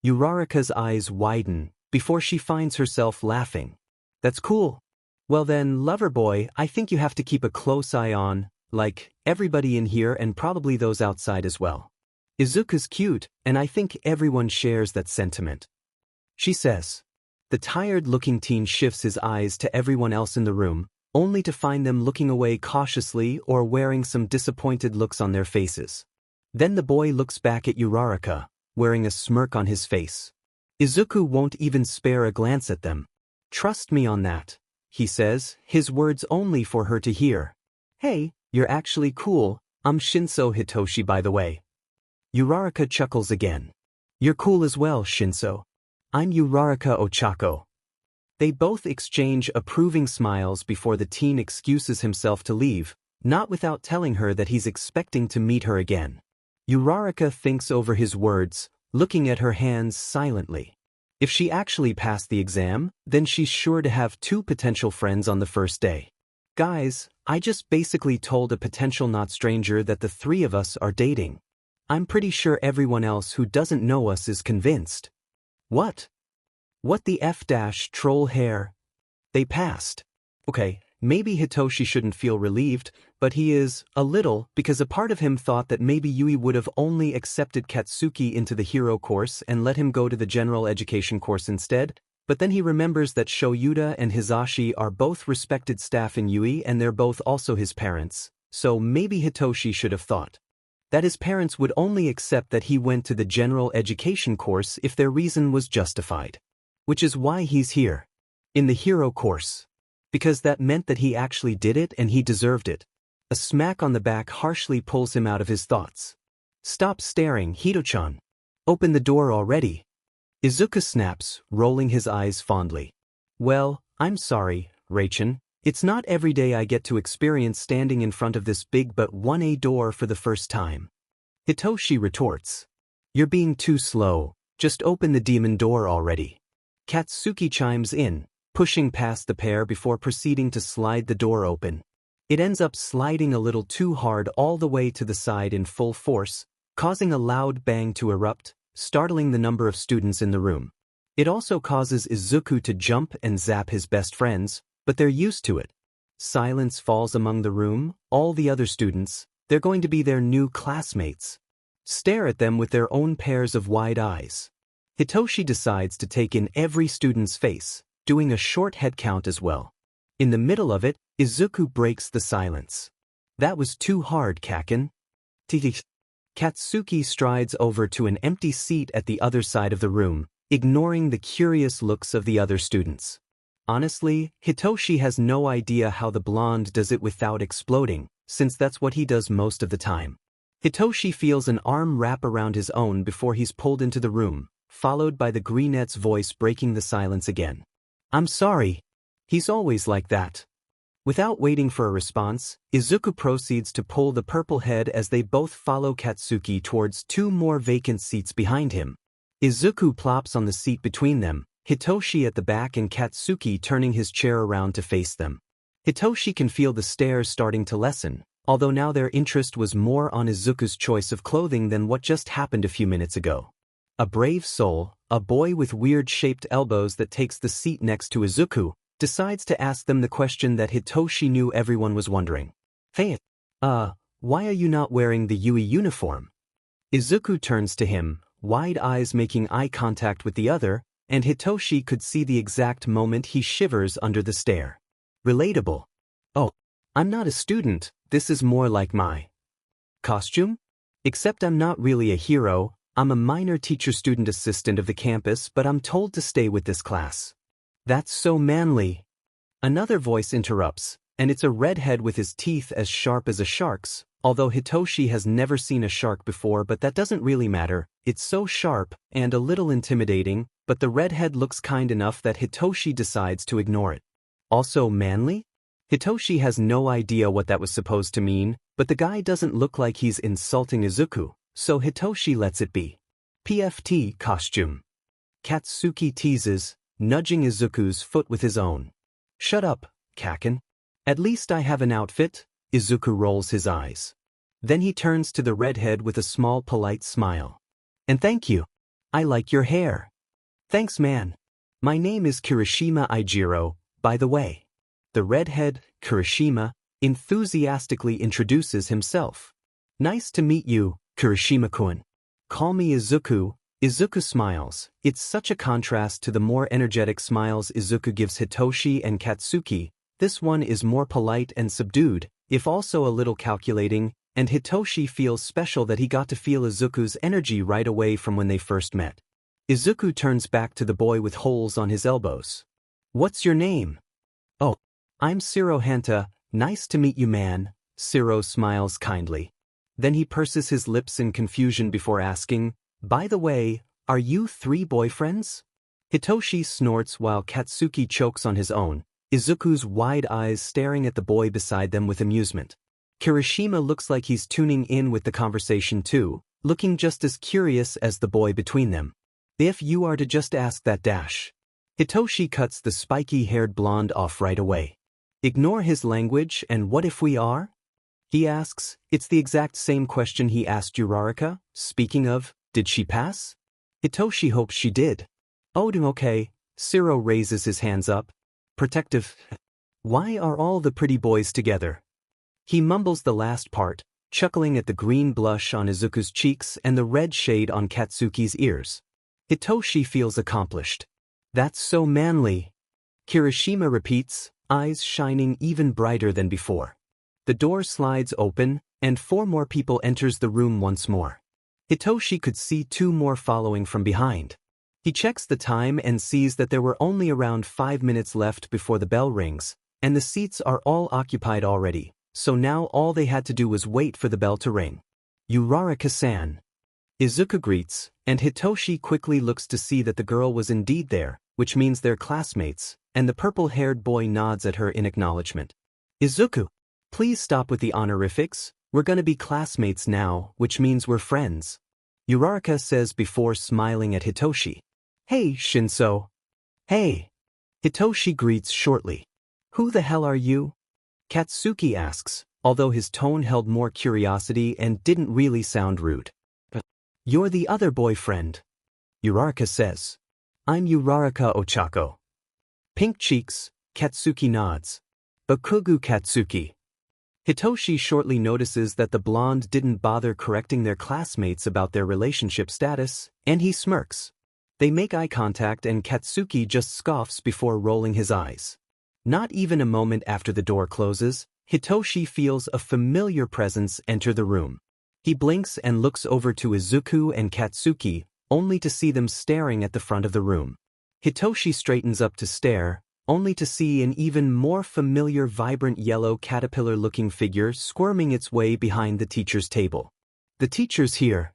Uraraka's eyes widen, before she finds herself laughing. That's cool. Well then, lover boy, I think you have to keep a close eye on, like, everybody in here and probably those outside as well. Izuku's cute, and I think everyone shares that sentiment. She says. The tired-looking teen shifts his eyes to everyone else in the room, only to find them looking away cautiously or wearing some disappointed looks on their faces. Then the boy looks back at Uraraka, wearing a smirk on his face. Izuku won't even spare a glance at them. "Trust me on that," he says, his words only for her to hear. "Hey, you're actually cool, I'm Shinso Hitoshi by the way." Uraraka chuckles again. "You're cool as well, Shinso. I'm Uraraka Ochako." They both exchange approving smiles before the teen excuses himself to leave, not without telling her that he's expecting to meet her again. Uraraka thinks over his words, looking at her hands silently. If she actually passed the exam, then she's sure to have 2 potential friends on the first day. "Guys, I just basically told a potential not stranger that the 3 of us are dating. I'm pretty sure everyone else who doesn't know us is convinced." "What? What the troll hair?" They passed. Okay, maybe Hitoshi shouldn't feel relieved, but he is, a little, because a part of him thought that maybe Yui would have only accepted Katsuki into the hero course and let him go to the general education course instead, but then he remembers that Shouta and Hizashi are both respected staff in Yui and they're both also his parents, so maybe Hitoshi should have thought that his parents would only accept that he went to the general education course if their reason was justified. Which is why he's here. In the hero course. Because that meant that he actually did it and he deserved it. A smack on the back harshly pulls him out of his thoughts. "Stop staring, Hito-chan. Open the door already." Izuku snaps, rolling his eyes fondly. "Well, I'm sorry, Reichin. It's not every day I get to experience standing in front of this big but 1A door for the first time." Hitoshi retorts. "You're being too slow. Just open the demon door already." Katsuki chimes in, pushing past the pair before proceeding to slide the door open. It ends up sliding a little too hard all the way to the side in full force, causing a loud bang to erupt, startling the number of students in the room. It also causes Izuku to jump and zap his best friends, but they're used to it. Silence falls among the room, all the other students, they're going to be their new classmates, stare at them with their own pairs of wide eyes. Hitoshi decides to take in every student's face, doing a short head count as well. In the middle of it, Izuku breaks the silence. "That was too hard, Kaken." Katsuki strides over to an empty seat at the other side of the room, ignoring the curious looks of the other students. Honestly, Hitoshi has no idea how the blonde does it without exploding, since that's what he does most of the time. Hitoshi feels an arm wrap around his own before he's pulled into the room, followed by the greenette's voice breaking the silence again. "I'm sorry." He's always like that. Without waiting for a response, Izuku proceeds to pull the purple head as they both follow Katsuki towards 2 more vacant seats behind him. Izuku plops on the seat between them, Hitoshi at the back and Katsuki turning his chair around to face them. Hitoshi can feel the stares starting to lessen, although now their interest was more on Izuku's choice of clothing than what just happened a few minutes ago. A brave soul, a boy with weird-shaped elbows that takes the seat next to Izuku, decides to ask them the question that Hitoshi knew everyone was wondering. "Hey, why are you not wearing the Yui uniform?" Izuku turns to him, wide eyes making eye contact with the other, and Hitoshi could see the exact moment he shivers under the stare. Relatable. "Oh, I'm not a student, this is more like my costume? Except I'm not really a hero. I'm a minor teacher-student assistant of the campus, but I'm told to stay with this class." "That's so manly." Another voice interrupts, and it's a redhead with his teeth as sharp as a shark's, although Hitoshi has never seen a shark before, but that doesn't really matter. It's so sharp and a little intimidating, but the redhead looks kind enough that Hitoshi decides to ignore it. "Also manly?" Hitoshi has no idea what that was supposed to mean, but the guy doesn't look like he's insulting Izuku, so Hitoshi lets it be. "PFT costume." Katsuki teases, nudging Izuku's foot with his own. "Shut up, Kaken. At least I have an outfit." Izuku rolls his eyes. Then he turns to the redhead with a small polite smile. "And thank you. I like your hair." "Thanks, man. My name is Kirishima Eijiro, by the way." The redhead, Kirishima, enthusiastically introduces himself. "Nice to meet you, Kirishima-kun. Call me Izuku." Izuku smiles. It's such a contrast to the more energetic smiles Izuku gives Hitoshi and Katsuki. this one is more polite and subdued, if also a little calculating, and Hitoshi feels special that he got to feel Izuku's energy right away from when they first met. Izuku turns back to the boy with holes on his elbows. What's your name? Oh, I'm Shiro Hanta, nice to meet you man, Shiro smiles kindly. Then he purses his lips in confusion before asking, by the way, are you 3 boyfriends? Hitoshi snorts while Katsuki chokes on his own, Izuku's wide eyes staring at the boy beside them with amusement. Kirishima looks like he's tuning in with the conversation too, looking just as curious as the boy between them. If you are to just ask that dash. Hitoshi cuts the spiky-haired blonde off right away. Ignore his language and what if we are? He asks. It's the exact same question he asked Uraraka. Speaking of, did she pass? Hitoshi hopes she did. Oh, okay. Shiro raises his hands up. Protective. Why are all the pretty boys together? He mumbles the last part, chuckling at the green blush on Izuku's cheeks and the red shade on Katsuki's ears. Hitoshi feels accomplished. That's so manly. Kirishima repeats, eyes shining even brighter than before. The door slides open, and 4 more people enters the room once more. Hitoshi could see 2 more following from behind. He checks the time and sees that there were only around 5 minutes left before the bell rings, and the seats are all occupied already, so now all they had to do was wait for the bell to ring. Uraraka-san. Izuku greets, and Hitoshi quickly looks to see that the girl was indeed there, which means they're classmates, and the purple-haired boy nods at her in acknowledgement. Izuku, please stop with the honorifics, we're gonna be classmates now, which means we're friends. Uraraka says before smiling at Hitoshi. Hey, Shinso. Hey. Hitoshi greets shortly. Who the hell are you? Katsuki asks, although his tone held more curiosity and didn't really sound rude. You're the other boyfriend. Uraraka says. I'm Uraraka Ochako. Pink cheeks, Katsuki nods. Bakugo Katsuki. Hitoshi shortly notices that the blonde didn't bother correcting their classmates about their relationship status, and he smirks. They make eye contact and Katsuki just scoffs before rolling his eyes. Not even a moment after the door closes, Hitoshi feels a familiar presence enter the room. He blinks and looks over to Izuku and Katsuki, only to see them staring at the front of the room. Hitoshi straightens up to stare, only to see an even more familiar vibrant yellow caterpillar-looking figure squirming its way behind the teacher's table. The teacher's here.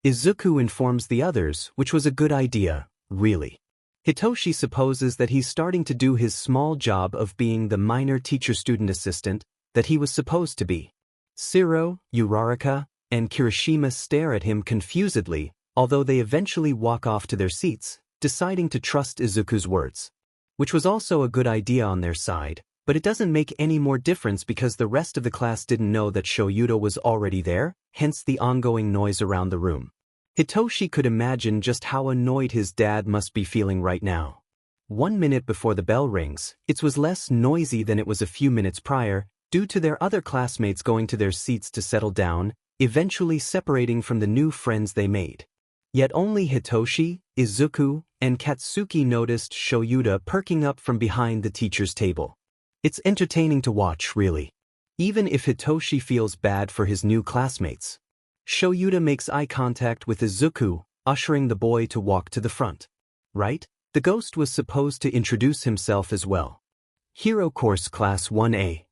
Izuku informs the others, which was a good idea, really. Hitoshi supposes that he's starting to do his small job of being the minor teacher-student assistant that he was supposed to be. Shiro, Uraraka, and Kirishima stare at him confusedly, although they eventually walk off to their seats, deciding to trust Izuku's words. Which was also a good idea on their side, but it doesn't make any more difference because the rest of the class didn't know that Shouta was already there, hence the ongoing noise around the room. Hitoshi could imagine just how annoyed his dad must be feeling right now. 1 minute before the bell rings, it was less noisy than it was a few minutes prior, due to their other classmates going to their seats to settle down, eventually separating from the new friends they made. Yet only Hitoshi, Izuku, and Katsuki noticed Shouta perking up from behind the teacher's table. It's entertaining to watch, really. Even if Hitoshi feels bad for his new classmates. Shouta makes eye contact with Izuku, ushering the boy to walk to the front. Right? The ghost was supposed to introduce himself as well. Hero Course Class 1A.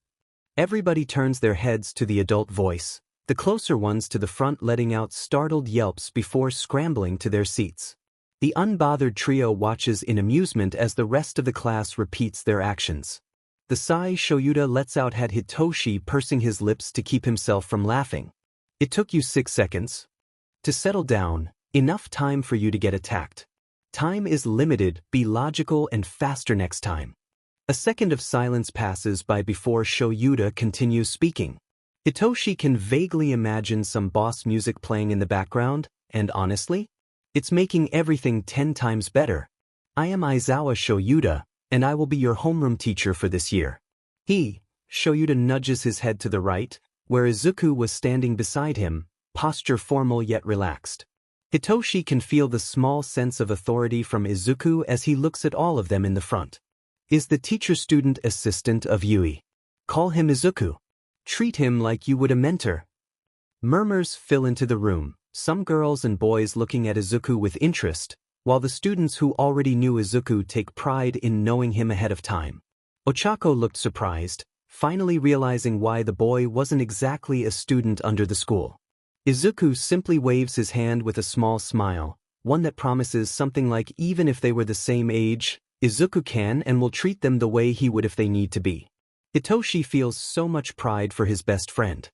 Everybody turns their heads to the adult voice, the closer ones to the front letting out startled yelps before scrambling to their seats. The unbothered trio watches in amusement as the rest of the class repeats their actions. The sigh Shouta lets out had Hitoshi pursing his lips to keep himself from laughing. It took you 6 seconds. To settle down, enough time for you to get attacked. Time is limited, be logical and faster next time. A second of silence passes by before Shouta continues speaking. Hitoshi can vaguely imagine some boss music playing in the background, and honestly, it's making everything 10 times better. I am Aizawa Shouta, and I will be your homeroom teacher for this year. Shouta nudges his head to the right, where Izuku was standing beside him, posture formal yet relaxed. Hitoshi can feel the small sense of authority from Izuku as he looks at all of them in the front. is the teacher-student assistant of Yurii. Call him Izuku. Treat him like you would a mentor. Murmurs fill into the room, some girls and boys looking at Izuku with interest, while the students who already knew Izuku take pride in knowing him ahead of time. Ochako looked surprised, finally realizing why the boy wasn't exactly a student under the school. Izuku simply waves his hand with a small smile, one that promises something like even if they were the same age, Izuku can and will treat them the way he would if they need to be. Hitoshi feels so much pride for his best friend.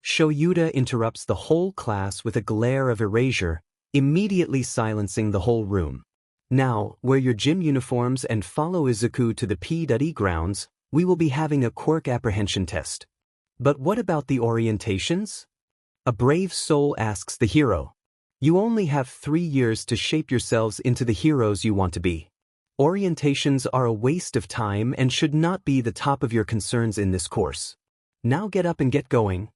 Shouta interrupts the whole class with a glare of erasure, immediately silencing the whole room. Now, wear your gym uniforms and follow Izuku to the P.E grounds. We will be having a quirk apprehension test. But what about the orientations? A brave soul asks the hero. You only have 3 years to shape yourselves into the heroes you want to be. Orientations are a waste of time and should not be the top of your concerns in this course. Now get up and get going.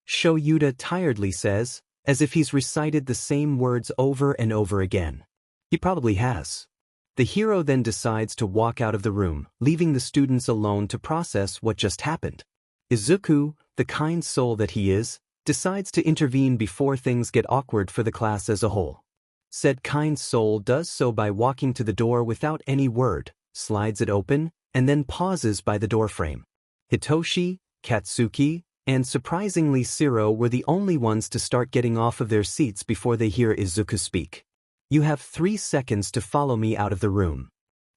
Shouta tiredly says, as if he's recited the same words over and over again. He probably has. The hero then decides to walk out of the room, leaving the students alone to process what just happened. Izuku, the kind soul that he is, decides to intervene before things get awkward for the class as a whole. Said kind soul does so by walking to the door without any word, slides it open, and then pauses by the doorframe. Hitoshi, Katsuki, and surprisingly Shiro were the only ones to start getting off of their seats before they hear Izuku speak. You have 3 seconds to follow me out of the room.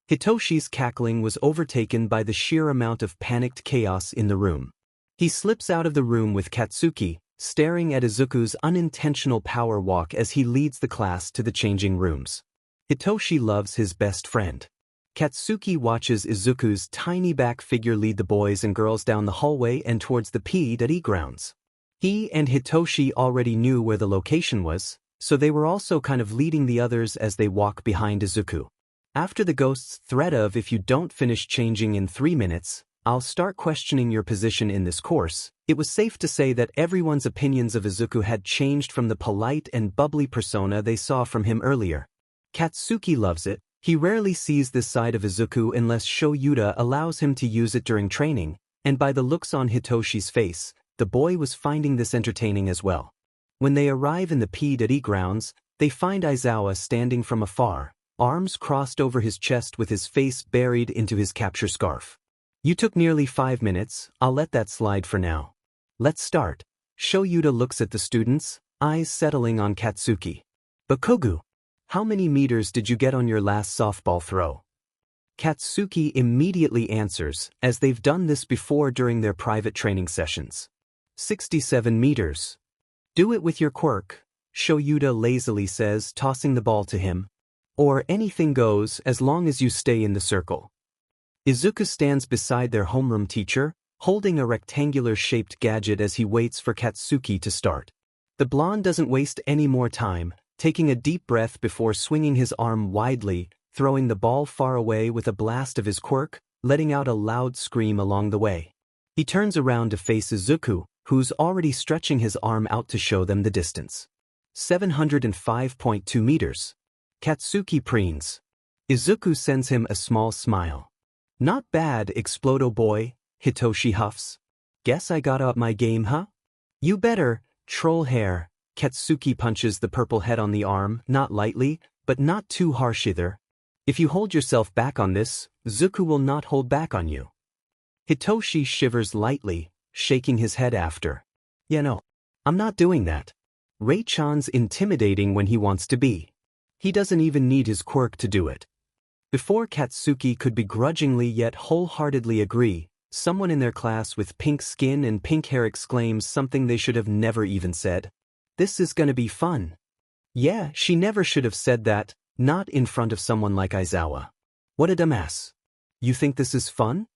Hitoshi's cackling was overtaken by the sheer amount of panicked chaos in the room. He slips out of the room with Katsuki, staring at Izuku's unintentional power walk as he leads the class to the changing rooms. Hitoshi loves his best friend. Katsuki watches Izuku's tiny back figure lead the boys and girls down the hallway and towards the P.E grounds. He and Hitoshi already knew where the location was, so they were also kind of leading the others as they walk behind Izuku. After the ghost's threat of if you don't finish changing in 3 minutes, I'll start questioning your position in this course, it was safe to say that everyone's opinions of Izuku had changed from the polite and bubbly persona they saw from him earlier. Katsuki loves it. He rarely sees this side of Izuku unless Shouta allows him to use it during training, and by the looks on Hitoshi's face, the boy was finding this entertaining as well. When they arrive in the P.E grounds, they find Aizawa standing from afar, arms crossed over his chest with his face buried into his capture scarf. You took nearly 5 minutes, I'll let that slide for now. Let's start. Shouta looks at the students, eyes settling on Katsuki. Bakugo, how many meters did you get on your last softball throw? Katsuki immediately answers, as they've done this before during their private training sessions. 67 meters. Do it with your quirk, Shouta lazily says, tossing the ball to him. Or anything goes as long as you stay in the circle. Izuku stands beside their homeroom teacher, holding a rectangular-shaped gadget as he waits for Katsuki to start. The blonde doesn't waste any more time, taking a deep breath before swinging his arm widely, throwing the ball far away with a blast of his quirk, letting out a loud scream along the way. He turns around to face Izuku, who's already stretching his arm out to show them the distance. 705.2 meters. Katsuki preens. Izuku sends him a small smile. Not bad, Explodo boy, Hitoshi huffs. Guess I got up my game, huh? You better, troll hair. Katsuki punches the purple head on the arm, not lightly, but not too harsh either. If you hold yourself back on this, Izuku will not hold back on you. Hitoshi shivers lightly, shaking his head after. Yeah, no, I'm not doing that. Rei-chan's intimidating when he wants to be. He doesn't even need his quirk to do it. Before Katsuki could begrudgingly yet wholeheartedly agree, someone in their class with pink skin and pink hair exclaims something they should have never even said. This is gonna be fun. Yeah, she never should have said that, not in front of someone like Aizawa. What a dumbass. You think this is fun?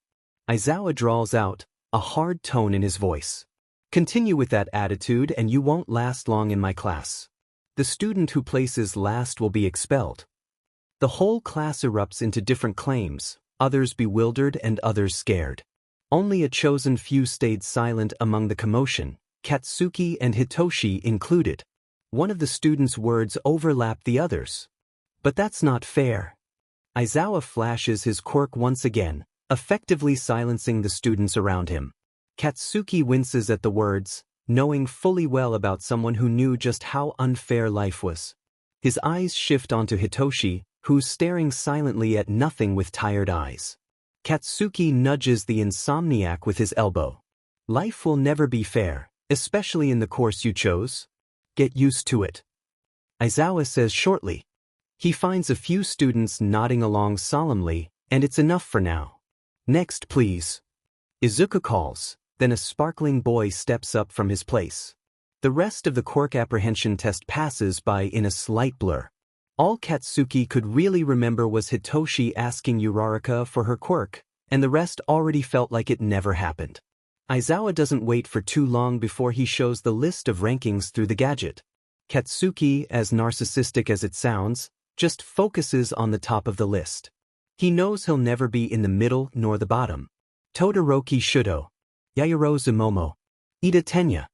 Aizawa drawls out, a hard tone in his voice. Continue with that attitude and you won't last long in my class. The student who places last will be expelled. The whole class erupts into different claims, others bewildered and others scared. Only a chosen few stayed silent among the commotion, Katsuki and Hitoshi included. One of the students' words overlapped the others. But that's not fair. Aizawa flashes his quirk once again, effectively silencing the students around him. Katsuki winces at the words, knowing fully well about someone who knew just how unfair life was. His eyes shift onto Hitoshi, who's staring silently at nothing with tired eyes. Katsuki nudges the insomniac with his elbow. Life will never be fair, especially in the course you chose. Get used to it. Aizawa says shortly. He finds a few students nodding along solemnly, and it's enough for now. Next, please. Izuku calls, then a sparkling boy steps up from his place. The rest of the quirk apprehension test passes by in a slight blur. All Katsuki could really remember was Hitoshi asking Uraraka for her quirk, and the rest already felt like it never happened. Aizawa doesn't wait for too long before he shows the list of rankings through the gadget. Katsuki, as narcissistic as it sounds, just focuses on the top of the list. He knows he'll never be in the middle nor the bottom. Todoroki Shudo, Yayoro Zumomo, Ida Tenya,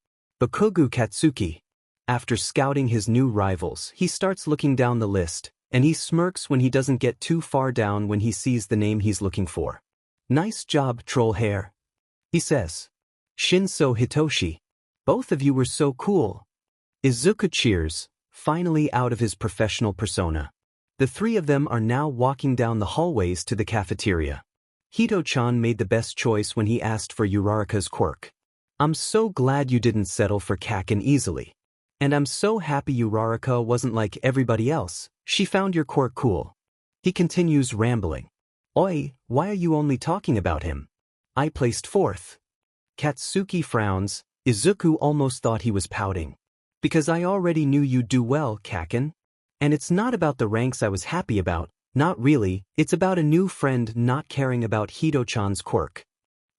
Bakugo Katsuki. After scouting his new rivals, he starts looking down the list, and he smirks when he doesn't get too far down when he sees the name he's looking for. Nice job, troll hair, he says. Shinso Hitoshi, both of you were so cool. Izuku cheers, finally out of his professional persona. The three of them are now walking down the hallways to the cafeteria. Hito-chan made the best choice when he asked for Uraraka's quirk. I'm so glad you didn't settle for Kaken easily. And I'm so happy Uraraka wasn't like everybody else. She found your quirk cool. He continues rambling. Oi, why are you only talking about him? I placed fourth. Katsuki frowns. Izuku almost thought he was pouting. Because I already knew you'd do well, Kaken. And it's not about the ranks I was happy about, not really, it's about a new friend not caring about Hito-chan's quirk.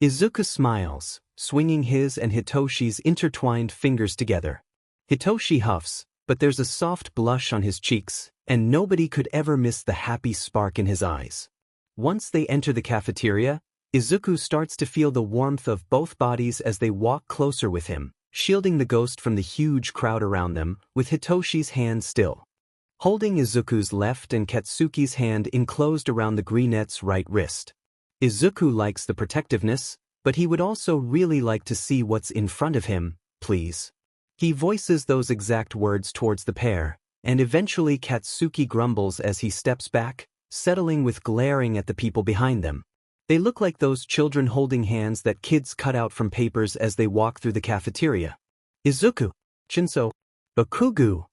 Izuku smiles, swinging his and Hitoshi's intertwined fingers together. Hitoshi huffs, but there's a soft blush on his cheeks, and nobody could ever miss the happy spark in his eyes. Once they enter the cafeteria, Izuku starts to feel the warmth of both bodies as they walk closer with him, shielding the ghost from the huge crowd around them, with Hitoshi's hand still. Holding Izuku's left and Katsuki's hand enclosed around the greenette's right wrist. Izuku likes the protectiveness, but he would also really like to see what's in front of him, please. He voices those exact words towards the pair, and eventually Katsuki grumbles as he steps back, settling with glaring at the people behind them. They look like those children holding hands that kids cut out from papers as they walk through the cafeteria. Izuku, Shinso, Bakugo.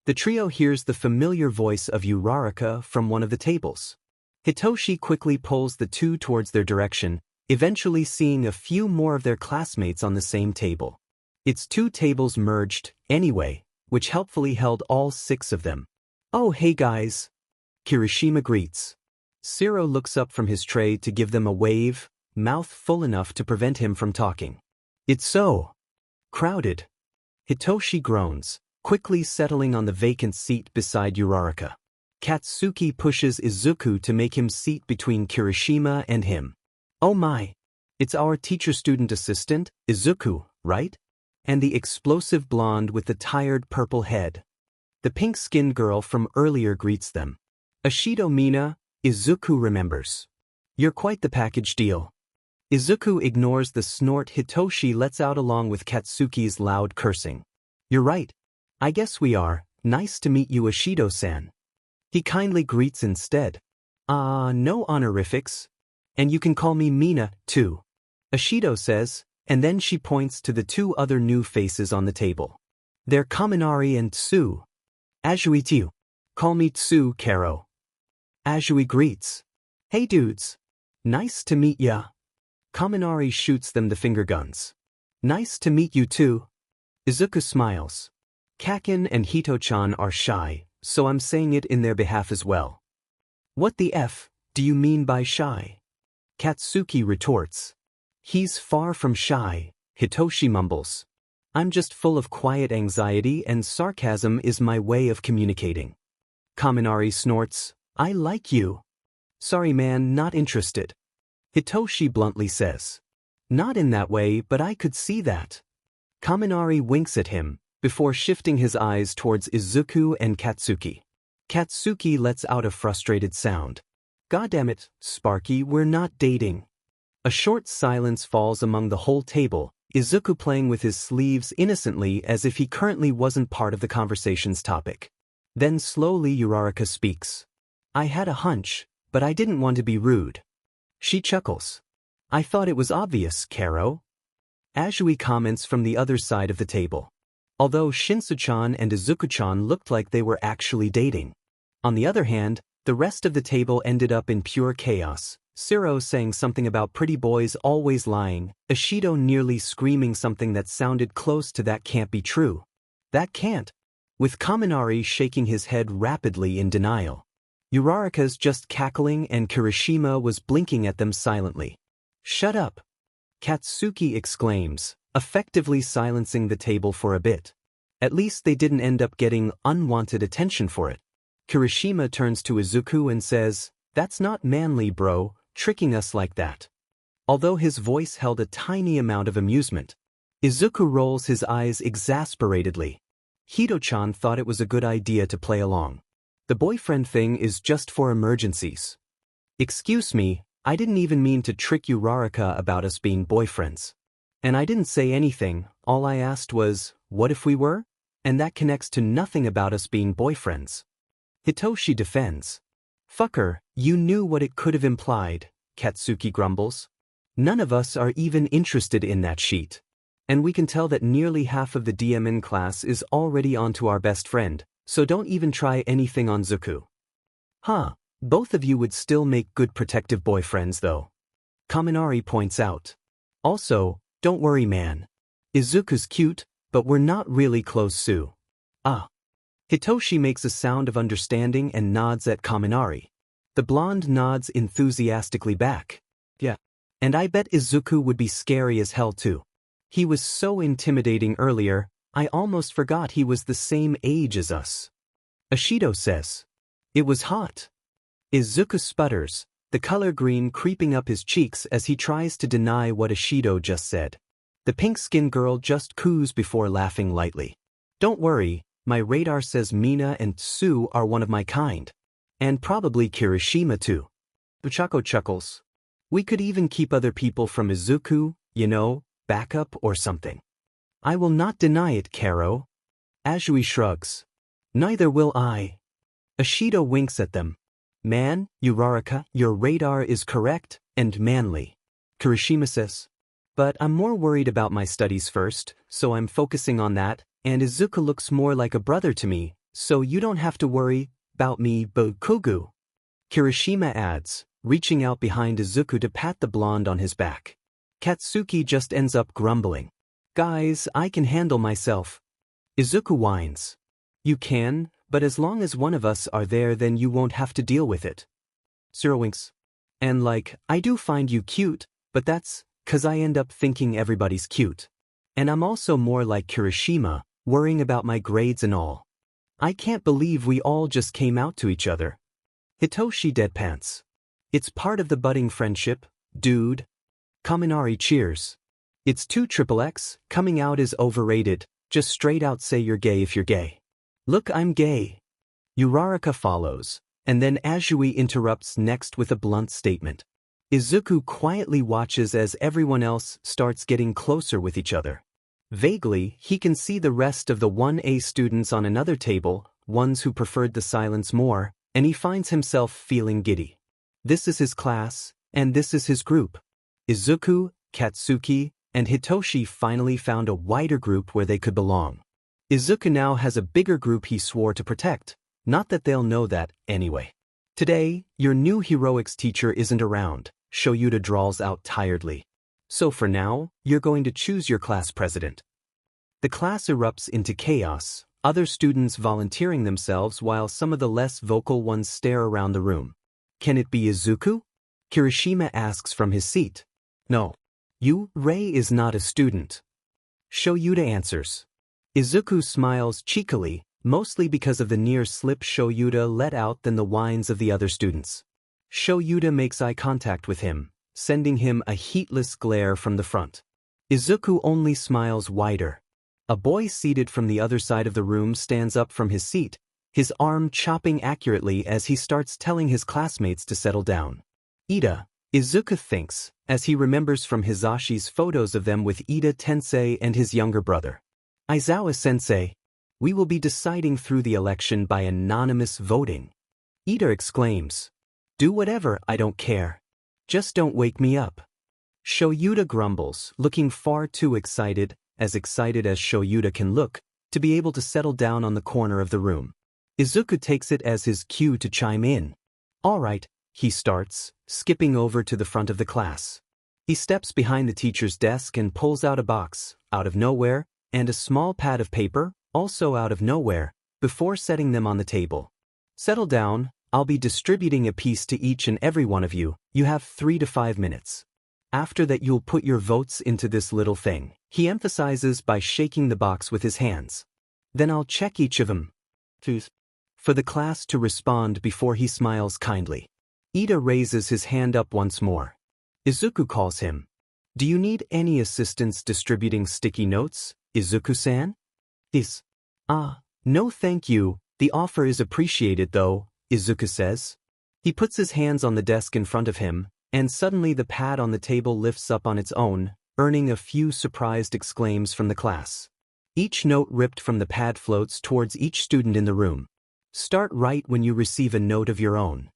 The trio hears the familiar voice of Uraraka from one of the tables. Hitoshi quickly pulls the two towards their direction, eventually seeing a few more of their classmates on the same table. It's two tables merged, anyway, which helpfully held all six of them. Oh hey guys. Kirishima greets. Zero looks up from his tray to give them a wave, mouth full enough to prevent him from talking. It's so crowded. Hitoshi groans, quickly settling on the vacant seat beside Uraraka. Katsuki pushes Izuku to make him seat between Kirishima and him. Oh my. It's our teacher-student assistant, Izuku, right? And the explosive blonde with the tired purple head. The pink-skinned girl from earlier greets them. Ashido Mina, Izuku remembers. You're quite the package deal. Izuku ignores the snort Hitoshi lets out along with Katsuki's loud cursing. You're right. I guess we are. Nice to meet you, Ashido-san. He kindly greets instead. No honorifics. And you can call me Mina, too. Ashido says, and then she points to the two other new faces on the table. They're Kaminari and Tsu. Ajui Tiu. Call me Tsu, Karo. Ajui greets. Hey dudes. Nice to meet ya. Kaminari shoots them the finger guns. Nice to meet you too. Izuku smiles. Kaken and Hito-chan are shy, so I'm saying it in their behalf as well. What the F do you mean by shy? Katsuki retorts. He's far from shy, Hitoshi mumbles. I'm just full of quiet anxiety and sarcasm is my way of communicating. Kaminari snorts. I like you. Sorry man, not interested. Hitoshi bluntly says. Not in that way, but I could see that. Kaminari winks at him, before shifting his eyes towards Izuku and Katsuki. Katsuki lets out a frustrated sound. Goddammit, Sparky, we're not dating. A short silence falls among the whole table, Izuku playing with his sleeves innocently as if he currently wasn't part of the conversation's topic. Then slowly Uraraka speaks. I had a hunch, but I didn't want to be rude. She chuckles. I thought it was obvious, Karo. Azui comments from the other side of the table. Although Shinsu-chan and Izuku-chan looked like they were actually dating. On the other hand, the rest of the table ended up in pure chaos. Siro saying something about pretty boys always lying, Ishido nearly screaming something that sounded close to that can't be true. That can't. With Kaminari shaking his head rapidly in denial. Uraraka's just cackling and Kirishima was blinking at them silently. Shut up! Katsuki exclaims, effectively silencing the table for a bit. At least they didn't end up getting unwanted attention for it. Kirishima turns to Izuku and says, That's not manly, bro, tricking us like that. Although his voice held a tiny amount of amusement. Izuku rolls his eyes exasperatedly. Hito-chan thought it was a good idea to play along. The boyfriend thing is just for emergencies. Excuse me, I didn't even mean to trick Uraraka about us being boyfriends. And I didn't say anything, all I asked was, what if we were? And that connects to nothing about us being boyfriends. Hitoshi defends. Fucker, you knew what it could have implied, Katsuki grumbles. None of us are even interested in that sheet. And we can tell that nearly half of the DMN class is already onto our best friend, so don't even try anything on Zuku. Huh, both of you would still make good protective boyfriends though. Kaminari points out. Also, don't worry man. Izuku's cute, but we're not really close Sue. Ah. Hitoshi makes a sound of understanding and nods at Kaminari. The blonde nods enthusiastically back. Yeah. And I bet Izuku would be scary as hell too. He was so intimidating earlier, I almost forgot he was the same age as us. Ishido says. It was hot. Izuku sputters, the color green creeping up his cheeks as he tries to deny what Ishido just said. The pink-skinned girl just coos before laughing lightly. Don't worry, my radar says Mina and Sue are one of my kind. And probably Kirishima too. Buchako chuckles. We could even keep other people from Izuku, you know, backup or something. I will not deny it, Karo. Azui shrugs. Neither will I. Ishido winks at them. Man, Uraraka, your radar is correct and manly. Kirishima says. But I'm more worried about my studies first, so I'm focusing on that, and Izuku looks more like a brother to me, so you don't have to worry about me, Bakugo. Kirishima adds, reaching out behind Izuku to pat the blonde on his back. Katsuki just ends up grumbling. Guys, I can handle myself. Izuku whines. You can, but as long as one of us are there then you won't have to deal with it. Siro winks. And I do find you cute, but that's 'cause I end up thinking everybody's cute. And I'm also more like Kirishima, worrying about my grades and all. I can't believe we all just came out to each other. Hitoshi deadpants. It's part of the budding friendship, dude. Kaminari cheers. It's 2XXX, coming out is overrated, just straight out say you're gay if you're gay. Look, I'm gay. Uraraka follows, and then Azui interrupts next with a blunt statement. Izuku quietly watches as everyone else starts getting closer with each other. Vaguely, he can see the rest of the 1A students on another table, ones who preferred the silence more, and he finds himself feeling giddy. This is his class, and this is his group. Izuku, Katsuki, and Hitoshi finally found a wider group where they could belong. Izuku now has a bigger group he swore to protect, not that they'll know that, anyway. Today, your new heroics teacher isn't around, Shouta drawls out tiredly. So for now, you're going to choose your class president. The class erupts into chaos, other students volunteering themselves while some of the less vocal ones stare around the room. Can it be Izuku? Kirishima asks from his seat. No. Ray is not a student. Shouta answers. Izuku smiles cheekily, mostly because of the near slip Shouta let out than the whines of the other students. Shouta makes eye contact with him, sending him a heatless glare from the front. Izuku only smiles wider. A boy seated from the other side of the room stands up from his seat, his arm chopping accurately as he starts telling his classmates to settle down. Ida, Izuku thinks, as he remembers from Hizashi's photos of them with Ida Tensei and his younger brother. Aizawa-sensei, we will be deciding through the election by anonymous voting. Ida exclaims, do whatever, I don't care. Just don't wake me up. Shouta grumbles, looking far too excited as Shouta can look, to be able to settle down on the corner of the room. Izuku takes it as his cue to chime in. All right, he starts, skipping over to the front of the class. He steps behind the teacher's desk and pulls out a box, out of nowhere, and a small pad of paper, also out of nowhere, before setting them on the table. Settle down, I'll be distributing a piece to each and every one of you. You have 3 to 5 minutes. After that you'll put your votes into this little thing, he emphasizes by shaking the box with his hands. Then I'll check each of them. For the class to respond before he smiles kindly. Ida raises his hand up once more. Izuku calls him. Do you need any assistance distributing sticky notes, Izuku-san? No thank you, the offer is appreciated though, Izuku says. He puts his hands on the desk in front of him, and suddenly the pad on the table lifts up on its own, earning a few surprised exclaims from the class. Each note ripped from the pad floats towards each student in the room. Start right when you receive a note of your own.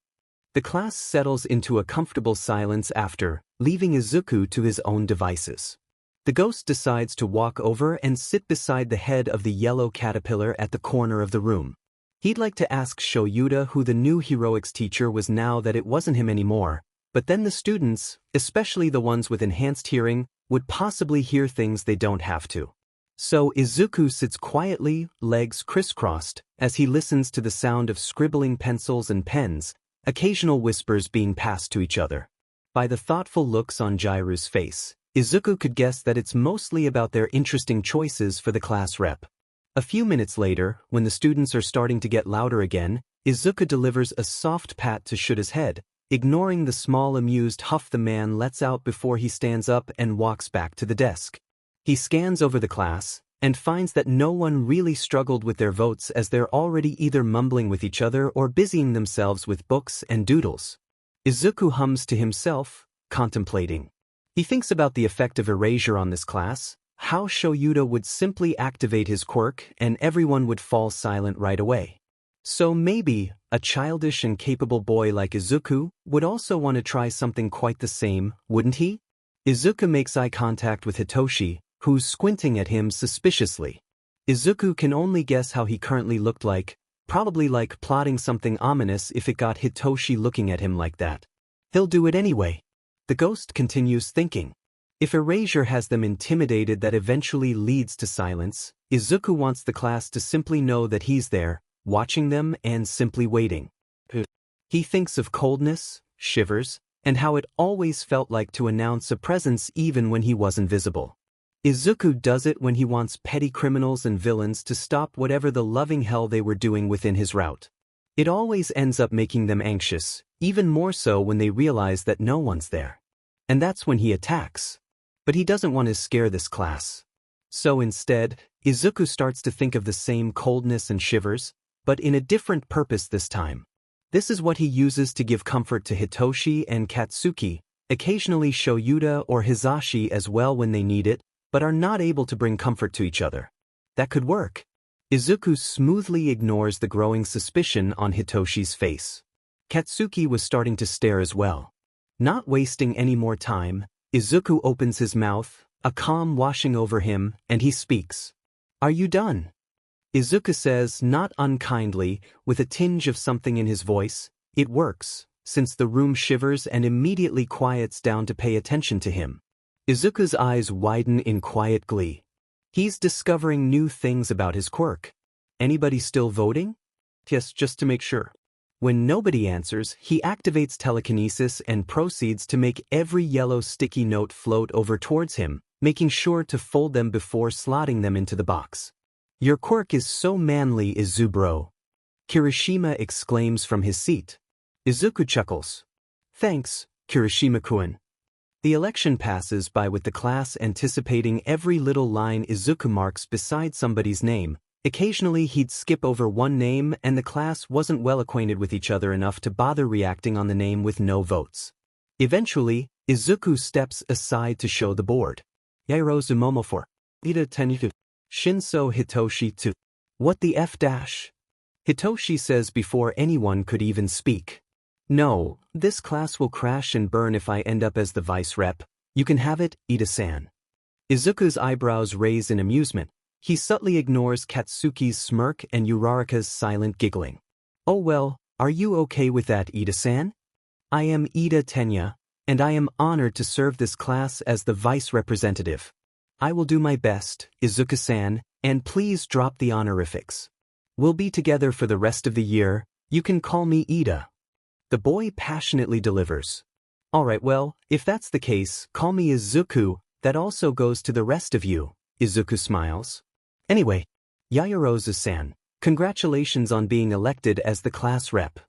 The class settles into a comfortable silence after, leaving Izuku to his own devices. The ghost decides to walk over and sit beside the head of the yellow caterpillar at the corner of the room. He'd like to ask Shouta who the new heroics teacher was now that it wasn't him anymore, but then the students, especially the ones with enhanced hearing, would possibly hear things they don't have to. So Izuku sits quietly, legs crisscrossed, as he listens to the sound of scribbling pencils and pens, occasional whispers being passed to each other. By the thoughtful looks on Jiru's face, Izuku could guess that it's mostly about their interesting choices for the class rep. A few minutes later, when the students are starting to get louder again, Izuku delivers a soft pat to Shuda's head, ignoring the small amused huff the man lets out before he stands up and walks back to the desk. He scans over the class, and finds that no one really struggled with their votes as they're already either mumbling with each other or busying themselves with books and doodles. Izuku hums to himself, contemplating. He thinks about the effect of erasure on this class, how Shouta would simply activate his quirk and everyone would fall silent right away. So maybe, a childish and capable boy like Izuku would also want to try something quite the same, wouldn't he? Izuku makes eye contact with Hitoshi, who's squinting at him suspiciously. Izuku can only guess how he currently looked like, probably like plotting something ominous if it got Hitoshi looking at him like that. He'll do it anyway. The ghost continues thinking. If erasure has them intimidated that eventually leads to silence, Izuku wants the class to simply know that he's there, watching them and simply waiting. He thinks of coldness, shivers, and how it always felt like to announce a presence even when he wasn't visible. Izuku does it when he wants petty criminals and villains to stop whatever the loving hell they were doing within his route. It always ends up making them anxious, even more so when they realize that no one's there. And that's when he attacks. But he doesn't want to scare this class. So instead, Izuku starts to think of the same coldness and shivers, but in a different purpose this time. This is what he uses to give comfort to Hitoshi and Katsuki, occasionally Shouta or Hizashi as well when they need it, but are not able to bring comfort to each other. That could work. Izuku smoothly ignores the growing suspicion on Hitoshi's face. Katsuki was starting to stare as well. Not wasting any more time, Izuku opens his mouth, a calm washing over him, and he speaks. Are you done? Izuku says, not unkindly, with a tinge of something in his voice, it works, since the room shivers and immediately quiets down to pay attention to him. Izuku's eyes widen in quiet glee. He's discovering new things about his quirk. Anybody still voting? Yes, just to make sure. When nobody answers, he activates telekinesis and proceeds to make every yellow sticky note float over towards him, making sure to fold them before slotting them into the box. Your quirk is so manly, Izubro. Kirishima exclaims from his seat. Izuku chuckles. Thanks, Kirishima-kun. The election passes by with the class anticipating every little line Izuku marks beside somebody's name, Occasionally he'd skip over one name and the class wasn't well acquainted with each other enough to bother reacting on the name with no votes. Eventually, Izuku steps aside to show the board. Yairozu Momo for Ida Tenyu Shinso Hitoshi to What the F dash? Hitoshi says before anyone could even speak. No, this class will crash and burn if I end up as the vice rep. You can have it, Ida-san. Izuku's eyebrows raise in amusement. He subtly ignores Katsuki's smirk and Uraraka's silent giggling. Oh well, are you okay with that, Ida-san? I am Ida Tenya, and I am honored to serve this class as the vice representative. I will do my best, Izuku-san, and please drop the honorifics. We'll be together for the rest of the year. You can call me Ida. The boy passionately delivers. Alright, well, if that's the case, call me Izuku. That also goes to the rest of you. Izuku smiles. Anyway, Yairozu-san, congratulations on being elected as the class rep.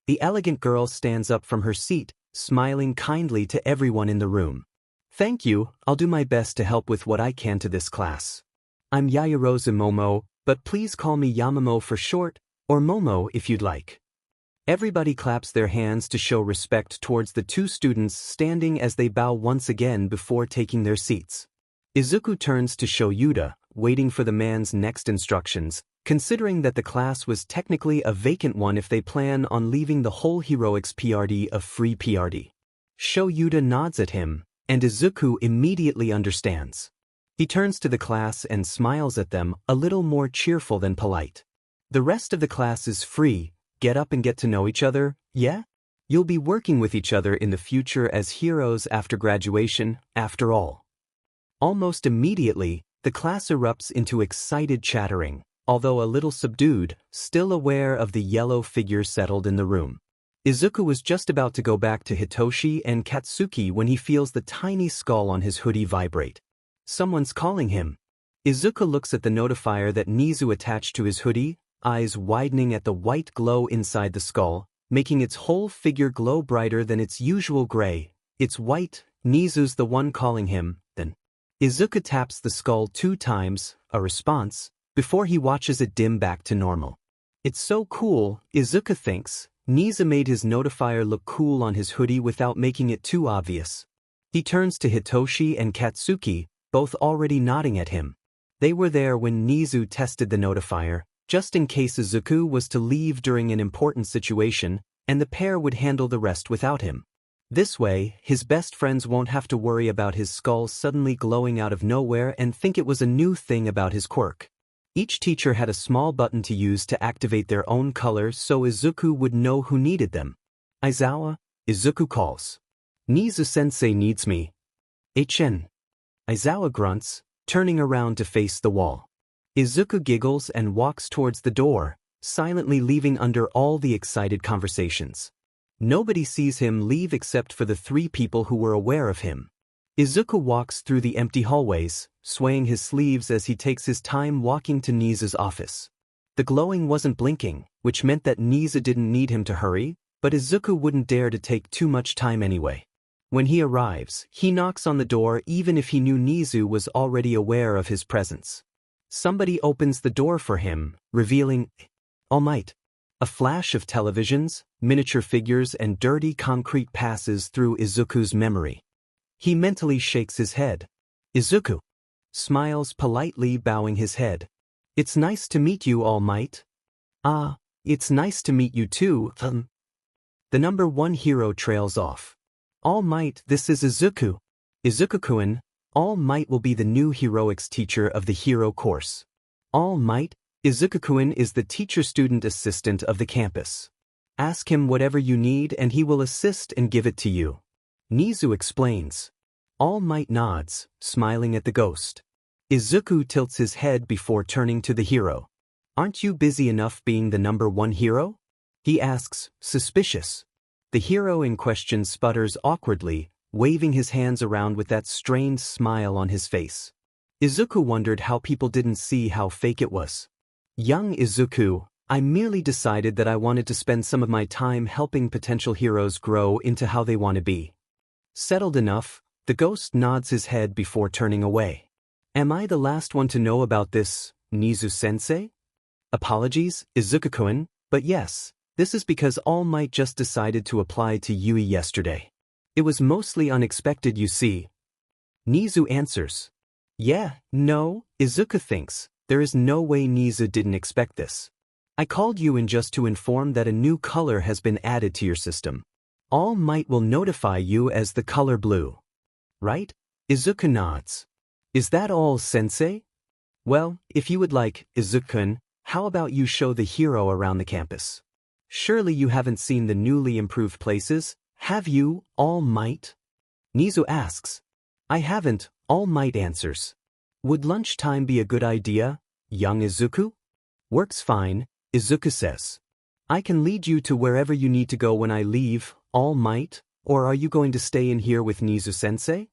The elegant girl stands up from her seat, smiling kindly to everyone in the room. Thank you, I'll do my best to help with what I can to this class. I'm Yairozu Momo, but please call me Yamamo for short, or Momo if you'd like. Everybody claps their hands to show respect towards the two students standing as they bow once again before taking their seats. Izuku turns to Shouta, waiting for the man's next instructions, considering that the class was technically a vacant one if they plan on leaving the whole heroics PRD a free PRD. Shouta nods at him, and Izuku immediately understands. He turns to the class and smiles at them, a little more cheerful than polite. The rest of the class is free. Get up and get to know each other, yeah? You'll be working with each other in the future as heroes after graduation, after all. Almost immediately, the class erupts into excited chattering, although a little subdued, still aware of the yellow figure settled in the room. Izuku was just about to go back to Hitoshi and Katsuki when he feels the tiny skull on his hoodie vibrate. Someone's calling him. Izuku looks at the notifier that Nizu attached to his hoodie, eyes widening at the white glow inside the skull, making its whole figure glow brighter than its usual gray. It's white, Nizu's the one calling him, then. Izuku taps the skull 2 times, a response, before he watches it dim back to normal. It's so cool, Izuku thinks. Nizu made his notifier look cool on his hoodie without making it too obvious. He turns to Hitoshi and Katsuki, both already nodding at him. They were there when Nizu tested the notifier, just in case Izuku was to leave during an important situation, and the pair would handle the rest without him. This way, his best friends won't have to worry about his skull suddenly glowing out of nowhere and think it was a new thing about his quirk. Each teacher had a small button to use to activate their own color so Izuku would know who needed them. Aizawa, Izuku calls. Nizu-sensei needs me. HN. Aizawa grunts, turning around to face the wall. Izuku giggles and walks towards the door, silently leaving under all the excited conversations. Nobody sees him leave except for the 3 people who were aware of him. Izuku walks through the empty hallways, swaying his sleeves as he takes his time walking to Nizu's office. The glowing wasn't blinking, which meant that Nizu didn't need him to hurry, but Izuku wouldn't dare to take too much time anyway. When he arrives, he knocks on the door even if he knew Nizu was already aware of his presence. Somebody opens the door for him, revealing All Might. A flash of televisions, miniature figures and dirty concrete passes through Izuku's memory. He mentally shakes his head. Izuku smiles politely, bowing his head. It's nice to meet you, All Might. Ah, it's nice to meet you too, The number 1 hero trails off. All Might, this is Izuku. Izuku-kun, All Might will be the new heroics teacher of the hero course. All Might, Izuku-kun is the teacher-student assistant of the campus. Ask him whatever you need and he will assist and give it to you. Nizu explains. All Might nods, smiling at the ghost. Izuku tilts his head before turning to the hero. Aren't you busy enough being the number 1 hero? He asks, suspicious. The hero in question sputters awkwardly, waving his hands around with that strained smile on his face. Izuku wondered how people didn't see how fake it was. Young Izuku, I merely decided that I wanted to spend some of my time helping potential heroes grow into how they want to be. Settled enough, the ghost nods his head before turning away. Am I the last one to know about this, Nizu-sensei? Apologies, Izuku-kun, but yes, this is because All Might just decided to apply to Yurii yesterday. It was mostly unexpected, you see. Nizu answers. Yeah, no, Izuku thinks, there is no way Nizu didn't expect this. I called you in just to inform that a new color has been added to your system. All Might will notify you as the color blue. Right? Izuku nods. Is that all, sensei? Well, if you would like, Izuku-kun, how about you show the hero around the campus? Surely you haven't seen the newly improved places, have you, All Might? Nizu asks. I haven't, All Might answers. Would lunchtime be a good idea, young Izuku? Works fine, Izuku says. I can lead you to wherever you need to go when I leave, All Might, or are you going to stay in here with Nizu-sensei?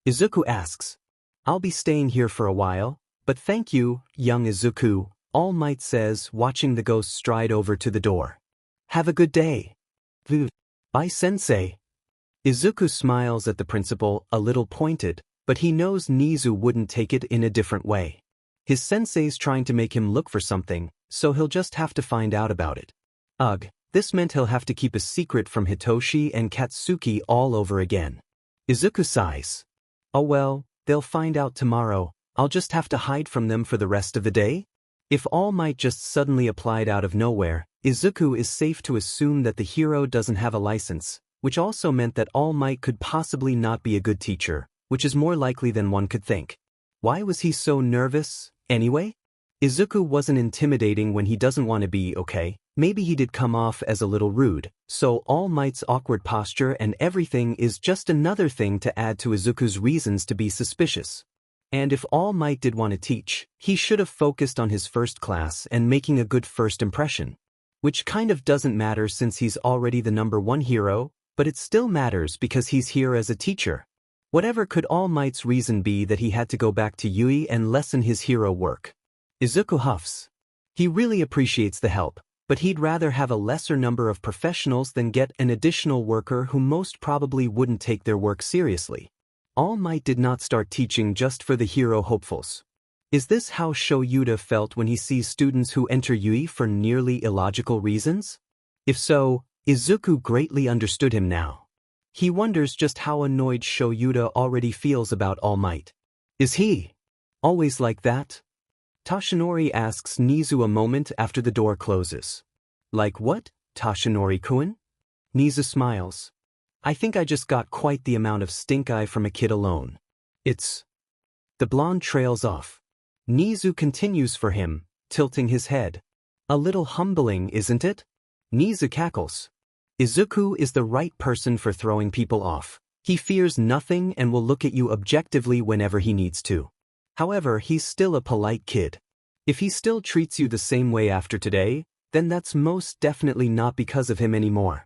Izuku asks. I'll be staying here for a while, but thank you, young Izuku, All Might says, watching the ghost stride over to the door. Have a good day. Bye, sensei. Izuku smiles at the principal, a little pointed, but he knows Nizu wouldn't take it in a different way. His sensei's trying to make him look for something, so he'll just have to find out about it. Ugh, this meant he'll have to keep a secret from Hitoshi and Katsuki all over again. Izuku sighs. Oh well, they'll find out tomorrow, I'll just have to hide from them for the rest of the day? If All Might just suddenly applied out of nowhere, Izuku is safe to assume that the hero doesn't have a license, which also meant that All Might could possibly not be a good teacher, which is more likely than one could think. Why was he so nervous, anyway? Izuku wasn't intimidating when he doesn't want to be, okay? Maybe he did come off as a little rude, so All Might's awkward posture and everything is just another thing to add to Izuku's reasons to be suspicious. And if All Might did want to teach, he should have focused on his first class and making a good first impression. Which kind of doesn't matter since he's already the #1 hero, but it still matters because he's here as a teacher. Whatever could All Might's reason be that he had to go back to Yurii and lessen his hero work? Izuku huffs. He really appreciates the help, but he'd rather have a lesser number of professionals than get an additional worker who most probably wouldn't take their work seriously. All Might did not start teaching just for the hero hopefuls. Is this how Shouta felt when he sees students who enter Yurii for nearly illogical reasons? If so, Izuku greatly understood him now. He wonders just how annoyed Shouta already feels about All Might. Is he always like that? Toshinori asks Nizu a moment after the door closes. Like what, Toshinori-kun? Nizu smiles. I think I just got quite the amount of stink eye from a kid alone. It's... The blonde trails off. Nizu continues for him, tilting his head. A little humbling, isn't it? Nizu cackles. Izuku is the right person for throwing people off. He fears nothing and will look at you objectively whenever he needs to. However, he's still a polite kid. If he still treats you the same way after today, then that's most definitely not because of him anymore.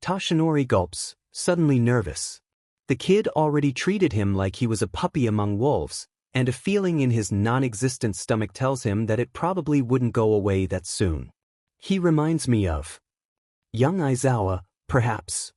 Toshinori gulps, suddenly nervous. The kid already treated him like he was a puppy among wolves, and a feeling in his non-existent stomach tells him that it probably wouldn't go away that soon. He reminds me of young Aizawa, perhaps.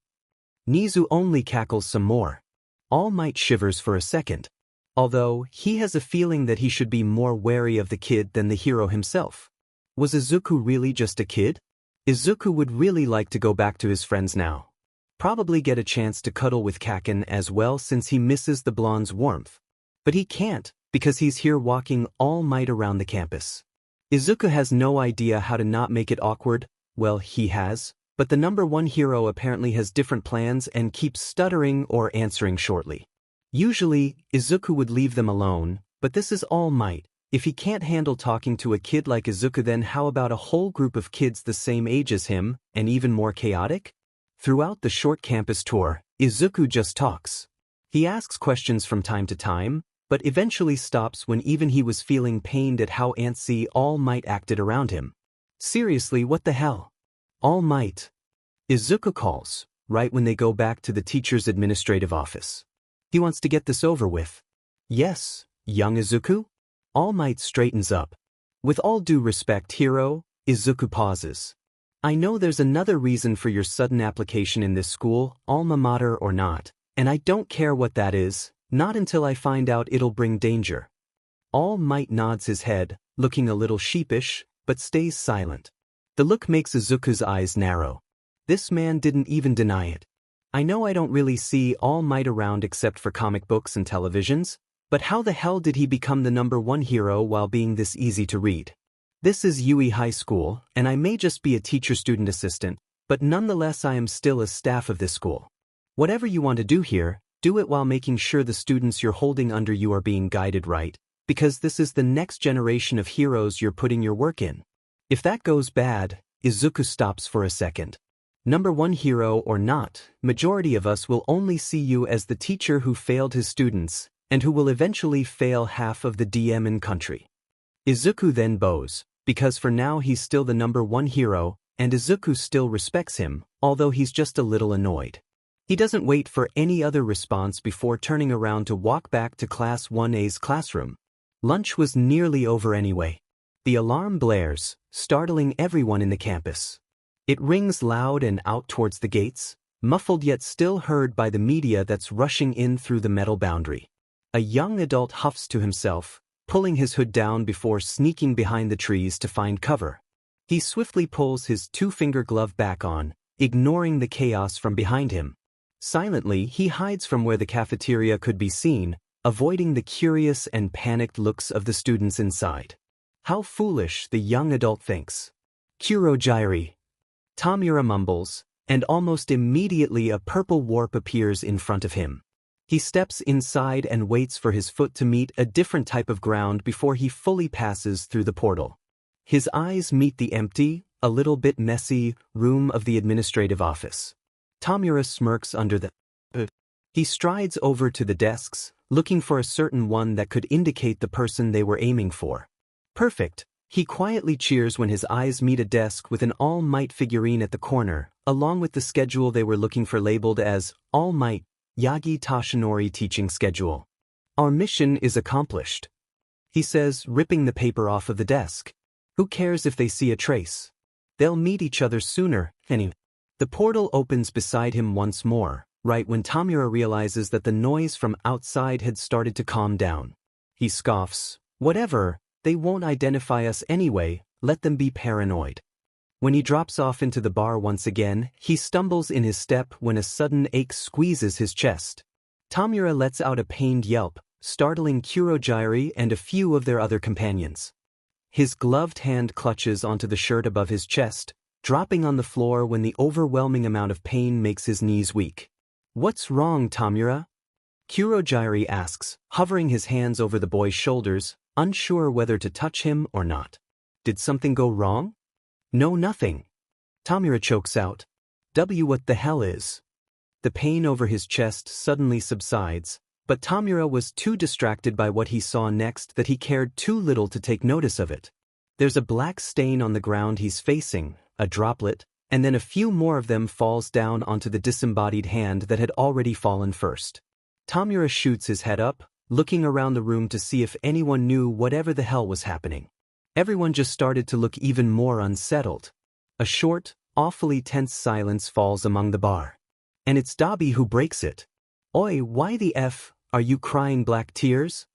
Nizu only cackles some more. All Might shivers for a second, although he has a feeling that he should be more wary of the kid than the hero himself. Was Izuku really just a kid? Izuku would really like to go back to his friends now. Probably get a chance to cuddle with Kaken as well since he misses the blonde's warmth. But he can't, because he's here walking All Might around the campus. Izuku has no idea how to not make it awkward. Well, he has, but the #1 hero apparently has different plans and keeps stuttering or answering shortly. Usually, Izuku would leave them alone, but this is All Might. If he can't handle talking to a kid like Izuku, then how about a whole group of kids the same age as him, and even more chaotic? Throughout the short campus tour, Izuku just talks. He asks questions from time to time, but eventually stops when even he was feeling pained at how antsy All Might acted around him. Seriously, what the hell? All Might. Izuku calls, right when they go back to the teacher's administrative office. He wants to get this over with. Yes, young Izuku? All Might straightens up. With all due respect, hero, Izuku pauses. I know there's another reason for your sudden application in this school, alma mater or not, and I don't care what that is, not until I find out it'll bring danger. All Might nods his head, looking a little sheepish, but stays silent. The look makes Izuku's eyes narrow. This man didn't even deny it. I know I don't really see All Might around except for comic books and televisions, but how the hell did he become the #1 hero while being this easy to read? This is Yurii High School, and I may just be a teacher-student assistant, but nonetheless I am still a staff of this school. Whatever you want to do here, do it while making sure the students you're holding under you are being guided right, because this is the next generation of heroes you're putting your work in. If that goes bad, Izuku stops for a second. #1 hero or not, majority of us will only see you as the teacher who failed his students, and who will eventually fail half of the DM in country. Izuku then bows, because for now he's still the #1 hero, and Izuku still respects him, although he's just a little annoyed. He doesn't wait for any other response before turning around to walk back to Class 1A's classroom. Lunch was nearly over anyway. The alarm blares, startling everyone in the campus. It rings loud and out towards the gates, muffled yet still heard by the media that's rushing in through the metal boundary. A young adult huffs to himself, pulling his hood down before sneaking behind the trees to find cover. He swiftly pulls his two-finger glove back on, ignoring the chaos from behind him. Silently, he hides from where the cafeteria could be seen, avoiding the curious and panicked looks of the students inside. How foolish, the young adult thinks. Kurogyri. Tamura mumbles, and almost immediately a purple warp appears in front of him. He steps inside and waits for his foot to meet a different type of ground before he fully passes through the portal. His eyes meet the empty, a little bit messy, room of the administrative office. Tamura smirks under the He strides over to the desks, looking for a certain one that could indicate the person they were aiming for. Perfect. He quietly cheers when his eyes meet a desk with an All Might figurine at the corner, along with the schedule they were looking for labeled as All Might, Yagi Tashinori Teaching Schedule. Our mission is accomplished, he says, ripping the paper off of the desk. Who cares if they see a trace? They'll meet each other sooner, anyway. The portal opens beside him once more, right when Tamura realizes that the noise from outside had started to calm down. He scoffs, whatever, they won't identify us anyway, let them be paranoid. When he drops off into the bar once again, he stumbles in his step when a sudden ache squeezes his chest. Tamura lets out a pained yelp, startling Kurogyri and a few of their other companions. His gloved hand clutches onto the shirt above his chest, dropping on the floor when the overwhelming amount of pain makes his knees weak. What's wrong, Tamura? Kurogyri asks, hovering his hands over the boy's shoulders, unsure whether to touch him or not. Did something go wrong? No, nothing. Tamura chokes out. What the hell is? The pain over his chest suddenly subsides, but Tamura was too distracted by what he saw next that he cared too little to take notice of it. There's a black stain on the ground he's facing, a droplet, and then a few more of them falls down onto the disembodied hand that had already fallen first. Tamura shoots his head up, looking around the room to see if anyone knew whatever the hell was happening. Everyone just started to look even more unsettled. A short, awfully tense silence falls among the bar. And it's Dabi who breaks it. Oi, why the F, are you crying black tears?